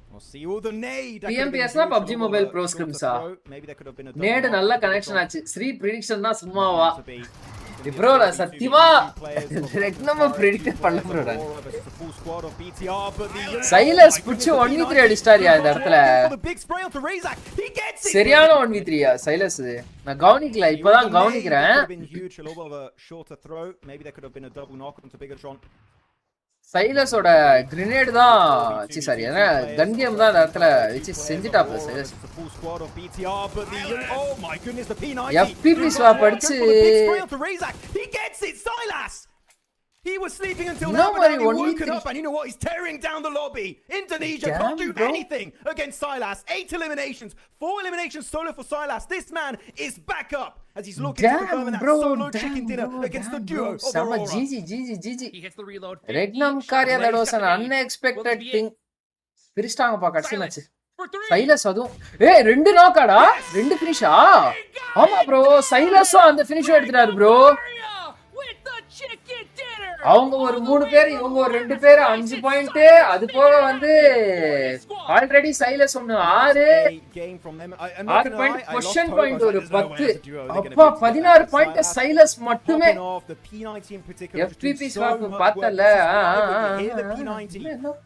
We'll see all the nade. PMPS னா PUBG Mobile Pro Scrims ah? Maybe there could have been a நேடு நல்ல கனெக்ஷன் ஆச்சு. ஸ்ரீ ப்ரெடிக்ஷன் தான் சும்மாவா? ப்ரோ சத்தியமா ரெக்னம ப்ரெடிக்ட் பண்ணல ப்ரோ. சைலஸ் புடிச்சு 1v3 அடிச்சாரியா இந்த இடத்துல. சரியான 1v3யா சைலஸ். நான் கவனிக்கல, இப்பதான் கவனிக்கிறேன். சைலஸோட கிரனேட் தான் சாரி கன் கேம் தான் அந்த இடத்துல வச்சு செஞ்சுட்டாப்ல சைலஸ். FPP ஸ்வாப் அடிச்சு He was sleeping until No, now, but Mari, now he 1v3. woken up, and you know what? He's tearing down the lobby. Indonesia Damn, can't do bro. anything against Silas. 8 eliminations, 4 eliminations solo for Silas. This man is back up as he's looking to confirm that solo chicken dinner against the duo of Sama Aurora. GG. He hits the reload. ரெக்னம் காரியா that was an unexpected thing. பிரிஸ்டாங்கப்பா கடைசி match. For 3. Silas அதுவும் ரெண்டு நாக்காடா, ரெண்டு ஃபினிஷா? ஆமா bro, சைலஸும் அந்த finish எடுத்துட்டாரு bro. With the chicken dinner. அவங்க ஒரு 3 பேர், இவங்க ஒரு 2 பேர், 5 பாயிண்ட். அது போக வந்து ஆல்ரெடி சைலஸ் ஒன்னு 6 பாயிண்ட், பொசிஷன் பாயிண்ட் ஒரு 10. அப்பா 16 பாயிண்ட் சைலஸ் மட்டுமே. FPP ஸ்வாப் பார்த்தல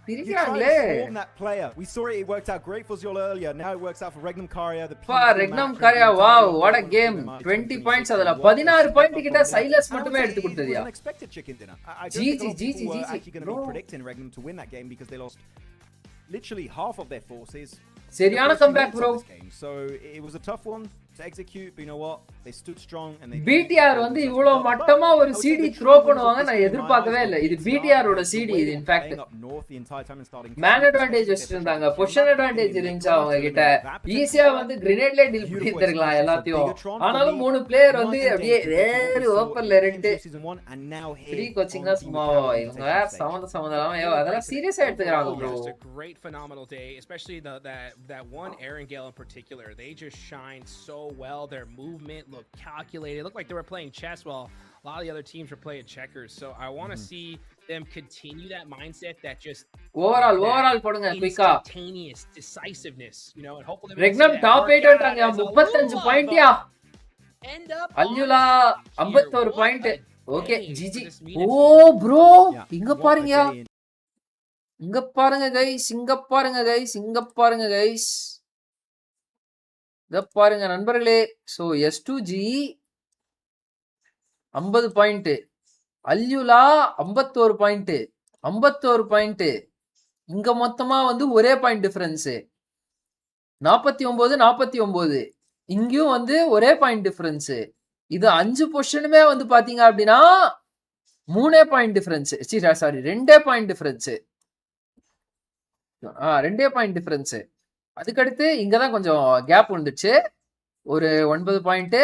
பிரிக்கிறாங்களே. ரெக்னம் காரியா wow, what a game. 20 points, அதுல 16 பாயிண்ட் கிட்ட சைலஸ் மட்டுமே எடுத்து கொடுத்ததியா. People were actually going to be predicting Regnum to win that game because they lost literally half of their forces. சரியான comeback bro. So it was a tough one to execute, but you know what? They stood strong and they BTR வந்து இவ்வளவு மட்டமா ஒரு CD throw பண்ணுவாங்க நான் எதிர்பார்க்கவே இல்ல. இது BTR ஓட CD இது. in fact மேன் அட்வான்டேஜ் வச்சிருந்தாங்க, பொசிஷன் அட்வான்டேஜ் இருந்துச்சு அவங்க கிட்ட. ஈஸியா வந்து கிரேனேட்ல டீல் பண்ணிருக்கலாம் எல்லாத்தையும். ஆனாலும் 3 பிளேயர் வந்து அப்படியே வேற ஓபன்ல ரெண்டு ஃப்ரீ கோச்சிங்கா சும்மா இவங்க சமந்தம் அதெல்லாம் சீரியஸா எடுத்துக்கறாங்க bro. Just a great phenomenal day, especially that one Aaron Gale in particular. They just shined so well. Their movement looked calculated. It looked like they were playing chess while a lot of the other teams were playing checkers. So I want to see them continue that mindset, that just overall போடுங்க குயிக்கா. instantaneous decisiveness, you know, and hopefully Regnum top 8 வந்துட்டாங்க. 35 பாயிண்ட்யா. end up அல்யுலா 51 point. Okay GG. Oh bro இங்க பாருங்க, இங்க பாருங்க guys, இங்க பாருங்க கைஸ், இங்க பாருங்க கைஸ், இத பாருங்க நண்பர்களே. சோ S2G 50 பாயிண்ட், அல்யுலா 51 பாயிண்ட், 51 பாயிண்ட். இங்க மொத்தமா வந்து ஒரே பாயிண்ட் டிஃபரன்ஸ் 49. இங்கேயும் வந்து ஒரே பாயிண்ட் டிஃபரன்ஸ். இது 5 பொசிஷனுமே வந்து பாத்தீங்க அப்படின்னா 3 point difference. Sorry 2 point difference. 2 point difference. அதுக்கடுத்து இங்கதான் கொஞ்சம் கேப் வந்துச்சு. ஒரு 9 பாயிண்ட்,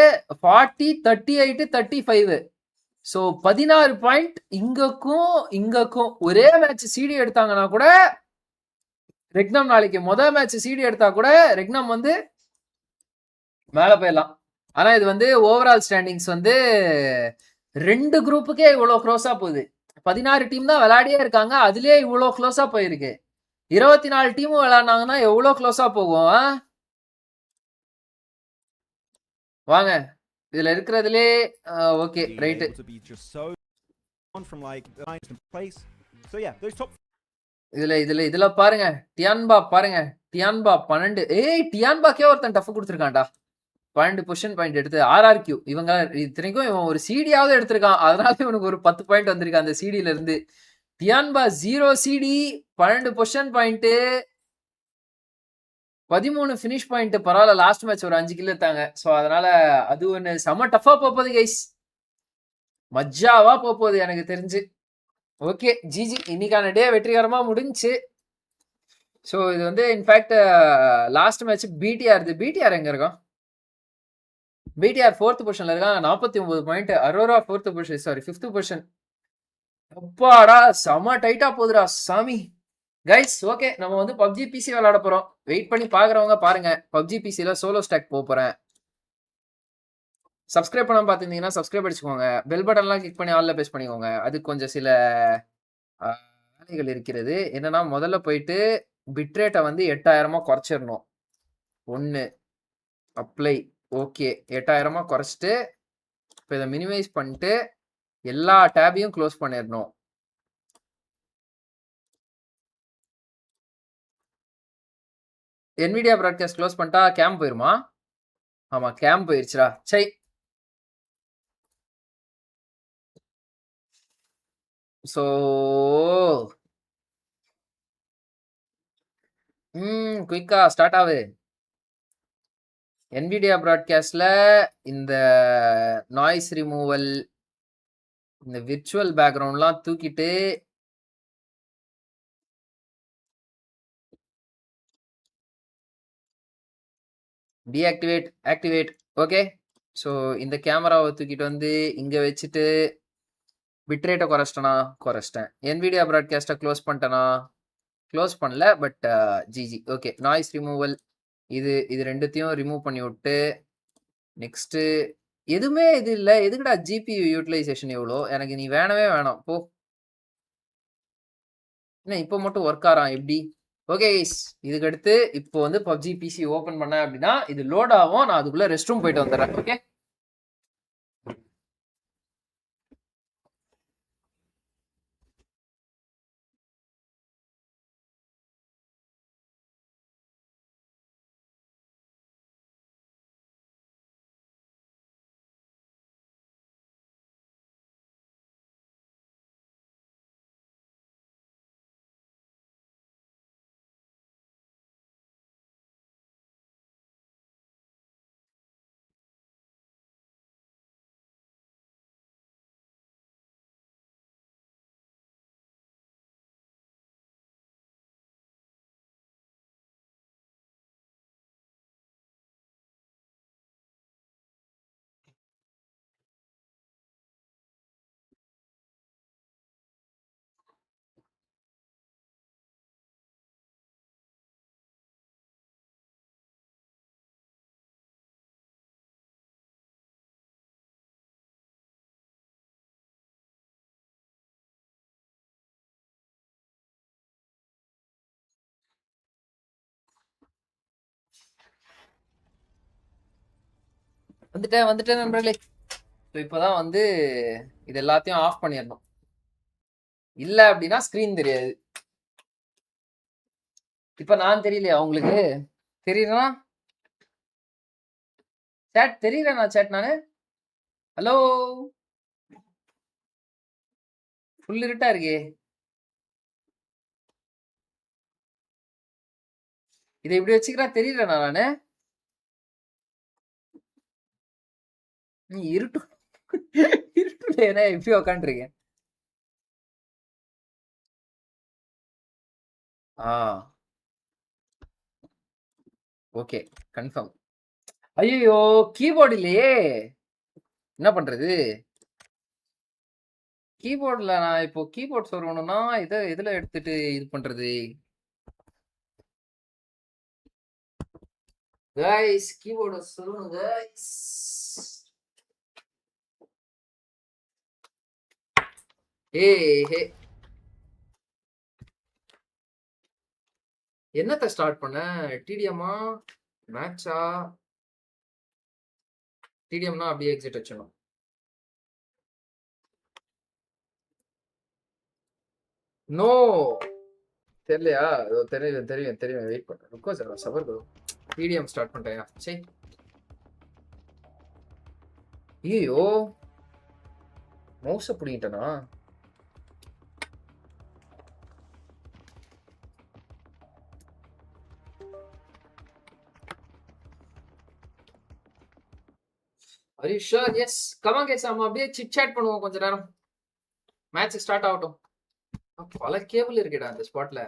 40, 38, 35. So 16 point. இங்கக்கும் ஒரே மேட்ச் சிடி எடுத்தாங்கன்னா கூட ரெக்னம் நாளைக்கு முதல் மேட்ச் சிடி எடுத்தா கூட ரெக்னம் வந்து மேல போயிடலாம். ஆனா இது வந்து ஓவரால் ஸ்டாண்டிங்ஸ் வந்து 2 குரூப்புக்கே இவ்வளவு க்ளோஸா போகுது. 16 டீம் தான் விளையாடியே இருக்காங்க, அதுலயே இவ்வளவு க்ளோஸா போயிருக்கு. 24 டீமும் விளையாடினாங்கன்னா எவ்வளவு க்ளோஸா போகும். வாங்க இதுல இருக்கிறதுலே ஓகே ரைட். இதுல பாருங்க டியான்பா பாருங்க, டியான்பா 12. டியான்பாக்கே ஒருத்தன் டஃப் கொடுத்துருக்கான்டா. 12 பொசிஷன் பாயிண்ட் எடுத்து RRQ. இவங்க இத்தனைக்கும் இவன் ஒரு சிடியாவது எடுத்திருக்கான், அதனால இவனுக்கு ஒரு 10 பாயிண்ட் வந்திருக்கான் அந்த சிடியில இருந்து. டியான்பா 0 CD 12 position point. 13 finish point பரவாயில்ல. லாஸ்ட் மேட்ச் ஒரு 5 கில் எடுத்தாங்க. ஸோ அதனால அது ஒன்று செம்ம டஃபா போகுது கைஸ். மஜ்ஜாவா போகுது எனக்கு தெரிஞ்சு. ஓகே ஜிஜி, இன்னைக்கான டே வெற்றிகரமா முடிஞ்சுச்சு. ஸோ இது வந்து இன்ஃபேக்ட் லாஸ்ட் மேட்ச் பிடிஆர் எங்க இருக்கோம்? பிடிஆர் 4th பொசிஷன்ல இருக்காங்க, 49 point. Arora 4th position, sorry 5th position. அப்பாடா செம டைட்டா போகுதுடா சாமி. கைஸ் ஓகே, நம்ம வந்து பப்ஜி பிசி விளையாட போறோம். வெயிட் பண்ணி பாக்குறவங்க பாருங்க. பப்ஜி பிசில சோலோ ஸ்டாக் போறேன். சப்ஸ்கிரைப் பண்ணாம பாத்துருந்தீங்கன்னா சப்ஸ்கிரைப் அடிச்சுக்கோங்க. பெல் பட்டன்லாம் கிளிக் பண்ணி ஆல்ல பேஸ் பண்ணிக்கோங்க. அது கொஞ்சம் சில வேலைகள் இருக்கிறது. என்னன்னா முதல்ல போயிட்டு பிட்ரேட்டை வந்து 8000 குறைச்சிடணும். 1 அப்ளை. ஓகே 8000 குறைச்சிட்டு இப்போ இதை மினிமைஸ் பண்ணிட்டு எல்லா டேபையும் க்ளோஸ் பண்ணிடணும். NVIDIA ப்ராட்காஸ்ட் க்ளோஸ் பண்ணிட்டா கேம் போயிருமா? ஆமா கேம் போயிருச்சுடா. சரி ஸோ குயிக்கா ஸ்டார்ட் ஆகுது. NVIDIA ப்ராட்காஸ்ட்ல இந்த நாய்ஸ் ரிமூவல், இந்த விர்ச்சுவல் பேக்ரவுண்ட்லாம் தூக்கிட்டு டீஆக்டிவேட் ஆக்டிவேட். ஓகே ஸோ இந்த கேமராவை தூக்கிட்டு வந்து இங்கே வச்சுட்டு பிட்ரேட்டை குறைச்சிட்டேன். NVIDIA ப்ராட்காஸ்ட்டை க்ளோஸ் பண்ணிட்டேனா? க்ளோஸ் பண்ணல, but GG. Okay noise removal இது ரெண்டுத்தையும் ரிமூவ் பண்ணி விட்டு நெக்ஸ்ட்டு எதுவுமே இது இல்லை. எதுக்குடா GPU யூட்டிலைசேஷன் எவ்வளோ? எனக்கு நீ வேணவே வேணாம் போ. என்ன இப்போ மட்டும் ஒர்க் ஆகிறான் எப்படி? ஓகே இதுக்கு அடுத்து இப்போ வந்து பப்ஜி பிசி ஓப்பன் பண்ணேன் அப்படின்னா இது லோட் ஆகும். நான் அதுக்குள்ள ரெஸ்ட் ரூம் போயிட்டு வந்துடுறேன். ஓகே வந்துட்டேன் நண்பர்களே. ஸோ இப்போதான் வந்து இது எல்லாத்தையும் ஆஃப் பண்ணிடணும். இல்லை அப்படின்னா ஸ்க்ரீன் தெரியாது. இப்போ நான் தெரியலையா உங்களுக்கு? தெரியுறேனா சேட்? தெரியுறேனா சேட்? நானு ஹலோ ஃபுல் இருட்டா இருக்கே. இதை இப்படி வச்சுக்கிறா தெரியலண்ணா நானு. நீ இருட்டு இருட்டுல ஏன்னா இப்படி உக்காந்துருக்கேன். Okay confirm. ஐயோ கீபோர்டு இல்லையே, என்ன பண்றது? கீபோர்டில் நான் இப்போ கீபோர்ட் சொல்லணும்னா இதில் எடுத்துட்டு இது பண்றது. கைஸ் கீபோர்டு சொல்லணும் கைஸ். ஹே என்னத்தை ஸ்டார்ட் பண்ண? டிடிஎம்மா மேட்சா? டிடிஎம்னா அப்படியே எக்ஸிட் வச்சணும். நோ தெரியலையா? தெரியும் வெயிட் பண்ணுறேன். ருக்கோ சார் சபர் கரோ. டிடிஎம் ஸ்டார்ட் பண்ணிட்டேன். சரி ஐயோ மவுஸை பிடிக்கிட்டேனா? Are you sure? Yes. Come on guys, நம்ம அப்படியே chit chat பண்ணுவோம் கொஞ்ச நேரம். மேட்ச் ஸ்டார்ட் ஆகட்டும். பல கேபிள் இருக்குடா அந்த ஸ்பாட்ல.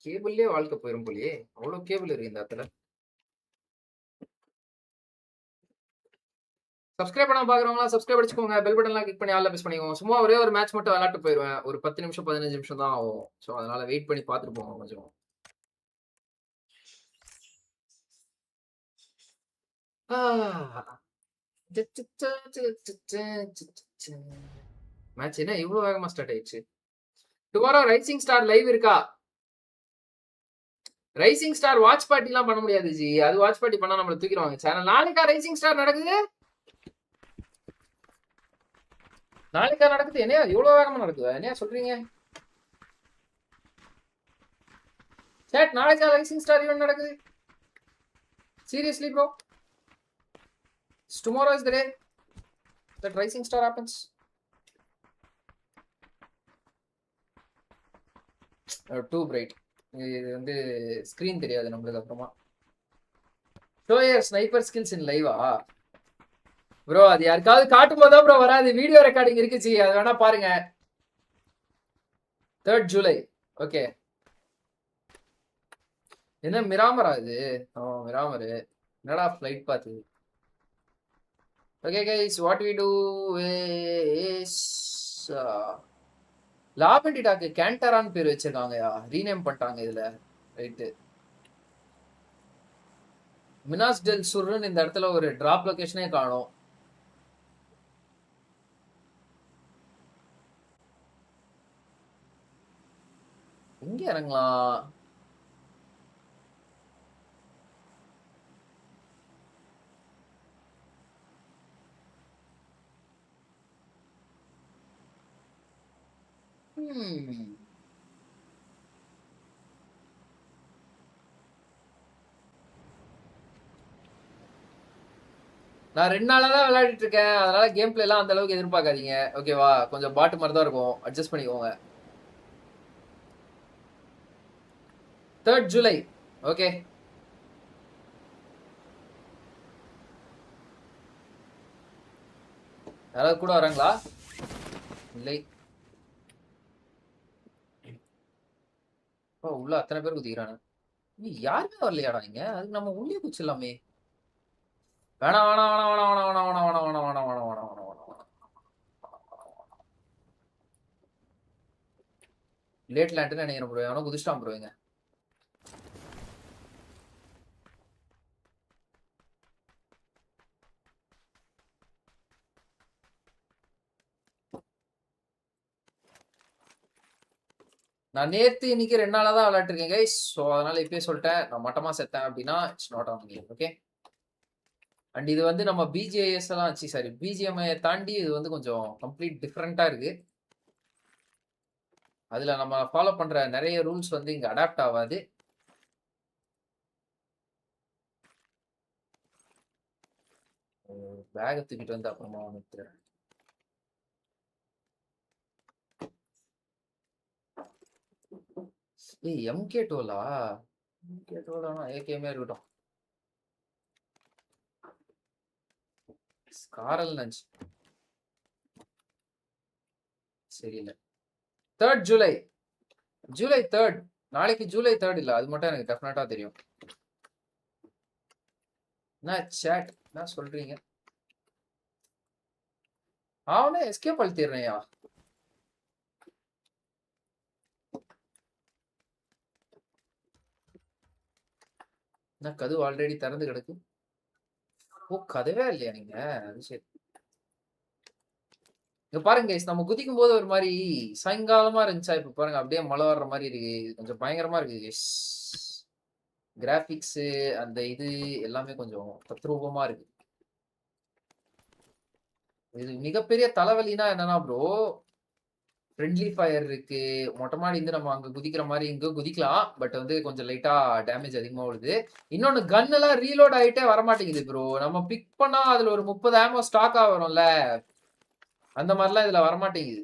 கேபிள்லயே வாழ்க்கை போயிரும் போலயே. அவ்வளவு கேபிள் இருக்கு இந்த இடத்துல. சப்ஸ்கிரைப் பண்ணாம பாக்குறவங்க சப்ஸ்கிரைப் அடிச்சுக்கோங்க. பெல் பட்டன்லாம் கிளிக் பண்ணி ஆல்ல பிரஸ் பண்ணிக்கோங்க. சும்மா ஒரே ஒரு மேட்ச் மட்டும் விளையாட்டு போயிருவேன். ஒரு 10 நிமிஷம் 15 நிமிஷம் தான் ஆகும். ஸோ அதனால வெயிட் பண்ணி பார்த்துட்டு போங்க கொஞ்சம். மேட்ச் என்ன இவ்வளவு வேகமா ஸ்டார்ட் ஆயிடுச்சு. டுமாரோ ரைசிங் ஸ்டார் லைவ் இருக்கா? ரைசிங் ஸ்டார் வாட்ச் பார்ட்டி எல்லாம் பண்ண முடியாது ஜி. அது வாட்ச் பார்ட்டி பண்ணா நம்மள தூக்கிடுவாங்க சேனல். நாளைக்கா ரைசிங் ஸ்டார் நடக்குது? நாளைக்கா நடக்குது? என்னையா இவ்வளவு வேகமா நடக்குது? என்னையா சொல்றீங்க? சேட் நாளைக்கா ரைசிங் ஸ்டார் ஈவென்ட் நடக்குது? Seriously bro? Tomorrow is the day that rising star happens. Too bright. இது வந்து ஸ்கிரீன் தெரியாது நம்மளுக்கு அப்புறமா. Show your sniper skills in live ஆ? ப்ரோ அது யாருக்காவது காட்டும் போது தான் ப்ரோ வராது. வீடியோ ரெக்கார்டிங் இருக்குச்சு, அது வேணா பாருங்க. 3rd July. ஓகே. என்ன மிராமரா இது? மிராமரு. என்னடா ஃப்ளைட் பார்த்து. Okay guys, what we do is லாபண்டிடாக்கு கேண்டரான் பேர் வச்சிருக்காங்கயா. ரீநேம் பண்ணிட்டாங்க இதுல. ரைட்டு. மினாஸ் டெல் சுர்னு இந்த இடத்துல ஒரு டிராப் லொகேஷனே காணோம். எங்க இறங்கலாம்? நான் 2 நாளா தான் விளையாடிட்டு இருக்கேன். அதனால கேம் பிளே எல்லாம் அந்த அளவுக்கு எதிர்பார்க்காதீங்க. ஓகேவா? கொஞ்சம் பாட்டு மாதிரி தான் இருக்கும். அட்ஜஸ்ட் பண்ணிக்கோங்க. 3rd July. ஓகே. யாராவது கூட வராங்களா? இல்லை. உள்ள அத்தனை பேர் குதிக்கிறானு. நீ யாருமே வரலையாடா இங்க? அதுக்கு நம்ம உள்ளே குச்சிடலாமே. வேணாம் வேணாம் வேணாம் வேணாம் வேணாம் வேணாம் வேணாம் வேணாம் வேணாம் வேணாம் வேணாம் வேணாம் வேணாம் வேணாம். லேட் லேண்ட்னு நினைக்கிறேன் ப்ரோ. எவனோ குதிச்சிட்டான் ப்ரோ இங்க. நான் நேத்து இன்னைக்கு 2 நாளா தான் விளையாட்டுருக்கேன் கைஸ். ஸோ அதனால இப்பயே சொல்லிட்டேன், நான் மட்டமா செத்தேன் அப்படின்னா it's not on game. Okay. And இது வந்து நம்ம பிஜிஐஎஸ் எல்லாம் சாரி பிஜிஎம்ஐ தாண்டி இது வந்து கொஞ்சம் கம்ப்ளீட் டிஃப்ரெண்டா இருக்கு. அதுல நம்ம ஃபாலோ பண்ற நிறைய ரூல்ஸ் வந்து இங்க அடாப்ட் ஆகாது. பேக் தூக்கிட்டு வந்து அப்புறமா வந்துட்டு ஏய் MK12 MK12 ஏகேமே இருக்கட்டும். ஸ்காரல் நினைச்சு சரியில்லை. 3rd July. July 3rd. நாளைக்கு July 3rd இல்ல, அது மட்டும் எனக்கு டெஃபினட்டா தெரியும். நான் சாட் என்ன சொல்றீங்க? அவனே எஸ்கேப் அழுத்திடுறேன்யா. என்ன கதவு ஆல்ரெடி திறந்து கிடக்கு? ஓ கதவே இல்லையா நீங்க? அது சரி. இங்க பாருங்க கைஸ், நம்ம குதிக்கும் போது ஒரு மாதிரி சாயங்காலமா இருந்துச்சா, இப்ப பாருங்க அப்படியே மழை வர்ற மாதிரி இருக்கு. கொஞ்சம் பயங்கரமா இருக்கு கைஸ். கிராபிக்ஸ் அந்த இது எல்லாமே கொஞ்சம் தத்ரூபமா இருக்கு. இது மிகப்பெரிய தலைவலினா என்னன்னா ப்ரோ, ஃப்ரெண்ட்லி ஃபயர் இருக்கு. மொட்டை மாடி இருந்து நம்ம அங்க குதிக்கிற மாதிரி இங்க குதிக்கலாம். பட் வந்து கொஞ்சம் லைட்டா டேமேஜ் அதிகமா வருது. இன்னொன்னு கன் எல்லாம் ரீலோட் ஆகிட்டே வரமாட்டேங்குது ப்ரோ. நம்ம பிக் பண்ணா அதுல ஒரு 30 ஆமோ ஸ்டாக்கா வரும்ல, அந்த மாதிரிலாம் இதுல வரமாட்டேங்குது.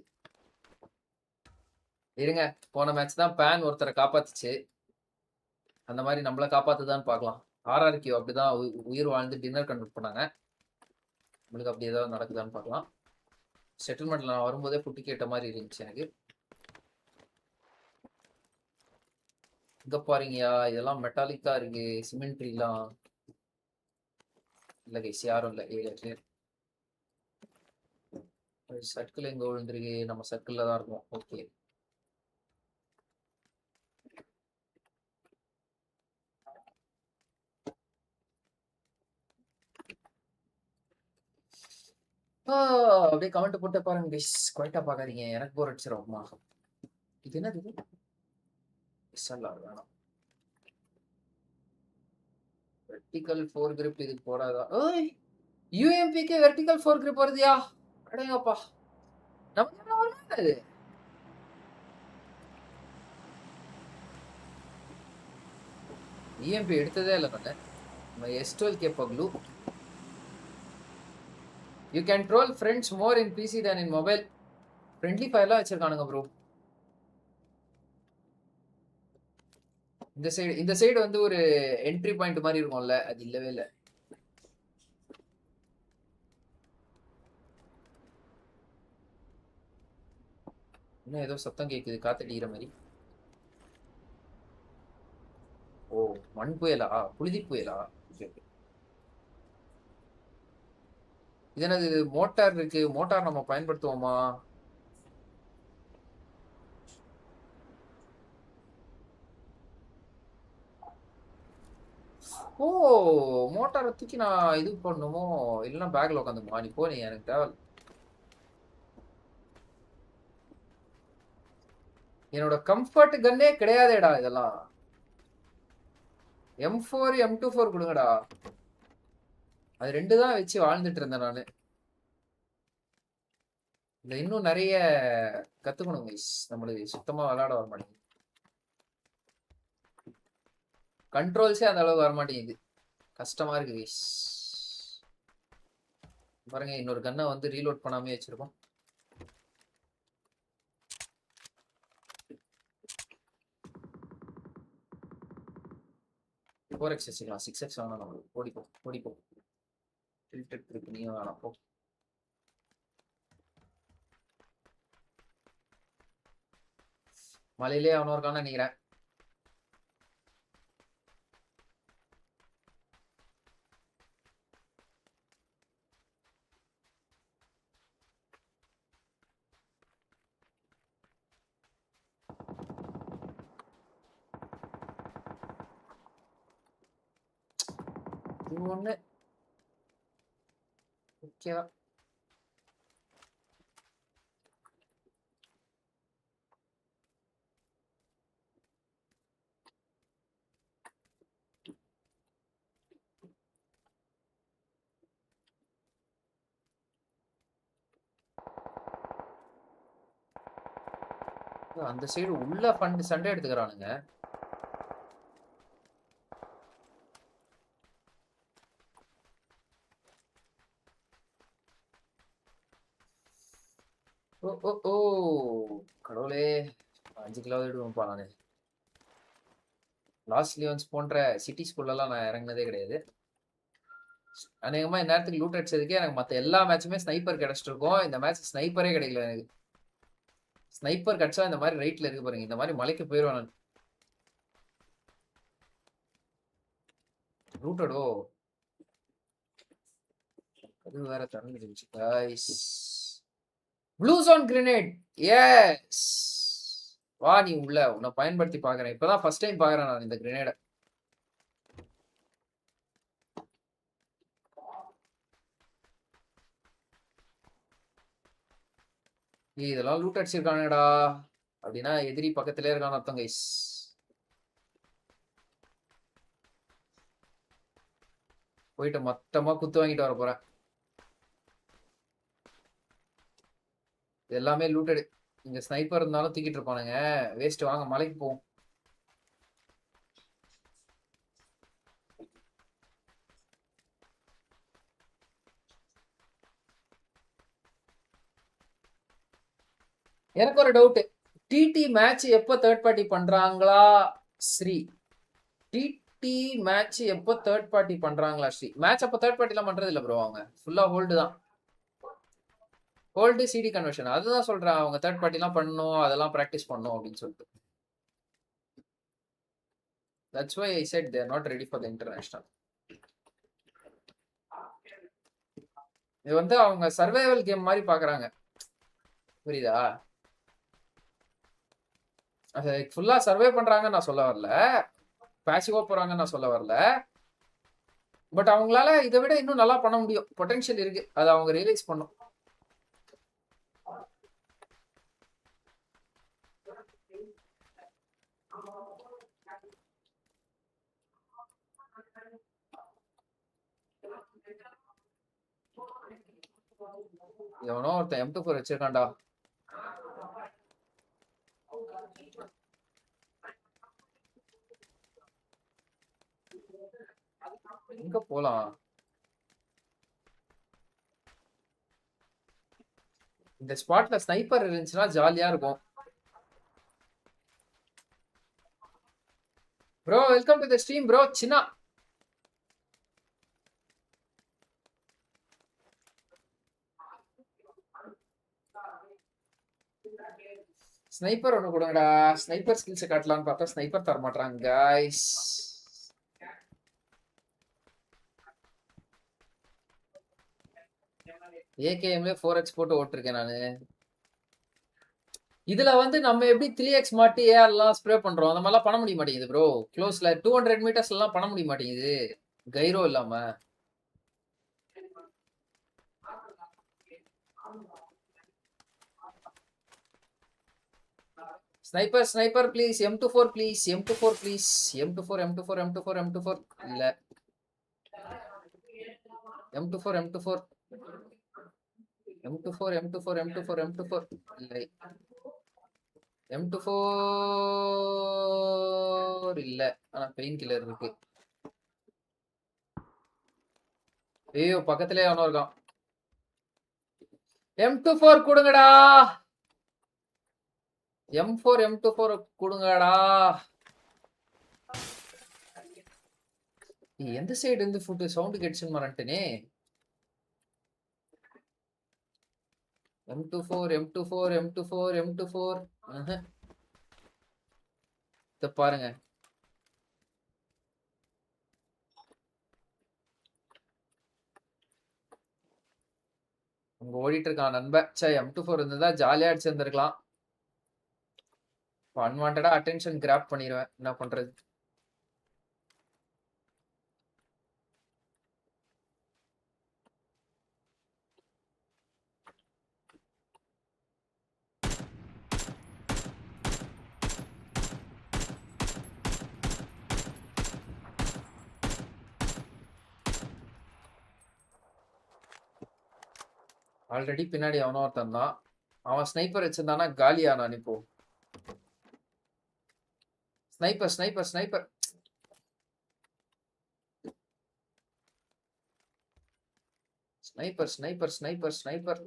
இருங்க, போன மேட்ச் தான் பேன் ஒருத்தரை காப்பாத்துச்சு. அந்த மாதிரி நம்மள காப்பாத்துதான்னு பார்க்கலாம். ஆர்ஆர்கியூ அப்படிதான் உயிர் வாழ்ந்து டின்னர் கண்டக்ட் பண்ணாங்க. உங்களுக்கு அப்படி ஏதாவது நடக்குதான்னு பார்க்கலாம். செட்டில்மெண்ட்ல நான் வரும்போதே புட்டி கேட்ட மாதிரி இருந்துச்சு எனக்கு. இங்க பாருங்கயா, இதெல்லாம் மெட்டாலிக்கா இருக்கு, சிமெண்ட்ரிலாம் இல்ல கைஸ், யாரும் இல்ல ஏரியா கிளியர். சர்க்கிள் எங்க விழுந்துருக்கு? நம்ம சர்க்கிள்ல தான் இருக்கோம். ஓகே, அப்படியே கமெண்ட் போட்டு பாருங்க கைஸ். குவைட்டா பாக்காதீங்க, எனக்கு போர் அடிச்சிரும்மா. இது என்னது இது? எஸ்எல்ஆர் வேணாம். வெர்டிகல் 4 grip இது போடாதா? ஓய், யூஎம்பிக்கு வெர்டிகல் 4 grip வருதுயா? அடேங்கப்பா, நமக்கு என்ன வருது? இஎம்பி எடுத்ததே இல்லை நான். நம்ம S12 பக்லு. You can troll friends more in PC than in mobile. Friendly ஃபயர்லாம் வச்சிருக்கானுங்க ப்ரோ. இந்த சைடு வந்து ஒரு என்ட்ரி பாயிண்ட் மாதிரி இருக்கும்ல, அது இல்லவே இல்லை. இன்னும் ஏதோ சத்தம் கேட்குது, காத்தடிக்கிற மாதிரி. ஓ, மண் புயலா? புழுதி புயலா? இது என்னது? மோட்டார் இருக்கு, மோட்டார் நம்ம பயன்படுத்துவோமா? ஓ, மோட்டாரை தூக்கி நான் இது பண்ணுமோ? இல்லைன்னா பேக்ல உட்காந்துமா? நீ போ, நீ எனக்கு தேவை. என்னோட கம்ஃபர்ட் கன்னே கிடையாதேடா இதெல்லாம். M4 M24 கொடுங்கடா. அது 2 தான் வச்சு வாழ்ந்துட்டு இருந்தேன் நானு. இந்த இன்னும் நிறைய கத்துக்கணும் கைஸ். நம்மளுக்கு சுத்தமா விளையாட வர மாட்டேங்குது. கண்ட்ரோல்ஸே அந்த அளவுக்கு வர மாட்டேங்குது. கஷ்டமா இருக்கு கைஸ். பாருங்க, இன்னொரு கன்னை வந்து ரீலோட் பண்ணாமே வச்சிருக்கோம். ஃபோர் எக்ஸ் வச்சுக்கலாம், 6x வேணாம் நம்மளுக்கு. ஓடிப்போம் ஓடிப்போம். ஃபில்டர் ட்ரிப் நீயும் வேணாம் போ. மலையிலே அவனும் இருக்கான்னு நினைக்கிறேன். இது ஒண்ணு ஓகேவா? அந்த சைடு உள்ள ஃபண்ட் சண்டை எடுத்துக்கிறானுங்க. ஓ ஓ ஓ, கடவுளே, 5 கிலோ விடுவோம்ப்பா நானு. லாஸ்ட் லிவன்ஸ் போன்ற சிட்டி ஸ்கூல்லலாம் நான் இறங்கினதே கிடையாது. அநேகமா இந்த நேரத்துக்கு லூட் அடிச்சதுக்கே எனக்கு மற்ற எல்லா மேட்சுமே ஸ்னைப்பர் கிடைச்சிட்டு இருக்கும். இந்த மேட்ச் ஸ்னைப்பரே கிடைக்கல எனக்கு. ஸ்னைப்பர் கிடைச்சா இந்த மாதிரி ரைட்ல இருக்கு பாருங்க, இந்த மாதிரி மலைக்கு போயிடுவேன் நான். ரூட்டடோ, அது வேற திறந்துருச்சு கைஸ். ப்ளூ ஜோன் கிரனேட், எஸ். வா நீ உள்ள, உன்னை பயன்படுத்தி பாக்குறேன். இப்பதான் ஃபர்ஸ்ட் டைம் பாக்குறேன் நான் இந்த கிரனேட. இதெல்லாம் லூட் அடிச்சிருக்கானுடா அப்படின்னா எதிரி பக்கத்திலே இருக்கான்னு அர்த்தம் கைஸ். போயிட்டு மொத்தமா குத்து வாங்கிட்டு வர போறேன். எல்லாமே லூட்டடு. இங்க ஸ்னைப்பர் இருந்தாலும் தூக்கிட்டு இருப்பானுங்க. வேஸ்ட், வாங்க மலைக்கு போவோம். எனக்கு ஒரு டவுட், டிடி மேட்ச் எப்போ தேர்ட் பார்ட்டி பண்றாங்களா? ஸ்ரீ பார்ட்டி மேட்ச் எப்போ தேர்ட் பார்ட்டி பண்றாங்களா ஸ்ரீ? மேட்ச் அப்போ தேர்ட் பார்ட்டிலாம் பண்றது இல்ல ப்ரோ. அவங்க ஃபுல்லா ஹோல்டு தான். Hold CD conversion. அதுதான் சொல்றேன். அவங்க தேர்ட் பார்ட்டிலாம் பண்ணணும், அதெல்லாம் ப்ராக்டிஸ் பண்ணணும் அப்படின்னு சொல்லிட்டு. That's why I said they are not ready for the international. இது வந்து அவங்க சர்வைவல் கேம் மாதிரி பாக்குறாங்க. புரியுதா? அது ஃபுல்லா சர்வே பண்றாங்கன்னு நான் சொல்ல வரல. பேசிவா போறாங்கன்னு நான் சொல்ல வரல. பட் அவங்களால இதை விட இன்னும் நல்லா பண்ண முடியும். பொட்டன்ஷியல் இருக்கு. அதை அவங்க ரியலைஸ் பண்ணும். எவனோ ஒருத்தன் M24 வச்சிருக்கான்டா. எங்க போலாம்? இந்த ஸ்பாட்ல ஸ்னைப்பர் இருந்துச்சுன்னா ஜாலியா இருக்கும். Bro welcome to the stream bro. Chinna sniper ஒன்று கொடுங்கடா. ஸ்னைப்பர் ஸ்கில்ஸை காட்டலான்னு பார்த்தா ஸ்னைப்பர் தர மாட்டாங்க கைஸ். ஏகேஎம்ல 4x போட்டு ஓட்டிருக்கேன் நானு. இதுல வந்து நம்ம எப்படி 3x மாட்டி ஏஆர்லாம் ஸ்ப்ரே பண்றோம், அந்த மாதிரிலாம் பண்ண முடிய மாட்டேங்குது ப்ரோ. க்ளோஸ்ல 200 மீட்டர்ஸ் எல்லாம் பண்ண முடிய மாட்டேங்குது கைரோ இல்லாம. Sniper sniper please. M24 please. M24 please. M24 M24 M24 M24 இல்ல. M24 M24 M24 M24 M24 M24 இல்லை. M24 இல்ல. ஆனா பெயின் கில்லர் இருக்கு. ஐயோ பக்கத்திலே அவனும் இருக்கான். M24 கொடுங்கடா. M4 M24 கொடுங்கடா. எந்த சைடு இருந்து food sound கேட்சுன்னு மறந்துட்டேனே. M24 M24 M24 M24 இத பாருங்க. அங்க ஓடிட்டு இருக்கான் நண்பன். சே M24 இருந்ததா ஜாலியா அடிச்சிருந்திருக்கலாம். அன்வான்டா அட்டென்ஷன் கிராப் பண்ணிடுவேன். என்ன பண்றது? ஆல்ரெடி பின்னாடி அவனோ ஒருத்தன் தான். அவன் ஸ்னைப்பர் வச்சிருந்தானா காலியானான் இப்போ. Sniper sniper sniper sniper sniper sniper sniper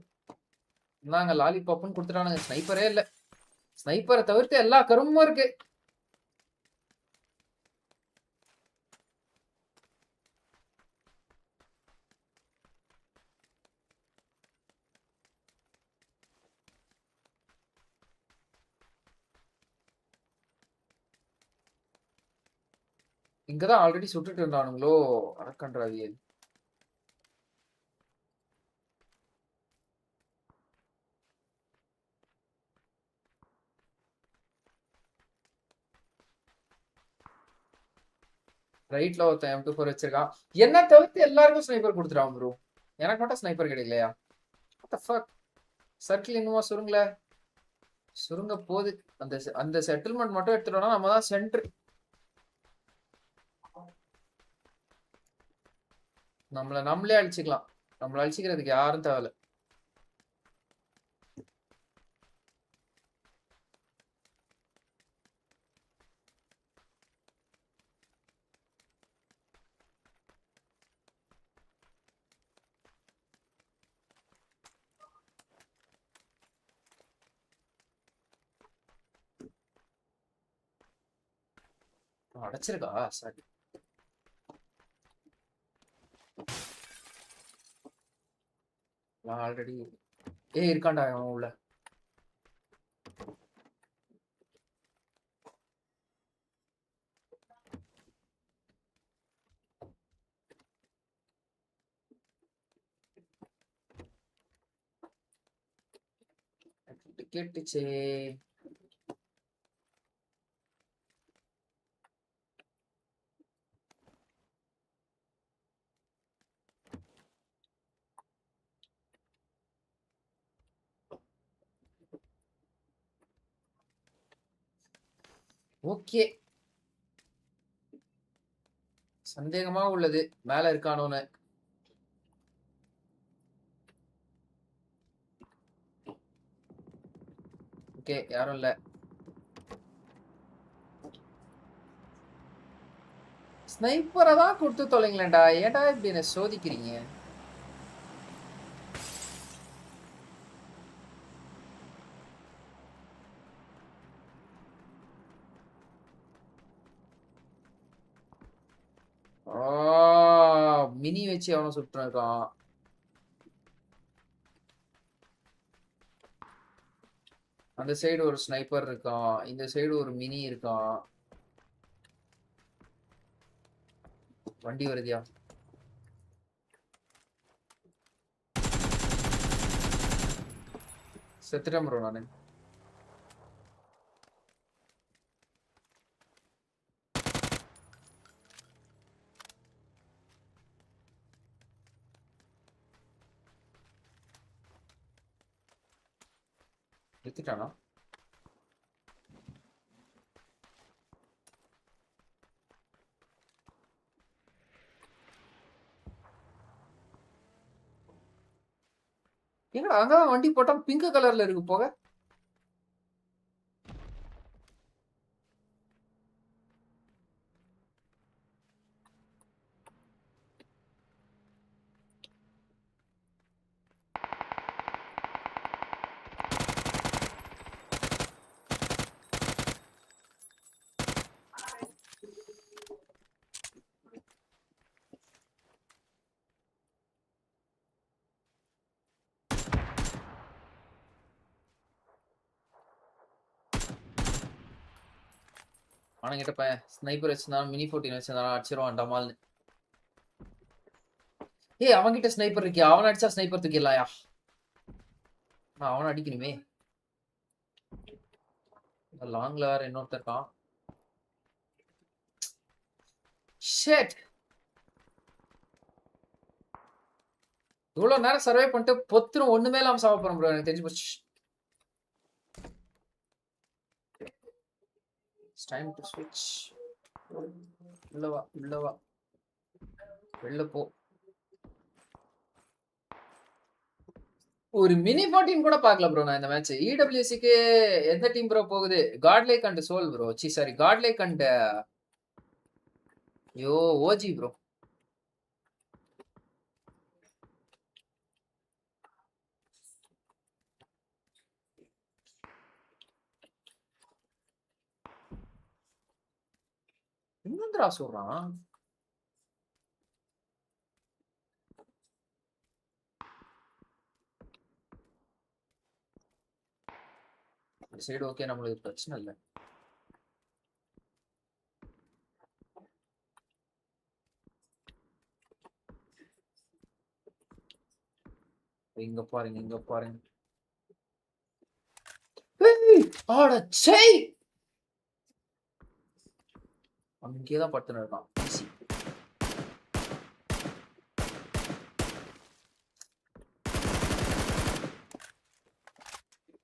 நாங்க லாலிபாப்னு கொடுத்துட்டானுங்க. ஸ்னைப்பரே இல்ல. ஸ்னைப்பரை தவிர்த்து எல்லா கருமும் இருக்கு. இங்கதான் ஆல்ரெடி சுட்டுட்டு இருந்தானுங்களோ அடக்கன்றாவியே. ரைட்ல ஒருத்தன் M24 வச்சிருக்கான். என்ன தவிர்த்து எல்லாருக்கும் ஸ்னைப்பர் கொடுத்துட்டான் ப்ரோ. எனக்கு மட்டும் ஸ்னைப்பர் கிடைக்கலையா? What the fuck? சர்க்கிள் இன்னுமா சுருங்கல? சுருங்க போகுது. அந்த அந்த செட்டில்மெண்ட் மட்டும் எடுத்துட்டோம்னா நம்ம தான் சென்டர். நம்மளே அழிச்சுக்கலாம். நம்மள அழிச்சுக்கிறதுக்கு யாரும் தேவையில்ல. அடைச்சிருக்கா? சரி ஆல்ரெடி இருக்கான்டா அவன் உள்ள. கேட்டுச்சே. ஓகே, சந்தேகமா உள்ளது மேல இருக்கானோன்னு. ஓகே, யாரும் இல்ல. ஸ்னைப்பரை தான் கொடுத்து தொலைங்களேன்டா. ஏன்டா இப்படி என்ன சோதிக்கிறீங்க? மினி வச்சு அவனை சுட்டு இருக்கான். அந்த சைடு ஒரு ஸ்னைப்பர் இருக்கான், இந்த சைடு ஒரு மினி இருக்கான். வண்டி வருதியா? செத்துட்டேன் ப்ரோ நானு. எடுத்துட்டானா? எங்கடா அங்கதான் வண்டி போட்டா பிங்க் கலர்ல இருக்கு போக. அவன்கிட்ட பையன் ஸ்னைப்பர் வச்சிருந்தாலும் மினி 14 வச்சிருந்தாலும் அடிச்சிருவான் டமால்னு. அவன்கிட்ட ஸ்னைப்பர் இருக்கியா? அவன் அடிச்சா ஸ்னைப்பர் தூக்கிடலாயா? அவனை அடிக்கணுமே. லாங்ல வேற இன்னொருத்தர் இருக்கான். ஷிட், இவ்வளவு நேரம் சர்வே பண்ணிட்டு பொத்துரும் ஒண்ணுமே இல்லாம சாவ போறோம் ப்ரோ. எனக்கு தெரிஞ்சு போச்சு. டைம் டு ஸ்விட்ச். உள்ள வா, உள்ள வா, வெளில போ. ஒரு மினி 14 கூட பார்க்கல ப்ரோ நான் இந்த மேட்ச். இடபிள்யூசிக்கு எந்த டீம் ப்ரோ போகுது? Godlike and Soul bro. Sorry, Godlike and OG bro. என்னன்றா சொல்றான்? சைடு ஓகே, நம்மளுக்கு பிரச்சனை இல்லை. இங்க பாருங்க, இங்க பாருங்க. அங்கேதான் படுத்துன்னு இருக்கான்.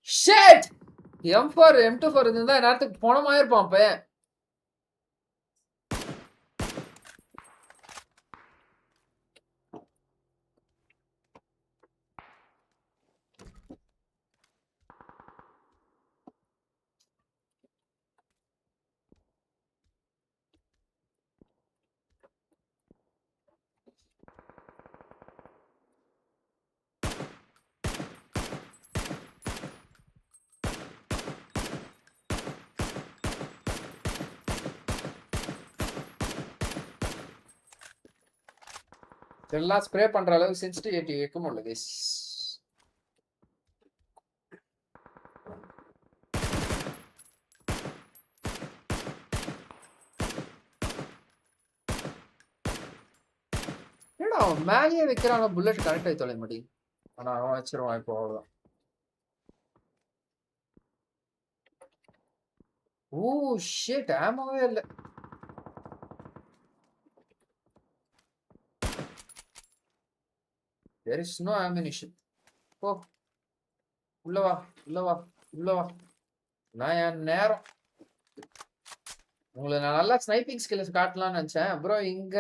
ஷிட், M4 M24 இருந்தா நேரத்துக்கு போனமாயே இருப்பான். அப்ப எல்லாம் ஸ்ப்ரே பண்ற அளவுக்கு சென்சிட்டிவிட்டி வைக்க முடியல கைஸ். என்னடா அவன் மேலேயே வைக்கிறான், புல்லட் கனெக்ட் ஆகி தொலை மாட்டேங்குது. ஆனா அவன் வச்சிருவான் இப்போ, அவ்வளவுதான். ஓ ஷிட், ஆமாவே இல்ல. there is no ammunition. போ, உள்ள வா உள்ள வா உள்ள வா. நான் என் நேரம் உங்களை நான் நல்லா ஸ்னைப்பிங் ஸ்கில்ஸ் காட்டலாம்னு நினைச்சேன் ப்ரோ. இங்க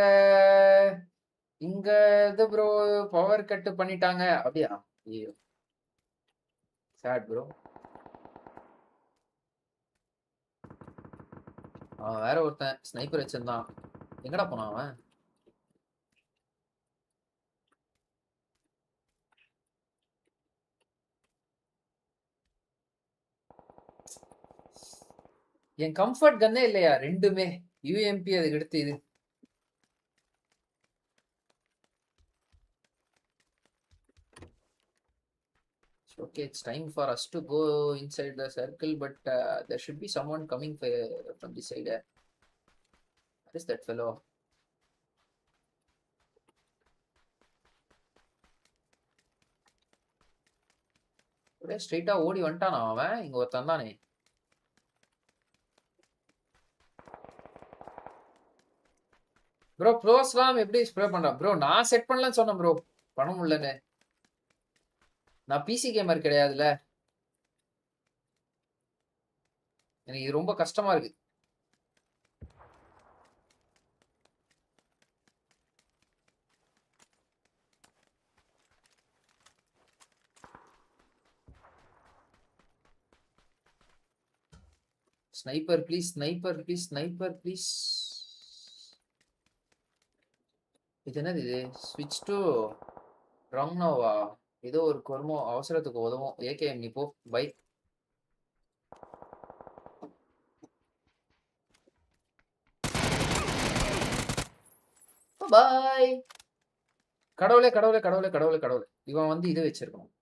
இங்க இது ப்ரோ பவர் கட் பண்ணிட்டாங்க அப்படியா? ஐயோ சாட் ப்ரோ. அவன் வேற ஒருத்தன் ஸ்னைப்பர் வச்சிருந்தான், எங்கடா போனான் அவன்? என் கம்ஃபர்ட் கன்னே இல்லையா ரெண்டுமே, யூஎம்பி அதுக்கு எடுத்து இது. Okay, it's time for us to go inside the circle, but there should be someone coming from this side. What is that fellow? ஒரே ஸ்ட்ரைட்டா ஓடி வந்துட்டானா அவன்? இங்க ஒருத்தன் தானே. ப்ரோ ப்ரோஸ்லாம் எப்படி ஸ்ப்ரே பண்றான் ப்ரோ? நான் செட் பண்ணலன்னு சொன்னேன் ப்ரோ, பண்ண முடியலன்னு. நான் பிசி கேமர் கிடையாதுல, எனக்கு இது ரொம்ப கஷ்டமா இருக்கு. Sniper please, sniper please, sniper please. இது என்னது இது? ஸ்விட்ச் டு ரங்னோவா? ஏதோ ஒரு கொர்மோ அவசரத்துக்கு உதவும். ஏகேஎம் நீ போ, பை. பாய். கடவுளே கடவுளே கடவுளே கடவுளே கடவுளே, இவன் வந்து இது வச்சிருக்கணும்.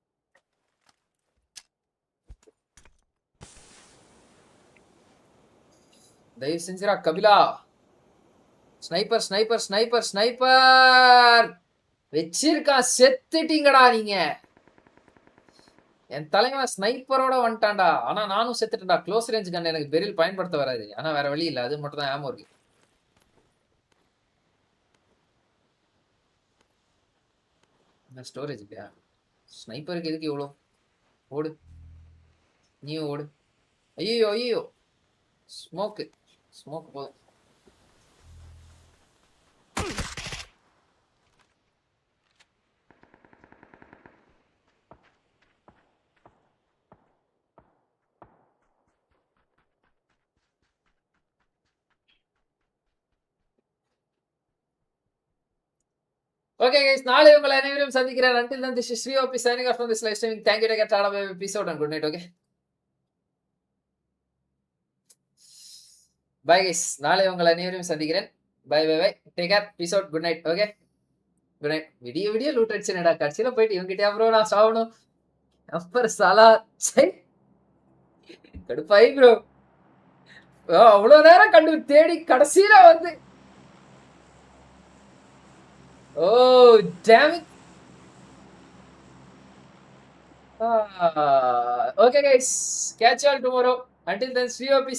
தயவு செஞ்சிரா Kapila. Sniper sniper sniper sniper வச்சிருக்கா. செத்துட்டீங்கடா நீங்க. என் தலைவன் ஸ்னைப்பரோட வந்துட்டான்டா. ஆனா நானும் செத்துட்டேன்டா. க்ளோஸ் ரேஞ்ச் கன் எனக்கு பெரில் பயன்படுத்த வராது, ஆனா வேற வழி இல்லை, அது மட்டும் தான் ஆமோ இருக்கு. ஸ்டோரேஜ் இல்லையா? ஸ்னைப்பருக்கு எதுக்கு இவ்வளோ? ஓடு, நீ ஓடு. ஐயோ ஐயோ, ஸ்மோக்கு ஸ்மோக் போதும். Okay guys, நாளை உங்களை அனைவரும் சந்திக்கிறேன். Until then, this is Sriop signing off from this live streaming. Thank you to get out of peace out and good night. Okay, bye guys. நாளை உங்களை அனைவரும் சந்திக்கிறேன். Bye bye bye. Take care. Peace out. Good night. Okay, good night. விடிய விடிய loot அடிச்சுடா. கட்சியில போயிட்டு இவங்கிட்டே bro நான் சாவணும். அப்பர் சாலா சை கடுப்பாய் bro. அவ்வளவு நேரம் கண்டு தேடி கடைசியில வந்து oh damn it. Okay guys, catch you all tomorrow. Until then, see you.